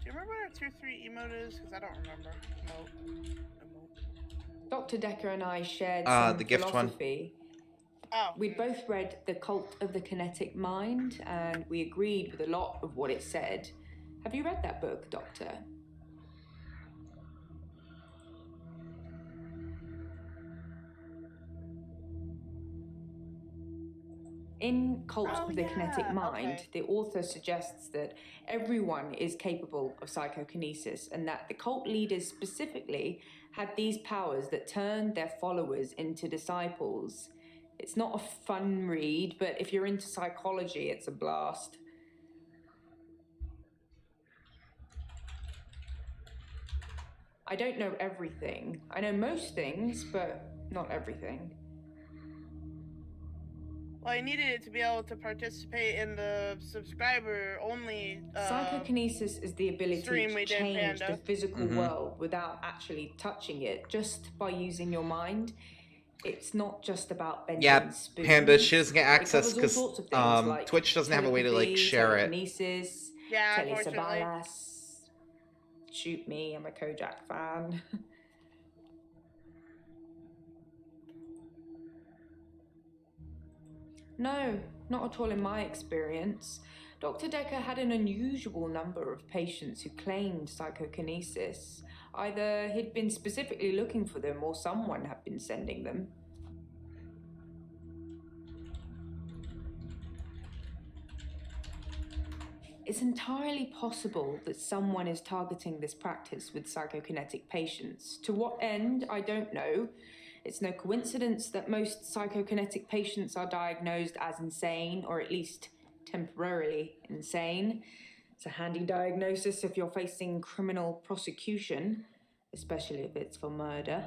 Do you remember what our tier 3 emote is? Because I don't remember. Emote. Dr. Dekker and I shared some the gift one. philosophy. Oh. We'd both read The Cult of the Kinetic Mind, and we agreed with a lot of what it said. Have you read that book, Doctor? In Cult of the Kinetic Mind, the author suggests that everyone is capable of psychokinesis and that the cult leaders specifically had these powers that turned their followers into disciples. It's not a fun read, but if you're into psychology, it's a blast. I don't know everything. I know most things, but not everything. Well, I needed it to be able to participate in the subscriber-only Psychokinesis is the ability stream to we did, change the Panda. physical world without actually touching it, just by using your mind. It's not just about bending Yeah, spoons. Panda, she doesn't get It access covers all because sorts of things like Twitch doesn't have a way to like telepathy, share it. telekinesis, Yeah, unfortunately. telesabalas. Shoot me, I'm a Kojak fan. No, not at all in my experience. Dr. Dekker had an unusual number of patients who claimed psychokinesis. Either he'd been specifically looking for them or someone had been sending them. It's entirely possible that someone is targeting this practice with psychokinetic patients. To what end, I don't know. It's no coincidence that most psychokinetic patients are diagnosed as insane, or at least temporarily insane. It's a handy diagnosis if you're facing criminal prosecution, especially if it's for murder.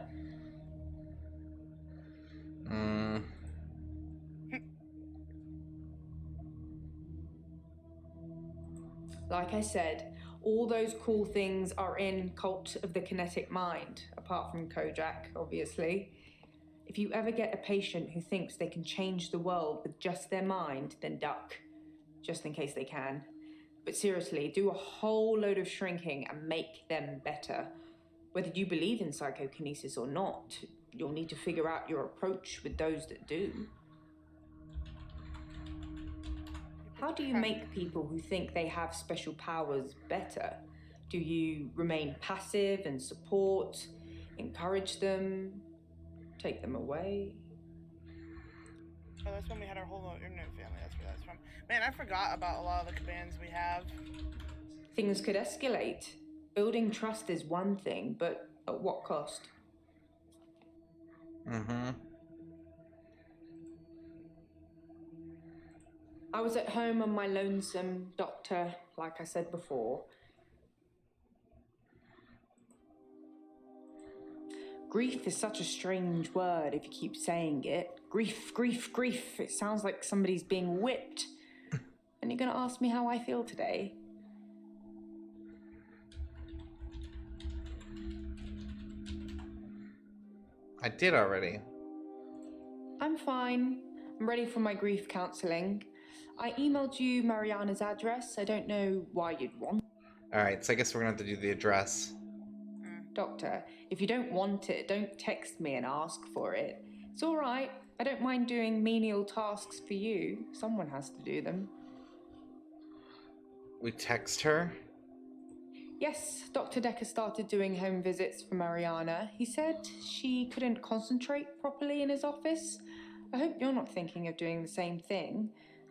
Like I said, all those cool things are in Cult of the Kinetic Mind, apart from Kojak, obviously. If you ever get a patient who thinks they can change the world with just their mind, then duck, just in case they can. But seriously, do a whole load of shrinking and make them better. Whether you believe in psychokinesis or not, you'll need to figure out your approach with those that do. How do you make people who think they have special powers better? Do you remain passive and support, encourage them, take them away? Oh, that's when we had our whole internet family. That's where that's from. Man, I forgot about a lot of the commands we have. Things could escalate. Building trust is one thing, but at what cost? Mm-hmm. I was at home on my lonesome, Doctor, like I said before. Grief is such a strange word if you keep saying it. Grief, grief, grief. It sounds like somebody's being whipped. And you're going to ask me how I feel today? I did already. I'm fine. I'm ready for my grief counselling. I emailed you Mariana's address. I don't know why you'd want. Alright, so I guess we're gonna have to do the address. Doctor, if you don't want it, don't text me and ask for it. It's all right. I don't mind doing menial tasks for you. Someone has to do them. We text her? Yes, Dr. Dekker started doing home visits for Mariana. He said she couldn't concentrate properly in his office. I hope you're not thinking of doing the same thing.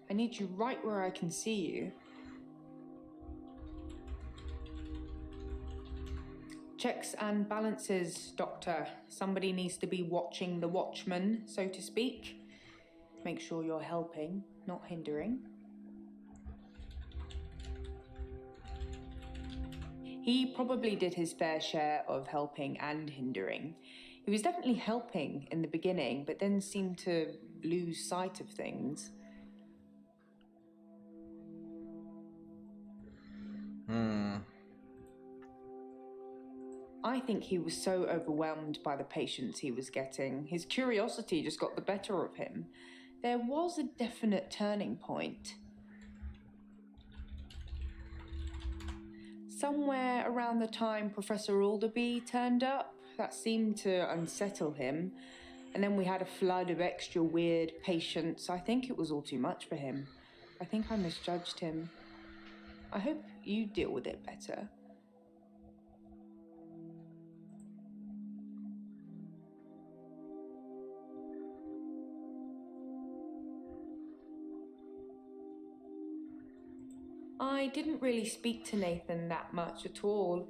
I need you right where I can see you. Checks and balances, Doctor. Somebody needs to be watching the watchman, so to speak. Make sure you're helping, not hindering. He probably did his fair share of helping and hindering. He was definitely helping in the beginning, but then seemed to lose sight of things. I think he was so overwhelmed by the patients he was getting. His curiosity just got the better of him. There was a definite turning point. Somewhere around the time Professor Alderby turned up, that seemed to unsettle him. And then we had a flood of extra weird patients. I think it was all too much for him. I think I misjudged him. I hope you deal with it better. I didn't really speak to Nathan that much at all,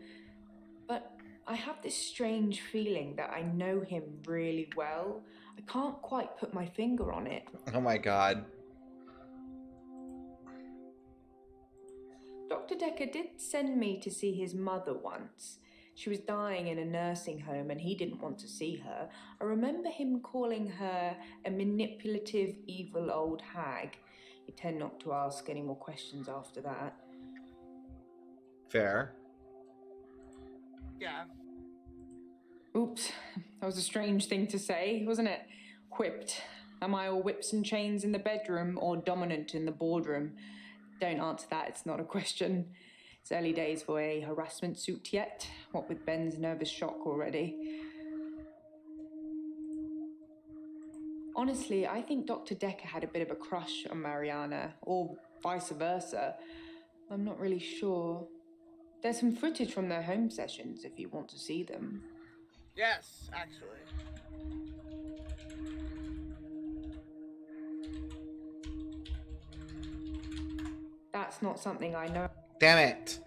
but I have this strange feeling that I know him really well. I can't quite put my finger on it. Oh my god. Dr. Dekker did send me to see his mother once. She was dying in a nursing home and he didn't want to see her. I remember him calling her a manipulative, evil old hag. You tend not to ask any more questions after that. Fair. Yeah. Oops, that was a strange thing to say, wasn't it? Whipped. Am I all whips and chains in the bedroom or dominant in the boardroom? Don't answer that, it's not a question. It's early days for a harassment suit yet, what with Ben's nervous shock already. Honestly, I think Dr. Dekker had a bit of a crush on Mariana, or vice versa. I'm not really sure. There's some footage from their home sessions if you want to see them. Yes, actually. That's not something I know. Damn it.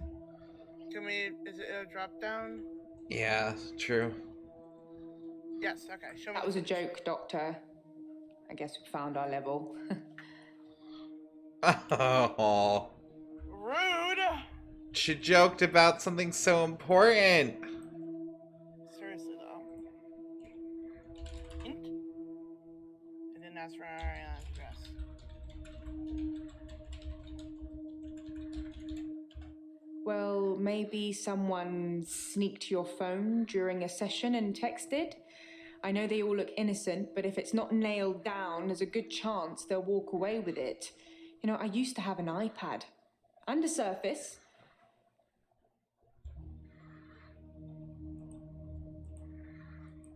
Can we, is it a drop down? Yeah, true. Yes, okay. Show me. That was a joke, Doctor. I guess we found our level. Oh. Rude! She joked about something so important. Seriously, though. Hint? I didn't ask for Ariana's address. Well, maybe someone sneaked your phone during a session and texted. I know they all look innocent, but if it's not nailed down, there's a good chance they'll walk away with it. You know, I used to have an iPad. And a Surface.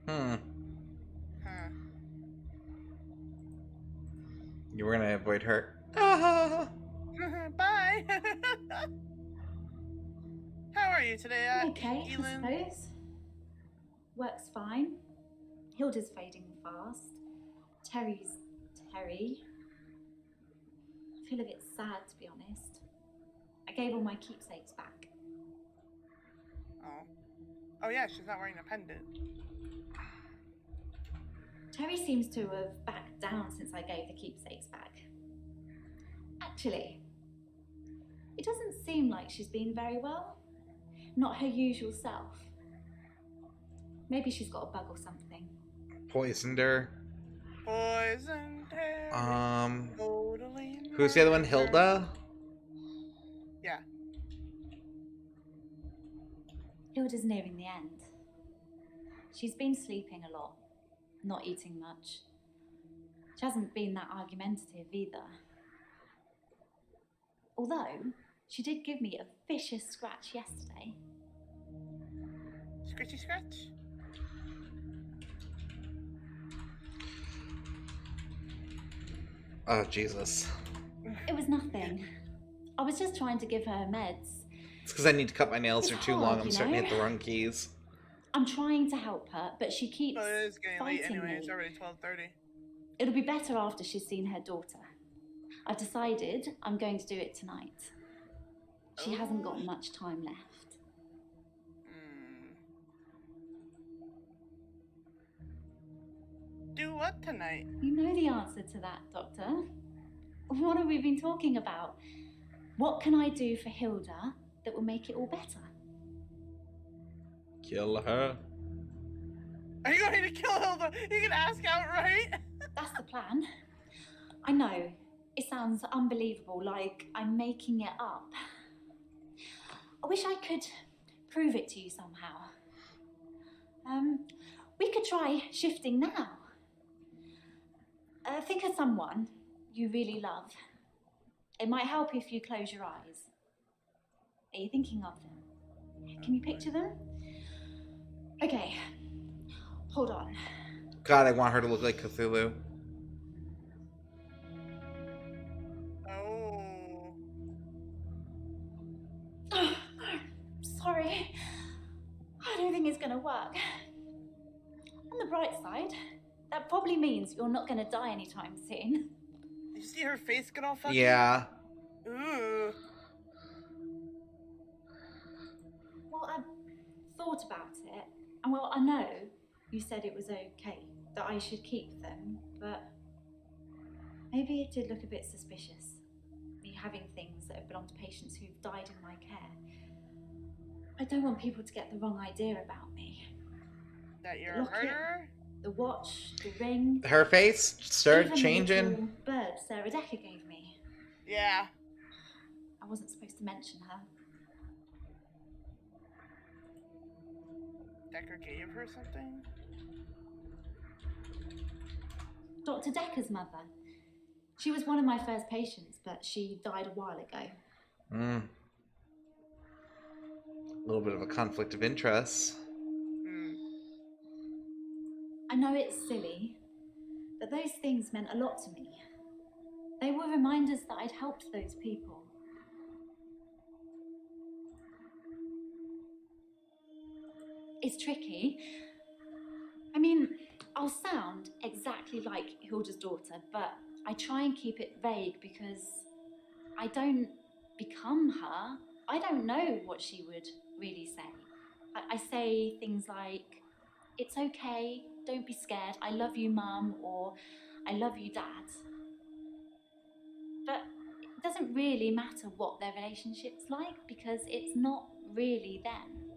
Huh. You were gonna avoid her. Bye! How are you today, Okay, Elin? I suppose. Work's fine. Hilda's fading fast. Terry's Terry. I feel a bit sad, to be honest. I gave all my keepsakes back. Oh. Oh yeah, she's not wearing a pendant. Terry seems to have backed down since I gave the keepsakes back. Actually, it doesn't seem like she's been very well. Not her usual self. Maybe she's got a bug or something. Poisoned her. Poison Terry. Totally Who's the other one? Hilda? Yeah. Hilda's nearing the end. She's been sleeping a lot, not eating much. She hasn't been that argumentative either. Although, she did give me a vicious scratch yesterday. Scratchy scratch? Oh, Jesus. It was nothing. I was just trying to give her meds. It's because I need to cut my nails. They're It's too hard, long. I'm you starting to know? hit the wrong keys. I'm trying to help her, but she keeps Well, it is getting late fighting anyway. me. It's already 12:30. It'll be better after she's seen her daughter. I've decided I'm going to do it tonight. She hasn't got much time left. Do what tonight? You know the answer to that, Doctor. What have we been talking about? What can I do for Hilda that will make it all better? Kill her. Are you going to kill Hilda? You can ask outright. That's the plan. I know, it sounds unbelievable, like I'm making it up. I wish I could prove it to you somehow. We could try shifting now. Think of someone you really love. It might help if you close your eyes. Are you thinking of them? Can you picture them? Okay, hold on. God, I want her to look like Cthulhu. Oh. Sorry. I don't think it's gonna work. On the bright side, that probably means you're not gonna die anytime soon. Did you see her face get all fucking? Yeah. Ooh. Well, I've thought about it, and well, I know you said it was okay that I should keep them, but maybe it did look a bit suspicious. Me having things that have belonged to patients who've died in my care. I don't want people to get the wrong idea about me. That you're The a locket, murderer? the watch, the ring. Her face started even the changing. little bird Sarah Dekker gave me. Yeah. I wasn't supposed to mention her. Dekker gave her something? Dr. Dekker's mother. She was one of my first patients, but she died a while ago. A little bit of a conflict of interest. I know it's silly, but those things meant a lot to me. They were reminders that I'd helped those people. It's tricky. I mean, I'll sound exactly like Hilda's daughter, but I try and keep it vague because I don't become her. I don't know what she would really say. I say things like, "It's okay, don't be scared, I love you, Mum," or "I love you, Dad." But it doesn't really matter what their relationship's like because it's not really them.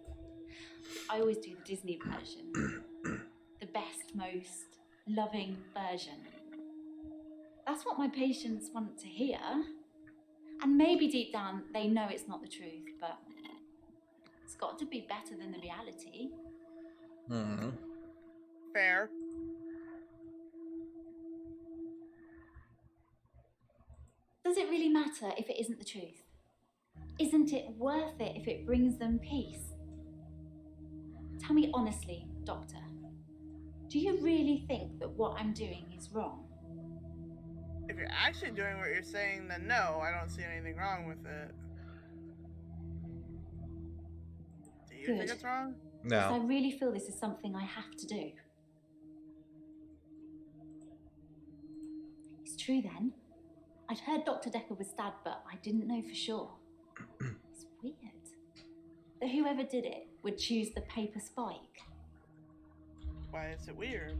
I always do the Disney version. The best, most loving version. That's what my patients want to hear. And maybe deep down they know it's not the truth, but it's got to be better than the reality. Fair. Does it really matter if it isn't the truth? Isn't it worth it if it brings them peace? Tell me honestly, Doctor, do you really think that what I'm doing is wrong? If you're actually doing what you're saying, then no, I don't see anything wrong with it. Do you think Good. it's wrong? Because I really feel this is something I have to do. It's true then. I'd heard Dr. Dekker was stabbed, but I didn't know for sure. It's weird that whoever did it would choose the paper spike. Why is it weird?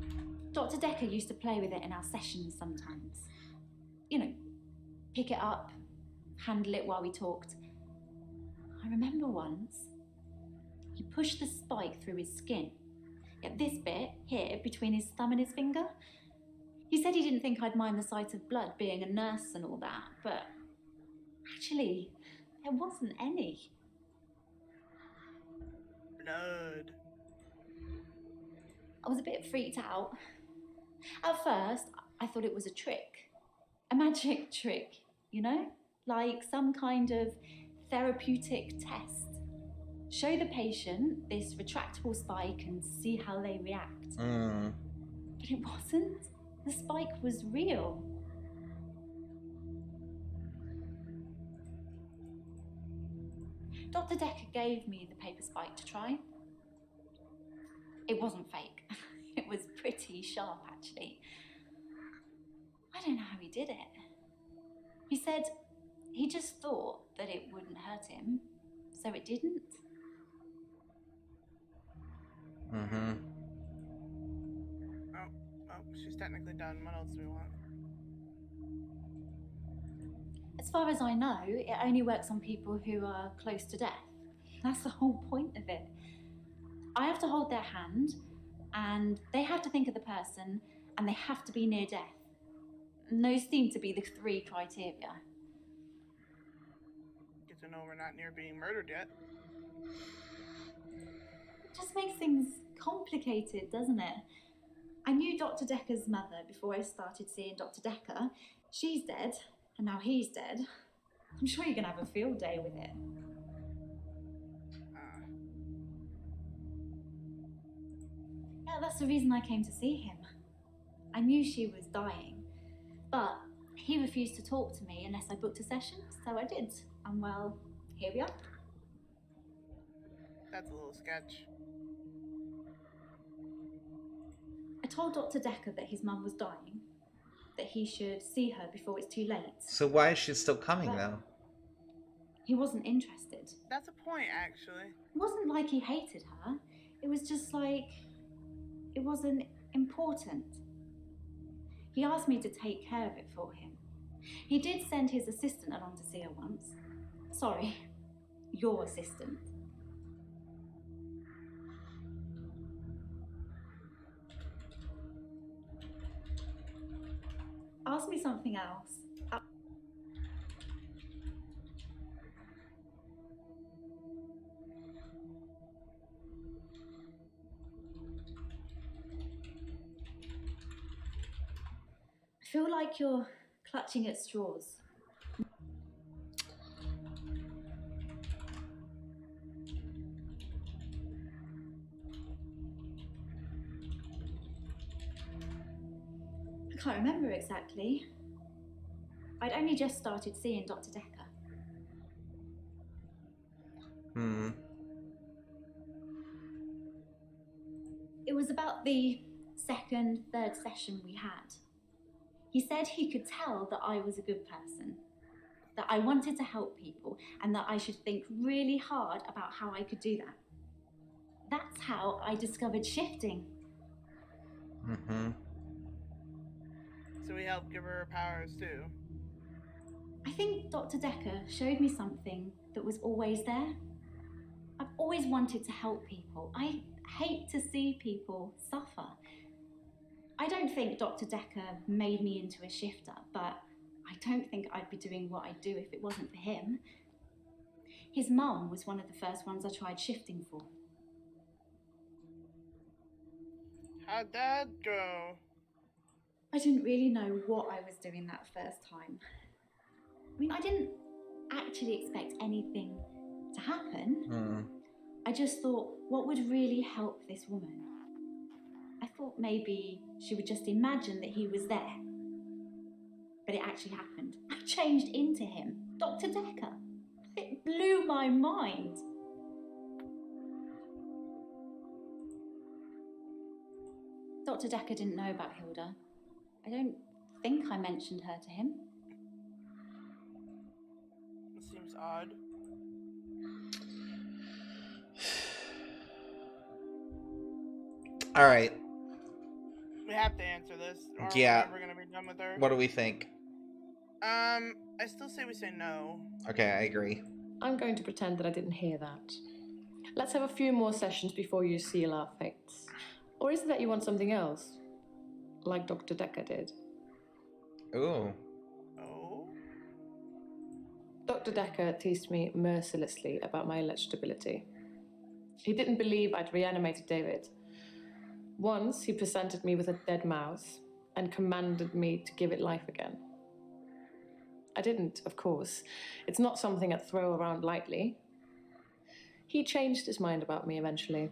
Dr. Dekker used to play with it in our sessions sometimes. You know, pick it up, handle it while we talked. I remember once, he pushed the spike through his skin. At this bit, here, between his thumb and his finger. He said he didn't think I'd mind the sight of blood being a nurse and all that, but actually, there wasn't any. Blood. I was a bit freaked out. At first, I thought it was a trick. A magic trick, you know? Like some kind of therapeutic test. Show the patient this retractable spike and see how they react. But it wasn't. The spike was real. Dr. Dekker gave me the paper spike to try. It wasn't fake. It was pretty sharp, actually. I don't know how he did it. He said he just thought that it wouldn't hurt him, so it didn't. Oh, she's technically done. What else do we want? As far as I know, it only works on people who are close to death. That's the whole point of it. I have to hold their hand, and they have to think of the person, and they have to be near death. And those seem to be the 3 criteria. Good to know we're not near being murdered yet. It just makes things complicated, doesn't it? I knew Dr. Dekker's mother before I started seeing Dr. Dekker. She's dead, and now he's dead. I'm sure you're going to have a field day with it. Yeah, that's the reason I came to see him. I knew she was dying, but he refused to talk to me unless I booked a session, so I did. And well, here we are. That's a little sketch. I told Dr. Dekker that his mum was dying, that he should see her before it's too late. So why is she still coming, But though? he wasn't interested. That's a point, actually. It wasn't like he hated her. It was just like, it wasn't important. He asked me to take care of it for him. He did send his assistant along to see her once. Sorry, your assistant. Ask me something else. I feel like you're clutching at straws. I can't remember exactly. I'd only just started seeing Dr. Dekker. It was about the second, third session we had. He said he could tell that I was a good person, that I wanted to help people, and that I should think really hard about how I could do that. That's how I discovered shifting. So we helped give her powers too. I think Dr. Dekker showed me something that was always there. I've always wanted to help people. I hate to see people suffer. I don't think Dr. Dekker made me into a shifter, but I don't think I'd be doing what I do if it wasn't for him. His mum was one of the first ones I tried shifting for. How'd that go? I didn't really know what I was doing that first time. I mean, I didn't actually expect anything to happen. I just thought, what would really help this woman? I thought maybe she would just imagine that he was there. But it actually happened. I changed into him, Dr. Dekker. It blew my mind. Dr. Dekker didn't know about Hilda. I don't think I mentioned her to him. It seems odd. All right. We have to answer this, or Yeah. we're never gonna be done with her. What do we think? I still say we say no. Okay, I agree. I'm going to pretend that I didn't hear that. Let's have a few more sessions before you seal our fates. Or is it that you want something else? Like Dr. Dekker did. Ooh. Oh? Dr. Dekker teased me mercilessly about my electability. He didn't believe I'd reanimated David. Once, he presented me with a dead mouse and commanded me to give it life again. I didn't, of course. It's not something I'd throw around lightly. He changed his mind about me eventually.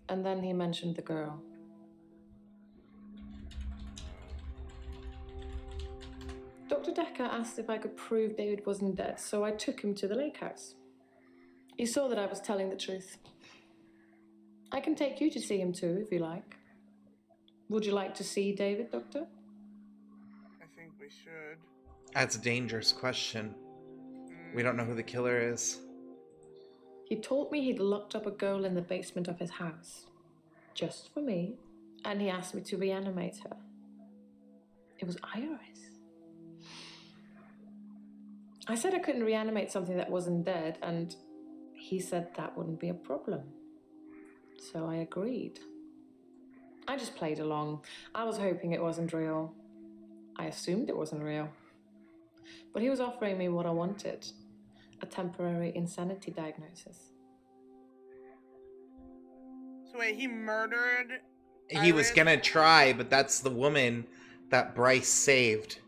And then he mentioned the girl. Dr. Dekker asked if I could prove David wasn't dead, so I took him to the lake house. He saw that I was telling the truth. I can take you to see him too, if you like. Would you like to see David, Doctor? I think we should. That's a dangerous question. We don't know who the killer is. He told me he'd locked up a girl in the basement of his house. Just for me. And he asked me to reanimate her. It was Iris. I said I couldn't reanimate something that wasn't dead, and he said that wouldn't be a problem. So I agreed. I just played along. I was hoping it wasn't real. I assumed it wasn't real. But he was offering me what I wanted. A temporary insanity diagnosis. So wait, he murdered He was Iris? gonna try, but that's the woman that Bryce saved.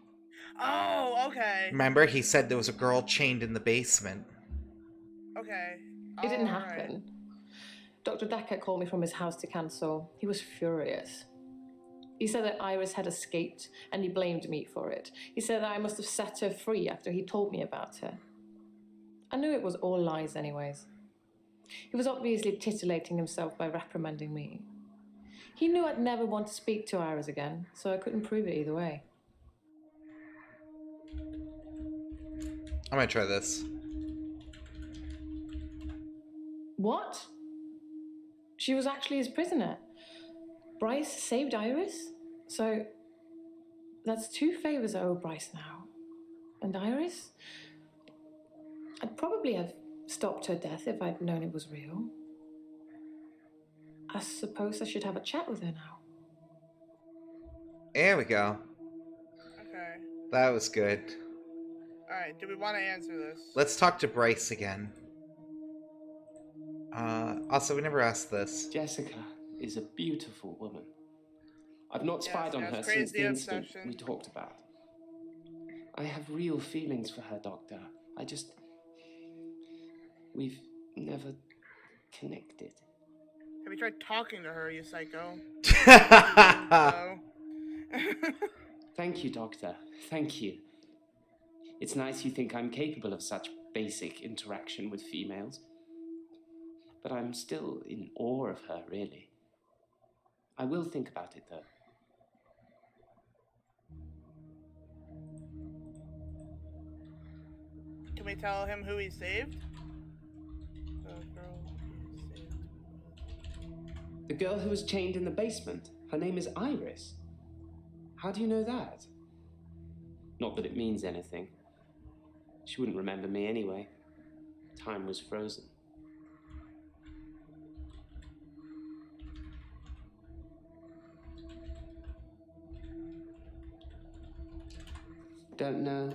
Oh, okay. Remember, he said there was a girl chained in the basement. Okay. It didn't All happen. right. Dr. Dekker called me from his house to cancel. He was furious. He said that Iris had escaped, and he blamed me for it. He said that I must have set her free after he told me about her. I knew it was all lies anyways. He was obviously titillating himself by reprimanding me. He knew I'd never want to speak to Iris again, so I couldn't prove it either way. I'm gonna try this. What? She was actually his prisoner. Bryce saved Iris? So that's 2 favors I owe Bryce now. And Iris? I'd probably have stopped her death if I'd known it was real. I suppose I should have a chat with her now. There we go. Okay. That was good. Alright, do we want to answer this? Let's talk to Bryce again. Also, we never asked this. Jessica is a beautiful woman. I've not spied on yes, her crazy since the incident obsession. we talked about. I have real feelings for her, Doctor. We've never connected. Have you tried talking to her, you psycho? Thank you, Doctor. Thank you. It's nice you think I'm capable of such basic interaction with females. But I'm still in awe of her, really. I will think about it, though. Can we tell him who he saved? The girl he saved. The girl who was chained in the basement. Her name is Iris. How do you know that? Not that it means anything. She wouldn't remember me anyway. Time was frozen. Don't know.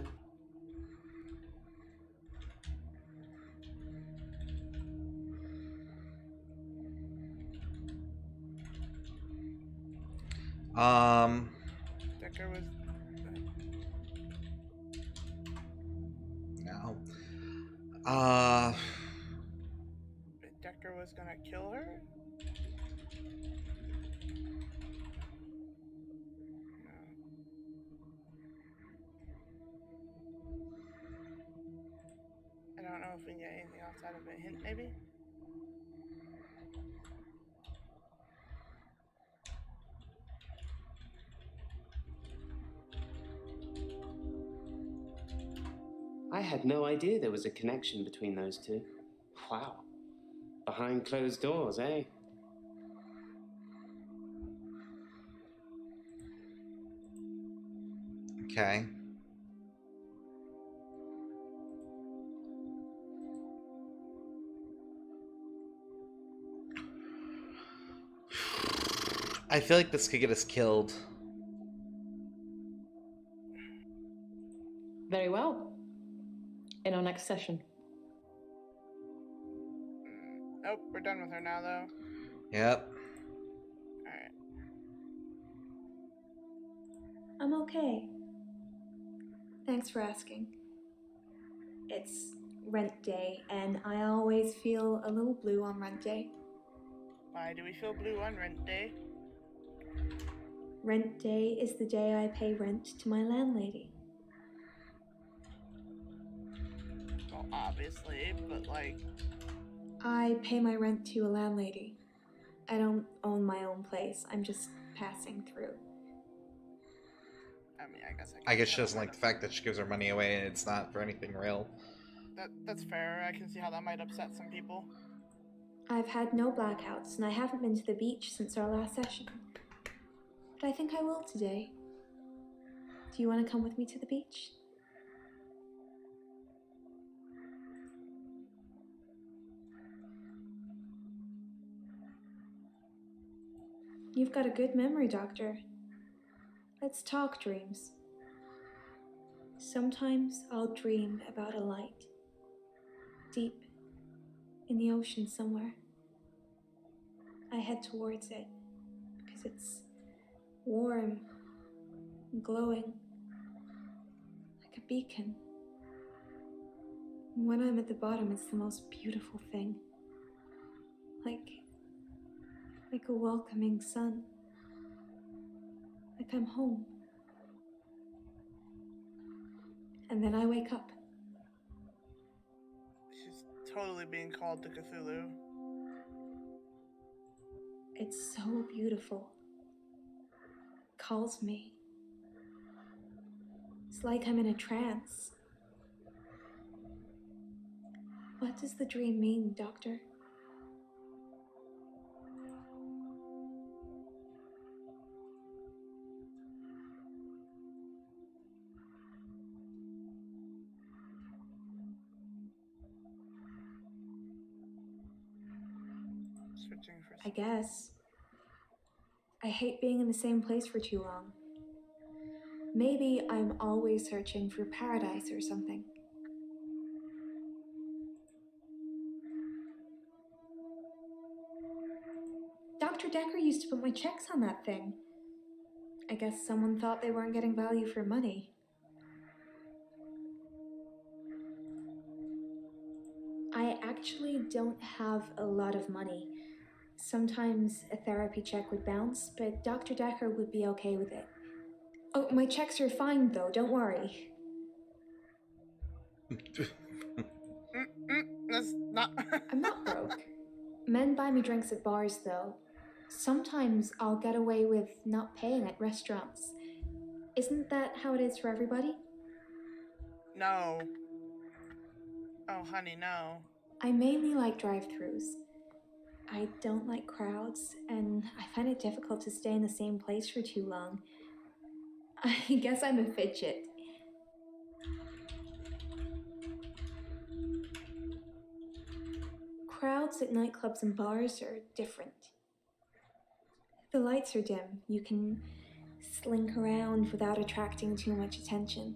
Dekker was. No. Dekker was gonna kill her? I don't know if we can get anything outside of a hint, maybe? I had no idea there was a connection between those two. Wow. Behind closed doors, eh? Okay. I feel like this could get us killed. Very well. In our next session. Nope, we're done with her now, though. Yep. Alright. I'm okay. Thanks for asking. It's rent day, and I always feel a little blue on rent day. Why do we feel blue on rent day? Rent day is the day I pay rent to my landlady. Well, obviously, but like... I pay my rent to a landlady. I don't own my own place. I'm just passing through. I mean, I guess she doesn't like the fact that she gives her money away and it's not for anything real. That's fair. I can see how that might upset some people. I've had no blackouts, and I haven't been to the beach since our last session. But I think I will today. Do you want to come with me to the beach? You've got a good memory, Doctor. Let's talk dreams. Sometimes I'll dream about a light. Deep in the ocean somewhere. I head towards it because it's warm and glowing like a beacon. And when I'm at the bottom, it's the most beautiful thing. Like a welcoming sun. Like I'm home. And then I wake up. She's totally being called to Cthulhu. It's so beautiful. It calls me. It's like I'm in a trance. What does the dream mean, Doctor? Searching for... I guess. I hate being in the same place for too long. Maybe I'm always searching for paradise or something. Dr. Dekker used to put my checks on that thing. I guess someone thought they weren't getting value for money. I actually don't have a lot of money. Sometimes a therapy check would bounce, but Dr. Dekker would be okay with it. Oh, my checks are fine though, don't worry. That's not... I'm not broke. Men buy me drinks at bars though. Sometimes I'll get away with not paying at restaurants. Isn't that how it is for everybody? No. Oh, honey, no. I mainly like drive-thrus. I don't like crowds, and I find it difficult to stay in the same place for too long. I guess I'm a fidget. Crowds at nightclubs and bars are different. The lights are dim. You can slink around without attracting too much attention.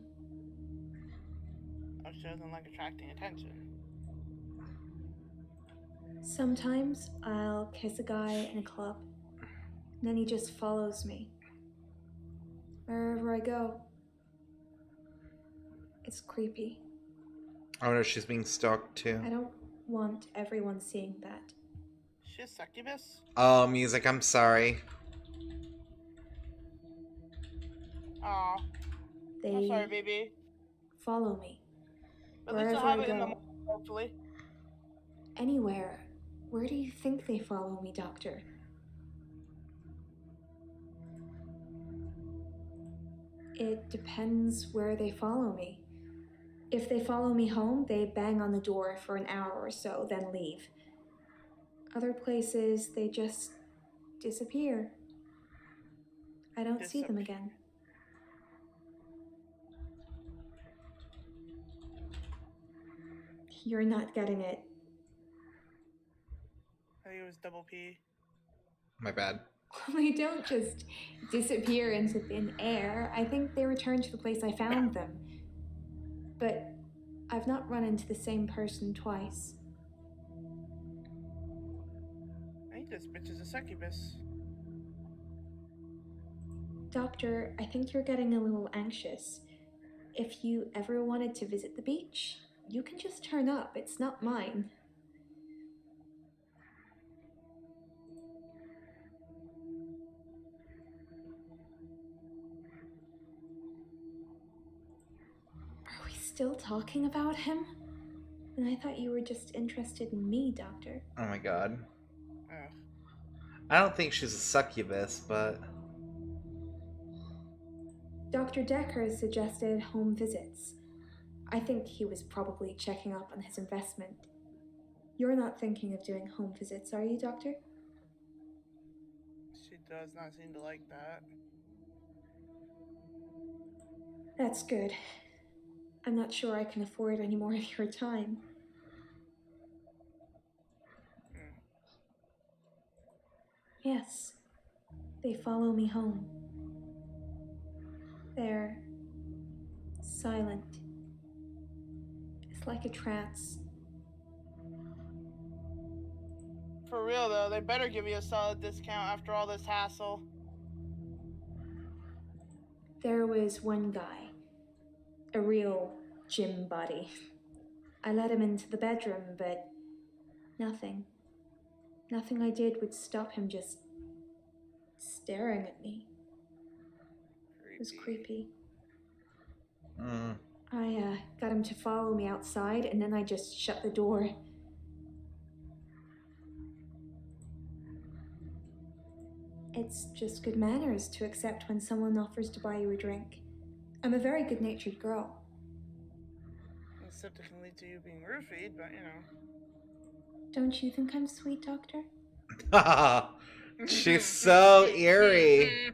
Oh, she doesn't like attracting attention. Sometimes I'll kiss a guy in a club, and then he just follows me. Wherever I go. It's creepy. Oh no, she's being stalked too. I don't want everyone seeing that. She's succubus? Oh, music, I'm sorry. Aw. They I'm sorry, baby. follow me. At least Wherever I'll have I it in the go. morning, hopefully. Anywhere. Where do you think they follow me, Doctor? It depends where they follow me. If they follow me home, they bang on the door for an hour or so, then leave. Other places, they just disappear. I don't see them again. You're not getting it. I think it was double P. My bad. They don't just disappear into thin air. I think they return to the place I found them. But I've not run into the same person twice. I think this bitch is a succubus. Doctor, I think you're getting a little anxious. If you ever wanted to visit the beach, you can just turn up. It's not mine. Are we still talking about him? And I thought you were just interested in me, Doctor. Oh my god. Ugh. I don't think she's a succubus, but... Dr. Dekker suggested home visits. I think he was probably checking up on his investment. You're not thinking of doing home visits, are you, Doctor? She does not seem to like that. That's good. I'm not sure I can afford any more of your time. Yes, they follow me home. They're silent. It's like a trance. For real though, they better give you a solid discount after all this hassle. There was one guy, a real gym buddy. I let him into the bedroom, but nothing. Nothing I did would stop him just staring at me. It was creepy. I got him to follow me outside, and then I just shut the door. It's just good manners to accept when someone offers to buy you a drink. I'm a very good-natured girl. Except it can lead to you being roofied, but you know. Don't you think I'm sweet, Doctor? She's so eerie.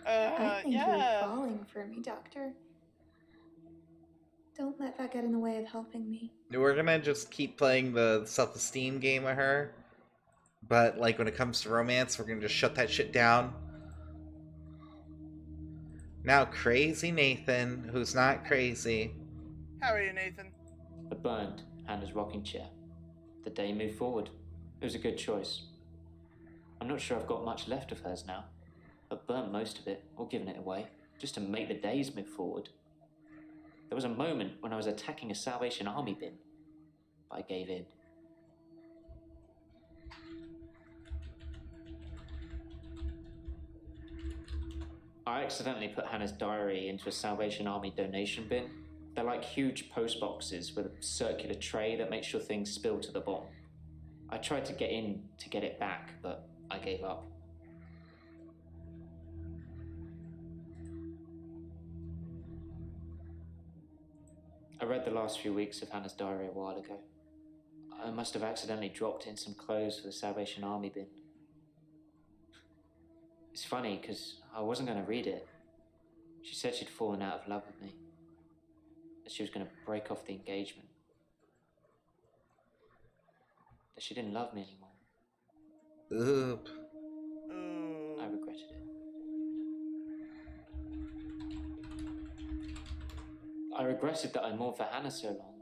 I think yeah. you're falling for me, Doctor. Don't let that get in the way of helping me. We're gonna just keep playing the self-esteem game with her. But, like, when it comes to romance, we're gonna just shut that shit down. Now, crazy Nathan, who's not crazy. How are you, Nathan? I burned Hannah's rocking chair. The day moved forward. It was a good choice. I'm not sure I've got much left of hers now. I've burnt most of it, or given it away, just to make the days move forward. There was a moment when I was attacking a Salvation Army bin, but I gave in. I accidentally put Hannah's diary into a Salvation Army donation bin. They're like huge post boxes with a circular tray that makes sure things spill to the bottom. I tried to get in to get it back, but I gave up. I read the last few weeks of Hannah's diary a while ago. I must have accidentally dropped in some clothes for the Salvation Army bin. It's funny, because I wasn't going to read it. She said she'd fallen out of love with me. That she was going to break off the engagement. That she didn't love me anymore. Oop. I regretted it. I regretted that I mourned for Hannah so long.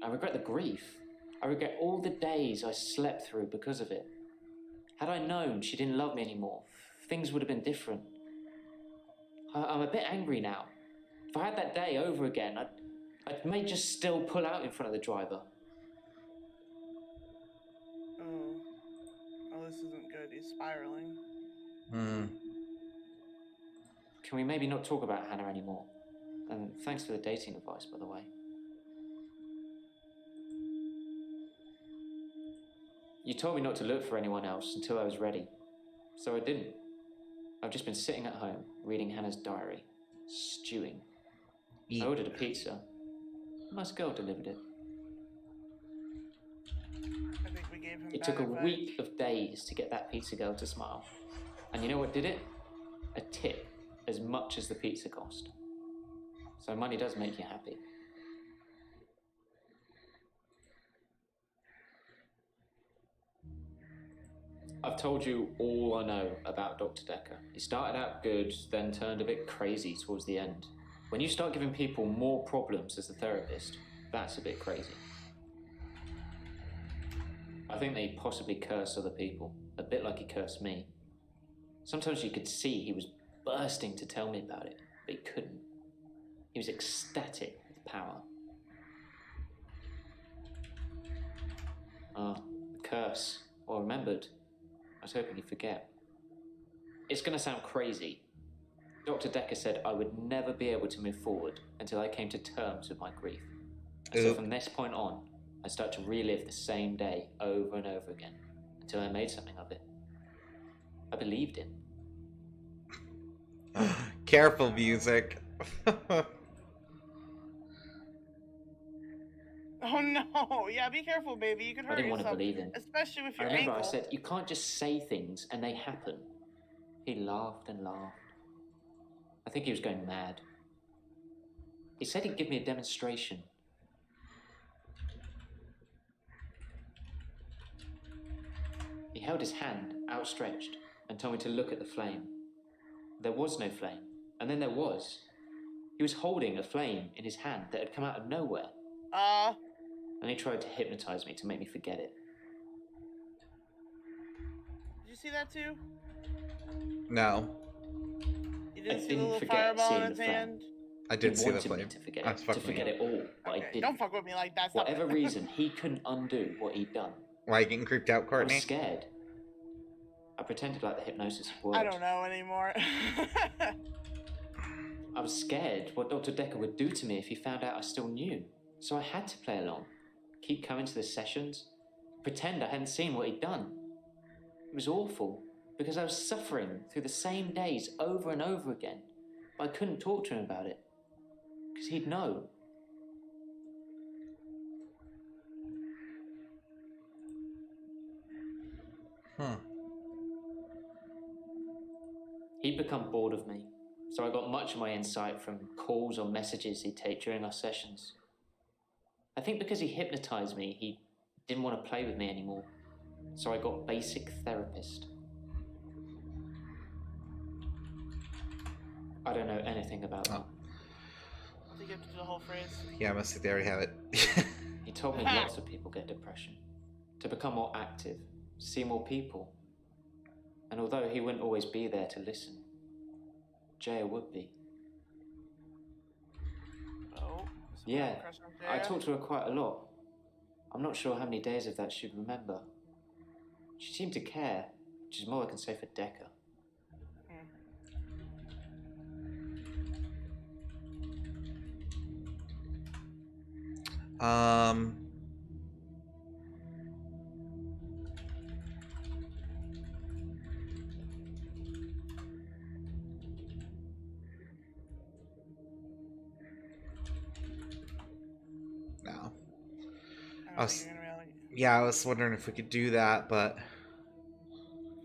I regret the grief. I regret all the days I slept through because of it. Had I known she didn't love me anymore, things would have been different. I'm a bit angry now. If I had that day over again, I may just still pull out in front of the driver. Oh, this isn't good. He's spiraling. Can we maybe not talk about Hannah anymore? And thanks for the dating advice, by the way. You told me not to look for anyone else until I was ready. So I didn't. I've just been sitting at home, reading Hannah's diary, stewing. I ordered a pizza. A nice girl delivered it. I think we gave him It took a week of days to get that pizza girl to smile. And you know what did it? A tip, as much as the pizza cost. So money does make you happy. I've told you all I know about Dr. Dekker. He started out good, then turned a bit crazy towards the end. When you start giving people more problems as a therapist, that's a bit crazy. I think they possibly curse other people, a bit like he cursed me. Sometimes you could see he was bursting to tell me about it, but he couldn't. He was ecstatic with power. Ah, the curse. Well remembered. I was hoping you'd forget. It's going to sound crazy. Dr. Dekker said I would never be able to move forward until I came to terms with my grief. And so from this point on, I start to relive the same day over and over again until I made something of it. I believed him. Careful, music. Oh no! Yeah, be careful, baby. You could I hurt didn't want yourself, to believe him. especially with I your remember ankle. I said, you can't just say things and they happen. He laughed and laughed. I think he was going mad. He said he'd give me a demonstration. He held his hand outstretched and told me to look at the flame. There was no flame, and then there was. He was holding a flame in his hand that had come out of nowhere. And he tried to hypnotize me to make me forget it. Did you see that too? No. You didn't see the didn't little forget fireball seeing in the his flame. hand? I did He see the wanted me flame. to forget That's it, to fucking forget me. it all, but I didn't. Don't fuck with me like that. Stop Whatever it. reason, he couldn't undo what he'd done. Why are you getting creeped out, I Courtney? was scared. I pretended like the hypnosis worked. I don't know anymore. I was scared what Dr. Dekker would do to me if he found out I still knew. So I had to play along. Keep coming to the sessions. Pretend I hadn't seen what he'd done. It was awful, because I was suffering through the same days over and over again. But I couldn't talk to him about it, because he'd know. He'd become bored of me, so I got much of my insight from calls or messages he'd take during our sessions. I think because he hypnotized me, he didn't want to play with me anymore, so I got basic therapist. I don't know anything about that. To get to the whole phrase. Yeah, I must think they already have it. He told me lots of people get depression, to become more active, see more people. And although he wouldn't always be there to listen, Jaya would be. Oh. Yeah, I talked to her quite a lot. I'm not sure how many days of that she'd remember. She seemed to care, which is more I can say for Dekker. No. Yeah, I was wondering if we could do that, but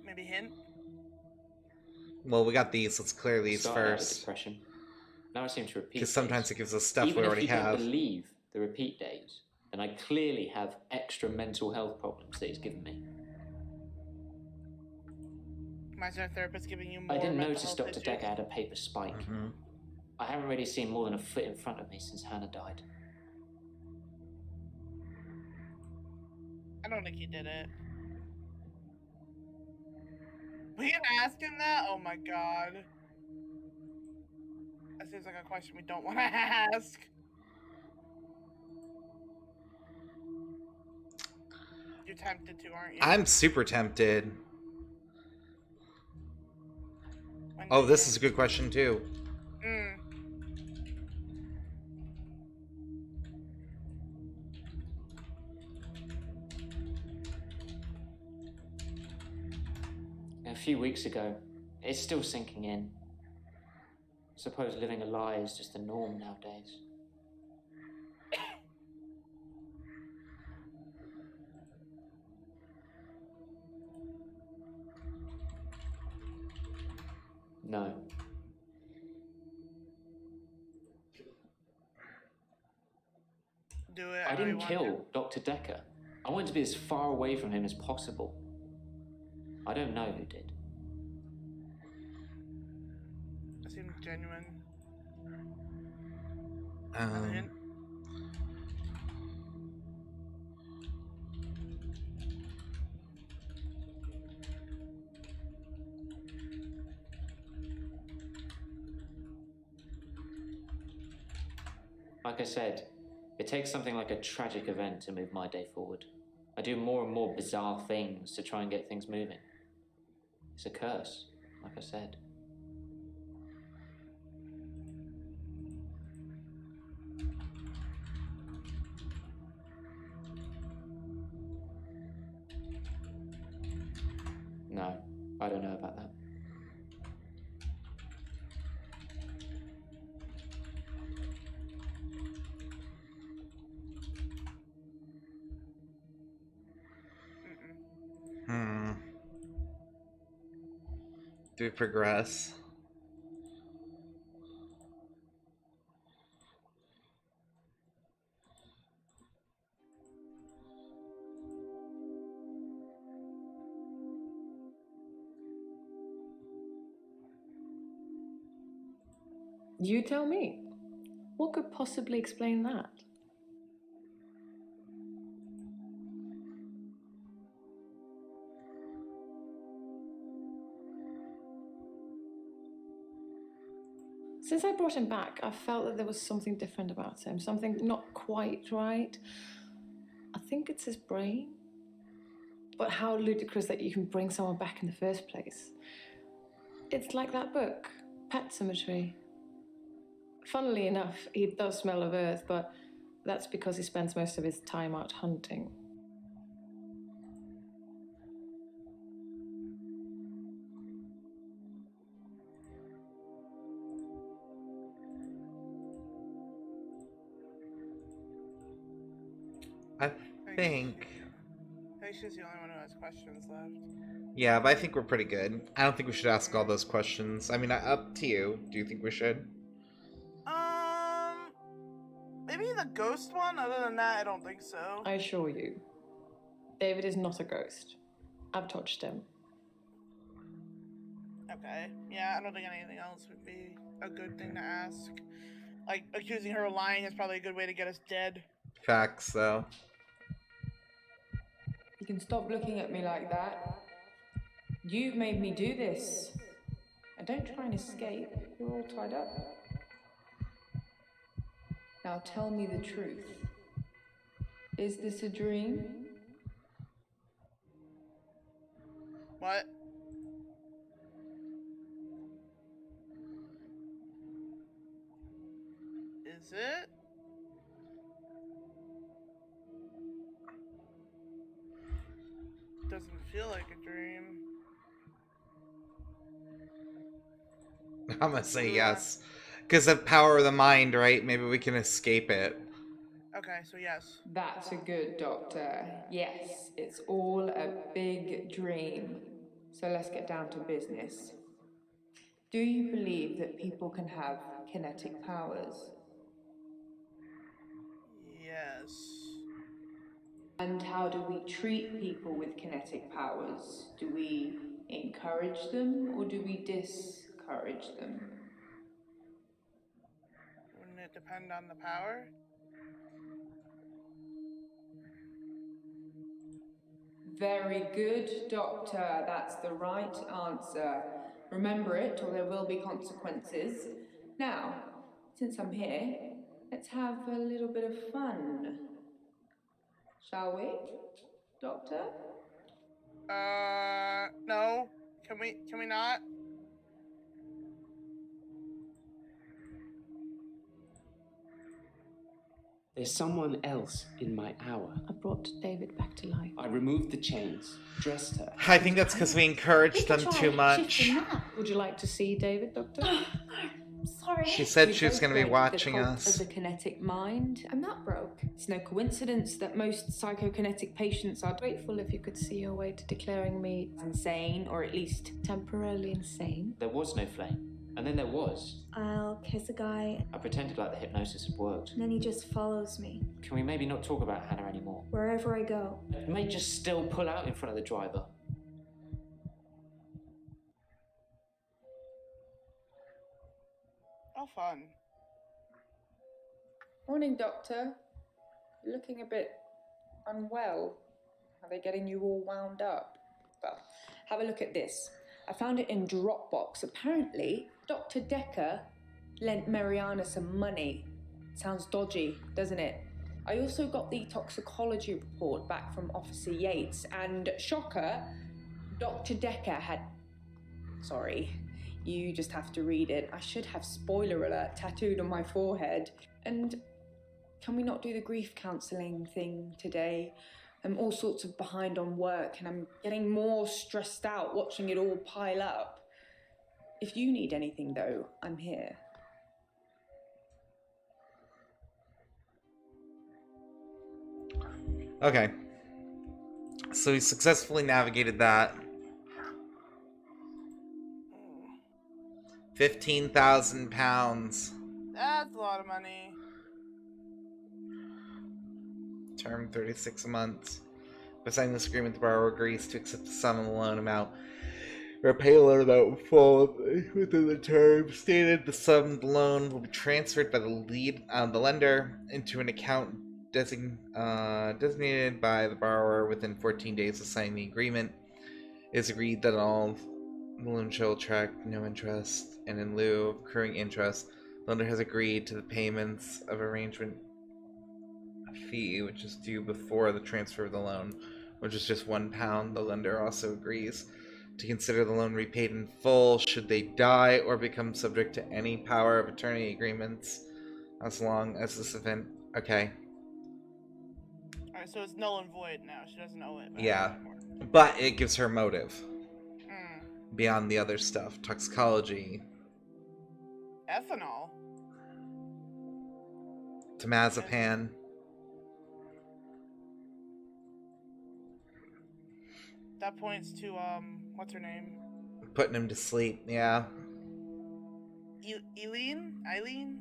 Maybe hint? well, we got these. Let's clear these Started out with first. depression. Now I seem to repeat. Because sometimes days. it gives us stuff Even we already if you have. don't believe the repeat days, then I clearly have extra mental health problems that he's given me. My therapist giving you more I didn't mental notice health Dr. issues? Dekker had a paper spike. I haven't really seen more than a foot in front of me since Hannah died. I don't think he did it. We can ask him that? Oh my god. That seems like a question we don't want to ask. You're tempted to, aren't you? I'm super tempted. Oh, this is a good question too. A few weeks ago, it's still sinking in. Suppose living a lie is just the norm nowadays. No. Do it. I didn't kill Dr. Dekker. I wanted to be as far away from him as possible. I don't know who did. That seemed genuine. Another hint? Like I said, it takes something like a tragic event to move my day forward. I do more and more bizarre things to try and get things moving. It's a curse, like I said. No, I don't know about that. Do we progress? You tell me. What could possibly explain that? Since I brought him back, I felt that there was something different about him, something not quite right. I think it's his brain. But how ludicrous that you can bring someone back in the first place. It's like that book, Pet Cemetery. Funnily enough, he does smell of earth, but that's because he spends most of his time out hunting. I think. I think she's the only one who has questions left. Yeah, but I think we're pretty good. I don't think we should ask all those questions. I mean, up to you. Do you think we should? Maybe the ghost one? Other than that, I don't think so. I assure you, David is not a ghost. I've touched him. Okay. Yeah, I don't think anything else would be a good thing to ask. Like, accusing her of lying is probably a good way to get us dead. Facts, though. You can stop looking at me like that. You've made me do this. And don't try and escape. You're all tied up. Now tell me the truth. Is this a dream? What? Is it? Doesn't feel like a dream. I'm gonna say yes. Because of power of the mind, right? Maybe we can escape it. Okay, so yes. That's a good doctor. Yes, it's all a big dream. So let's get down to business. Do you believe that people can have kinetic powers? Yes. And how do we treat people with kinetic powers? Do we encourage them or do we discourage them? Wouldn't it depend on the power? Very good, Doctor. That's the right answer. Remember it, or there will be consequences. Now, since I'm here, let's have a little bit of fun. Shall we, Doctor? No. Can we not? There's someone else in my hour. I brought David back to life. I removed the chains, dressed her. I think that's because we encouraged them too much. Would you like to see David, Doctor? Sorry. She said We she was both going to be read watching The Cult us. of the Kinetic Mind. I'm not broke. It's no coincidence that most psychokinetic patients are Grateful if you could see your way to declaring me insane, or at least temporarily insane. There was no flame. And then there was. I'll kiss a guy, I pretended like the hypnosis had worked. and then he just follows me Can we maybe not talk about Hannah anymore? wherever I go. It may just still pull out in front of the driver. How fun. Morning, Doctor. You're looking a bit unwell. Are they getting you all wound up? Well, have a look at this. I found it in Dropbox. Apparently, Dr. Dekker lent Mariana some money. Sounds dodgy, doesn't it? I also got the toxicology report back from Officer Yates, and shocker, Dr. Dekker had... Sorry, you just have to read it. I should have spoiler alert tattooed on my forehead. And can we not do the grief counselling thing today? I'm all sorts of behind on work, and I'm getting more stressed out watching it all pile up. If you need anything, though, I'm here. Okay. So he successfully navigated that. 15,000 pounds. That's a lot of money. Term 36 months. By signing this agreement, the borrower agrees to accept the sum of the loan amount or pay the loan amount in full within the term stated. The sum of the loan will be transferred by the lender into an account designated by the borrower within 14 days of signing the agreement. It is agreed that all the loan shall attract no interest, and in lieu of accruing interest, the lender has agreed to the payments of arrangement fee, which is due before the transfer of the loan, which is just £1. The lender also agrees to consider the loan repaid in full should they die or become subject to any power of attorney agreements, as long as this event... Okay. Alright, so it's null and void now. She doesn't owe it back Yeah. anymore. But it gives her motive. Beyond the other stuff. Toxicology. Ethanol? Temazepam. That points to, what's her name? Putting him to sleep, yeah. Eileen?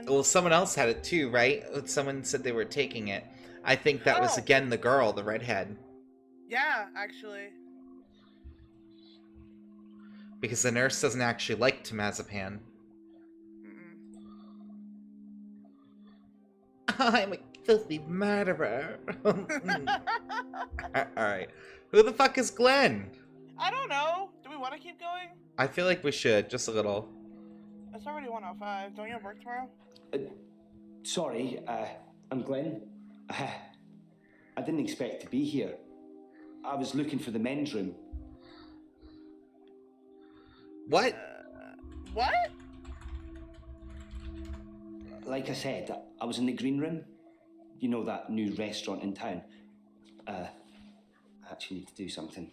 Well, someone else had it too, right? Someone said they were taking it. I think that was, again, the girl, the redhead. Yeah, actually. Because the nurse doesn't actually like temazepam. I'm a filthy murderer. Alright. Who the fuck is Glenn? I don't know. Do we want to keep going? I feel like we should, just a little. It's already 1:05. Don't you have work tomorrow? Sorry, I'm Glenn. I didn't expect to be here. I was looking for the men's room. What? What? Like I said, I was in the green room. You know, that new restaurant in town. I actually need to do something.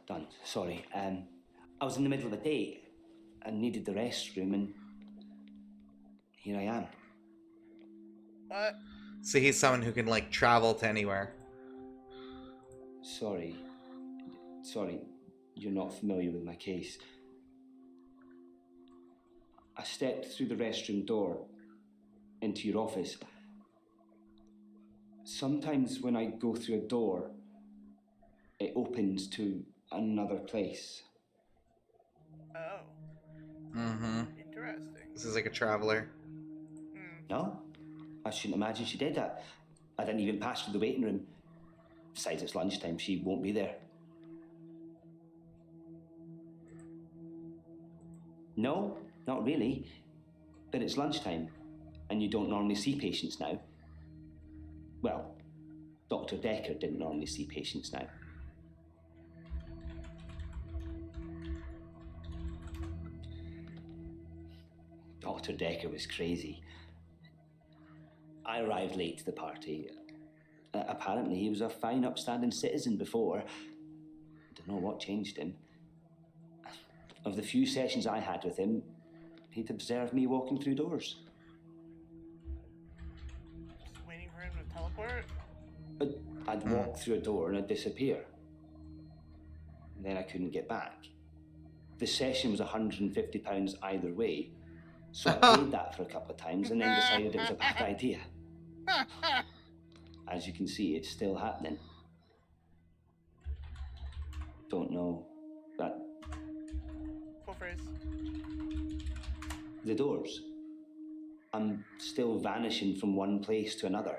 Done. Sorry. I was in the middle of a date and needed the restroom, and here I am. What? So he's someone who can, like, travel to anywhere. Sorry, you're not familiar with my case. I stepped through the restroom door into your office. Sometimes when I go through a door, it opens to another place. Oh. Mm-hmm. Interesting. This is like a traveler. No, I shouldn't imagine she did that. I didn't even pass through the waiting room. Besides, it's lunchtime, she won't be there. No, not really. But it's lunchtime, and you don't normally see patients now. Well, Dr. Dekker didn't normally see patients now. Dr. Dekker was crazy. I arrived late to the party. Apparently, he was a fine, upstanding citizen before. Don't know what changed him. Of the few sessions I had with him, he'd observed me walking through doors. Just waiting for him to teleport? I'd walk through a door and I'd disappear. And then I couldn't get back. The session was £150 either way, so I paid that for a couple of times and then decided it was a bad idea. As you can see, it's still happening. don't know. That Full phrase. the doors. I'm still vanishing from one place to another.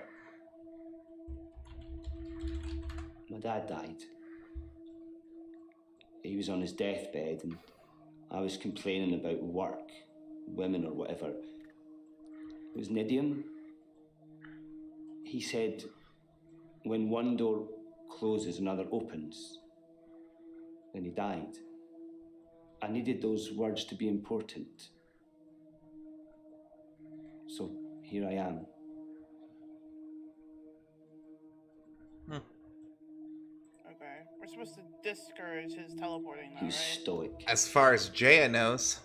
My dad died. He was on his deathbed and I was complaining about work, women or whatever. It was an idiom. He said, when one door closes, another opens. Then he died. I needed those words to be important. So here I am. Okay. We're supposed to discourage his teleporting now, He was right? stoic. As far as Jaya knows.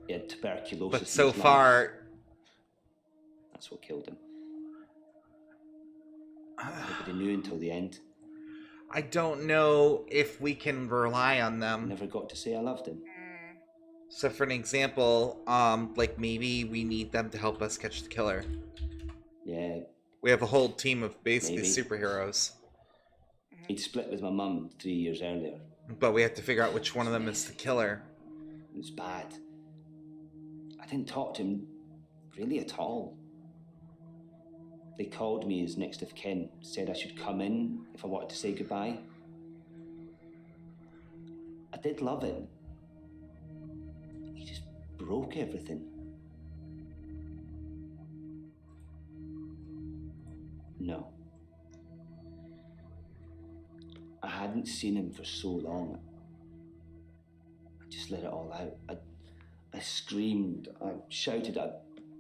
He had tuberculosis. But in so his lungs. far... That's what killed him. Nobody knew until the end. I don't know if we can rely on them. Never got to say I loved him. So for an example, like maybe we need them to help us catch the killer. Yeah. We have a whole team of basically Maybe. superheroes. He'd split with my mum 3 years earlier. But we have to figure out which one of them is the killer. It was bad. I didn't talk to him really at all. They called me as next of kin, said I should come in if I wanted to say goodbye. I did love him. He just broke everything. No. I hadn't seen him for so long. I just let it all out. I screamed, I shouted, I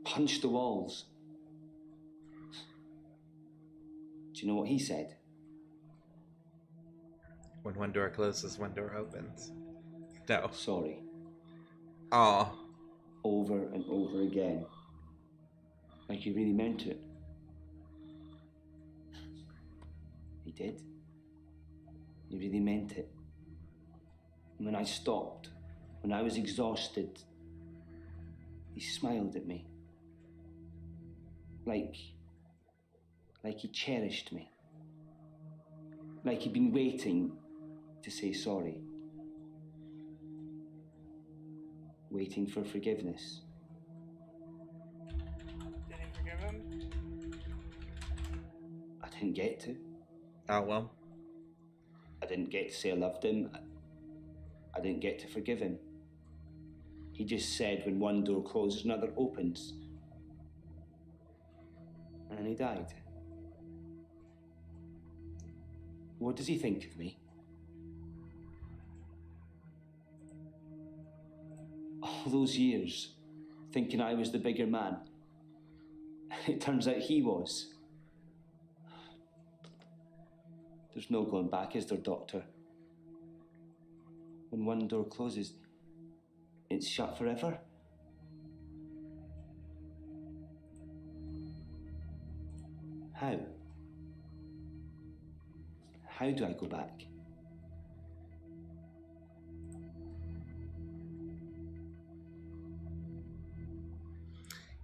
punched the walls. Do you know what he said? When one door closes, one door opens. No. Sorry. Oh. Over and over again. Like he really meant it. He did. He really meant it. And when I stopped, when I was exhausted, he smiled at me. Like he cherished me. Like he'd been waiting to say sorry. Waiting for forgiveness. Did he forgive him? I didn't get to. Oh, well. I didn't get to say I loved him. I didn't get to forgive him. He just said when one door closes, another opens. And then he died. What does he think of me? All those years, thinking I was the bigger man. It turns out he was. There's no going back, is there, Doctor? When one door closes, it's shut forever. How? How do I go back?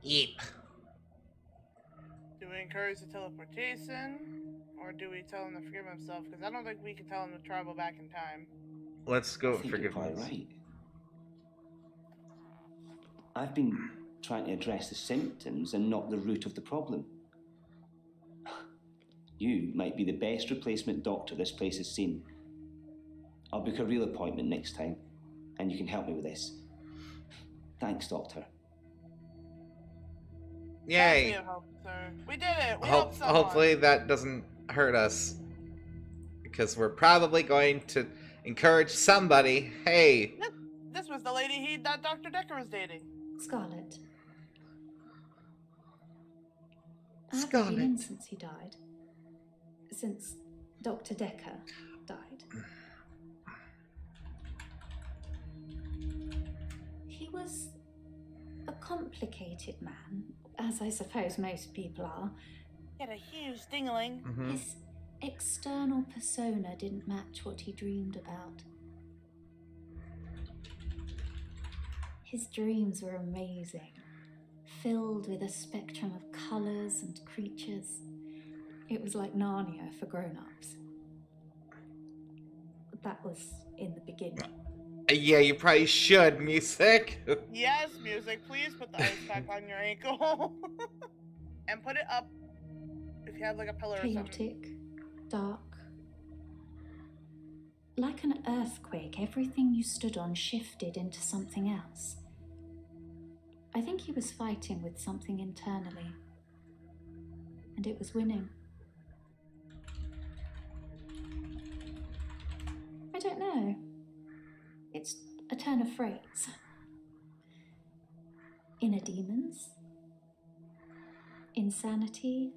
Yeep. Do we encourage the teleportation? Or do we tell him to forgive himself? Because I don't think we can tell him to travel back in time. Let's go with I think you're quite forgiveness. right. I've been trying to address the symptoms and not the root of the problem. You might be the best replacement doctor this place has seen. I'll book a real appointment next time, and you can help me with this. Thanks, Doctor. Yay! We did it! We helped someone! Hopefully that doesn't hurt us. Because we're probably going to encourage somebody. Hey! This was the lady that Dr. Dekker was dating. Scarlet. I haven't been in since he died. Since Dr. Dekker died. He was a complicated man, as I suppose most people are. He had a huge dingling. His external persona didn't match what he dreamed about. His dreams were amazing, filled with a spectrum of colours and creatures. It was like Narnia for grown-ups. That was in the beginning. Yeah, you probably should, music. Yes, music. Please put the ice pack on your ankle. And put it up if you have like a pillar or something. Chaotic, dark. Like an earthquake, everything you stood on shifted into something else. I think he was fighting with something internally. And it was winning. I don't know. It's a turn of phrase. Inner demons? Insanity?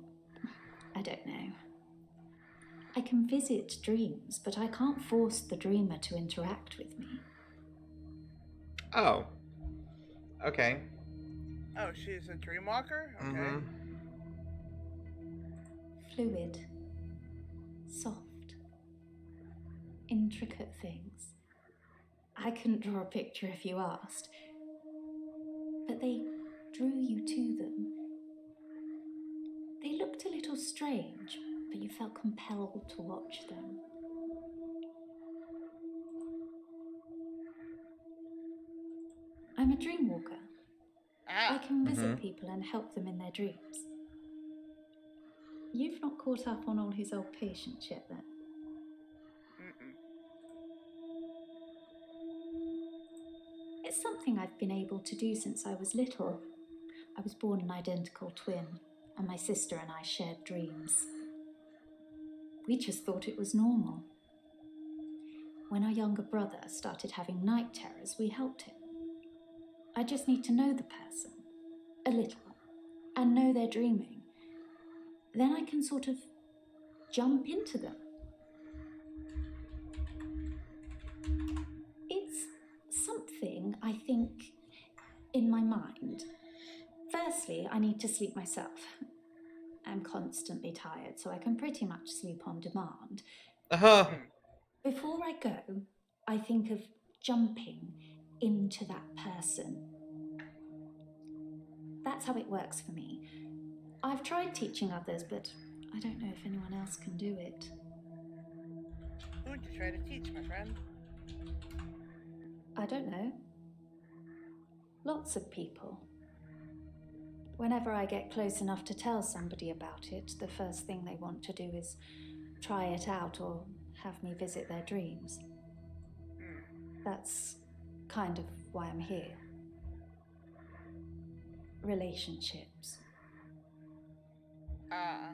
I don't know. I can visit dreams, but I can't force the dreamer to interact with me. Oh. Okay. Oh, she's a dreamwalker? Okay. Mm-hmm. Fluid. Soft. Intricate things. I couldn't draw a picture if you asked. But they drew you to them. They looked a little strange, but you felt compelled to watch them. I'm a dreamwalker. I can visit people and help them in their dreams. You've not caught up on all his old patients yet, then? It's something I've been able to do since I was little. I was born an identical twin, and my sister and I shared dreams. We just thought it was normal. When our younger brother started having night terrors, we helped him. I just need to know the person, a little, and know they're dreaming. Then I can sort of jump into them. It's something, I think, in my mind. Firstly, I need to sleep myself. I'm constantly tired, so I can pretty much sleep on demand. Before I go, I think of jumping into that person. That's how it works for me. I've tried teaching others, but I don't know if anyone else can do it. Who would you try to teach, my friend? I don't know. Lots of people. Whenever I get close enough to tell somebody about it, the first thing they want to do is try it out or have me visit their dreams. That's kind of why I'm here. Relationships. Ah,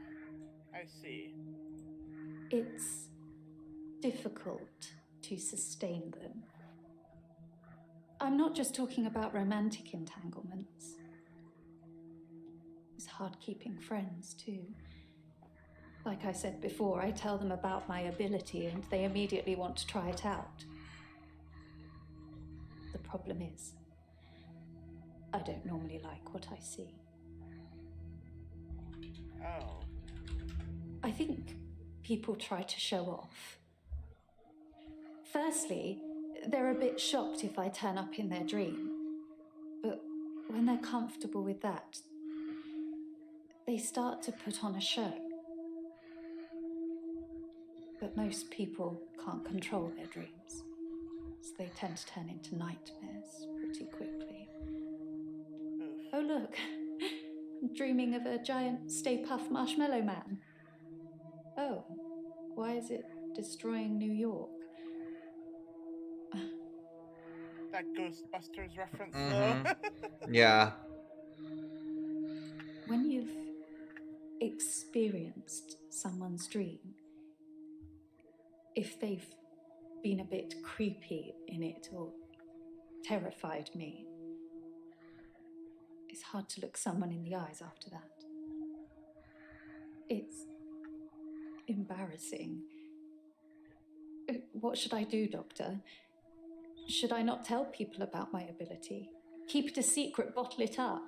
I see. It's difficult to sustain them. I'm not just talking about romantic entanglements. It's hard keeping friends, too. Like I said before, I tell them about my ability and they immediately want to try it out. The problem is, I don't normally like what I see. Oh. I think people try to show off. Firstly, they're a bit shocked if I turn up in their dream. But when they're comfortable with that, they start to put on a show. But most people can't control their dreams, so they tend to turn into nightmares pretty quickly. Oh look, I'm dreaming of a giant Stay Puft Marshmallow Man. Oh, why is it destroying New York? That Ghostbusters reference, though. Yeah. When you've experienced someone's dream, if they've been a bit creepy in it or terrified me, it's hard to look someone in the eyes after that. It's embarrassing. What should I do, Doctor? Should I not tell people about my ability? Keep it a secret, bottle it up?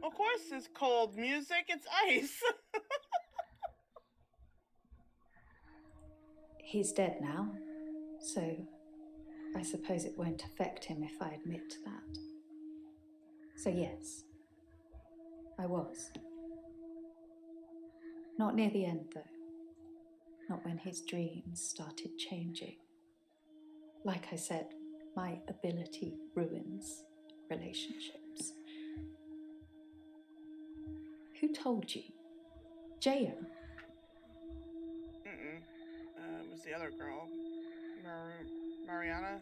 Of course it's cold music, it's ice. He's dead now, so I suppose it won't affect him if I admit that. So yes, I was. Not near the end, though. Not when his dreams started changing. Like I said, my ability ruins relationships. Who told you? Jaya? It was the other girl. Mariana?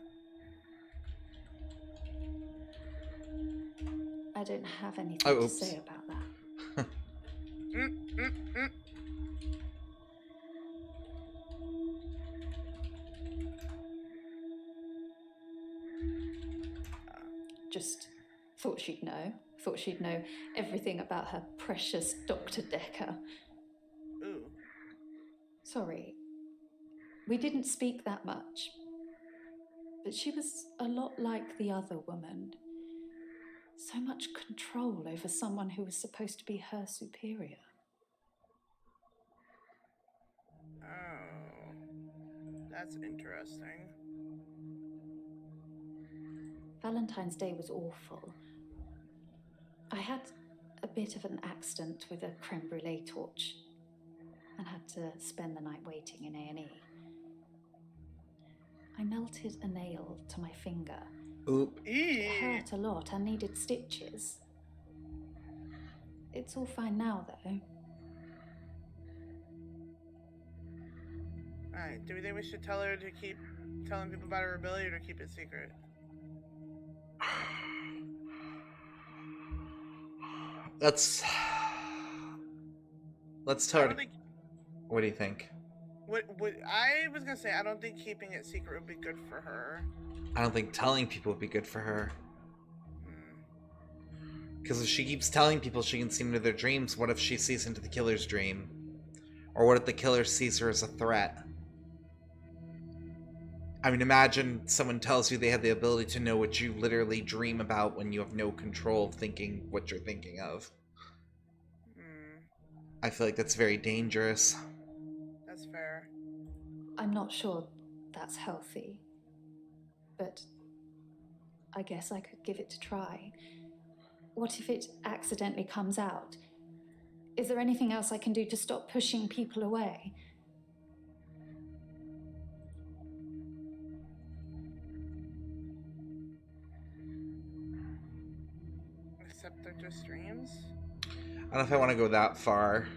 I don't have anything Oh, to oops. say about that. Just thought she'd know. Thought she'd know everything about her precious Dr. Dekker. Ooh. Sorry. We didn't speak that much. But she was a lot like the other woman. So much control over someone who was supposed to be her superior. Oh. That's interesting. Valentine's Day was awful. I had a bit of an accident with a creme brulee torch and had to spend the night waiting in A&E. I melted a nail to my finger. Oop. It hurt a lot and needed stitches. It's all fine now, though. Alright, do we think we should tell her to keep telling people about her ability or to keep it secret? Let's tell her. What do you think? What I was gonna say, I don't think keeping it secret would be good for her. I don't think telling people would be good for her. Because if she keeps telling people she can see into their dreams, what if she sees into the killer's dream? Or what if the killer sees her as a threat? I mean, imagine someone tells you they have the ability to know what you literally dream about when you have no control of thinking what you're thinking of. I feel like that's very dangerous. That's fair. I'm not sure that's healthy. But I guess I could give it a try. What if it accidentally comes out? Is there anything else I can do to stop pushing people away? Except they're just dreams? I don't know if I want to go that far.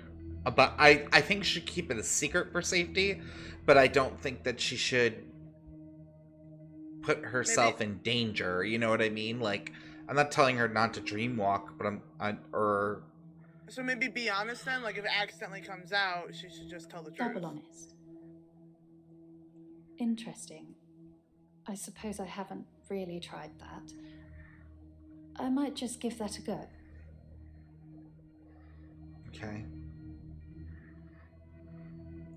But I think she should keep it a secret for safety, but I don't think that she should put herself in danger, you know what I mean? Like, I'm not telling her not to dream walk, but So maybe be honest then? Like, if it accidentally comes out, she should just tell the truth. Double honest. Interesting. I suppose I haven't really tried that. I might just give that a go. Okay.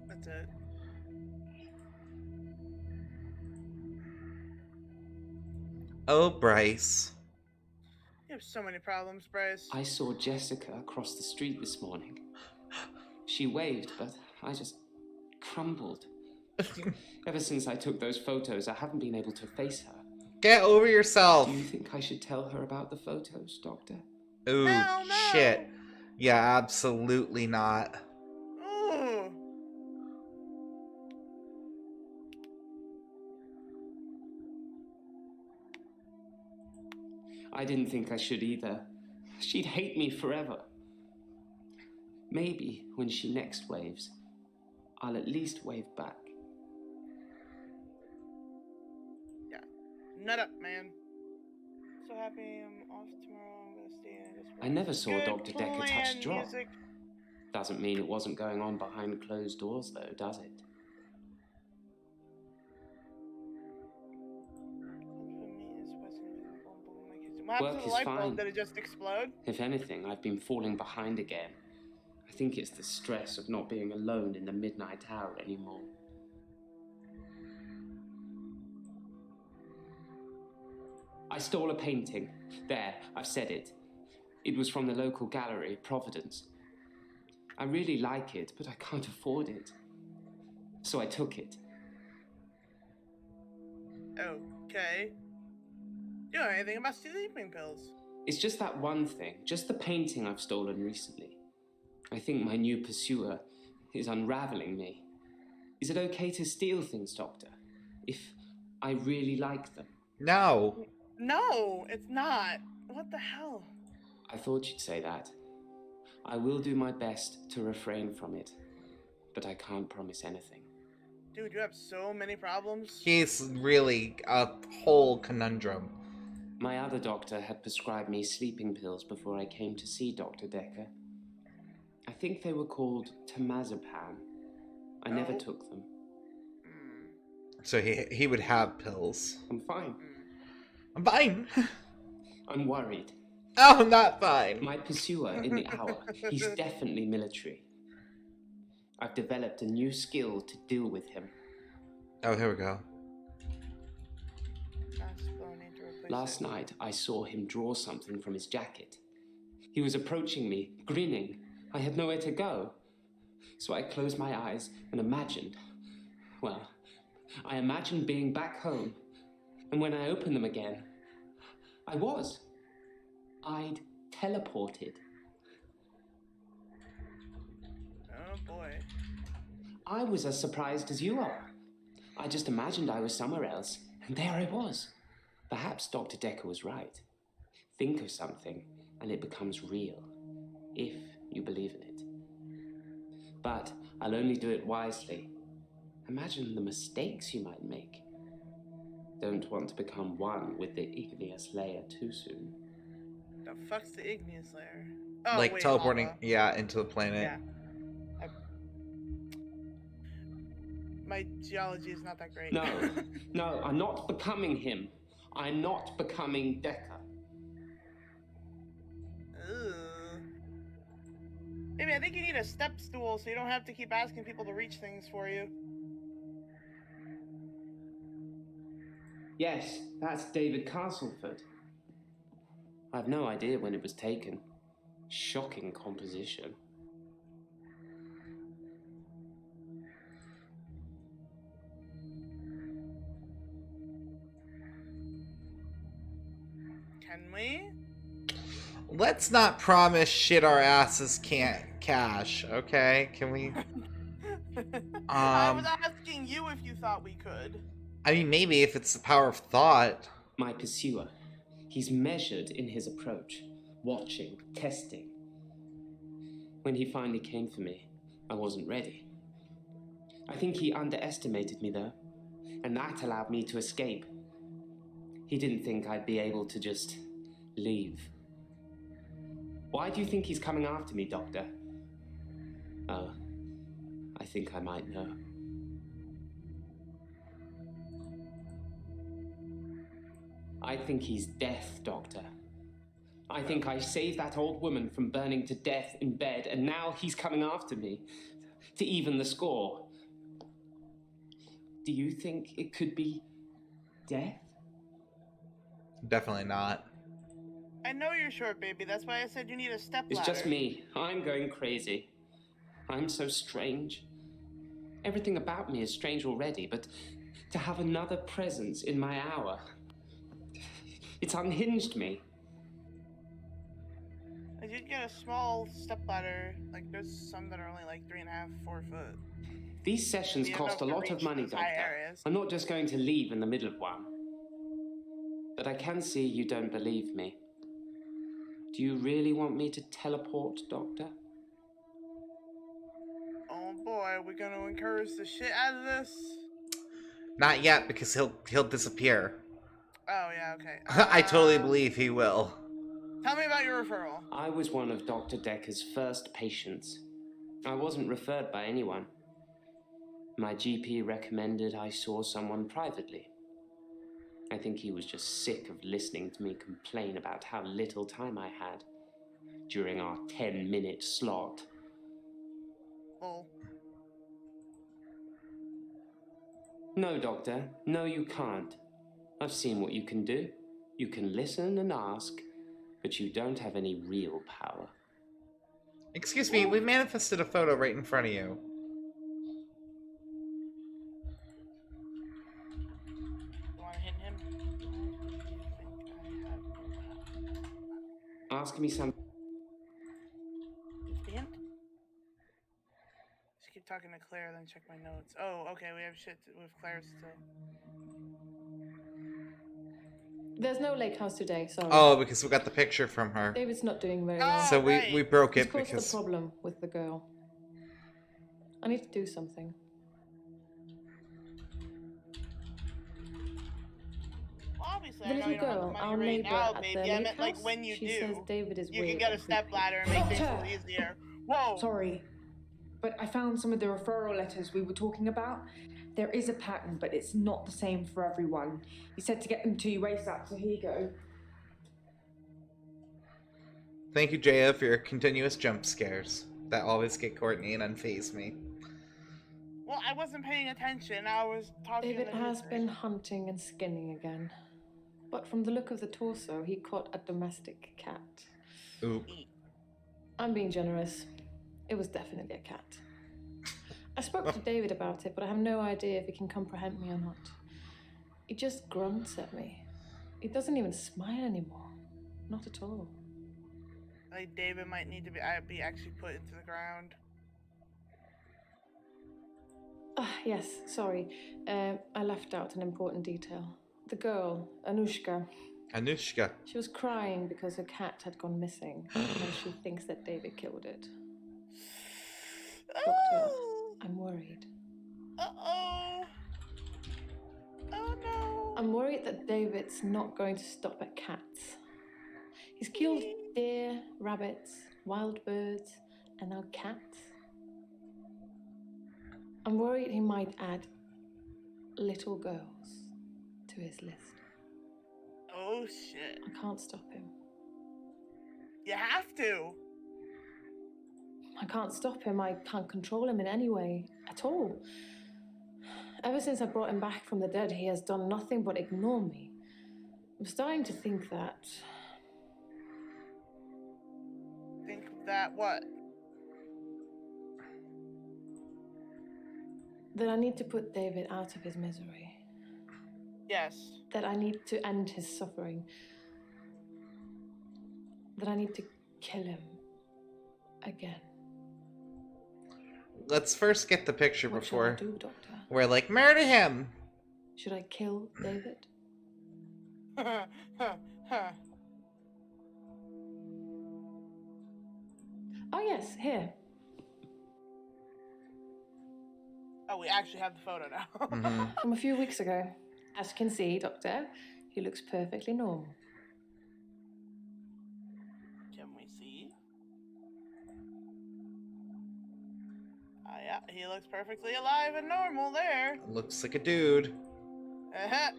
That's it. Oh, Bryce. You have so many problems, Bryce. I saw Jessica across the street this morning. She waved, but I just crumbled. Ever since I took those photos, I haven't been able to face her. Get over yourself. Do you think I should tell her about the photos, Doctor? Ooh, Hell no. shit. Yeah, absolutely not. Ooh. I didn't think I should either. She'd hate me forever. Maybe when she next waves, I'll at least wave back. Yeah. Nut up, man. So happy I'm off tomorrow. I'm gonna stay in this. I never saw Good Dr. Dekker plan, touch drop. music. Doesn't mean it wasn't going on behind closed doors, though, does it? What happened Work to the is light fine. bulb? Did it just explode? If anything, I've been falling behind again. I think it's the stress of not being alone in the midnight hour anymore. I stole a painting. There, I've said it. It was from the local gallery, Providence. I really like it, but I can't afford it. So I took it. Okay. You know anything about sleeping pills? It's just that one thing, just the painting I've stolen recently. I think my new pursuer is unraveling me. Is it okay to steal things, Doctor? If I really like them? No. No, it's not. What the hell? I thought you'd say that. I will do my best to refrain from it, but I can't promise anything. Dude, you have so many problems. He's really a whole conundrum. My other doctor had prescribed me sleeping pills before I came to see Dr. Dekker. I think they were called temazepam. I never took them. So he would have pills. I'm fine. I'm fine. I'm worried. Oh, I'm not fine. My pursuer in the hour, he's definitely military. I've developed a new skill to deal with him. Oh, here we go. Last night, I saw him draw something from his jacket. He was approaching me, grinning. I had nowhere to go. So I closed my eyes and imagined, well, I imagined being back home. And when I opened them again, I'd teleported. Oh boy. I was as surprised as you are. I just imagined I was somewhere else, and there I was. Perhaps Dr. Dekker was right. Think of something, and it becomes real, if you believe in it. But I'll only do it wisely. Imagine the mistakes you might make. Don't want to become one with the igneous layer too soon. The fuck's the igneous layer? Oh, Like wait, teleporting, lava. yeah, into the planet. Yeah. My geology is not that great. No, I'm not becoming him. I'm not becoming Dekker. Ugh. Maybe I think you need a step stool so you don't have to keep asking people to reach things for you. Yes, that's David Castleford. I've no idea when it was taken. Shocking composition. Can we? Let's not promise shit our asses can't cash, okay? Can we? I was asking you if you thought we could. I mean, maybe if it's the power of thought. My pursuer. He's measured in his approach, watching, testing. When he finally came for me, I wasn't ready. I think he underestimated me, though, and that allowed me to escape. He didn't think I'd be able to just leave. Why do you think he's coming after me, Doctor? Oh, I think I might know. I think he's death, Doctor. I think I saved that old woman from burning to death in bed, and now he's coming after me to even the score. Do you think it could be death? Definitely not. I know you're short, baby. That's why I said you need a step ladder. It's just me. I'm going crazy. I'm so strange. Everything about me is strange already, but to have another presence in my hour, it's unhinged me. I did get a small step ladder. Like, there's some that are only like 3.5, 4 foot. These sessions cost a lot of money, Doctor. I'm not just going to leave in the middle of one. But I can see you don't believe me. Do you really want me to teleport, Doctor? Oh boy, we're gonna encourage the shit out of this. Not yet, because he'll disappear. Oh yeah, okay. I totally believe he will. Tell me about your referral. I was one of Dr. Dekker's first patients. I wasn't referred by anyone. My GP recommended I saw someone privately. I think he was just sick of listening to me complain about how little time I had during our 10-minute slot. Oh. No, Doctor. No, you can't. I've seen what you can do. You can listen and ask, but you don't have any real power. Excuse me, we manifested a photo right in front of you. Ask me something. Just keep talking to Claire, then check my notes. Oh, okay, we have shit with Claire still. There's no lake house today, sorry. Oh, because we got the picture from her. David's not doing very well. So we broke He's it caused because... a problem with the girl. I need to do something. Well, obviously, The I know little you don't have the girl, money our right neighbor now, at baby. the I lake meant, like, house, when you she do, says David is you can weird get a and step creepy. ladder and make things a Doctor! little easier. Whoa! Sorry, but I found some of the referral letters we were talking about. There is a pattern, but it's not the same for everyone. He said to get them to you ASAP, so here you go. Thank you, Jaya, for your continuous jump scares. That always get Courtney and unfaze me. Well, I wasn't paying attention. I was talking David to the has newsreader. been hunting and skinning again. But from the look of the torso, he caught a domestic cat. Oop. I'm being generous. It was definitely a cat. I spoke to David about it, but I have no idea if he can comprehend me or not. He just grunts at me. He doesn't even smile anymore. Not at all. Like, David might need to be actually put into the ground. Yes, sorry. I left out an important detail. The girl, Anushka. Anushka. She was crying because her cat had gone missing, and she thinks that David killed it. Doctor, I'm worried. Uh-oh. Oh, no. I'm worried that David's not going to stop at cats. He's killed deer, rabbits, wild birds, and now cats. I'm worried he might add little girls to his list. Oh, shit. I can't stop him. You have to. I can't stop him. I can't control him in any way at all. Ever since I brought him back from the dead, he has done nothing but ignore me. I'm starting to think that... Think that what? that I need to put David out of his misery. Yes. That I need to end his suffering. That I need to kill him again. Let's first get the picture What before should I do, Doctor? we're like, murder him! Should I kill David? Oh yes, here. Oh, we actually have the photo now. From a few weeks ago. As you can see, Doctor, he looks perfectly normal. Can we see? Yeah, he looks perfectly alive and normal there. Looks like a dude. Uh-huh.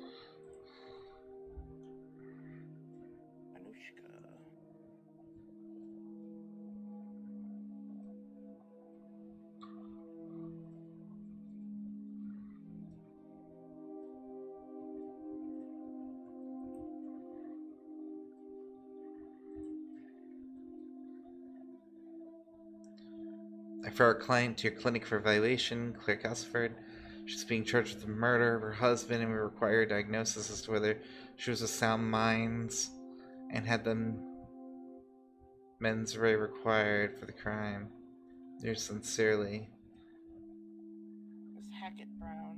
I refer our client to your clinic for evaluation, Claire Castleford. She's being charged with the murder of her husband, and we require a diagnosis as to whether she was of sound minds and had the mens rea required for the crime. Yours sincerely, Miss Hackett Brown.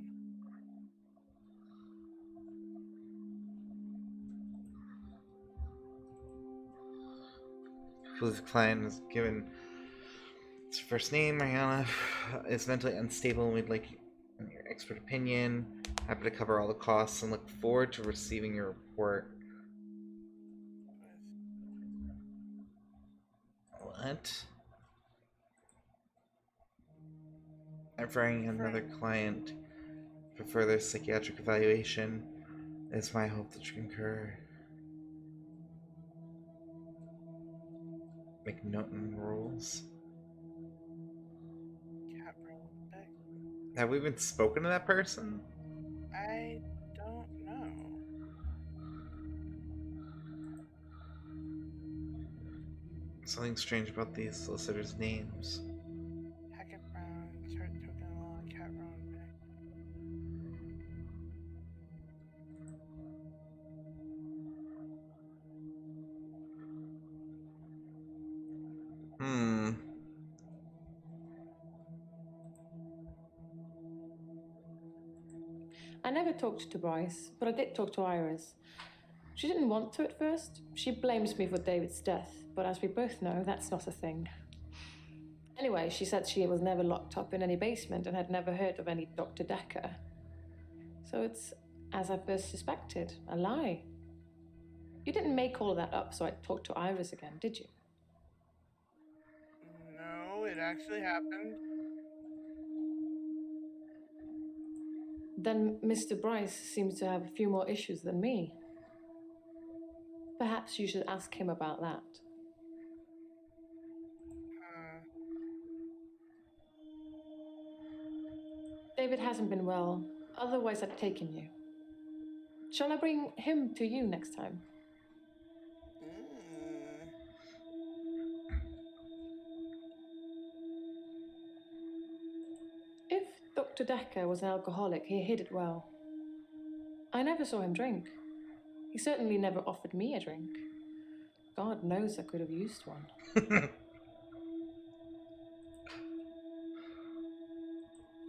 the client is given his first name, Mariana, is mentally unstable, and we'd like your expert opinion. Happy to cover all the costs and look forward to receiving your report. What? I'm referring another client for further psychiatric evaluation. It's my hope that you concur. Make note in the rules. Have we even spoken to that person? I don't know. Something strange about these solicitors' names. Hackett Brown, chart token law, Cat Brown back. I never talked to Bryce, but I did talk to Iris. She didn't want to at first. She blames me for David's death, but as we both know, that's not a thing. Anyway, she said she was never locked up in any basement and had never heard of any Dr. Dekker. So it's, as I first suspected, a lie. You didn't make all of that up so I'd talk to Iris again, did you? No, it actually happened. Then Mr. Bryce seems to have a few more issues than me. Perhaps you should ask him about that. David hasn't been well, otherwise I'd taken you. Shall I bring him to you next time? If Dr. Dekker was an alcoholic, he hid it well. I never saw him drink. He certainly never offered me a drink. God knows I could have used one.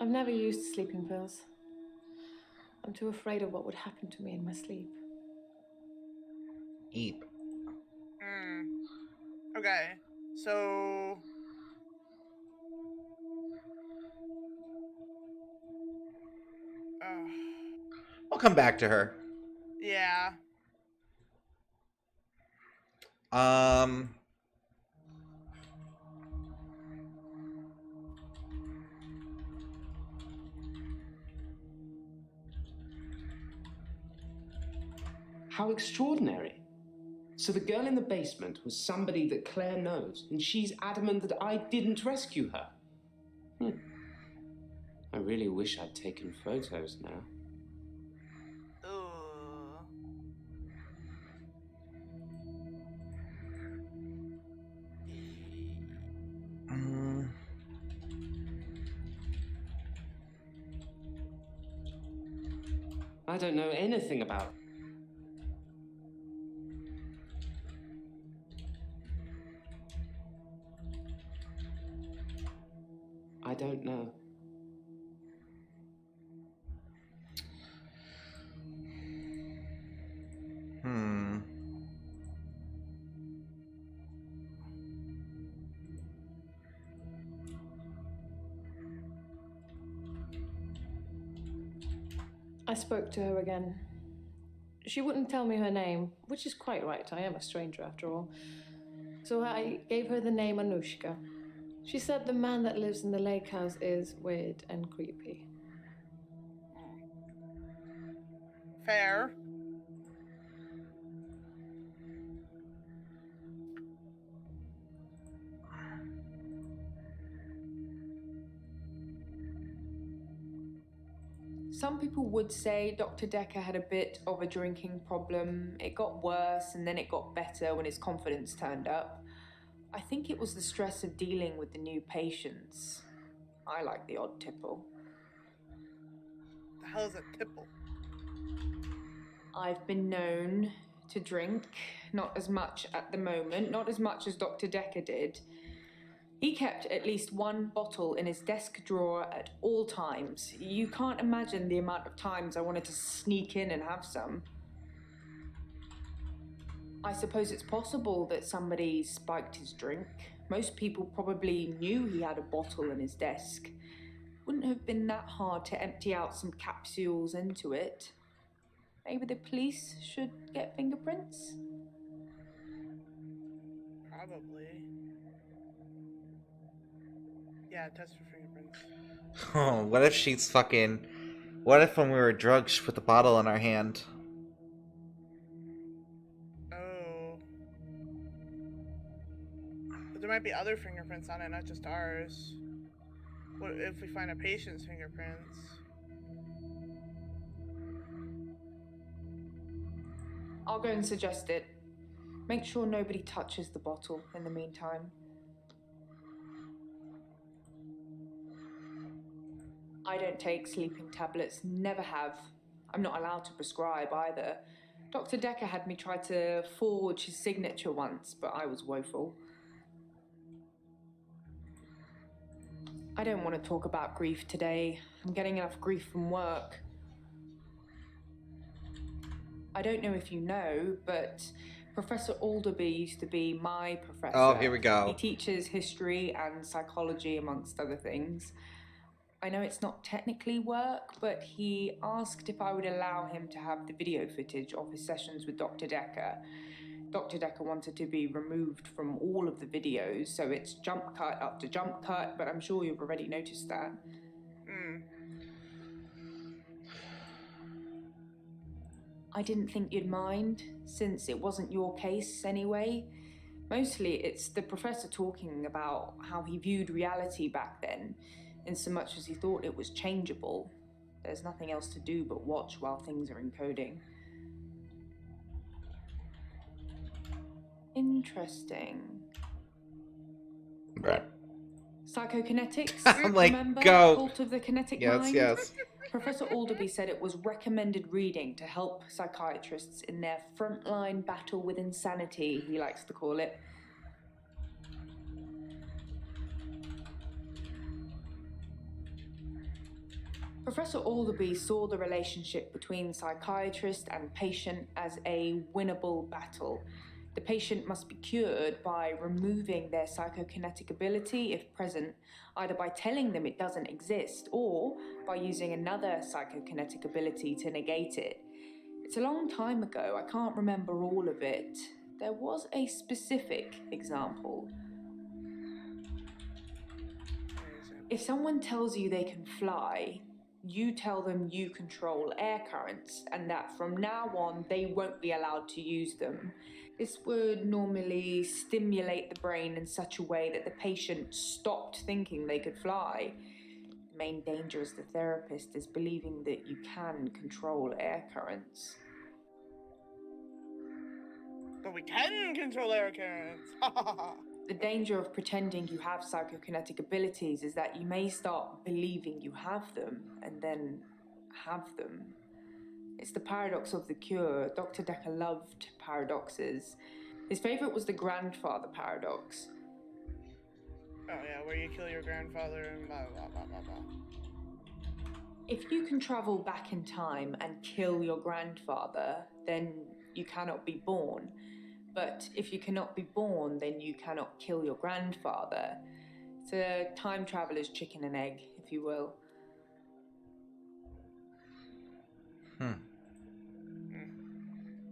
I've never used sleeping pills. I'm too afraid of what would happen to me in my sleep. Eep. Okay, so... We'll come back to her. Yeah. How extraordinary. So the girl in the basement was somebody that Claire knows, and she's adamant that I didn't rescue her. I really wish I'd taken photos now. I don't know anything about... I don't know. I spoke to her again. She wouldn't tell me her name, which is quite right. I am a stranger after all. So I gave her the name Anushka. She said the man that lives in the lake house is weird and creepy. Fair. Some people would say Dr. Dekker had a bit of a drinking problem. It got worse and then it got better when his confidence turned up. I think it was the stress of dealing with the new patients. I like the odd tipple. The hell is a tipple? I've been known to drink, not as much at the moment, not as much as Dr. Dekker did. He kept at least one bottle in his desk drawer at all times. You can't imagine the amount of times I wanted to sneak in and have some. I suppose it's possible that somebody spiked his drink. Most people probably knew he had a bottle in his desk. Wouldn't have been that hard to empty out some capsules into it. Maybe the police should get fingerprints? Probably. Yeah, test for fingerprints. Oh, what if she's fucking... What if when we were drugged, she put the bottle in our hand? Oh. But there might be other fingerprints on it, not just ours. What if we find a patient's fingerprints? I'll go and suggest it. Make sure nobody touches the bottle in the meantime. I don't take sleeping tablets, never have. I'm not allowed to prescribe either. Dr. Dekker had me try to forge his signature once, but I was woeful. I don't want to talk about grief today. I'm getting enough grief from work. I don't know if you know, but Professor Alderby used to be my professor. Oh, here we go. He teaches history and psychology, amongst other things. I know it's not technically work, but he asked if I would allow him to have the video footage of his sessions with Dr. Dekker. Dr. Dekker wanted to be removed from all of the videos, so it's jump cut up to jump cut, but I'm sure you've already noticed that. I didn't think you'd mind, since it wasn't your case anyway. Mostly it's the professor talking about how he viewed reality back then, in so much as he thought it was changeable. There's nothing else to do but watch while things are encoding. Interesting. Right. Psychokinetics? I'm like, remember? go. Cult of the Kinetic Yes, Mind? yes. Professor Alderby said it was recommended reading to help psychiatrists in their frontline battle with insanity, he likes to call it. Professor Alderby saw the relationship between psychiatrist and patient as a winnable battle. The patient must be cured by removing their psychokinetic ability, if present, either by telling them it doesn't exist or by using another psychokinetic ability to negate it. It's a long time ago, I can't remember all of it. There was a specific example. If someone tells you they can fly, you tell them you control air currents and that from now on they won't be allowed to use them. This would normally stimulate the brain in such a way that the patient stopped thinking they could fly. The main danger as the therapist is believing that you can control air currents. But we can control air currents. The danger of pretending you have psychokinetic abilities is that you may start believing you have them and then have them. It's the paradox of the cure. Dr. Dekker loved paradoxes. His favorite was the grandfather paradox. Oh yeah, where you kill your grandfather and blah blah blah blah blah. If you can travel back in time and kill your grandfather, then you cannot be born. But if you cannot be born, then you cannot kill your grandfather. It's a time traveler's chicken and egg, if you will.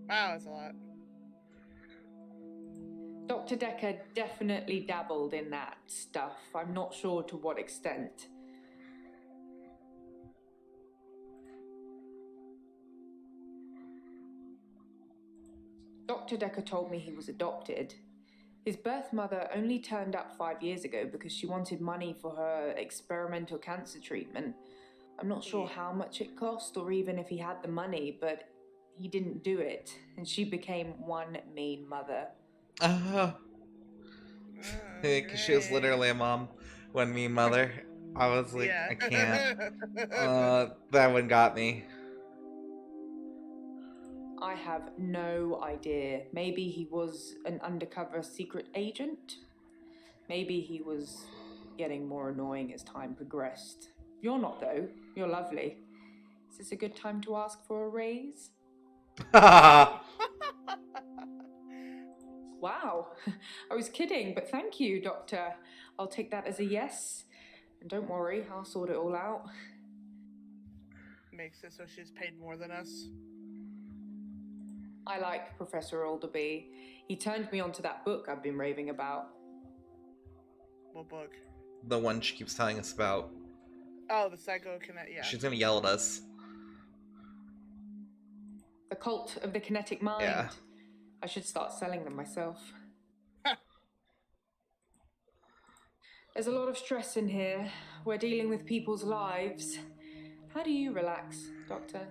Wow, that's a lot. Dr. Dekker definitely dabbled in that stuff. I'm not sure to what extent. Dr. Dekker told me he was adopted. His birth mother only turned up 5 years ago because she wanted money for her experimental cancer treatment. I'm not sure how much it cost or even if he had the money, but he didn't do it, and she became one mean mother. Because she was literally a mom, one mean mother. I was like, Yeah. I can't. That one got me. I have no idea. Maybe he was an undercover secret agent. Maybe he was getting more annoying as time progressed. You're not, though. You're lovely. Is this a good time to ask for a raise? Wow. I was kidding, but thank you, Doctor. I'll take that as a yes. And don't worry, I'll sort it all out. Makes it so she's paid more than us. I like Professor Alderby. He turned me onto that book I've been raving about. What book? The one she keeps telling us about. Oh, the Psychokinetic, yeah. She's gonna yell at us. The Cult of the Kinetic Mind. Yeah. I should start selling them myself. There's a lot of stress in here. We're dealing with people's lives. How do you relax, Doctor?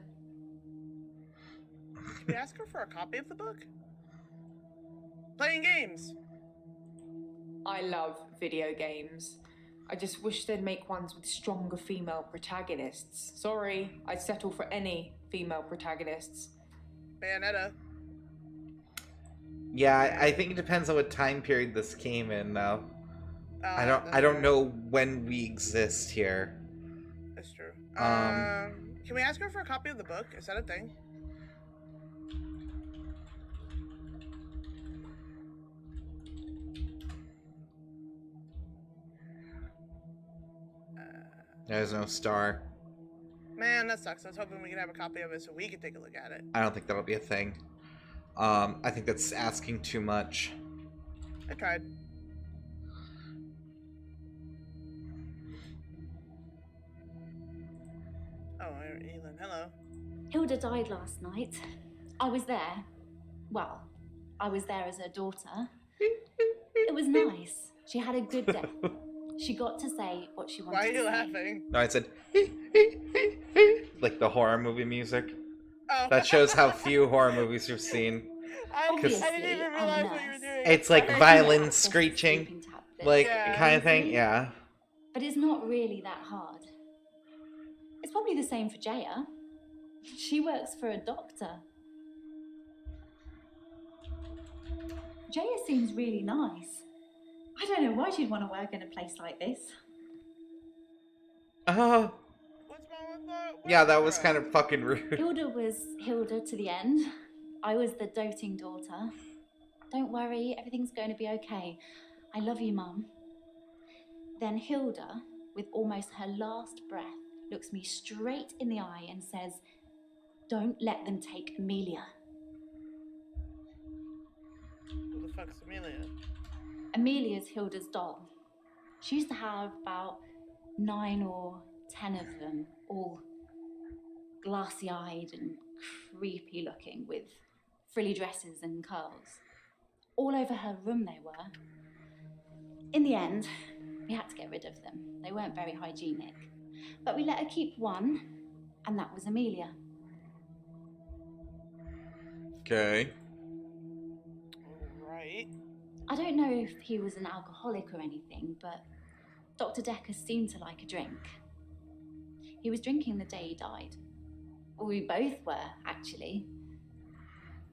Can we ask her for a copy of the book? Playing games. I love video games. I just wish they'd make ones with stronger female protagonists. Sorry, I'd settle for any female protagonists. Bayonetta. Yeah, I think it depends on what time period this came in now. I that's don't right. know when we exist here. That's true. Can we ask her for a copy of the book? Is that a thing? There's no star. Man, that sucks. I was hoping we could have a copy of it so we could take a look at it. I don't think that'll be a thing. I think that's asking too much. I tried. Oh, Elin, hello. Hilda died last night. I was there. Well, I was there as her daughter. It was nice. She had a good death. She got to say what she wanted to say. Why are you laughing? No, I said like the horror movie music. Oh. That shows how few horror movies you've seen. I didn't even realize what you were doing. It's like violin screeching, like kind of thing. Yeah. But it's not really that hard. It's probably the same for Jaya. She works for a doctor. Jaya seems really nice. I don't know why she'd want to work in a place like this. Yeah, that was kind of fucking rude. Hilda was Hilda to the end. I was the doting daughter. Don't worry, everything's going to be okay. I love you, Mum. Then Hilda, with almost her last breath, looks me straight in the eye and says, "Don't let them take Amelia." Who the fuck's Amelia? Amelia's Hilda's doll. She used to have about 9 or 10 of them, all glassy-eyed and creepy looking, with frilly dresses and curls. All over her room they were. In the end, we had to get rid of them. They weren't very hygienic. But we let her keep one, and that was Amelia. Okay. Right. I don't know if he was an alcoholic or anything, but Dr. Dekker seemed to like a drink. He was drinking the day he died. We both were, actually.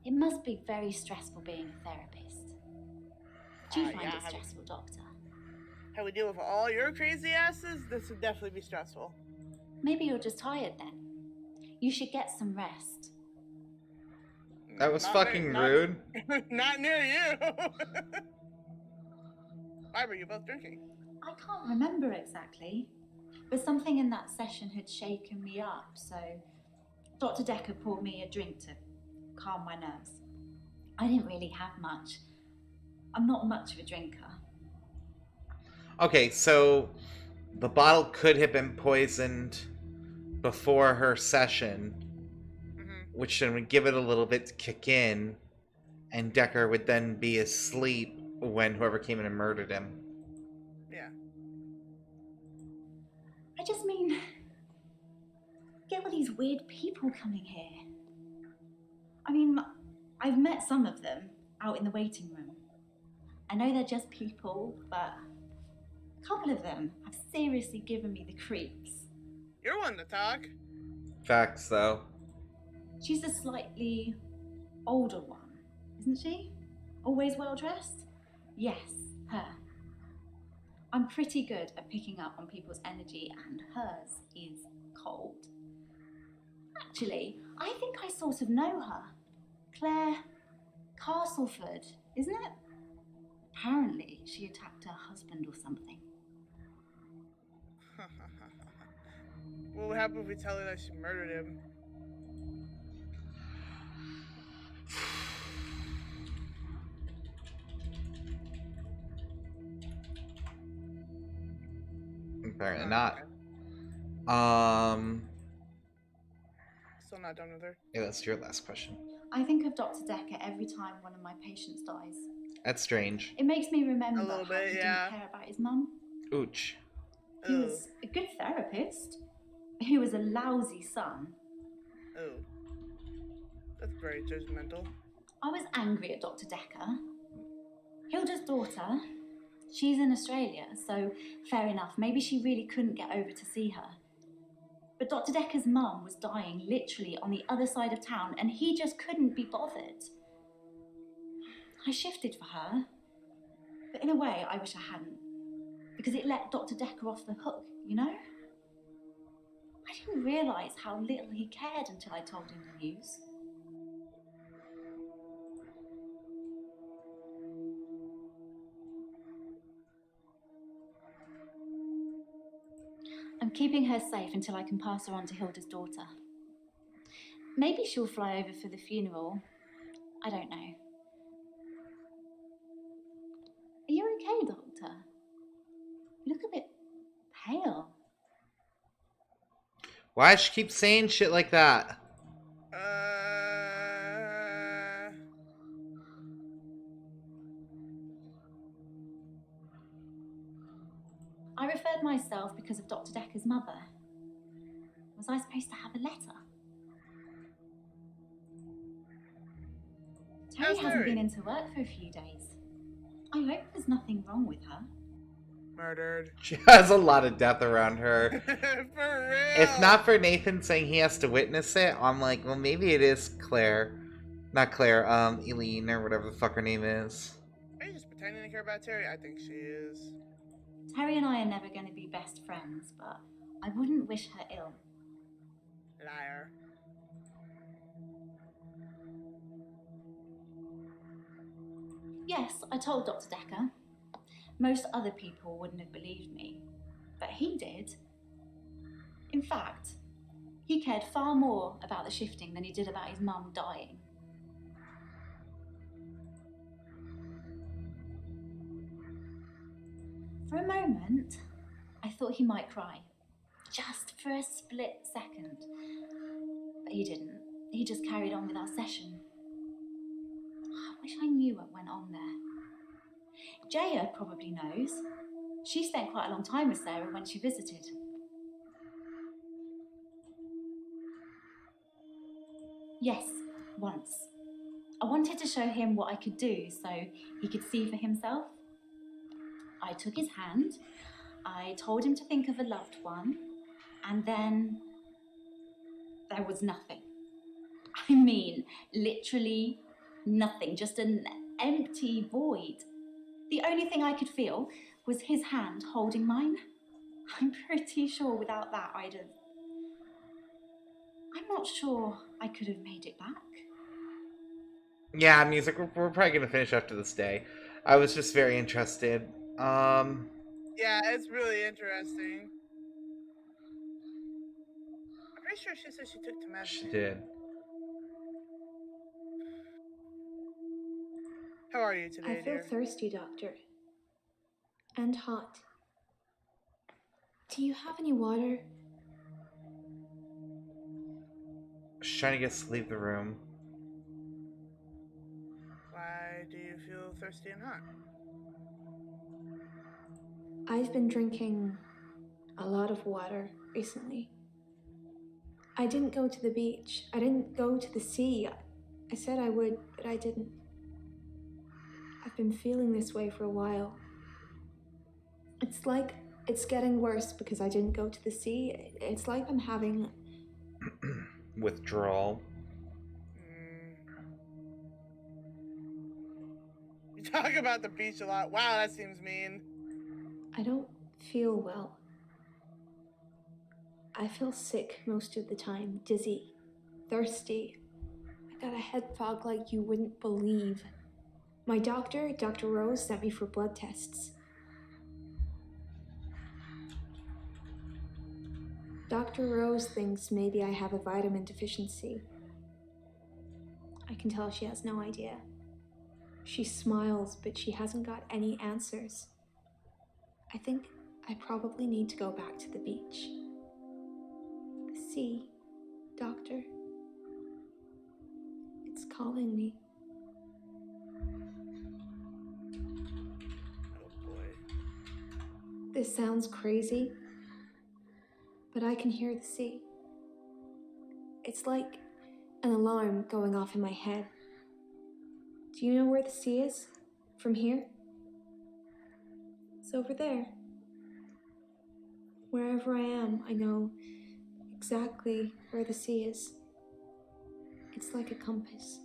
It must be very stressful being a therapist. Do you find it stressful, Doctor? How we deal with all your crazy asses? This would definitely be stressful. Maybe you're just tired then. You should get some rest. That was fucking rude. Not near you. Why were you both drinking? I can't remember exactly, but something in that session had shaken me up, so Dr. Dekker poured me a drink to calm my nerves. I didn't really have much. I'm not much of a drinker. Okay, so the bottle could have been poisoned before her session, which then would give it a little bit to kick in, and Dekker would then be asleep when whoever came in and murdered him. Yeah. I just mean, get all these weird people coming here. I mean, I've met some of them out in the waiting room. I know they're just people, but a couple of them have seriously given me the creeps. You're one to talk. Facts, though. She's a slightly older one, isn't she? Always well dressed? Yes, her. I'm pretty good at picking up on people's energy, and hers is cold. Actually, I think I sort of know her. Claire Castleford, isn't it? Apparently, she attacked her husband or something. What would happen if we tell her that she murdered him? Apparently not. Still not done with her. Yeah, that's your last question. I think of Dr. Dekker every time one of my patients dies. That's strange. It makes me remember A little how bit, he yeah. didn't care about his mum. Ooch. He was a good therapist. He was a lousy son. Oh. That's very judgmental. I was angry at Dr. Dekker. Hilda's daughter, she's in Australia, so fair enough. Maybe she really couldn't get over to see her. But Dr. Dekker's mum was dying literally on the other side of town, and he just couldn't be bothered. I shifted for her, but in a way I wish I hadn't, because it let Dr. Dekker off the hook, you know? I didn't realise how little he cared until I told him the news. I'm keeping her safe until I can pass her on to Hilda's daughter. Maybe she'll fly over for the funeral. I don't know. Are you okay, Doctor? You look a bit pale. Why does she keep saying shit like that? I referred myself because of Dr. Dekker's mother. Was I supposed to have a letter? Terry hasn't been into work for a few days. I hope there's nothing wrong with her. Murdered. She has a lot of death around her. For real. If not for Nathan saying he has to witness it, I'm like, well, maybe it is Claire. Not Claire, Eileen, or whatever the fuck her name is. Are you just pretending to care about Terry? I think she is. Terry and I are never going to be best friends, but I wouldn't wish her ill. Liar. Yes, I told Dr. Dekker. Most other people wouldn't have believed me, but he did. In fact, he cared far more about the shifting than he did about his mum dying. For a moment, I thought he might cry. Just for a split second. But he didn't. He just carried on with our session. I wish I knew what went on there. Jaya probably knows. She spent quite a long time with Sarah when she visited. Yes, once. I wanted to show him what I could do so he could see for himself. I took his hand, I told him to think of a loved one, and then there was nothing. I mean, literally nothing, just an empty void. The only thing I could feel was his hand holding mine. I'm pretty sure without that I'm not sure I could have made it back. Yeah, music, we're probably going to finish after this day. I was just very interested. Yeah, it's really interesting. I'm pretty sure she said she took Temestin. She did. How are you today, I feel dear? thirsty, Doctor. And hot. Do you have any water? She's trying to get us to leave the room. Why do you feel thirsty and hot? I've been drinking a lot of water recently. I didn't go to the beach. I didn't go to the sea. I said I would, but I didn't. I've been feeling this way for a while. It's like it's getting worse because I didn't go to the sea. It's like I'm having Withdrawal. You talk about the beach a lot. Wow, that seems mean. I don't feel well. I feel sick most of the time, dizzy, thirsty. I got a head fog like you wouldn't believe. My doctor, Dr. Rose, sent me for blood tests. Dr. Rose thinks maybe I have a vitamin deficiency. I can tell she has no idea. She smiles, but she hasn't got any answers. I think I probably need to go back to the beach. The sea, Doctor. It's calling me. Oh boy. This sounds crazy, but I can hear the sea. It's like an alarm going off in my head. Do you know where the sea is? From here? It's over there. Wherever I am, I know exactly where the sea is. It's like a compass.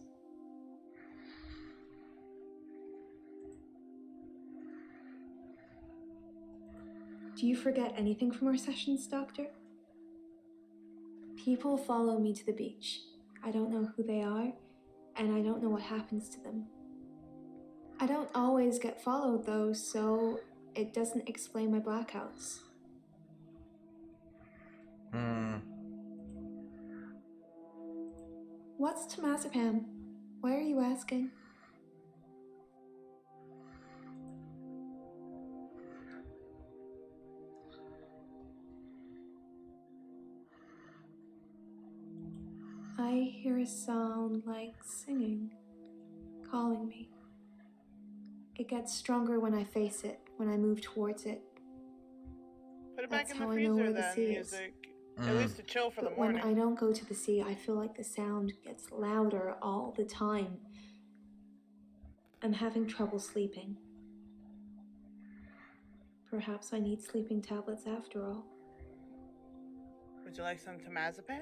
Do you forget anything from our sessions, Doctor? People follow me to the beach. I don't know who they are, and I don't know what happens to them. I don't always get followed though, so it doesn't explain my blackouts. What's temazepam? Why are you asking? I hear a sound like singing, calling me. It gets stronger when I face it, when I move towards it. Put it That's back in the how I know freezer where the then, sea is. music. At least to chill for the But morning. when I don't go to the sea, I feel like the sound gets louder all the time. I'm having trouble sleeping. Perhaps I need sleeping tablets after all. Would you like some temazepam?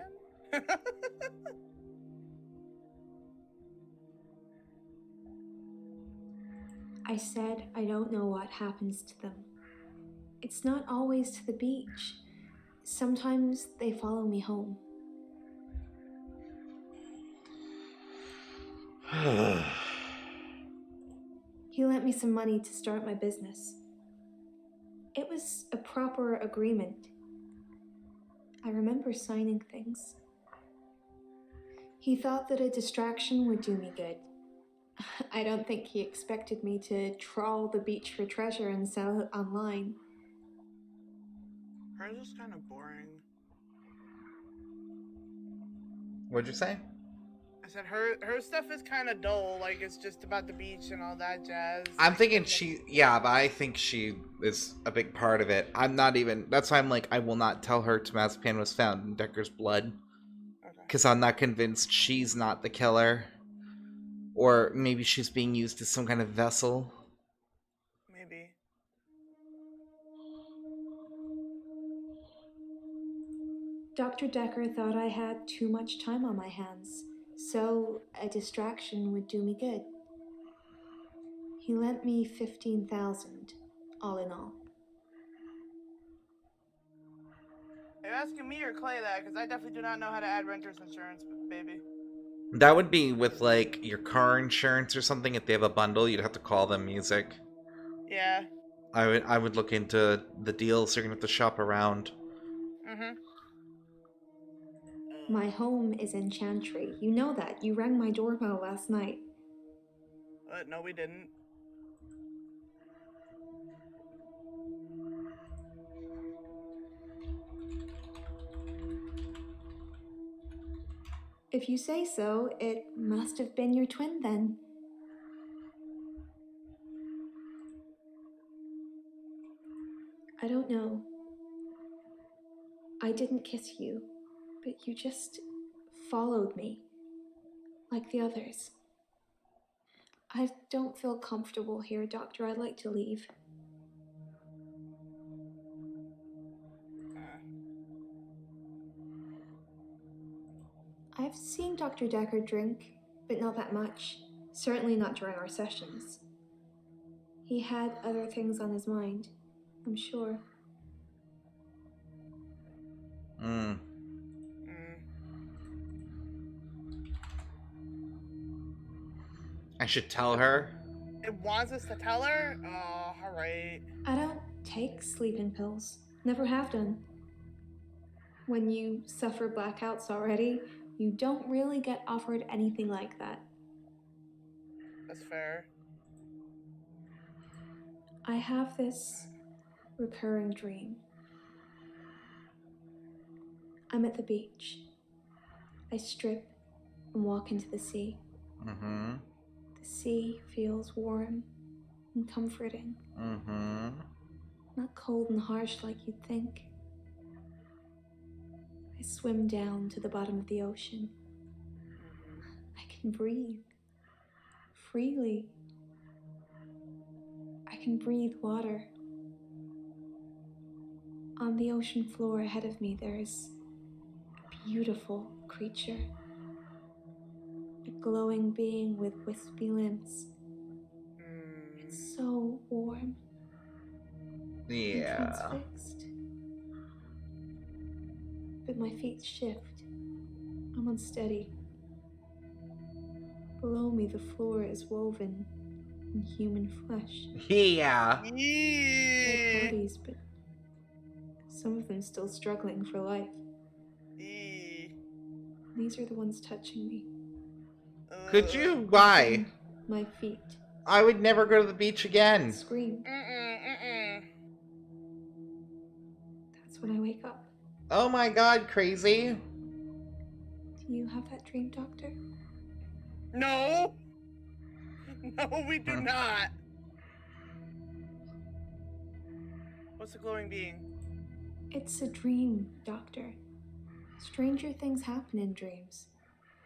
I said I don't know what happens to them. It's not always to the beach. Sometimes they follow me home. He lent me some money to start my business. It was a proper agreement. I remember signing things. He thought that a distraction would do me good. I don't think he expected me to trawl the beach for treasure and sell it online. Hers is kind of boring. What'd you say? I said her stuff is kind of dull. Like it's just about the beach and all that jazz. I'm thinking but I think she is a big part of it. I'm not even, that's why I'm like, I will not tell her temazepam was found in Dekker's blood. Because I'm not convinced she's not the killer. Or maybe she's being used as some kind of vessel. Maybe. Dr. Dekker thought I had too much time on my hands, so a distraction would do me good. He lent me $15,000, all in all. Are you asking me or Clay that? Because I definitely do not know how to add renter's insurance, baby. That would be with, like, your car insurance or something. If they have a bundle, you'd have to call them music. Yeah. I would look into the deals. You're going to have to shop around. Mm-hmm. My home is in Chantry. You know that. You rang my doorbell last night. No, we didn't. If you say so, it must have been your twin then. I don't know. I didn't kiss you, but you just followed me, like the others. I don't feel comfortable here, Doctor. I'd like to leave. I've seen Dr. Dekker drink, but not that much. Certainly not during our sessions. He had other things on his mind, I'm sure. I should tell her. It wants us to tell her? Oh, alright. I don't take sleeping pills. Never have done. When you suffer blackouts already, you don't really get offered anything like that. That's fair. I have this recurring dream. I'm at the beach. I strip and walk into the sea. Mm-hmm. The sea feels warm and comforting. Mm-hmm. Not cold and harsh like you'd think. I swim down to the bottom of the ocean. I can breathe freely. I can breathe water. On the ocean floor ahead of me, there's a beautiful creature. A glowing being with wispy limbs. It's so warm. Yeah. Transfixed. But my feet shift. I'm unsteady. Below me, the floor is woven in human flesh. Yeah. Dead bodies, but some of them still struggling for life. These are the ones touching me. Could you? Why? My feet. I would never go to the beach again. Scream. That's when I wake up. Oh my god, crazy. Do you have that dream, Doctor? No! No, we do not! What's the glowing being? It's a dream, Doctor. Stranger things happen in dreams.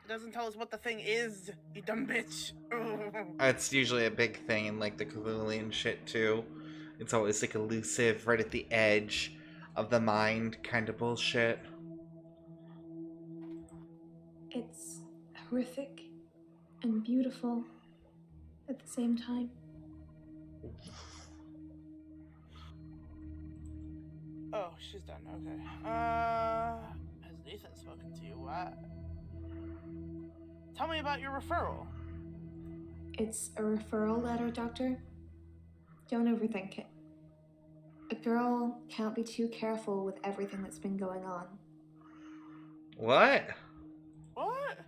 It doesn't tell us what the thing is, you dumb bitch. It's usually a big thing in like the Cthulhu and shit too. It's always like elusive, right at the edge of the mind kind of bullshit. It's horrific and beautiful at the same time. Oh, she's done. Okay. Has Nathan spoken to you? What? Tell me about your referral. It's a referral letter, Doctor. Don't overthink it. A girl can't be too careful with everything that's been going on. What? What?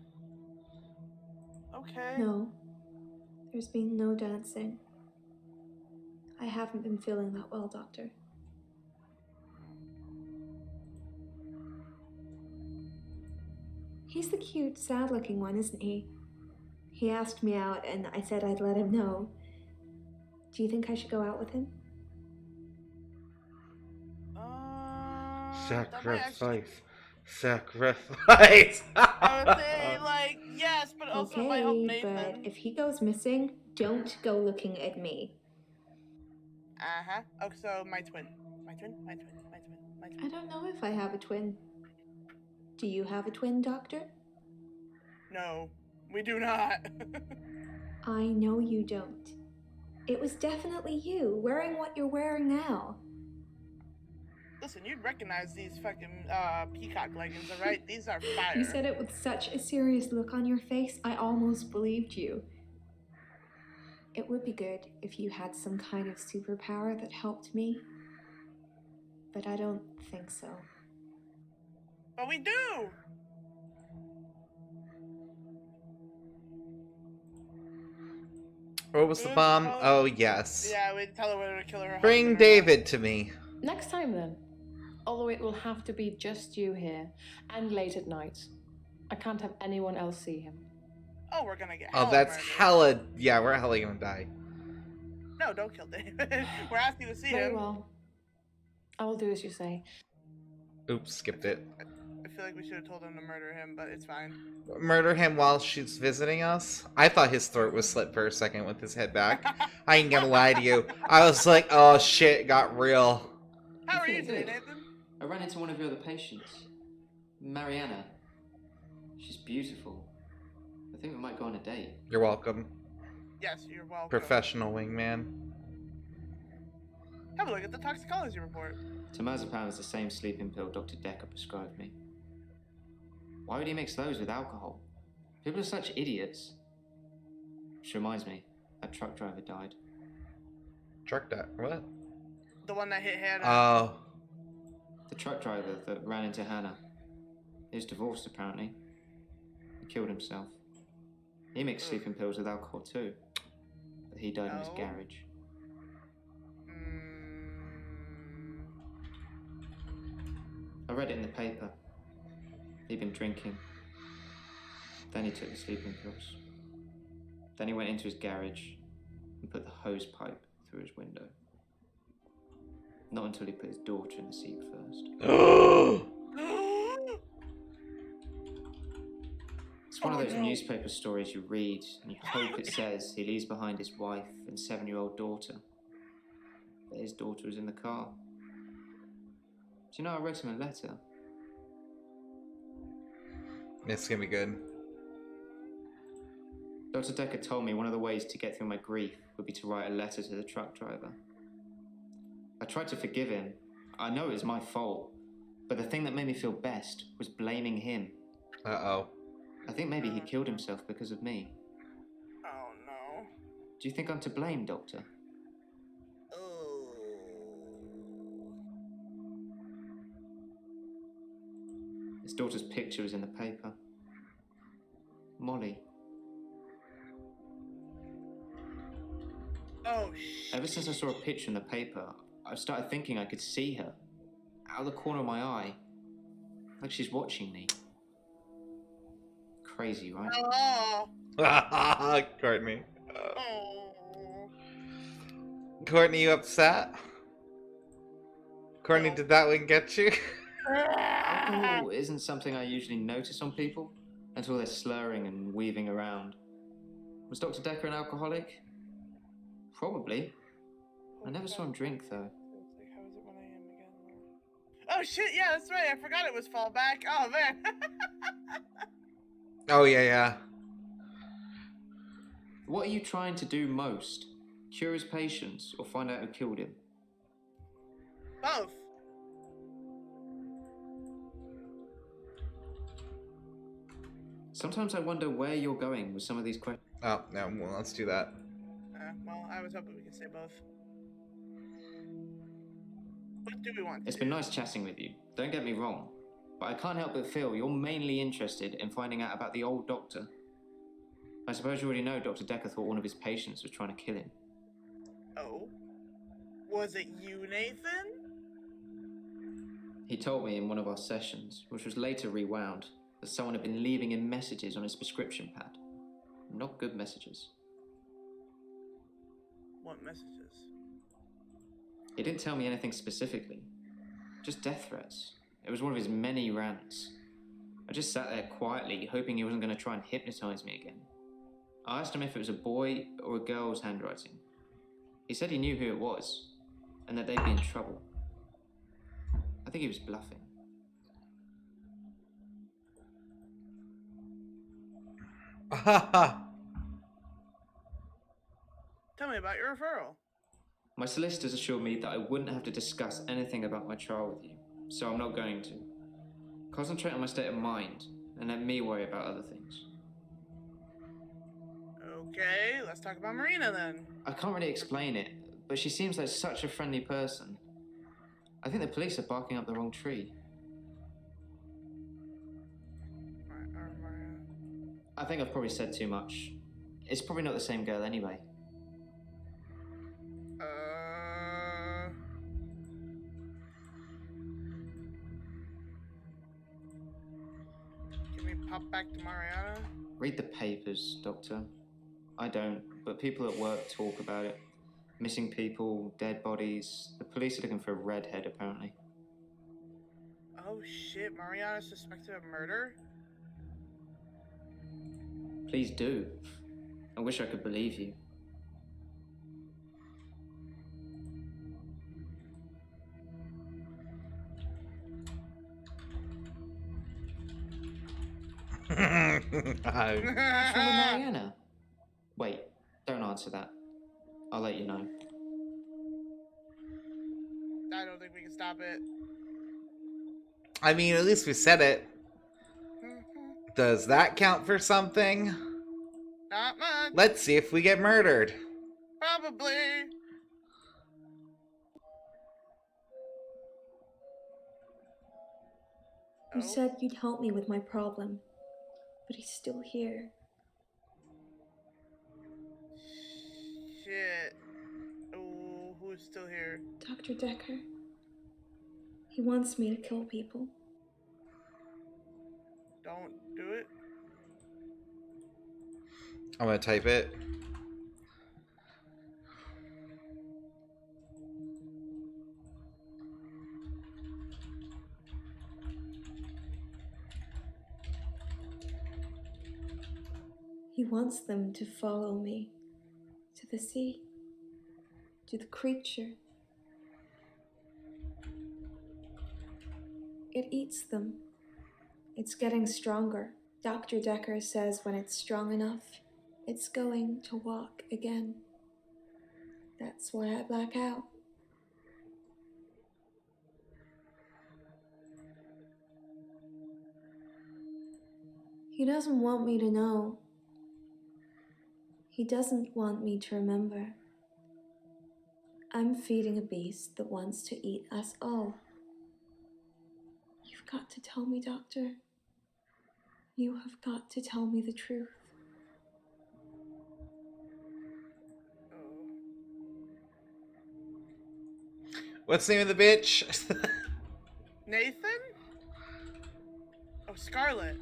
Okay. No. There's been no dancing. I haven't been feeling that well, Doctor. He's the cute, sad-looking one, isn't he? He asked me out, and I said I'd let him know. Do you think I should go out with him? Sacrifice. Sacrifice. I would say, like, yes, but also it might help Okay, Nathan. but if he goes missing, don't go looking at me. Uh-huh. Oh, so my twin. My twin? My twin. My twin. My twin. I don't know if I have a twin. Do you have a twin, Doctor? No, we do not. I know you don't. It was definitely you, wearing what you're wearing now. Listen, you'd recognize these fucking peacock leggings, alright? These are fire. You said it with such a serious look on your face, I almost believed you. It would be good if you had some kind of superpower that helped me, but I don't think so. But we do! What was the bomb? Oh, yes. Yeah, we'd tell her whether to kill her. Bring David to me. Next time then. Although it will have to be just you here, and late at night. I can't have anyone else see him. Oh, we're gonna get Oh, hella that's murdered. hella... Yeah, we're hella gonna die. No, don't kill David. We're asking to see Very him. well. I will do as you say. Oops, skipped it. I feel like we should have told him to murder him, but it's fine. Murder him while she's visiting us? I thought his throat was slit for a second with his head back. I ain't gonna lie to you. I was like, oh shit, it got real. How are you feeling today, good? Nathan? I ran into one of your other patients, Mariana. She's beautiful. I think we might go on a date. You're welcome. Yes, you're welcome. Professional wingman. Have a look at the toxicology report. Temazepam is the same sleeping pill Dr. Dekker prescribed me. Why would he mix those with alcohol? People are such idiots. Which reminds me, that truck driver died. Truck that? What? The one that hit Hannah. Oh. The truck driver that ran into Hannah. He was divorced, apparently. He killed himself. He mixed sleeping pills with alcohol too. But he died in his garage. I read it in the paper. He'd been drinking. Then he took the sleeping pills. Then he went into his garage and put the hose pipe through his window. Not until he put his daughter in the seat first. It's one of those newspaper stories you read and you hope it says he leaves behind his wife and 7-year-old daughter. But his daughter was in the car. Do you know I wrote him a letter? It's gonna be good. Dr. Dekker told me one of the ways to get through my grief would be to write a letter to the truck driver. I tried to forgive him. I know it was my fault. But the thing that made me feel best was blaming him. Uh-oh. I think maybe he killed himself because of me. Oh, no. Do you think I'm to blame, Doctor? His daughter's picture was in the paper. Molly. Oh, shit. Ever since I saw a picture in the paper, I've started thinking I could see her. Out of the corner of my eye. Like she's watching me. Crazy, right? Oh. Courtney. Oh. Courtney, you upset? Courtney, did that one get you? Alcohol isn't something I usually notice on people until they're slurring and weaving around. Was Dr. Dekker an alcoholic? Probably. I never saw him drink, though. Oh shit, yeah, that's right. I forgot it was fallback. Oh man. Oh, yeah. What are you trying to do most? Cure his patients or find out who killed him? Both. Sometimes I wonder where you're going with some of these questions. Oh, no, well, let's do that. Well, I was hoping we could say both. What do we want? It's been nice chatting with you. Don't get me wrong. But I can't help but feel you're mainly interested in finding out about the old doctor. I suppose you already know Dr. Dekker thought one of his patients was trying to kill him. Oh? Was it you, Nathan? He told me in one of our sessions, which was later rewound, that someone had been leaving him messages on his prescription pad. Not good messages. What messages? He didn't tell me anything specifically. Just death threats. It was one of his many rants. I just sat there quietly, hoping he wasn't going to try and hypnotize me again. I asked him if it was a boy or a girl's handwriting. He said he knew who it was, and that they'd be in trouble. I think he was bluffing. Tell me about your referral. My solicitors assured me that I wouldn't have to discuss anything about my trial with you, so I'm not going to. Concentrate on my state of mind, and let me worry about other things. Okay, let's talk about Marina then. I can't really explain it, but she seems like such a friendly person. I think the police are barking up the wrong tree. I think I've probably said too much. It's probably not the same girl anyway. Can we pop back to Mariana? Read the papers, Doctor. I don't, but people at work talk about it. Missing people, dead bodies. The police are looking for a redhead, apparently. Oh shit, Mariana's suspected of murder? Please do. I wish I could believe you. What's wrong with Mariana? Wait, don't answer that. I'll let you know. I don't think we can stop it. I mean, at least we said it. Does that count for something? Not much. Let's see if we get murdered. Probably. You said you'd help me with my problem, but he's still here. Shit. Oh, who's still here? Dr. Dekker. He wants me to kill people. Don't do it. I'm gonna type it. He wants them to follow me to the sea, to the creature. It eats them. It's getting stronger. Dr. Dekker says when it's strong enough, it's going to walk again. That's why I black out. He doesn't want me to know. He doesn't want me to remember. I'm feeding a beast that wants to eat us all. You've got to tell me, Doctor. You have got to tell me the truth. What's the name of the bitch? Nathan? Oh, Scarlet.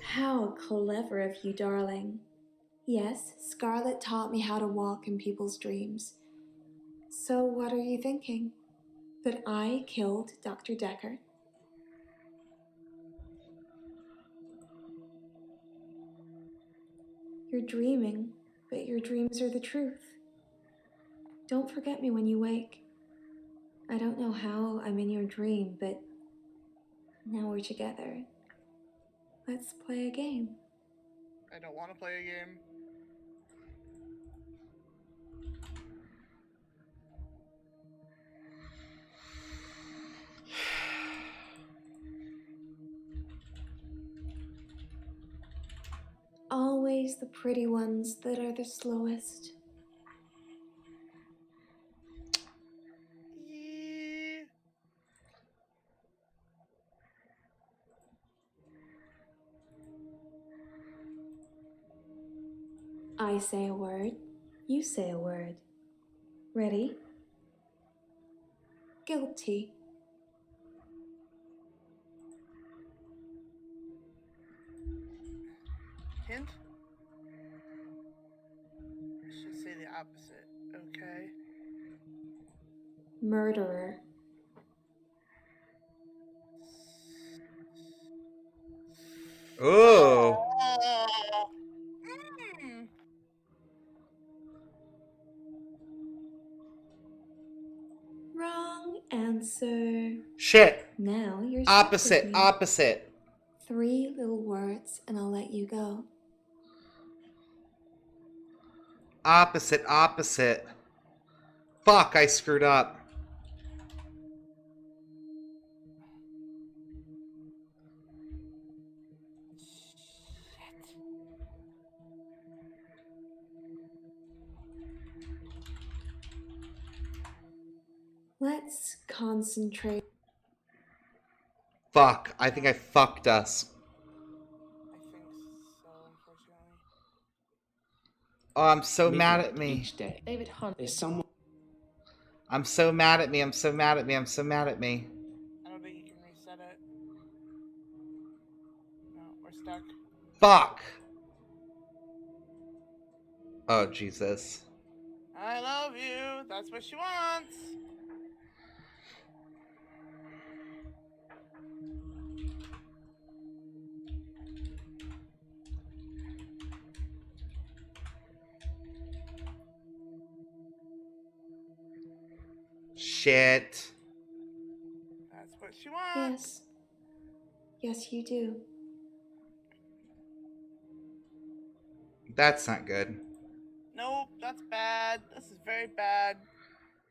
How clever of you, darling. Yes, Scarlet taught me how to walk in people's dreams. So what are you thinking? That I killed Dr. Dekker? You're dreaming, but your dreams are the truth. Don't forget me when you wake. I don't know how I'm in your dream, but now we're together. Let's play a game. I don't want to play a game. Always the pretty ones that are the slowest. I say a word, you say a word. Ready? Guilty. Hint? Should say the opposite. Okay. Murderer. Ooh. Wrong answer. Shit. Now you're stuck with Opposite. me. Opposite. 3 little words and I'll let you go. Opposite. Opposite. Fuck, I screwed up. Let's concentrate. Fuck, I think I fucked us. I think so, unfortunately. Oh, I'm so mad at me. Each day. David Hunt. There's someone. I'm so mad at me. I'm so mad at me. I'm so mad at me. I don't think you can reset it. No, we're stuck. Fuck. Oh, Jesus. I love you. That's what she wants. Shit. That's what she wants. Yes. Yes, you do. That's not good. Nope, that's bad. This is very bad.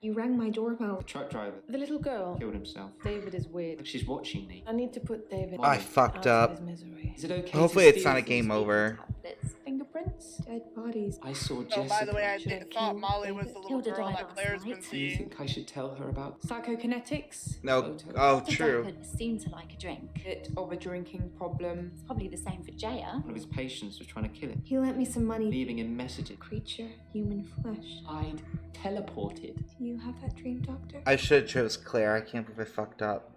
You rang my doorbell. The truck driver The little girl. killed himself. David is weird. Like she's watching me. I need to put David I fucked out up. of his misery. Is it okay? Hopefully to it's steal not a from game sleeping over. tablets? Fingerprints? Dead bodies. I saw Oh, Jessica. by the way, I Should thought kill Molly was David? the little Hilda girl died that last Claire's been night. Do you seeing. think I should tell her about? Psychokinetics? No. Oh, Dr. true. Dekker seemed to like a drink. Bit of a drinking problem. It's probably the same for Jaya. One of his patients was trying to kill him, He lent me some money. leaving him messages. Creature, human flesh. I'd teleported. Do you have that dream, Doctor? I should have chose Claire. I can't believe I fucked up.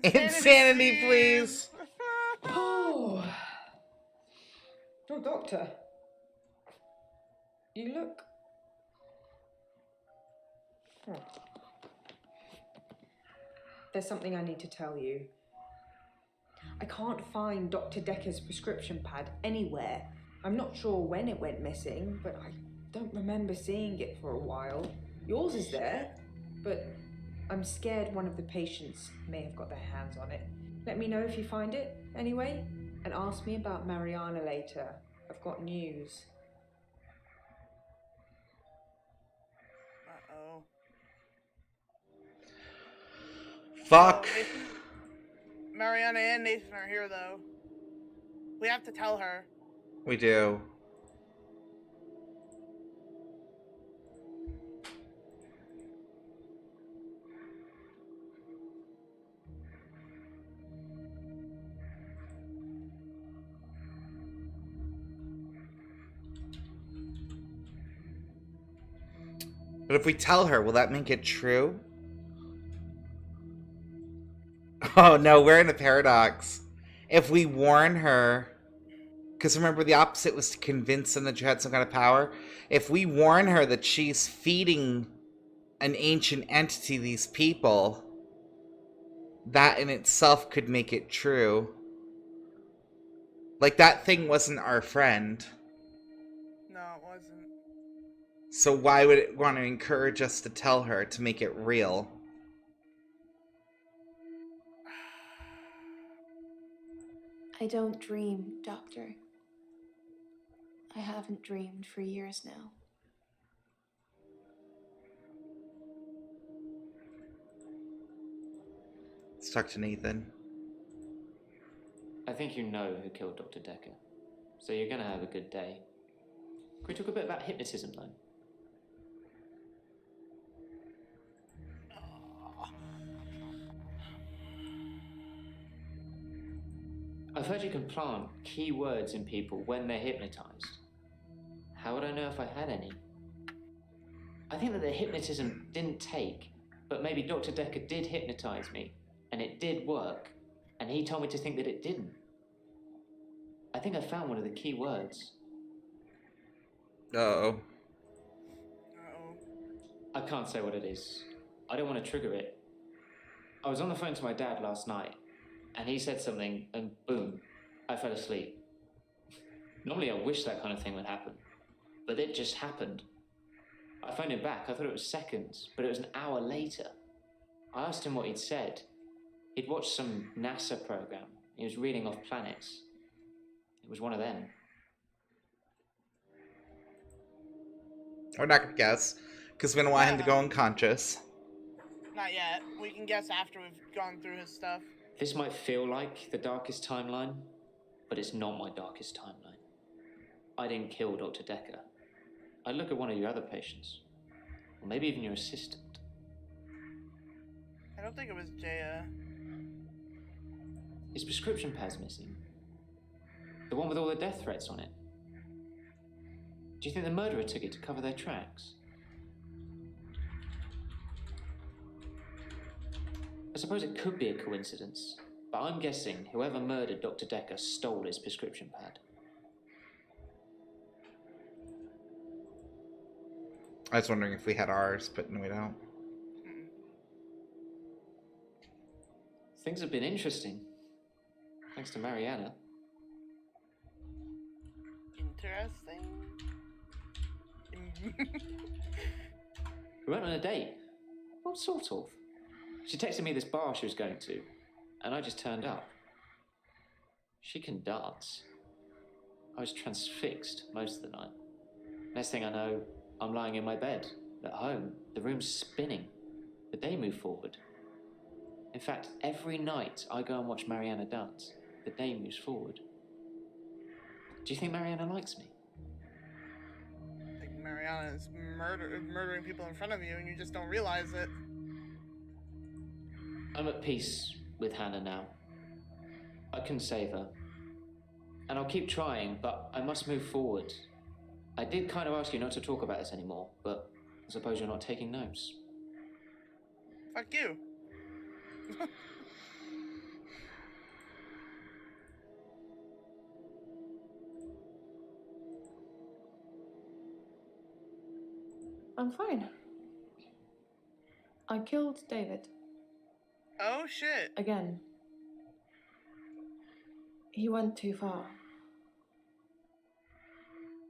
Insanity, please. Oh. Oh, Doctor. You look. Oh. There's something I need to tell you. I can't find Dr. Dekker's prescription pad anywhere. I'm not sure when it went missing, but I don't remember seeing it for a while. Yours is there, but I'm scared one of the patients may have got their hands on it. Let me know if you find it, anyway, and ask me about Mariana later. I've got news. Uh-oh. Fuck. Oh, Nathan, Mariana and Nathan are here, though. We have to tell her. We do. But if we tell her, will that make it true? Oh no, we're in a paradox. If we warn her, because remember the opposite was to convince them that you had some kind of power. If we warn her that she's feeding an ancient entity these people, that in itself could make it true. Like, that thing wasn't our friend. No, it wasn't. So why would it want to encourage us to tell her to make it real? I don't dream, Doctor. I haven't dreamed for years now. Let's talk to Nathan. I think you know who killed Dr. Dekker, so you're gonna have a good day. Can we talk a bit about hypnotism, though? I've heard you can plant key words in people when they're hypnotized. How would I know if I had any? I think that the hypnotism didn't take, but maybe Dr. Dekker did hypnotize me, and it did work, and he told me to think that it didn't. I think I found one of the key words. Uh-oh. I can't say what it is. I don't want to trigger it. I was on the phone to my dad last night, and he said something, and boom, I fell asleep. Normally I wish that kind of thing would happen, but it just happened. I phoned him back. I thought it was seconds, but it was an hour later. I asked him what he'd said. He'd watched some NASA program. He was reading off planets. It was one of them. We're not gonna guess, because we don't want him to go unconscious. Not yet. We can guess after we've gone through his stuff. This might feel like the darkest timeline, but it's not my darkest timeline. I didn't kill Dr. Dekker. I look at one of your other patients, or maybe even your assistant. I don't think it was Jaya. His prescription pad's missing. The one with all the death threats on it. Do you think the murderer took it to cover their tracks? I suppose it could be a coincidence, but I'm guessing whoever murdered Dr. Dekker stole his prescription pad. I was wondering if we had ours, but no, we don't. Things have been interesting. Thanks to Mariana. Interesting. We went on a date. What sort of? She texted me this bar she was going to, and I just turned up. She can dance. I was transfixed most of the night. Next thing I know, I'm lying in my bed, at home. The room's spinning. The day moved forward. In fact, every night I go and watch Mariana dance, the day moves forward. Do you think Mariana likes me? I think Mariana is murdering people in front of you and you just don't realize it. I'm at peace with Hannah now. I can save her. And I'll keep trying, but I must move forward. I did kind of ask you not to talk about this anymore, but I suppose you're not taking notes. Fuck you. I'm fine. I killed David. Oh shit. Again. He went too far.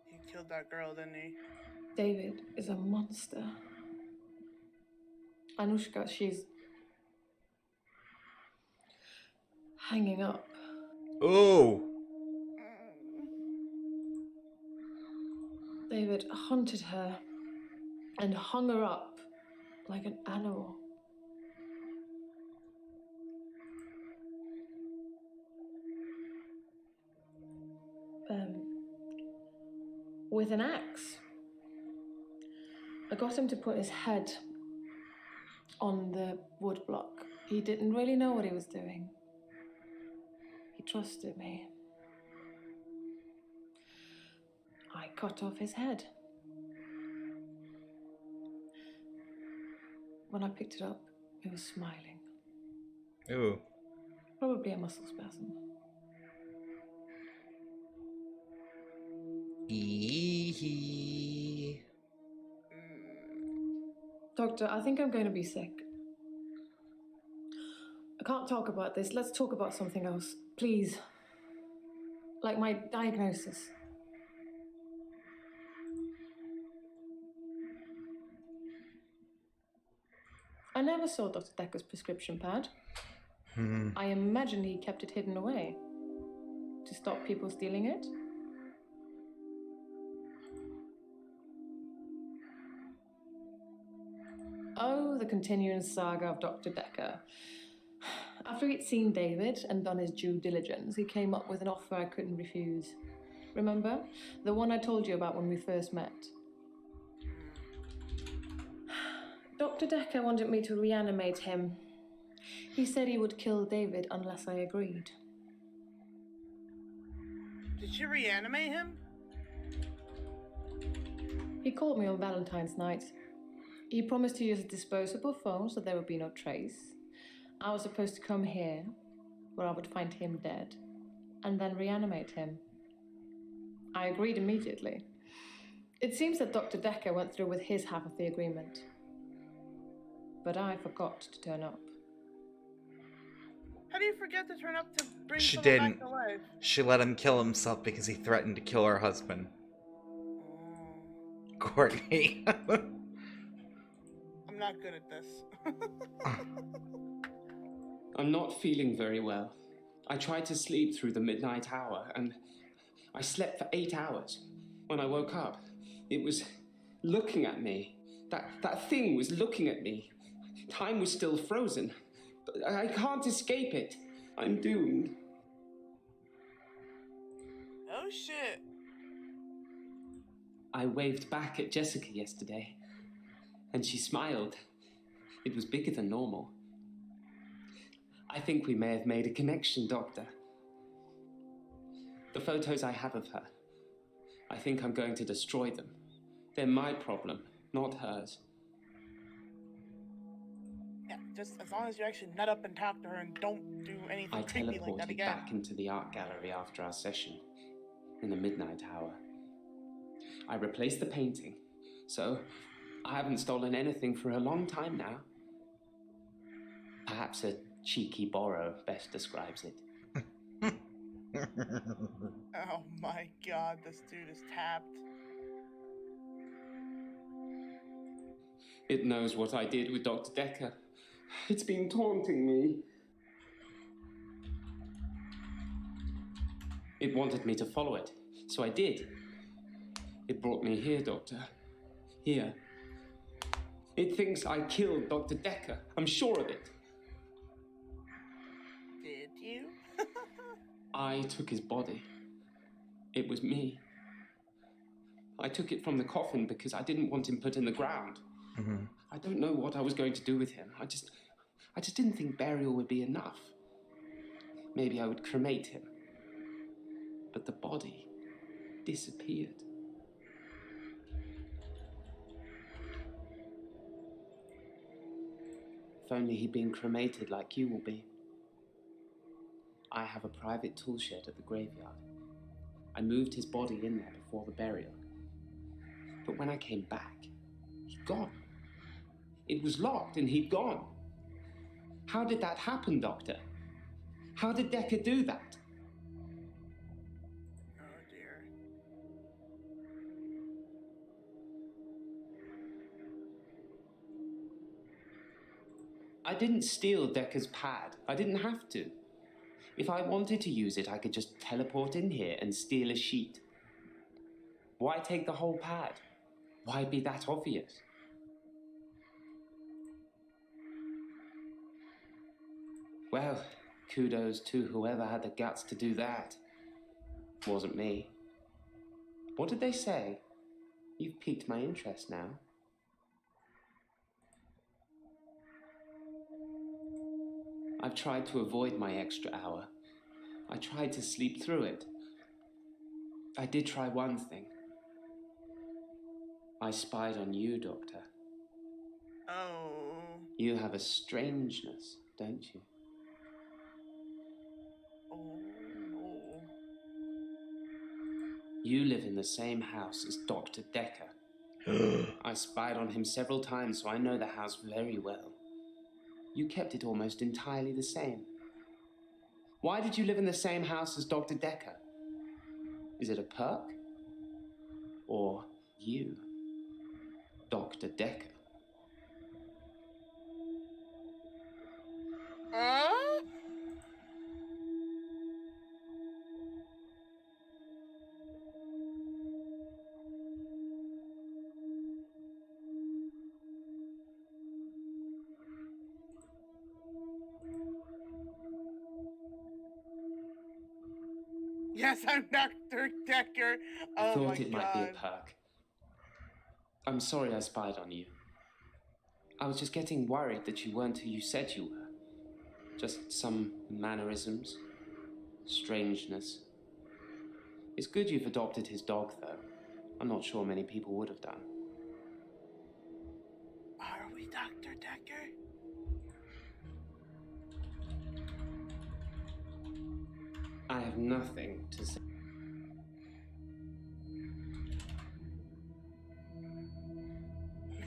He killed that girl, didn't he? David is a monster. Anushka, she's hanging up. Oh. David hunted her and hung her up like an animal. With an axe. I got him to put his head on the wood block. He didn't really know what he was doing. He trusted me. I cut off his head. when I picked it up, it was smiling. Ooh. Probably a muscle spasm. Eehee. Doctor, I think I'm going to be sick. I can't talk about this. Let's talk about something else, please. Like my diagnosis. I never saw Dr. Dekker's prescription pad. I imagine he kept it hidden away to stop people stealing it. Oh, the continuing saga of Dr. Dekker. After he'd seen David and done his due diligence, he came up with an offer I couldn't refuse. Remember? The one I told you about when we first met. Dr. Dekker wanted me to reanimate him. He said he would kill David unless I agreed. Did you reanimate him? He called me on Valentine's night. He promised to use a disposable phone so there would be no trace. I was supposed to come here, where I would find him dead, and then reanimate him. I agreed immediately. It seems that Dr. Dekker went through with his half of the agreement. But I forgot to turn up. How do you forget to turn up to bring She someone didn't. back to life? She let him kill himself because he threatened to kill her husband. Courtney. I'm not good at this. I'm not feeling very well. I tried to sleep through the midnight hour, and I slept for 8 hours. When I woke up, it was looking at me. That thing was looking at me. Time was still frozen. But I can't escape it. I'm doomed. Oh shit. I waved back at Jessica yesterday, and she smiled. It was bigger than normal. I think we may have made a connection, Doctor. The photos I have of her, I think I'm going to destroy them. They're my problem, not hers. Yeah, just as long as you actually nut up and talk to her and don't do anything I creepy like that teleported again. back into the art gallery after our session, in the midnight hour. I replaced the painting, so I haven't stolen anything for a long time now. Perhaps a cheeky borrow best describes it. Oh my god, this dude is tapped. It knows what I did with Dr. Dekker. It's been taunting me. It wanted me to follow it, so I did. It brought me here, Doctor. Here. It thinks I killed Dr. Dekker. I'm sure of it. Did you? I took his body. It was me. I took it from the coffin because I didn't want him put in the ground. I don't know what I was going to do with him. I just didn't think burial would be enough. Maybe I would cremate him. But the body disappeared. If only he'd been cremated like you will be. I have a private tool shed at the graveyard. I moved his body in there before the burial. But when I came back, he'd gone. It was locked and he'd gone. How did that happen, Doctor? How did Dekker do that? Oh dear. I didn't steal Dekker's pad. I didn't have to. If I wanted to use it, I could just teleport in here and steal a sheet. Why take the whole pad? Why be that obvious? Well, kudos to whoever had the guts to do that. Wasn't me. What did they say? You've piqued my interest now. I've tried to avoid my extra hour. I tried to sleep through it. I did try one thing. I spied on you, Doctor. Oh. You have a strangeness, don't you? Oh no. You live in the same house as Dr. Dekker. I spied on him several times, so I know the house very well. You kept it almost entirely the same. Why did you live in the same house as Dr. Dekker? Is it a perk? Or you, Dr. Dekker? Yes, I'm Dr. Dekker. I Oh my thought it might be a god. perk. I'm sorry I spied on you. I was just getting worried that you weren't who you said you were. Just some mannerisms, strangeness. It's good you've adopted his dog, though. I'm not sure many people would have done. Are we Dr. Dekker? I have nothing to say.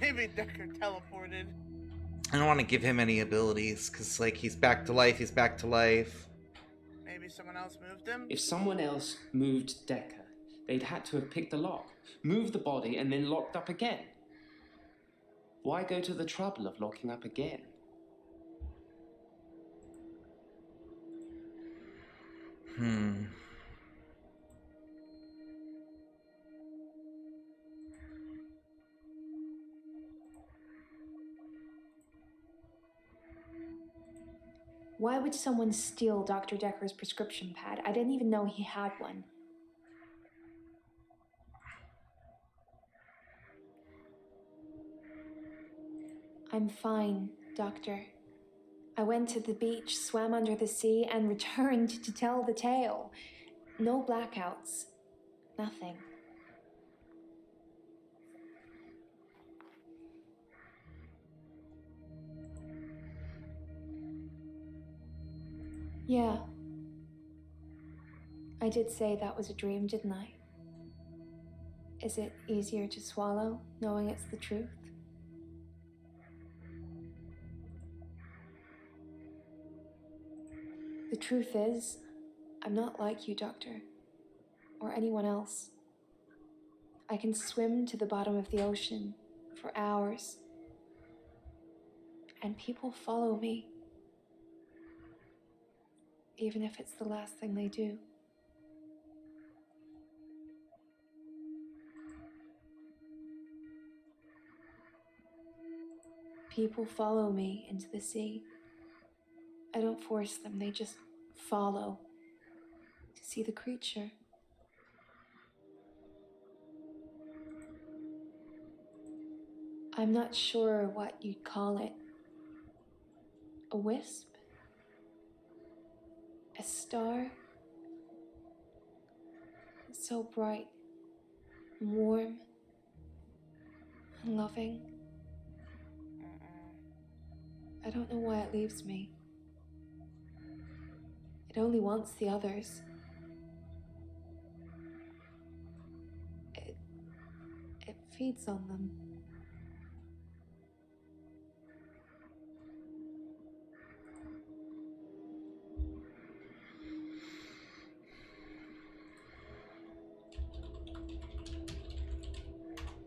Maybe Dekker teleported. I don't want to give him any abilities, because, like, he's back to life, Maybe someone else moved him? If someone else moved Dekker, they'd had to have picked the lock, moved the body, and then locked up again. Why go to the trouble of locking up again? Why would someone steal Dr. Dekker's prescription pad? I didn't even know he had one. I'm fine, Doctor. I went to the beach, swam under the sea, and returned to tell the tale. No blackouts. Nothing. Yeah. I did say that was a dream, didn't I? Is it easier to swallow, knowing it's the truth? The truth is, I'm not like you, Doctor, or anyone else. I can swim to the bottom of the ocean for hours, and people follow me, even if it's the last thing they do. People follow me into the sea. I don't force them, they just follow to see the creature. I'm not sure what you'd call it. A wisp? A star? It's so bright, and warm, and loving. I don't know why it leaves me. It only wants the others. It feeds on them.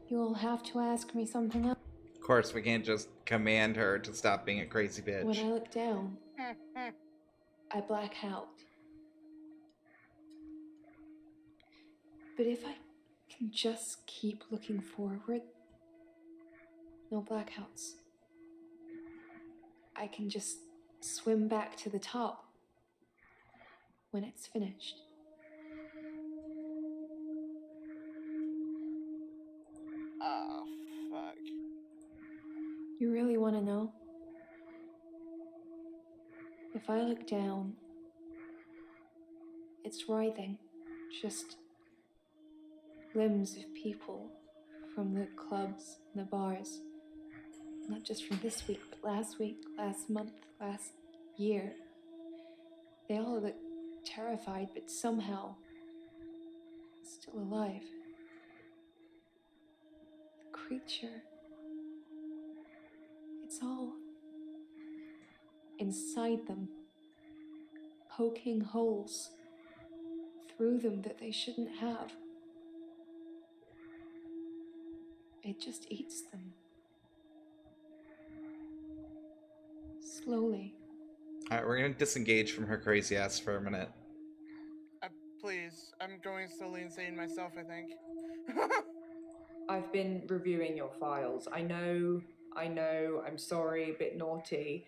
You'll have to ask me something else. Of course, we can't just command her to stop being a crazy bitch. When I look down, I black out. But if I can just keep looking forward, no blackouts. I can just swim back to the top when it's finished. Oh, fuck. You really want to know? If I look down, it's writhing, just limbs of people from the clubs and the bars. Not just from this week, but last week, last month, last year. They all look terrified, but somehow still alive. The creature. It's all inside them, poking holes through them that they shouldn't have. It just eats them. Slowly. Alright, we're gonna disengage from her crazy ass for a minute. Please, I'm going slowly insane myself, I think. I've been reviewing your files. I know, I'm sorry, a bit naughty,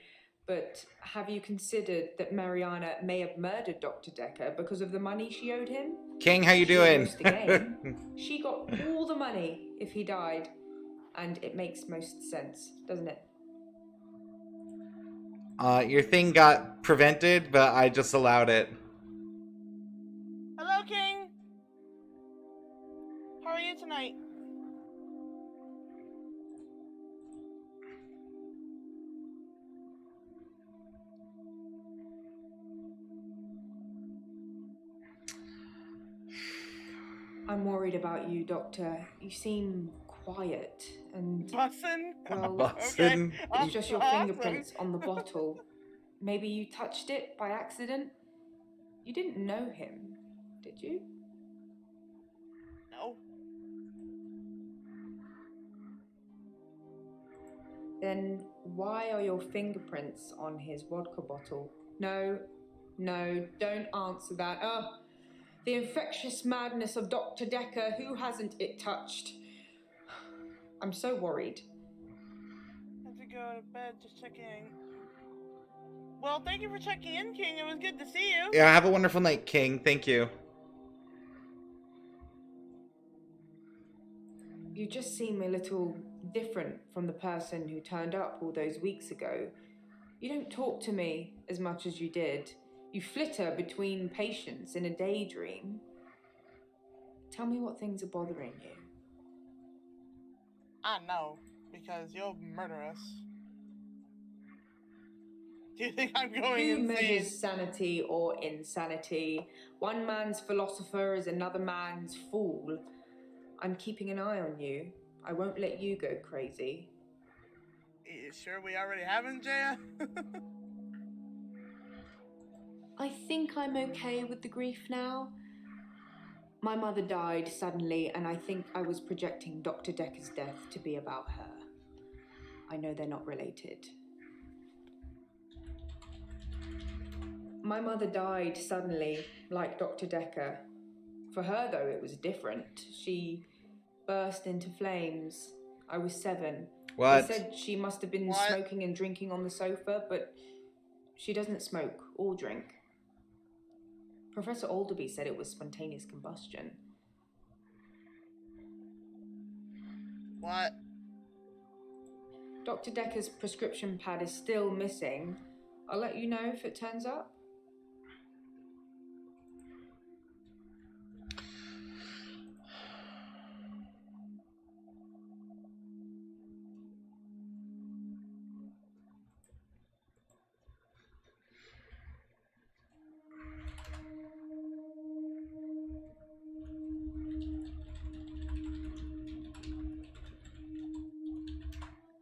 but have you considered that Mariana may have murdered Dr. Dekker because of the money she owed him? King, how you She doing? lost the game. She got all the money if he died, and it makes most sense, doesn't it? Your thing got prevented, but I just allowed it. Hello, King. How are you tonight? I'm worried about you, Doctor. You seem quiet and... Bussin'? Well, Bussin'? It's just your fingerprints on the bottle. Maybe you touched it by accident? You didn't know him, did you? No. Then why are your fingerprints on his vodka bottle? No, don't answer that. Oh, the infectious madness of Dr. Dekker, who hasn't it touched? I'm so worried. I have to go to bed, just checking. Well, thank you for checking in, King. It was good to see you. Yeah, have a wonderful night, King. Thank you. You just seem a little different from the person who turned up all those weeks ago. You don't talk to me as much as you did. You flitter between patients in a daydream. Tell me what things are bothering you. I know, because you'll murder us. Do you think I'm going Who insane? measures sanity or insanity? One man's philosopher is another man's fool. I'm keeping an eye on you. I won't let you go crazy. You sure we already haven't, Jaya? I think I'm okay with the grief now. My mother died suddenly, and I think I was projecting Dr. Dekker's death to be about her. I know they're not related. My mother died suddenly, like Dr. Dekker. For her, though, it was different. She burst into flames. I was 7. What? They said she must have been smoking and drinking on the sofa, but she doesn't smoke or drink. Professor Alderby said it was spontaneous combustion. What? Dr. Dekker's prescription pad is still missing. I'll let you know if it turns up.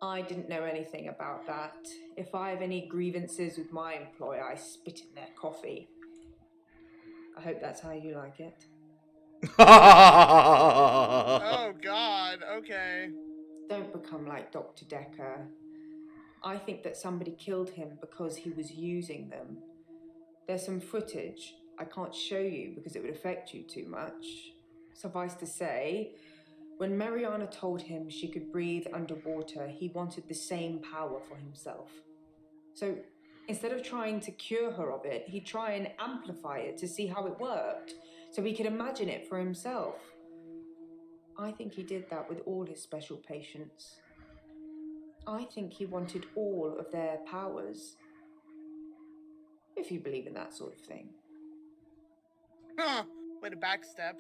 I didn't know anything about that. If I have any grievances with my employer, I spit in their coffee. I hope that's how you like it. Oh, God. Okay. Don't become like Dr. Dekker. I think that somebody killed him because he was using them. There's some footage I can't show you because it would affect you too much. Suffice to say, when Mariana told him she could breathe underwater, he wanted the same power for himself. So instead of trying to cure her of it, he'd try and amplify it to see how it worked, so he could imagine it for himself. I think he did that with all his special patients. I think he wanted all of their powers. If you believe in that sort of thing. Huh. Way to backstep.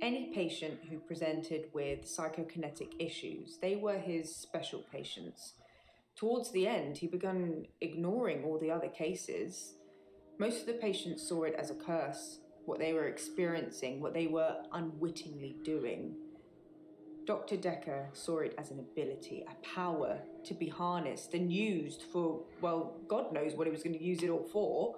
Any patient who presented with psychokinetic issues, they were his special patients. Towards the end, he began ignoring all the other cases. Most of the patients saw it as a curse, what they were experiencing, what they were unwittingly doing. Dr. Dekker saw it as an ability, a power to be harnessed and used for, well, God knows what he was going to use it all for.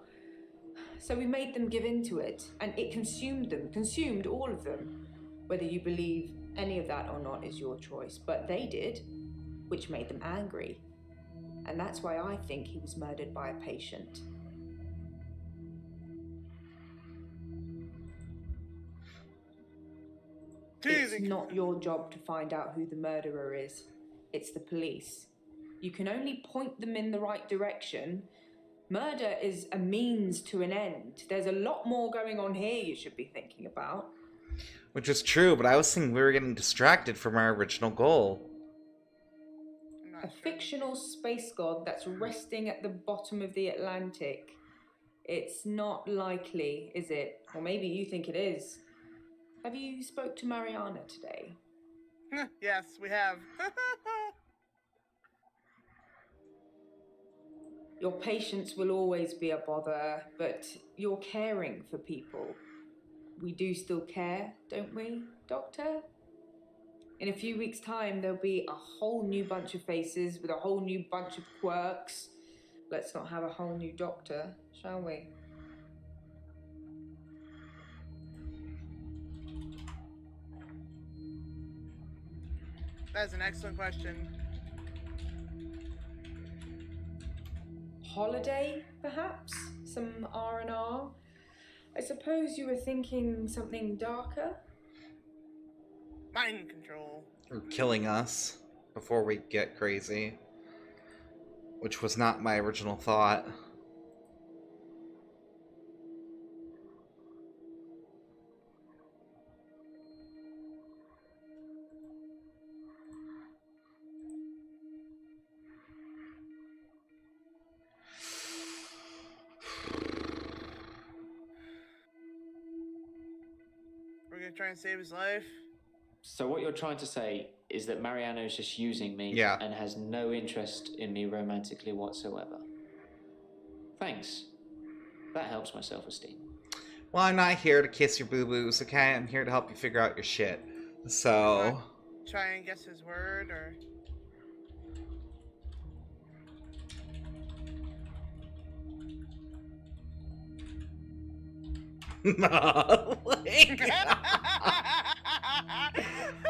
So we made them give in to it, and it consumed them, consumed all of them. Whether you believe any of that or not is your choice, but they did, which made them angry. And that's why I think he was murdered by a patient. It's not your job to find out who the murderer is. It's the police. You can only point them in the right direction. Murder is a means to an end. There's a lot more going on here you should be thinking about. Which is true, but I was thinking we were getting distracted from our original goal. A fictional space god that's resting at the bottom of the Atlantic. It's not likely, is it? Or maybe you think it is. Have you spoke to Mariana today? Yes, we have. Your patience will always be a bother, but you're caring for people. We do still care, don't we, Doctor? In a few weeks' time, there'll be a whole new bunch of faces with a whole new bunch of quirks. Let's not have a whole new doctor, shall we? That's an excellent question. Holiday, perhaps? Some R&R? I suppose you were thinking something darker? Mind control. Or killing us before we get crazy. Which was not my original thought. We're gonna try and save his life. So what you're trying to say is that Mariano is just using me and has no interest in me romantically whatsoever. Thanks. That helps my self-esteem. Well, I'm not here to kiss your boo-boos, okay? I'm here to help you figure out your shit. So... Try and guess his word, or...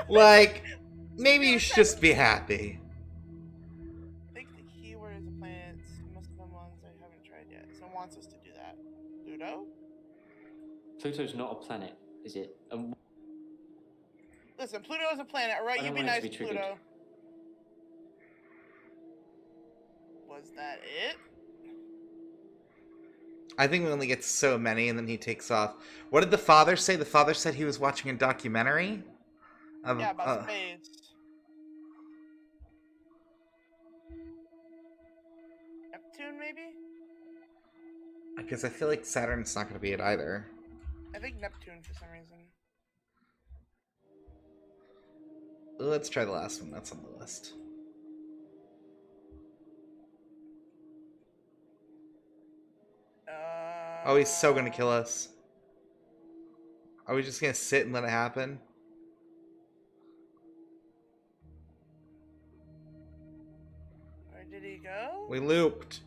like, maybe you should just be happy. I think the keyword is the planets. Most of them ones I haven't tried yet. Someone wants us to do that. Pluto? Pluto's not a planet, is it? Listen, Pluto is a planet, alright? I You don't be want it nice to to be triggered. Pluto. Was that it? I think we only get so many, and then he takes off. What did the father say? The father said he was watching a documentary? Yeah, about space. Neptune, maybe? Because I feel like Saturn's not going to be it either. I think Neptune for some reason. Let's try the last one. That's on the list. Oh, he's so going to kill us. Are we just going to sit and let it happen? Where did he go? We looped.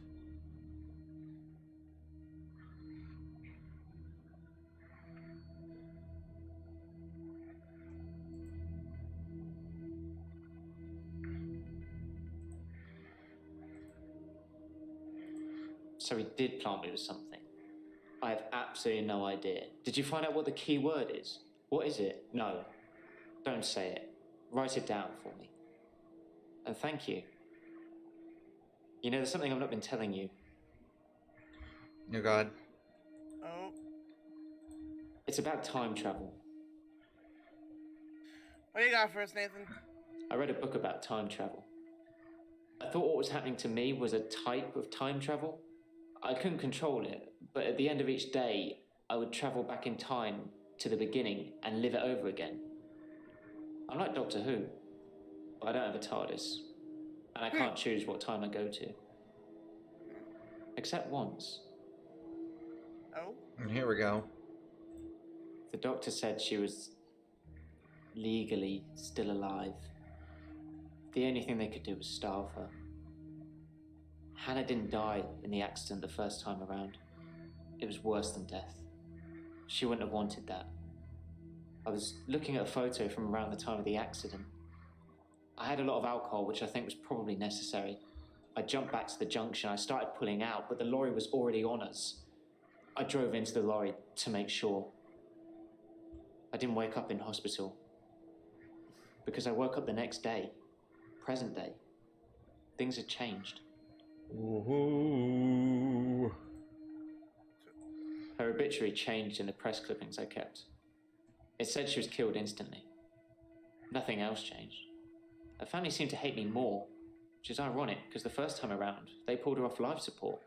So he did plant me with something. I have absolutely no idea. Did you find out what the key word is? What is it? No. Don't say it. Write it down for me. And thank you. You know, there's something I've not been telling you. Oh, God. Oh. It's about time travel. What do you got for us, Nathan? I read a book about time travel. I thought what was happening to me was a type of time travel. I couldn't control it, but at the end of each day, I would travel back in time to the beginning and live it over again. I'm like Doctor Who, but I don't have a TARDIS, and I can't choose what time I go to. Except once. Oh? And here we go. The doctor said she was legally still alive. The only thing they could do was starve her. Hannah didn't die in the accident the first time around. It was worse than death. She wouldn't have wanted that. I was looking at a photo from around the time of the accident. I had a lot of alcohol, which I think was probably necessary. I jumped back to the junction. I started pulling out, but the lorry was already on us. I drove into the lorry to make sure. I didn't wake up in hospital. Because I woke up the next day, present day. Things had changed. Ooh. Her obituary changed in the press clippings I kept. It said she was killed instantly. Nothing else changed. Her family seemed to hate me more, which is ironic because the first time around, they pulled her off life support.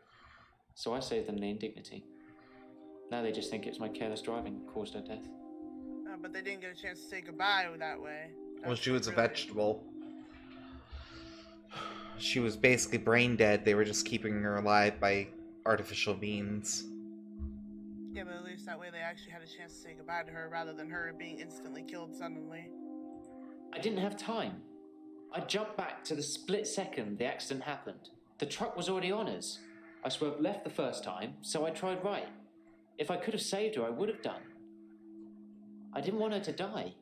So I saved them the indignity. Now they just think it was my careless driving that caused her death. But they didn't get a chance to say goodbye that way. Well, she was a vegetable. She was basically brain dead. They were just keeping her alive by artificial means. Yeah, but at least that way they actually had a chance to say goodbye to her rather than her being instantly killed suddenly. I didn't have time. I jumped back to the split second the accident happened. The truck was already on us. I swerved left the first time, so I tried right. If I could have saved her, I would have done. I didn't want her to die.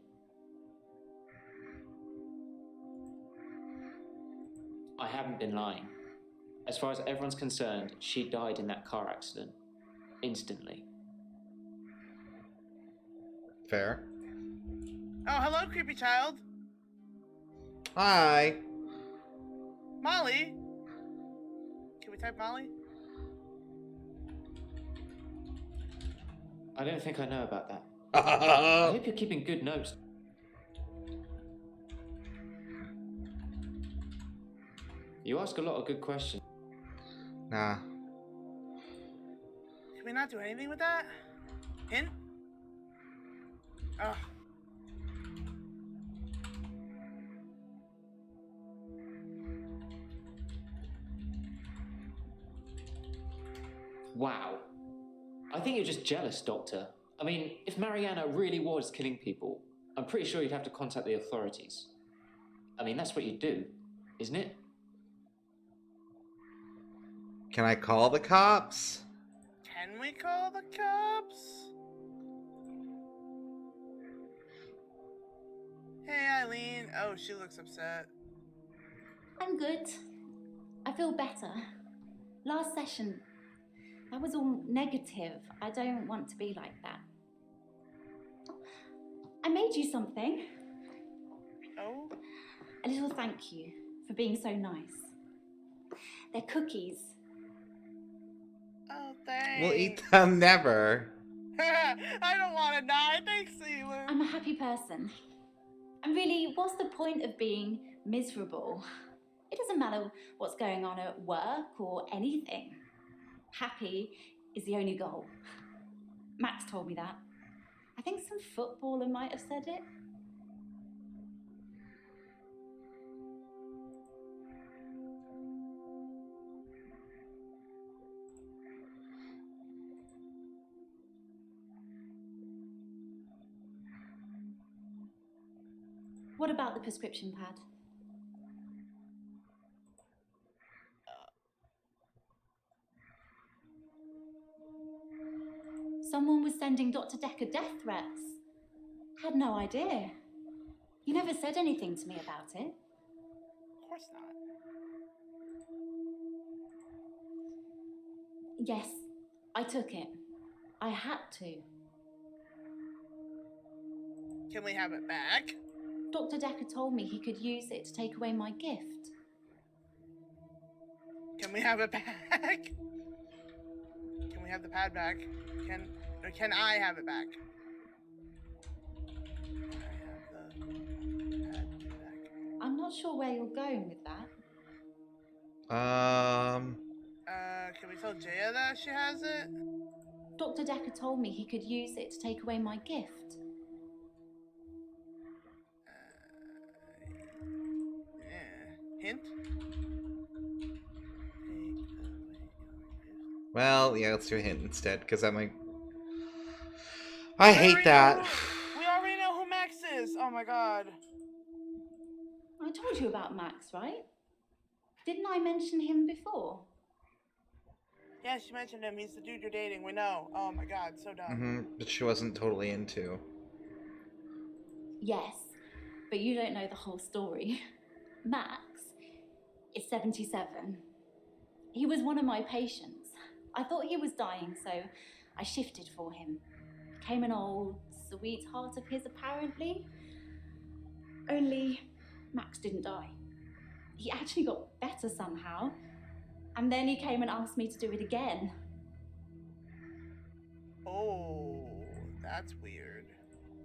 I haven't been lying. As far as everyone's concerned, she died in that car accident. Instantly. Fair. Oh, hello, creepy child. Hi. Molly. Can we type Molly? I don't think I know about that. I hope you're keeping good notes. You ask a lot of good questions. Nah. Can we not do anything with that? Hint? Oh. Wow. I think you're just jealous, Doctor. I mean, if Mariana really was killing people, I'm pretty sure you'd have to contact the authorities. I mean, that's what you do, isn't it? Can I call the cops? Can we call the cops? Hey, Eileen. Oh, she looks upset. I'm good. I feel better. Last session, that was all negative. I don't want to be like that. I made you something. Oh? A little thank you for being so nice. They're cookies. Oh, thanks. We'll eat them never. I don't want to die. Thanks, Ceylon. I'm a happy person. And really, what's the point of being miserable? It doesn't matter what's going on at work or anything. Happy is the only goal. Max told me that. I think some footballer might have said it. What about the prescription pad? Someone was sending Dr. Dekker death threats. Had no idea. You never said anything to me about it. Of course not. Yes, I took it. I had to. Can we have it back? Dr. Dekker told me he could use it to take away my gift. Can we have it back? Can we have the pad back? Can I have it back? I'm not sure where you're going with that. Can we tell Jaya that she has it? Dr. Dekker told me he could use it to take away my gift. Hint? Well, yeah, let's do a hint instead, because that might... I hate that. We already know who Max is. Oh my god. I told you about Max, right? Didn't I mention him before? Yeah, she mentioned him. He's the dude you're dating. We know. Oh my god, so dumb. But she wasn't totally into. Yes, but you don't know the whole story. Max is 77. He was one of my patients. I thought he was dying, so I shifted for him. Became an old sweetheart of his, apparently. Only Max didn't die. He actually got better somehow. And then he came and asked me to do it again. Oh, that's weird.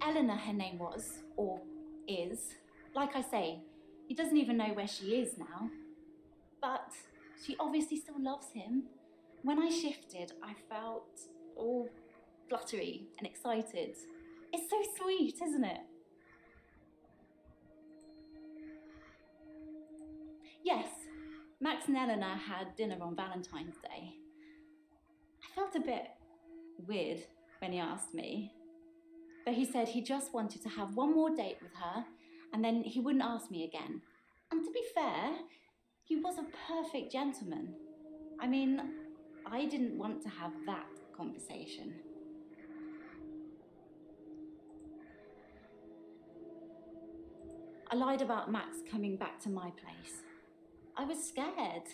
Eleanor, her name was, or is. Like I say, he doesn't even know where she is now. But she obviously still loves him. When I shifted, I felt all fluttery and excited. It's so sweet, isn't it? Yes, Max and Eleanor had dinner on Valentine's Day. I felt a bit weird when he asked me, but he said he just wanted to have one more date with her and then he wouldn't ask me again. And to be fair, he was a perfect gentleman. I mean, I didn't want to have that conversation. I lied about Max coming back to my place. I was scared.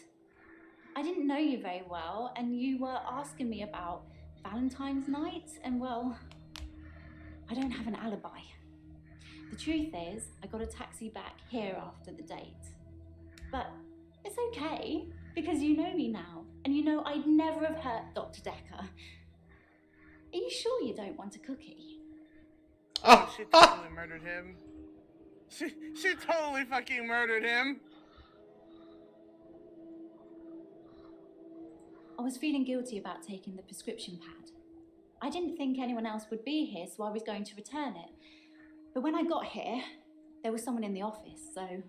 I didn't know you very well, and you were asking me about Valentine's night, and well, I don't have an alibi. The truth is, I got a taxi back here after the date. But it's okay, because you know me now, and you know I'd never have hurt Dr. Dekker. Are you sure you don't want a cookie? Oh, she totally murdered him. She totally fucking murdered him. I was feeling guilty about taking the prescription pad. I didn't think anyone else would be here, so I was going to return it. But when I got here, there was someone in the office, so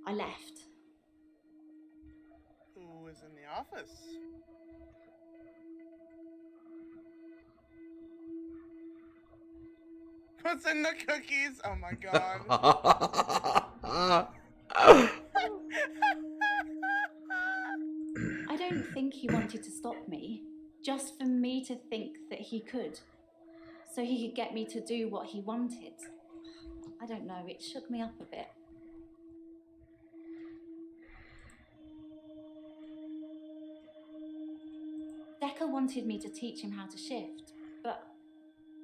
I left. Who was in the office? What's in the cookies? Oh my god. I don't think he wanted to stop me, just for me to think that he could, so he could get me to do what he wanted. I don't know, it shook me up a bit. Dekker wanted me to teach him how to shift, but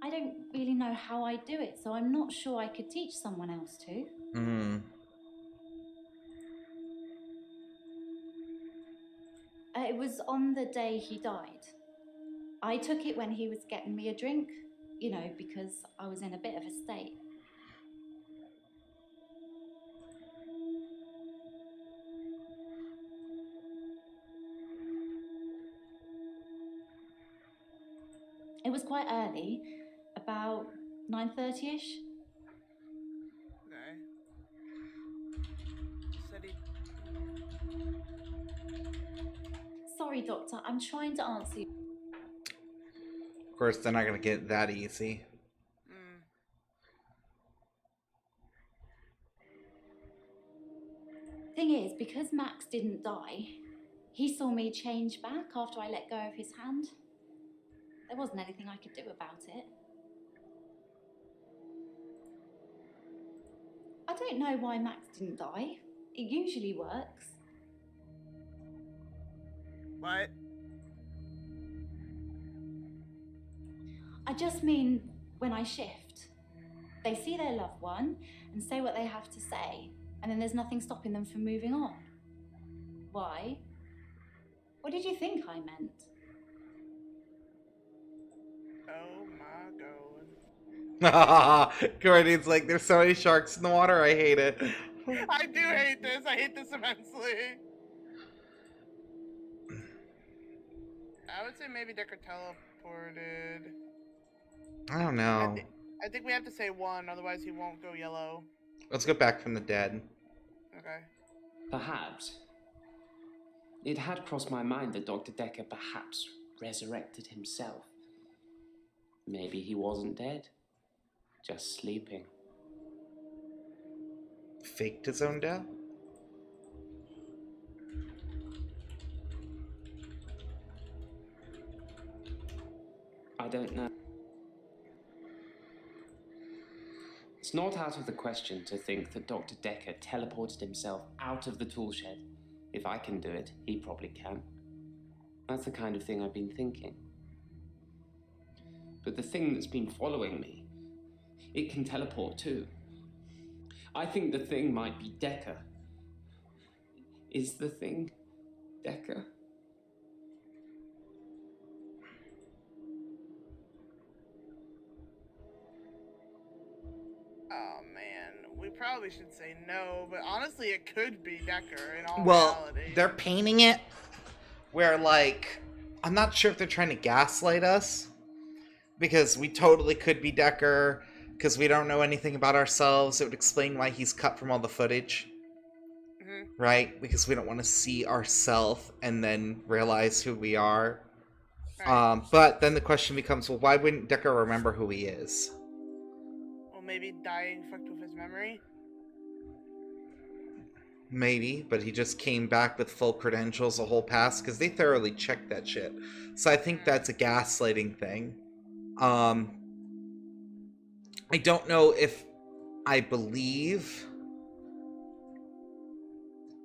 I don't really know how I do it, so I'm not sure I could teach someone else to. It was on the day he died. I took it when he was getting me a drink, you know, because I was in a bit of a state. It was quite early, about 9:30ish. Okay. Said he... Sorry, Doctor, I'm trying to answer you. Of course, they're not going to get that easy. Thing is, because Max didn't die, he saw me change back after I let go of his hand. There wasn't anything I could do about it. I don't know why Max didn't die. It usually works. What? I just mean when I shift. They see their loved one and say what they have to say, and then there's nothing stopping them from moving on. Why? What did you think I meant? Oh my god. Guardian's like, there's so many sharks in the water, I hate it. I do hate this. I hate this immensely. I would say maybe Dekker teleported. I don't know. I think we have to say 1, otherwise he won't go yellow. Let's go back from the dead. Okay. Perhaps. It had crossed my mind that Dr. Dekker perhaps resurrected himself. Maybe he wasn't dead, just sleeping. Faked his own death? I don't know. It's not out of the question to think that Dr. Dekker teleported himself out of the tool shed. If I can do it, he probably can. That's the kind of thing I've been thinking. But the thing that's been following me, it can teleport too. I think the thing might be Dekker. Is the thing Dekker? Oh man, we probably should say no, but honestly, it could be Dekker in all Well, reality. they're painting it where, like, I'm not sure if they're trying to gaslight us, because we totally could be Dekker, because we don't know anything about ourselves. It would explain why he's cut from all the footage. Right? Because we don't want to see ourselves and then realize who we are. But then the question becomes, well, why wouldn't Dekker remember who he is? Well, maybe dying fucked with his memory. Maybe, but he just came back with full credentials, a whole pass, because they thoroughly checked that shit. So I think that's a gaslighting thing. I don't know if I believe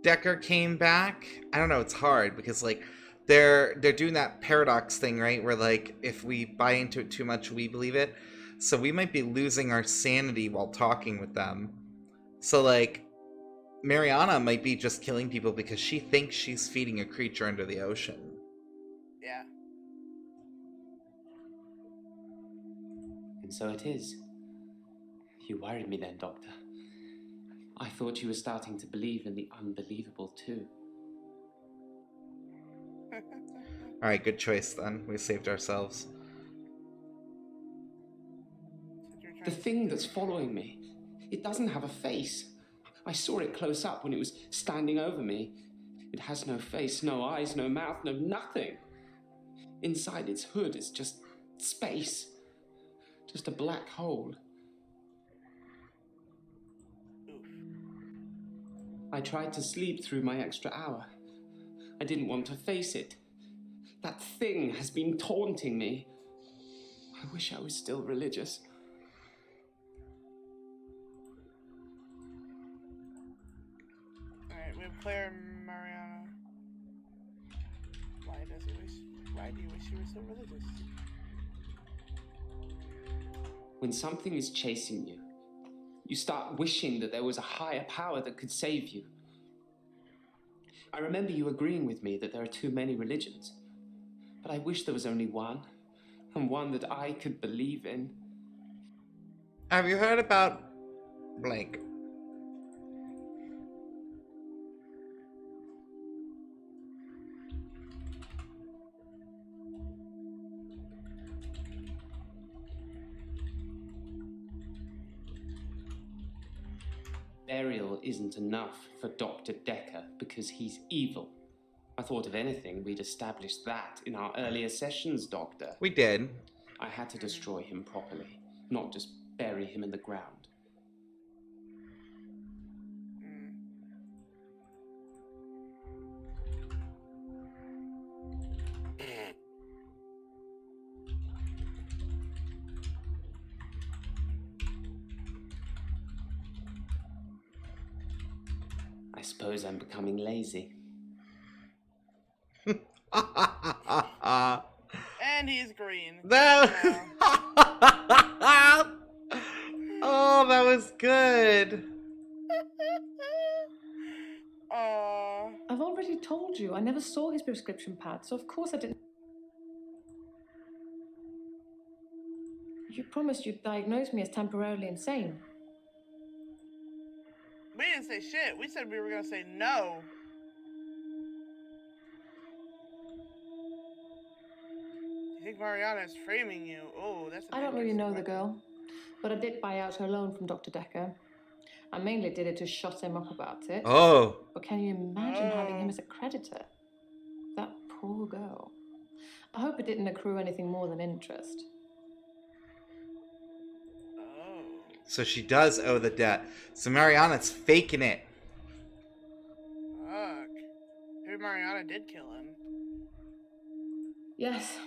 Dekker came back. I don't know, it's hard because like they're doing that paradox thing, right? Where like if we buy into it too much, we believe it. So we might be losing our sanity while talking with them. So like Mariana might be just killing people because she thinks she's feeding a creature under the ocean. Yeah. And so it is. You worried me then, Doctor. I thought you were starting to believe in the unbelievable too. Alright, good choice then. We saved ourselves. The thing that's following me, it doesn't have a face. I saw it close up when it was standing over me. It has no face, no eyes, no mouth, no nothing. Inside its hood is just space. Just a black hole. I tried to sleep through my extra hour. I didn't want to face it. That thing has been taunting me. I wish I was still religious. Alright, we have Claire and Mariana. Why do you wish you were so religious? When something is chasing you, you start wishing that there was a higher power that could save you. I remember you agreeing with me that there are too many religions. But I wish there was only one, and one that I could believe in. Have you heard about blank? Burial isn't enough for Dr. Dekker because he's evil. I thought if anything, we'd established that in our earlier sessions, Doctor. We did. I had to destroy him properly, not just bury him in the ground. I suppose I'm becoming lazy. And he's green. That oh, that was good. I've already told you, I never saw his prescription pad, so of course I didn't. You promised you'd diagnose me as temporarily insane. We didn't say shit. We said we were gonna say no. think Mariana is framing you. Oh, that's. I don't really know the girl, but I did buy out her loan from Dr. Dekker. I mainly did it to shut him up about it. Oh. But can you imagine having him as a creditor? That poor girl. I hope it didn't accrue anything more than interest. So she does owe the debt. So Mariana's faking it. Fuck. Maybe Mariana did kill him. Yes.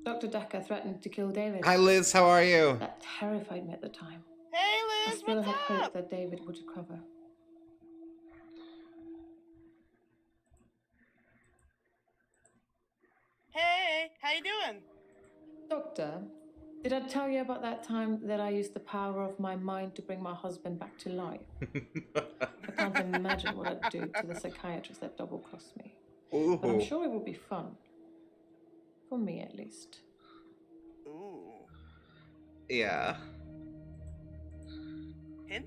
Dr. Dekker threatened to kill David. Hi, Liz. How are you? That terrified me at the time. Hey, I Liz, still what's had hope up? that David would recover. Hey, how you doing? Doctor, did I tell you about that time that I used the power of my mind to bring my husband back to life? I can't imagine what I'd do to the psychiatrist that double-crossed me. Ooh. But I'm sure it will be fun. For me, at least. Ooh. Yeah. Hint?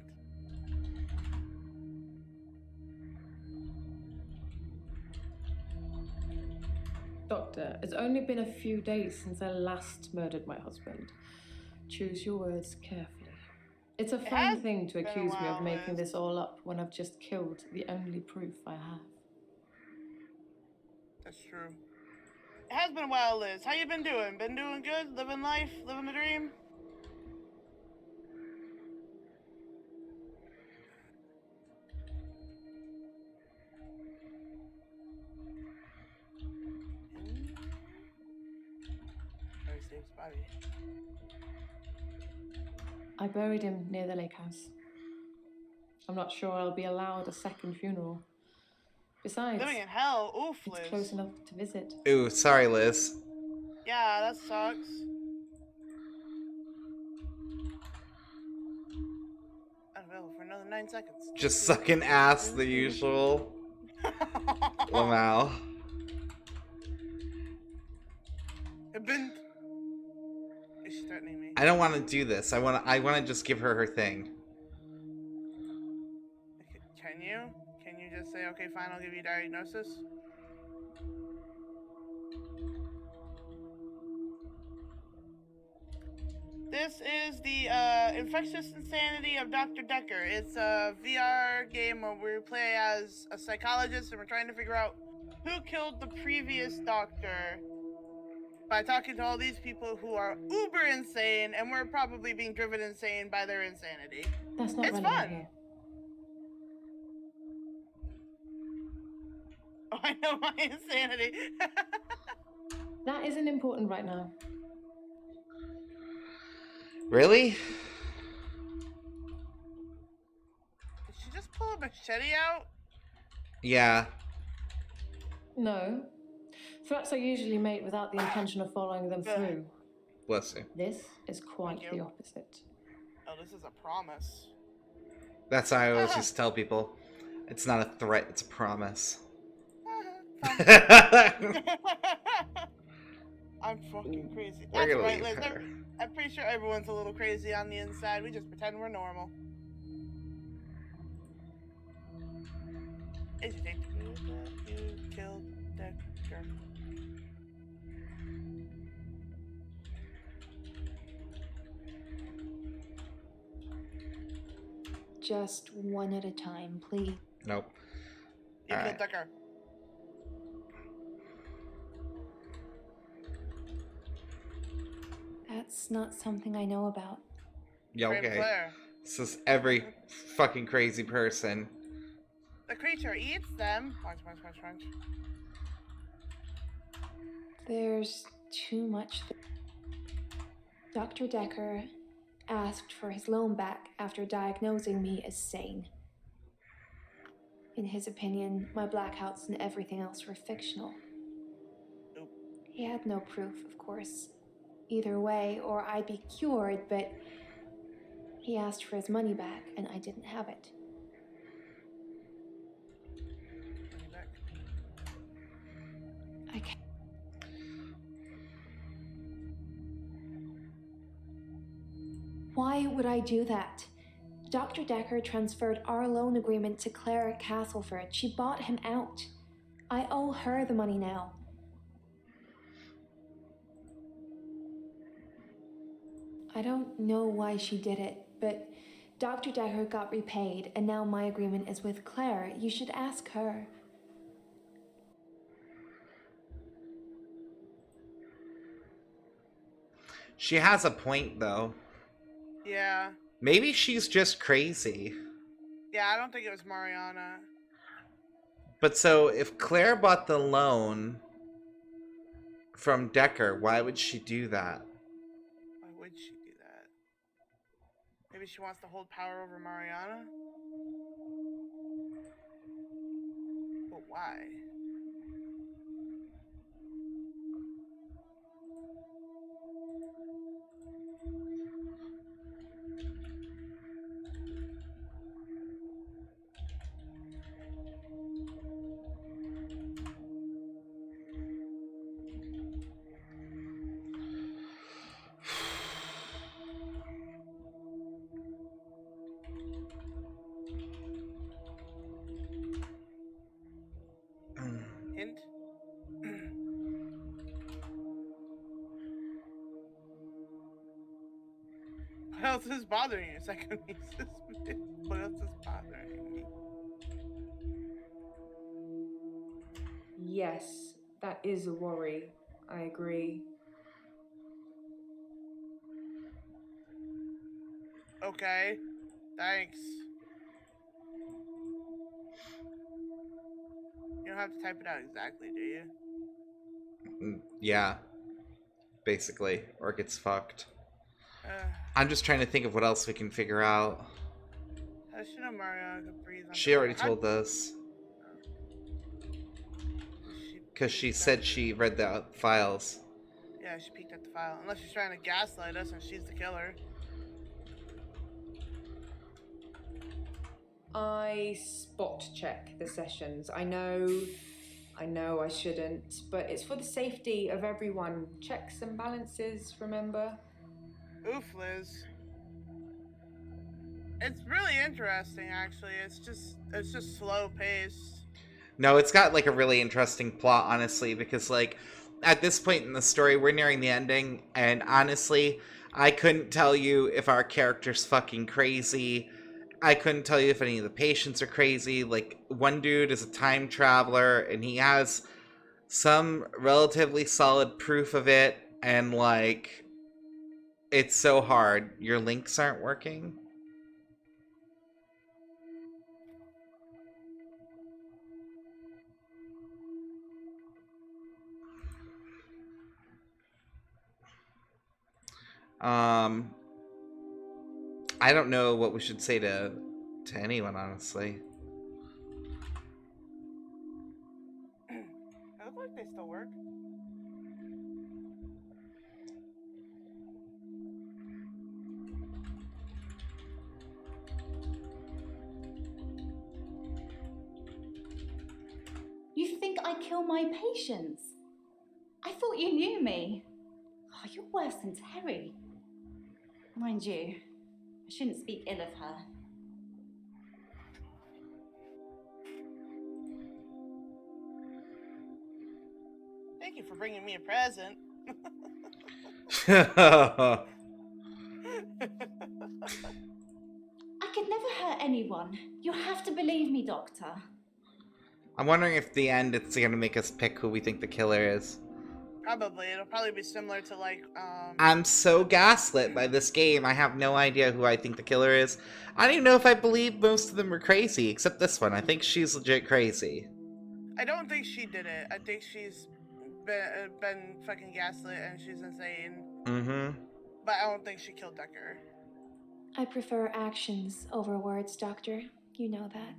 Doctor, it's only been a few days since I last murdered my husband. Choose your words carefully. It's a fine thing to accuse me of making this all up when I've just killed the only proof I have. That's true. It has been a while, Liz. How you been doing? Been doing good? Living life? Living the dream? Where's Dave's body? I buried him near the lake house. I'm not sure I'll be allowed a second funeral. Besides, Living in hell. Oof, it's Liz. close enough to visit. Ooh, sorry, Liz. Yeah, that sucks. Unavailable for another 9 seconds. Just sucking ass, the usual. Lamau. Is she threatening me? I don't want to do this. I want to just give her her thing. Can you? Can you just say, okay, fine, I'll give you a diagnosis? This is the Infectious Insanity of Dr. Dekker. It's a VR game where we play as a psychologist and we're trying to figure out who killed the previous doctor by talking to all these people who are uber insane and we're probably being driven insane by their insanity. That's not it's relevant fun. here. Oh, I know my insanity. That isn't important right now. Really? Did she just pull a machete out? Yeah. No. Threats are usually made without the intention of following them through. Bless you. This is quite the opposite. Oh, this is a promise. That's how I always used to tell people. It's not a threat, it's a promise. I'm fucking crazy. We're That's gonna right, leave Liz. her. I'm pretty sure everyone's a little crazy on the inside. We just pretend we're normal. Is you think that you killed Dekker? Just one at a time, please. Nope. You All killed right. Dekker. That's not something I know about. Yeah, Frame okay. Claire. This is every fucking crazy person. The creature eats them. Punch, punch, punch, punch. There's too much. Dr. Dekker asked for his loan back after diagnosing me as sane. In his opinion, my blackouts and everything else were fictional. He had no proof, of course, either way, or I'd be cured, but he asked for his money back, and I didn't have it. I can't. Why would I do that? Dr. Dekker transferred our loan agreement to Claire at Castleford. She bought him out. I owe her the money now. I don't know why she did it, but Dr. Dekker got repaid, and now my agreement is with Claire. You should ask her. She has a point, though. Yeah. Maybe she's just crazy. Yeah, I don't think it was Mariana. But so, if Claire bought the loan from Dekker, why would she do that? Why would she do that? Maybe she wants to hold power over Mariana? But why? Hint? What else is bothering you? Psychonesis? What else is bothering me? Yes, that is a worry. I agree. Okay. Thanks. You don't have to type it out exactly, do you? Yeah. Basically. Or it gets fucked. Uh, I'm just trying to think of what else we can figure out. how does she know Mariana could breathe on She already told us. Because she said she read the files. Yeah, she peeked at the file. Unless she's trying to gaslight us and she's the killer. I spot check the sessions. I know I shouldn't, but it's for the safety of everyone. Checks and balances, remember? Oof, Liz. It's really interesting, actually. It's just slow paced. No, it's got like a really interesting plot, honestly, because like at this point in the story, we're nearing the ending, and honestly, I couldn't tell you if our character's fucking crazy. I couldn't tell you if any of the patients are crazy. Like, one dude is a time traveler, and he has some relatively solid proof of it, and like, it's so hard. Your links aren't working. I don't know what we should say to anyone, honestly. They look like they still work. You think I kill my patients? I thought you knew me. Oh, you're worse than Terry. Mind you, I shouldn't speak ill of her. Thank you for bringing me a present. I could never hurt anyone. You have to believe me, Doctor. I'm wondering if the end it's gonna make us pick who we think the killer is. Probably. It'll probably be similar to like I'm so gaslit by this game. I have no idea who I think the killer is. I don't even know if I believe most of them are crazy, except this one. I think she's legit crazy. I don't think she did it. I think she's been fucking gaslit and she's insane. Mm-hmm. But I don't think she killed Dekker. I prefer actions over words, Doctor. You know that.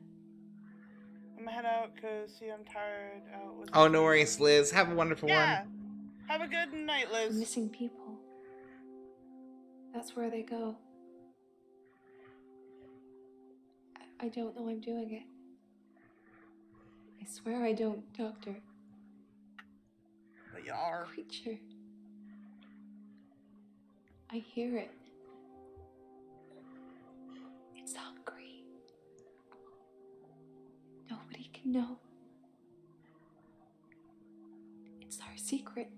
I'm gonna head out because, see, I'm tired. Oh, no worries, Liz. Have a wonderful one. Have a good night, Liz. Missing people. That's where they go. I don't know I'm doing it. I swear I don't, Doctor. But you are. Creature. I hear it. It's hungry. Nobody can know. It's our secret.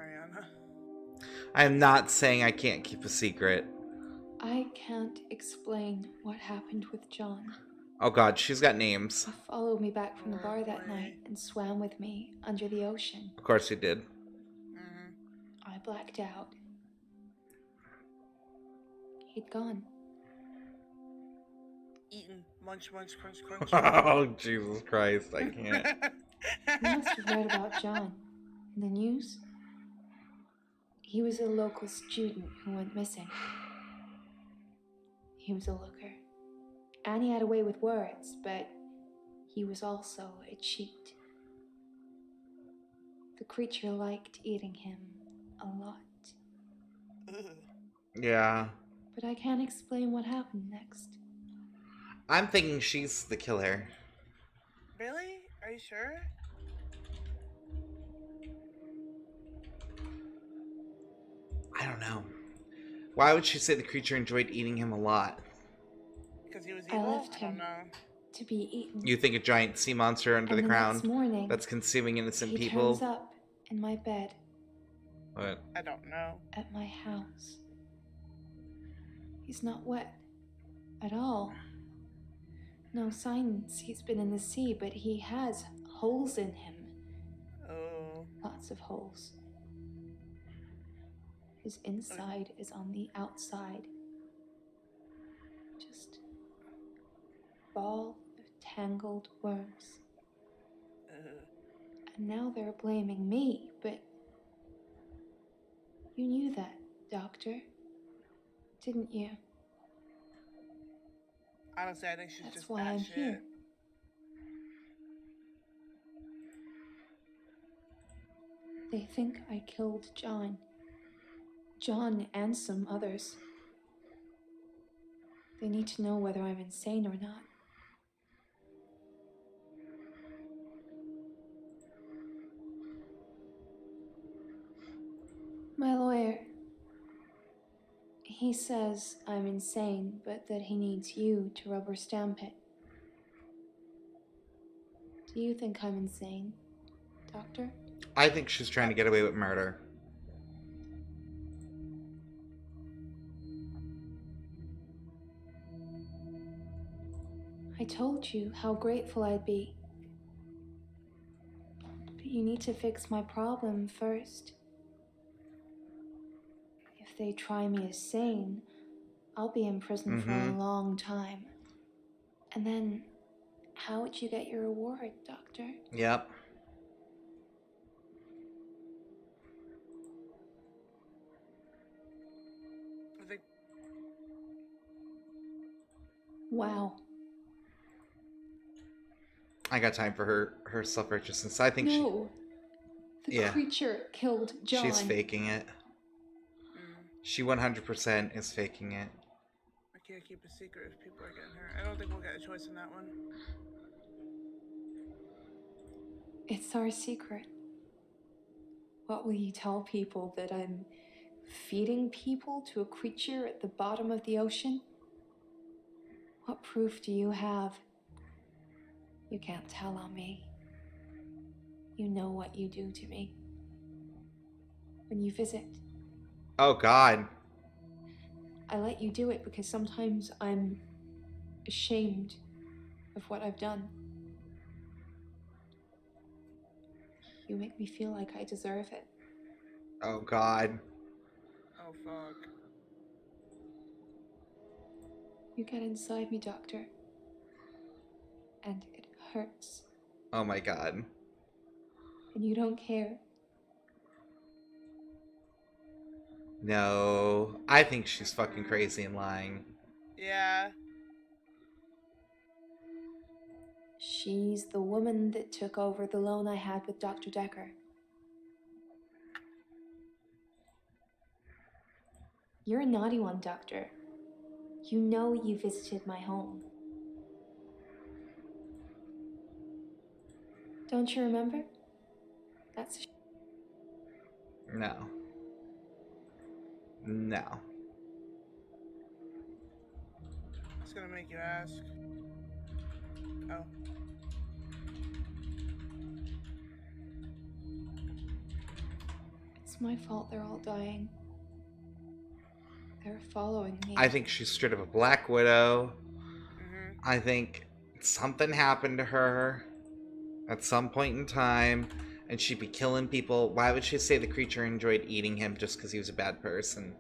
Ariana. I'm not saying I can't keep a secret. I can't explain what happened with John. Oh god, she's got names. He followed me back from the bar that night and swam with me under the ocean. Of course he did. I blacked out. He'd gone. Eaten. Munch, munch, crunch, crunch. Oh, Jesus Christ, I can't. You must have read about John in the news. He was a local student who went missing. He was a looker. And he had a way with words, but he was also a cheat. The creature liked eating him a lot. Yeah. But I can't explain what happened next. I'm thinking she's the killer. Really? Are you sure? I don't know. Why would she say the creature enjoyed eating him a lot? Because he was I evil? left I don't him know. to be eaten. You think a giant sea monster under And the the ground next morning, that's consuming innocent he people? turns up in my bed What? I don't know. at my house. He's not wet at all. No signs he's been in the sea, but he has holes in him. Oh. Lots of holes. His inside is on the outside. Just a ball of tangled worms. And now they're blaming me, but you knew that, Doctor, didn't you? Honestly, I think she's That's just why I'm batshit. here. They think I killed John. John and some others. They need to know whether I'm insane or not. My lawyer, he says I'm insane, but that he needs you to rubber stamp it. Do you think I'm insane, Doctor? I think she's trying to get away with murder. I told you how grateful I'd be. But you need to fix my problem first. If they try me as sane, I'll be in prison for a long time. And then, how would you get your reward, Doctor? Yep. I think Wow. I got time for her self-righteousness. I think No. The Yeah. creature killed John. she's faking it. She 100% is faking it. I can't keep a secret if people are getting hurt. I don't think we'll get a choice in that one. It's our secret. What will you tell people, that I'm feeding people to a creature at the bottom of the ocean? What proof do you have? You can't tell on me. You know what you do to me. When you visit, Oh god. I let you do it because sometimes I'm ashamed of what I've done. You make me feel like I deserve it. Oh god. Oh, fuck. You get inside me, Doctor. And it hurts. Oh my god. And you don't care. No. I think she's fucking crazy and lying. Yeah. She's the woman that took over the loan I had with Dr. Dekker. You're a naughty one, Doctor. You know you visited my home. Don't you remember? That's... No. No. It's gonna make you ask. Oh. It's It's my fault they're all dying. They're following me. I think she's straight up a Black Widow. I think something happened to her at some point in time, and she'd be killing people. Why would she say the creature enjoyed eating him just because he was a bad person?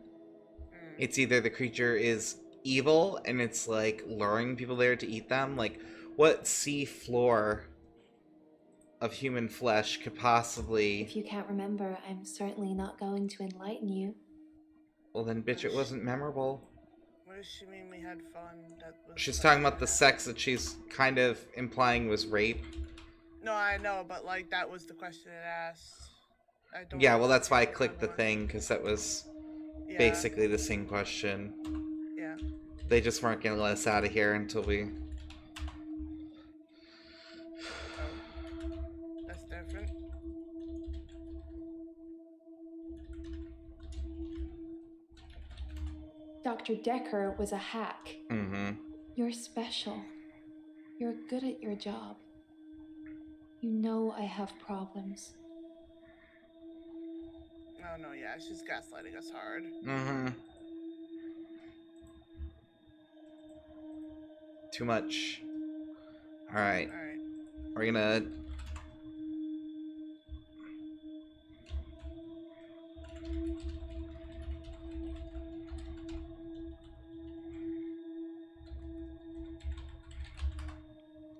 It's either the creature is evil and it's like luring people there to eat them. Like, what sea floor of human flesh could possibly... If you can't remember, I'm certainly not going to enlighten you. Well then, bitch, it wasn't memorable. What does she mean we had fun? That was She's talking about the sex that she's kind of implying was rape. No, I know, but like that was the question it asked. I don't Yeah, well that's why I clicked the thing, because that was Yeah. basically the same question. Yeah. They just weren't going to let us out of here until we... That's different. Dr. Dekker was a hack. Mm-hmm. You're special. You're good at your job. You know I have problems. Oh no, yeah, she's gaslighting us hard. Mm-hmm. Too much. Alright. We're gonna...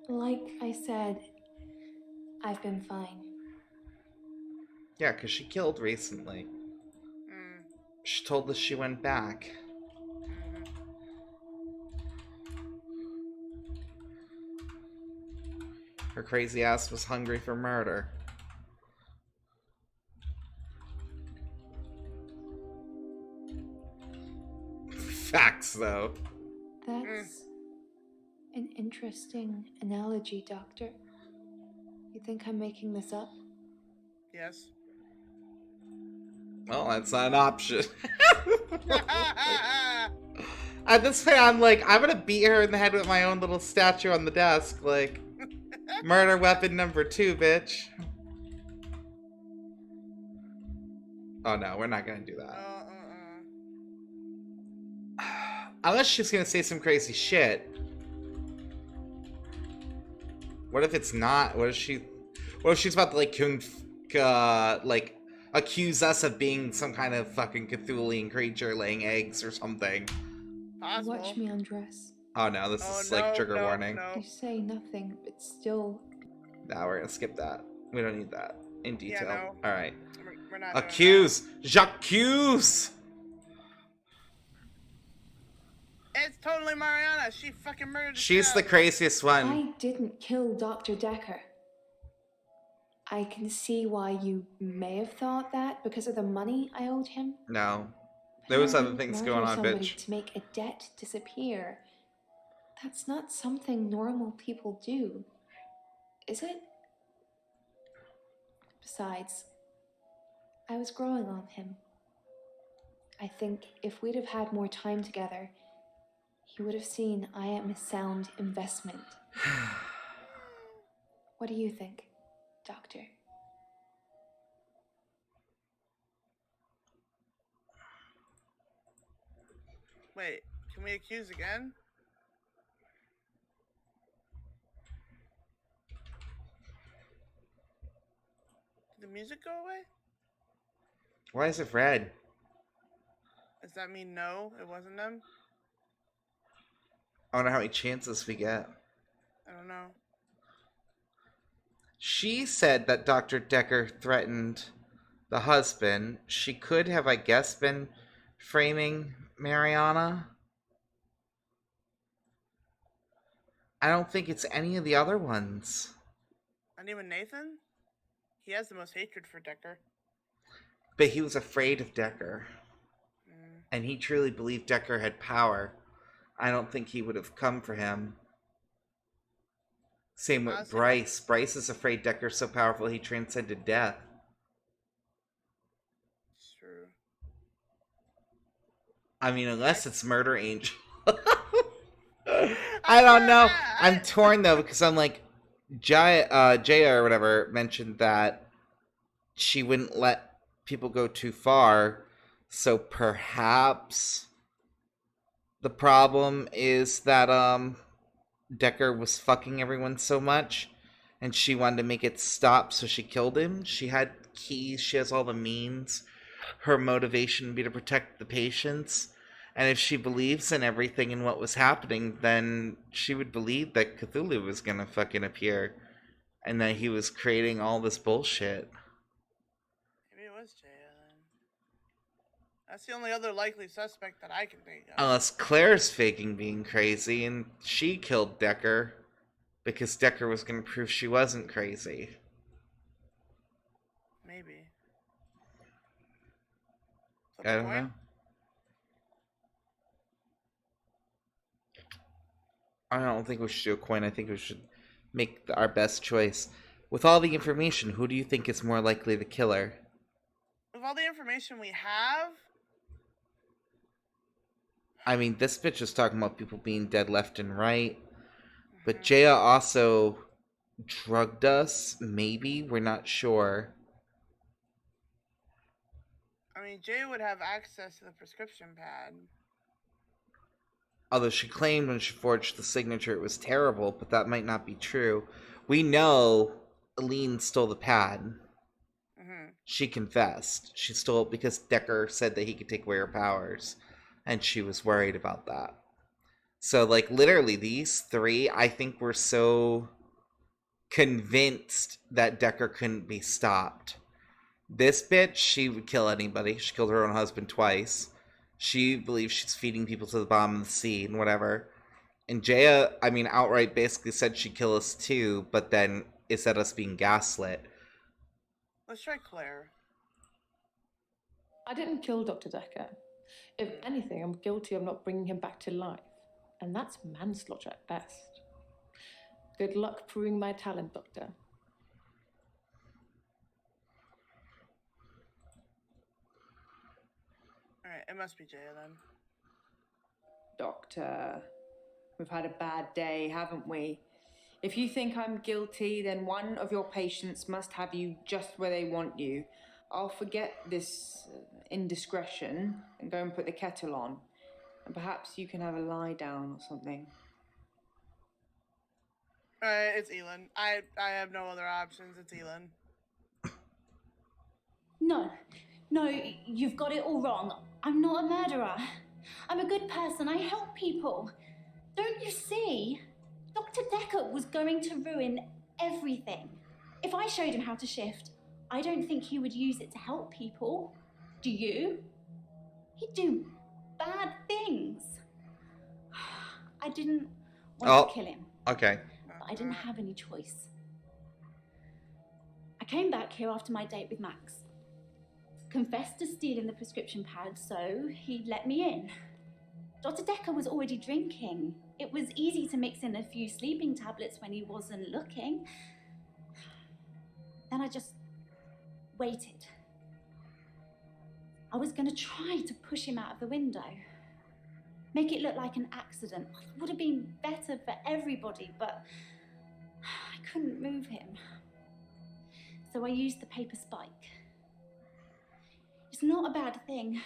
Like I said, I've been fine. Yeah, because she killed recently. She told us she went back. Her crazy ass was hungry for murder. Facts, though. That's an interesting analogy, Doctor. You think I'm making this up? Yes. Well, that's not an option. At this point, I'm like, I'm gonna beat her in the head with my own little statue on the desk. Like, murder weapon number 2, bitch. Oh no, we're not gonna do that. Unless she's gonna say some crazy shit. What if it's not? What if she's about to like accuse us of being some kind of fucking Cthulhian creature laying eggs or something? Possible. Watch me undress. Oh no, this is like trigger warning. You say nothing, but still. Nah, we're gonna skip that. We don't need that in detail. no. Alright. We're not Accuse! J'accuse! It's totally Mariana. She fucking murdered. She's the craziest one. I didn't kill Dr. Dekker. I can see why you may have thought that because of the money I owed him. No. There was I other didn't things murder going on, somebody bitch. to make a debt disappear. That's not something normal people do, is it? Besides, I was growing on him. I think if we'd have had more time together, he would have seen I am a sound investment. What do you think, Doctor? Wait, can we accuse again? Did the music go away? Why is it red? Does that mean no, it wasn't them? I wonder how many chances we get. I don't know. She said that Dr. Dekker threatened the husband. She could have, I guess, been framing Mariana. I don't think it's any of the other ones. Not even Nathan? He has the most hatred for Dekker. But he was afraid of Dekker. And he truly believed Dekker had power. I don't think he would have come for him. Same with Bryce. Bryce is afraid Dekker's so powerful he transcended death. It's true. I mean, unless it's Murder Angel. I don't know. I'm torn though because I'm like, Jaya or whatever mentioned that she wouldn't let people go too far. So perhaps the problem is that Dekker was fucking everyone so much, and she wanted to make it stop, so she killed him. She had keys, she has all the means. Her motivation would be to protect the patients. And if she believes in everything and what was happening, then she would believe that Cthulhu was gonna fucking appear. And that he was creating all this bullshit. Maybe it was Jaya then. That's the only other likely suspect that I can think of. Unless Claire's faking being crazy and she killed Dekker because Dekker was going to prove she wasn't crazy. Maybe. I don't know. I don't think we should do a coin. I think we should make our best choice. With all the information, who do you think is more likely to kill her? With all the information we have, I mean, this bitch is talking about people being dead left and right. But Jaya also drugged us, maybe? We're not sure. I mean, Jay would have access to the prescription pad. Although she claimed when she forged the signature it was terrible, but that might not be true. We know Aline stole the pad. She confessed. She stole it because Dekker said that he could take away her powers. And she was worried about that. So, like, literally, these three, I think, were so convinced that Dekker couldn't be stopped. This bitch, she would kill anybody. She killed her own husband twice. She believes she's feeding people to the bottom of the sea and whatever. And Jaya, I mean, outright basically said she'd kill us too, but then it said us being gaslit. Let's try Claire. I didn't kill Dr. Dekker. If anything, I'm guilty of not bringing him back to life. And that's manslaughter at best. Good luck proving my talent, Doctor. Alright, it must be Jaya then. Doctor, we've had a bad day, haven't we? If you think I'm guilty, then one of your patients must have you just where they want you. I'll forget this indiscretion and go and put the kettle on. And perhaps you can have a lie down or something. It's Elin. I have no other options. It's Elin. No, you've got it all wrong. I'm not a murderer. I'm a good person. I help people. Don't you see? Dr. Dekker was going to ruin everything. If I showed him how to shift, I don't think he would use it to help people. Do you? He'd do bad things. I didn't want to kill him. Okay. But I didn't have any choice. I came back here after my date with Max. Confessed to stealing the prescription pad, so he let me in. Dr. Dekker was already drinking. It was easy to mix in a few sleeping tablets when he wasn't looking. Then I just waited. I was going to try to push him out of the window. Make it look like an accident. It would have been better for everybody, but I couldn't move him. So I used the paper spike. It's not a bad thing.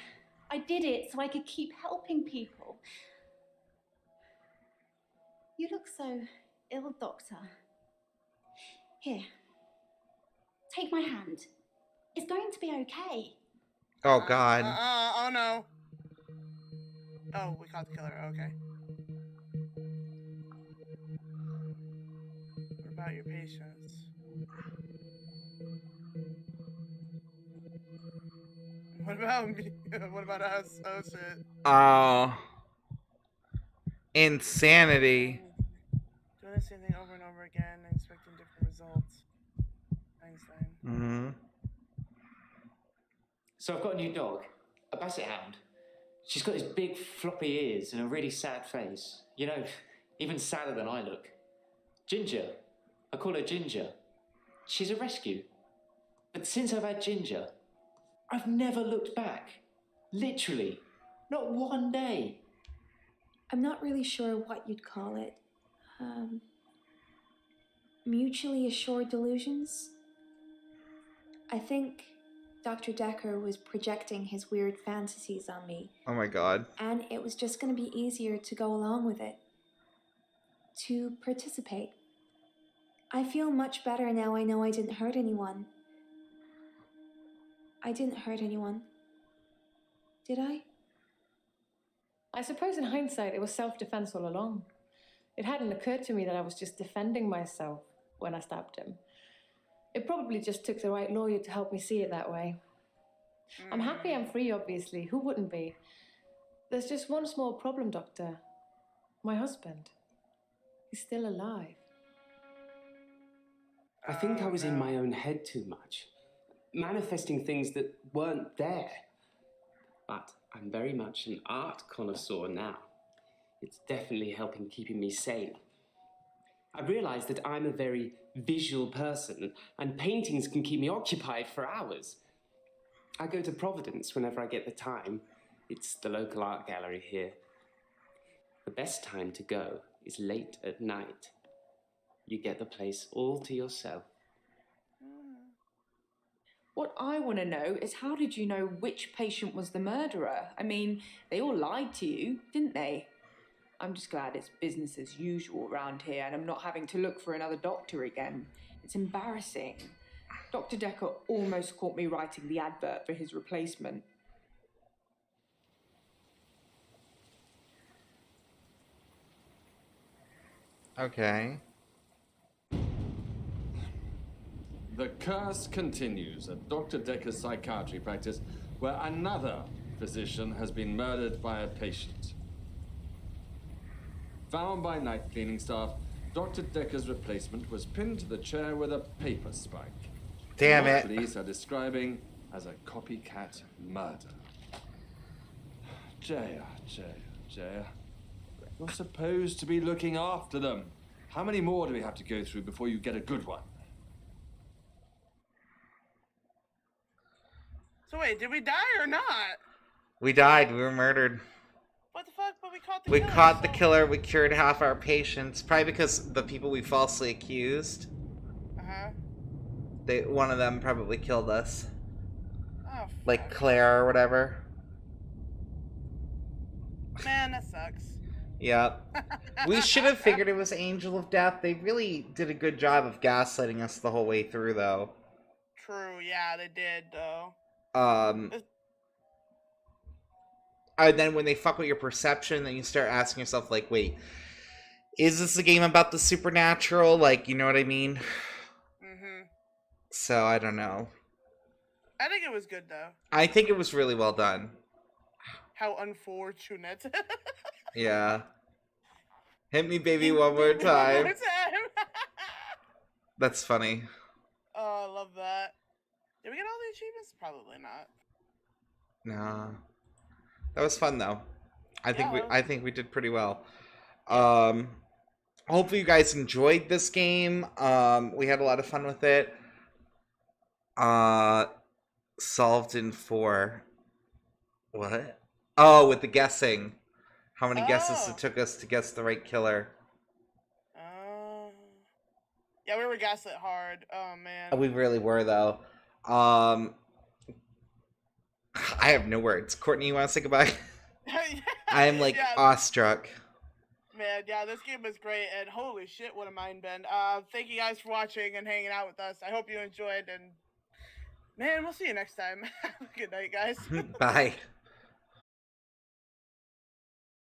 I did it so I could keep helping people. You look so ill, Doctor. Here. Take my hand. It's going to be okay. Oh, God. Oh, no. Oh, we caught the killer. Okay. What about your patients? What about me? What about us? Oh, shit. Oh. Insanity. Doing the same thing over and over again and expecting different results. Einstein. Mm-hmm. So I've got a new dog, a basset hound. She's got these big floppy ears and a really sad face. You know, even sadder than I look. Ginger. I call her Ginger. She's a rescue. But since I've had Ginger, I've never looked back. Literally. Not one day. I'm not really sure what you'd call it. Mutually assured delusions? I think Dr. Dekker was projecting his weird fantasies on me. Oh my god. And it was just going to be easier to go along with it. To participate. I feel much better now I know I didn't hurt anyone. I didn't hurt anyone. Did I? I suppose in hindsight it was self-defense all along. It hadn't occurred to me that I was just defending myself when I stabbed him. It probably just took the right lawyer to help me see it that way. I'm happy I'm free, obviously. Who wouldn't be? There's just one small problem, Doctor. My husband. He's still alive. I think I was in my own head too much, manifesting things that weren't there. But I'm very much an art connoisseur now. It's definitely helping keeping me sane. I realized that I'm a very visual person, and paintings can keep me occupied for hours. I go to Providence whenever I get the time. It's the local art gallery here. The best time to go is late at night. You get the place all to yourself. What I want to know is how did you know which patient was the murderer? I mean, they all lied to you, didn't they? I'm just glad it's business as usual around here and I'm not having to look for another doctor again. It's embarrassing. Dr. Dekker almost caught me writing the advert for his replacement. Okay. The curse continues at Dr. Dekker's psychiatry practice, where another physician has been murdered by a patient. Found by night cleaning staff, Dr. Dekker's replacement was pinned to the chair with a paper spike. Damn What it. police are describing as a copycat murder. Jaya. You're supposed to be looking after them. How many more do we have to go through before you get a good one? So wait, did we die or not? We died. We were murdered. What the fuck? But we caught the We killer. caught the killer. We cured half our patients. Probably because the people we falsely accused. Uh-huh. One of them probably killed us. Oh, Like Claire or whatever. man, that sucks. Yep. We should have figured it was Angel of Death. They really did a good job of gaslighting us the whole way through, though. True, yeah, they did, though. And then when they fuck with your perception, then you start asking yourself, like, wait, is this a game about the supernatural? Like, you know what I mean? Mm-hmm. So, I don't know. I think it was good, though. I think it was really well done. How unfortunate. Yeah. Hit me, baby, one more time. That's funny. Oh, I love that. Did we get all the achievements? Probably not. No. That was fun, though. I think we did pretty well. Hopefully you guys enjoyed this game. We had a lot of fun with it. Solved in 4. What? Oh, with the guessing. How many guesses it took us to guess the right killer. Yeah, we were gaslit hard. Oh, man. We really were, though. I have no words. Courtney, you want to say goodbye? I am, like, awestruck. Man, yeah, this game was great, and holy shit, what a mind bend. Thank you guys for watching and hanging out with us. I hope you enjoyed, and man, we'll see you next time. Have a good night, guys. Bye.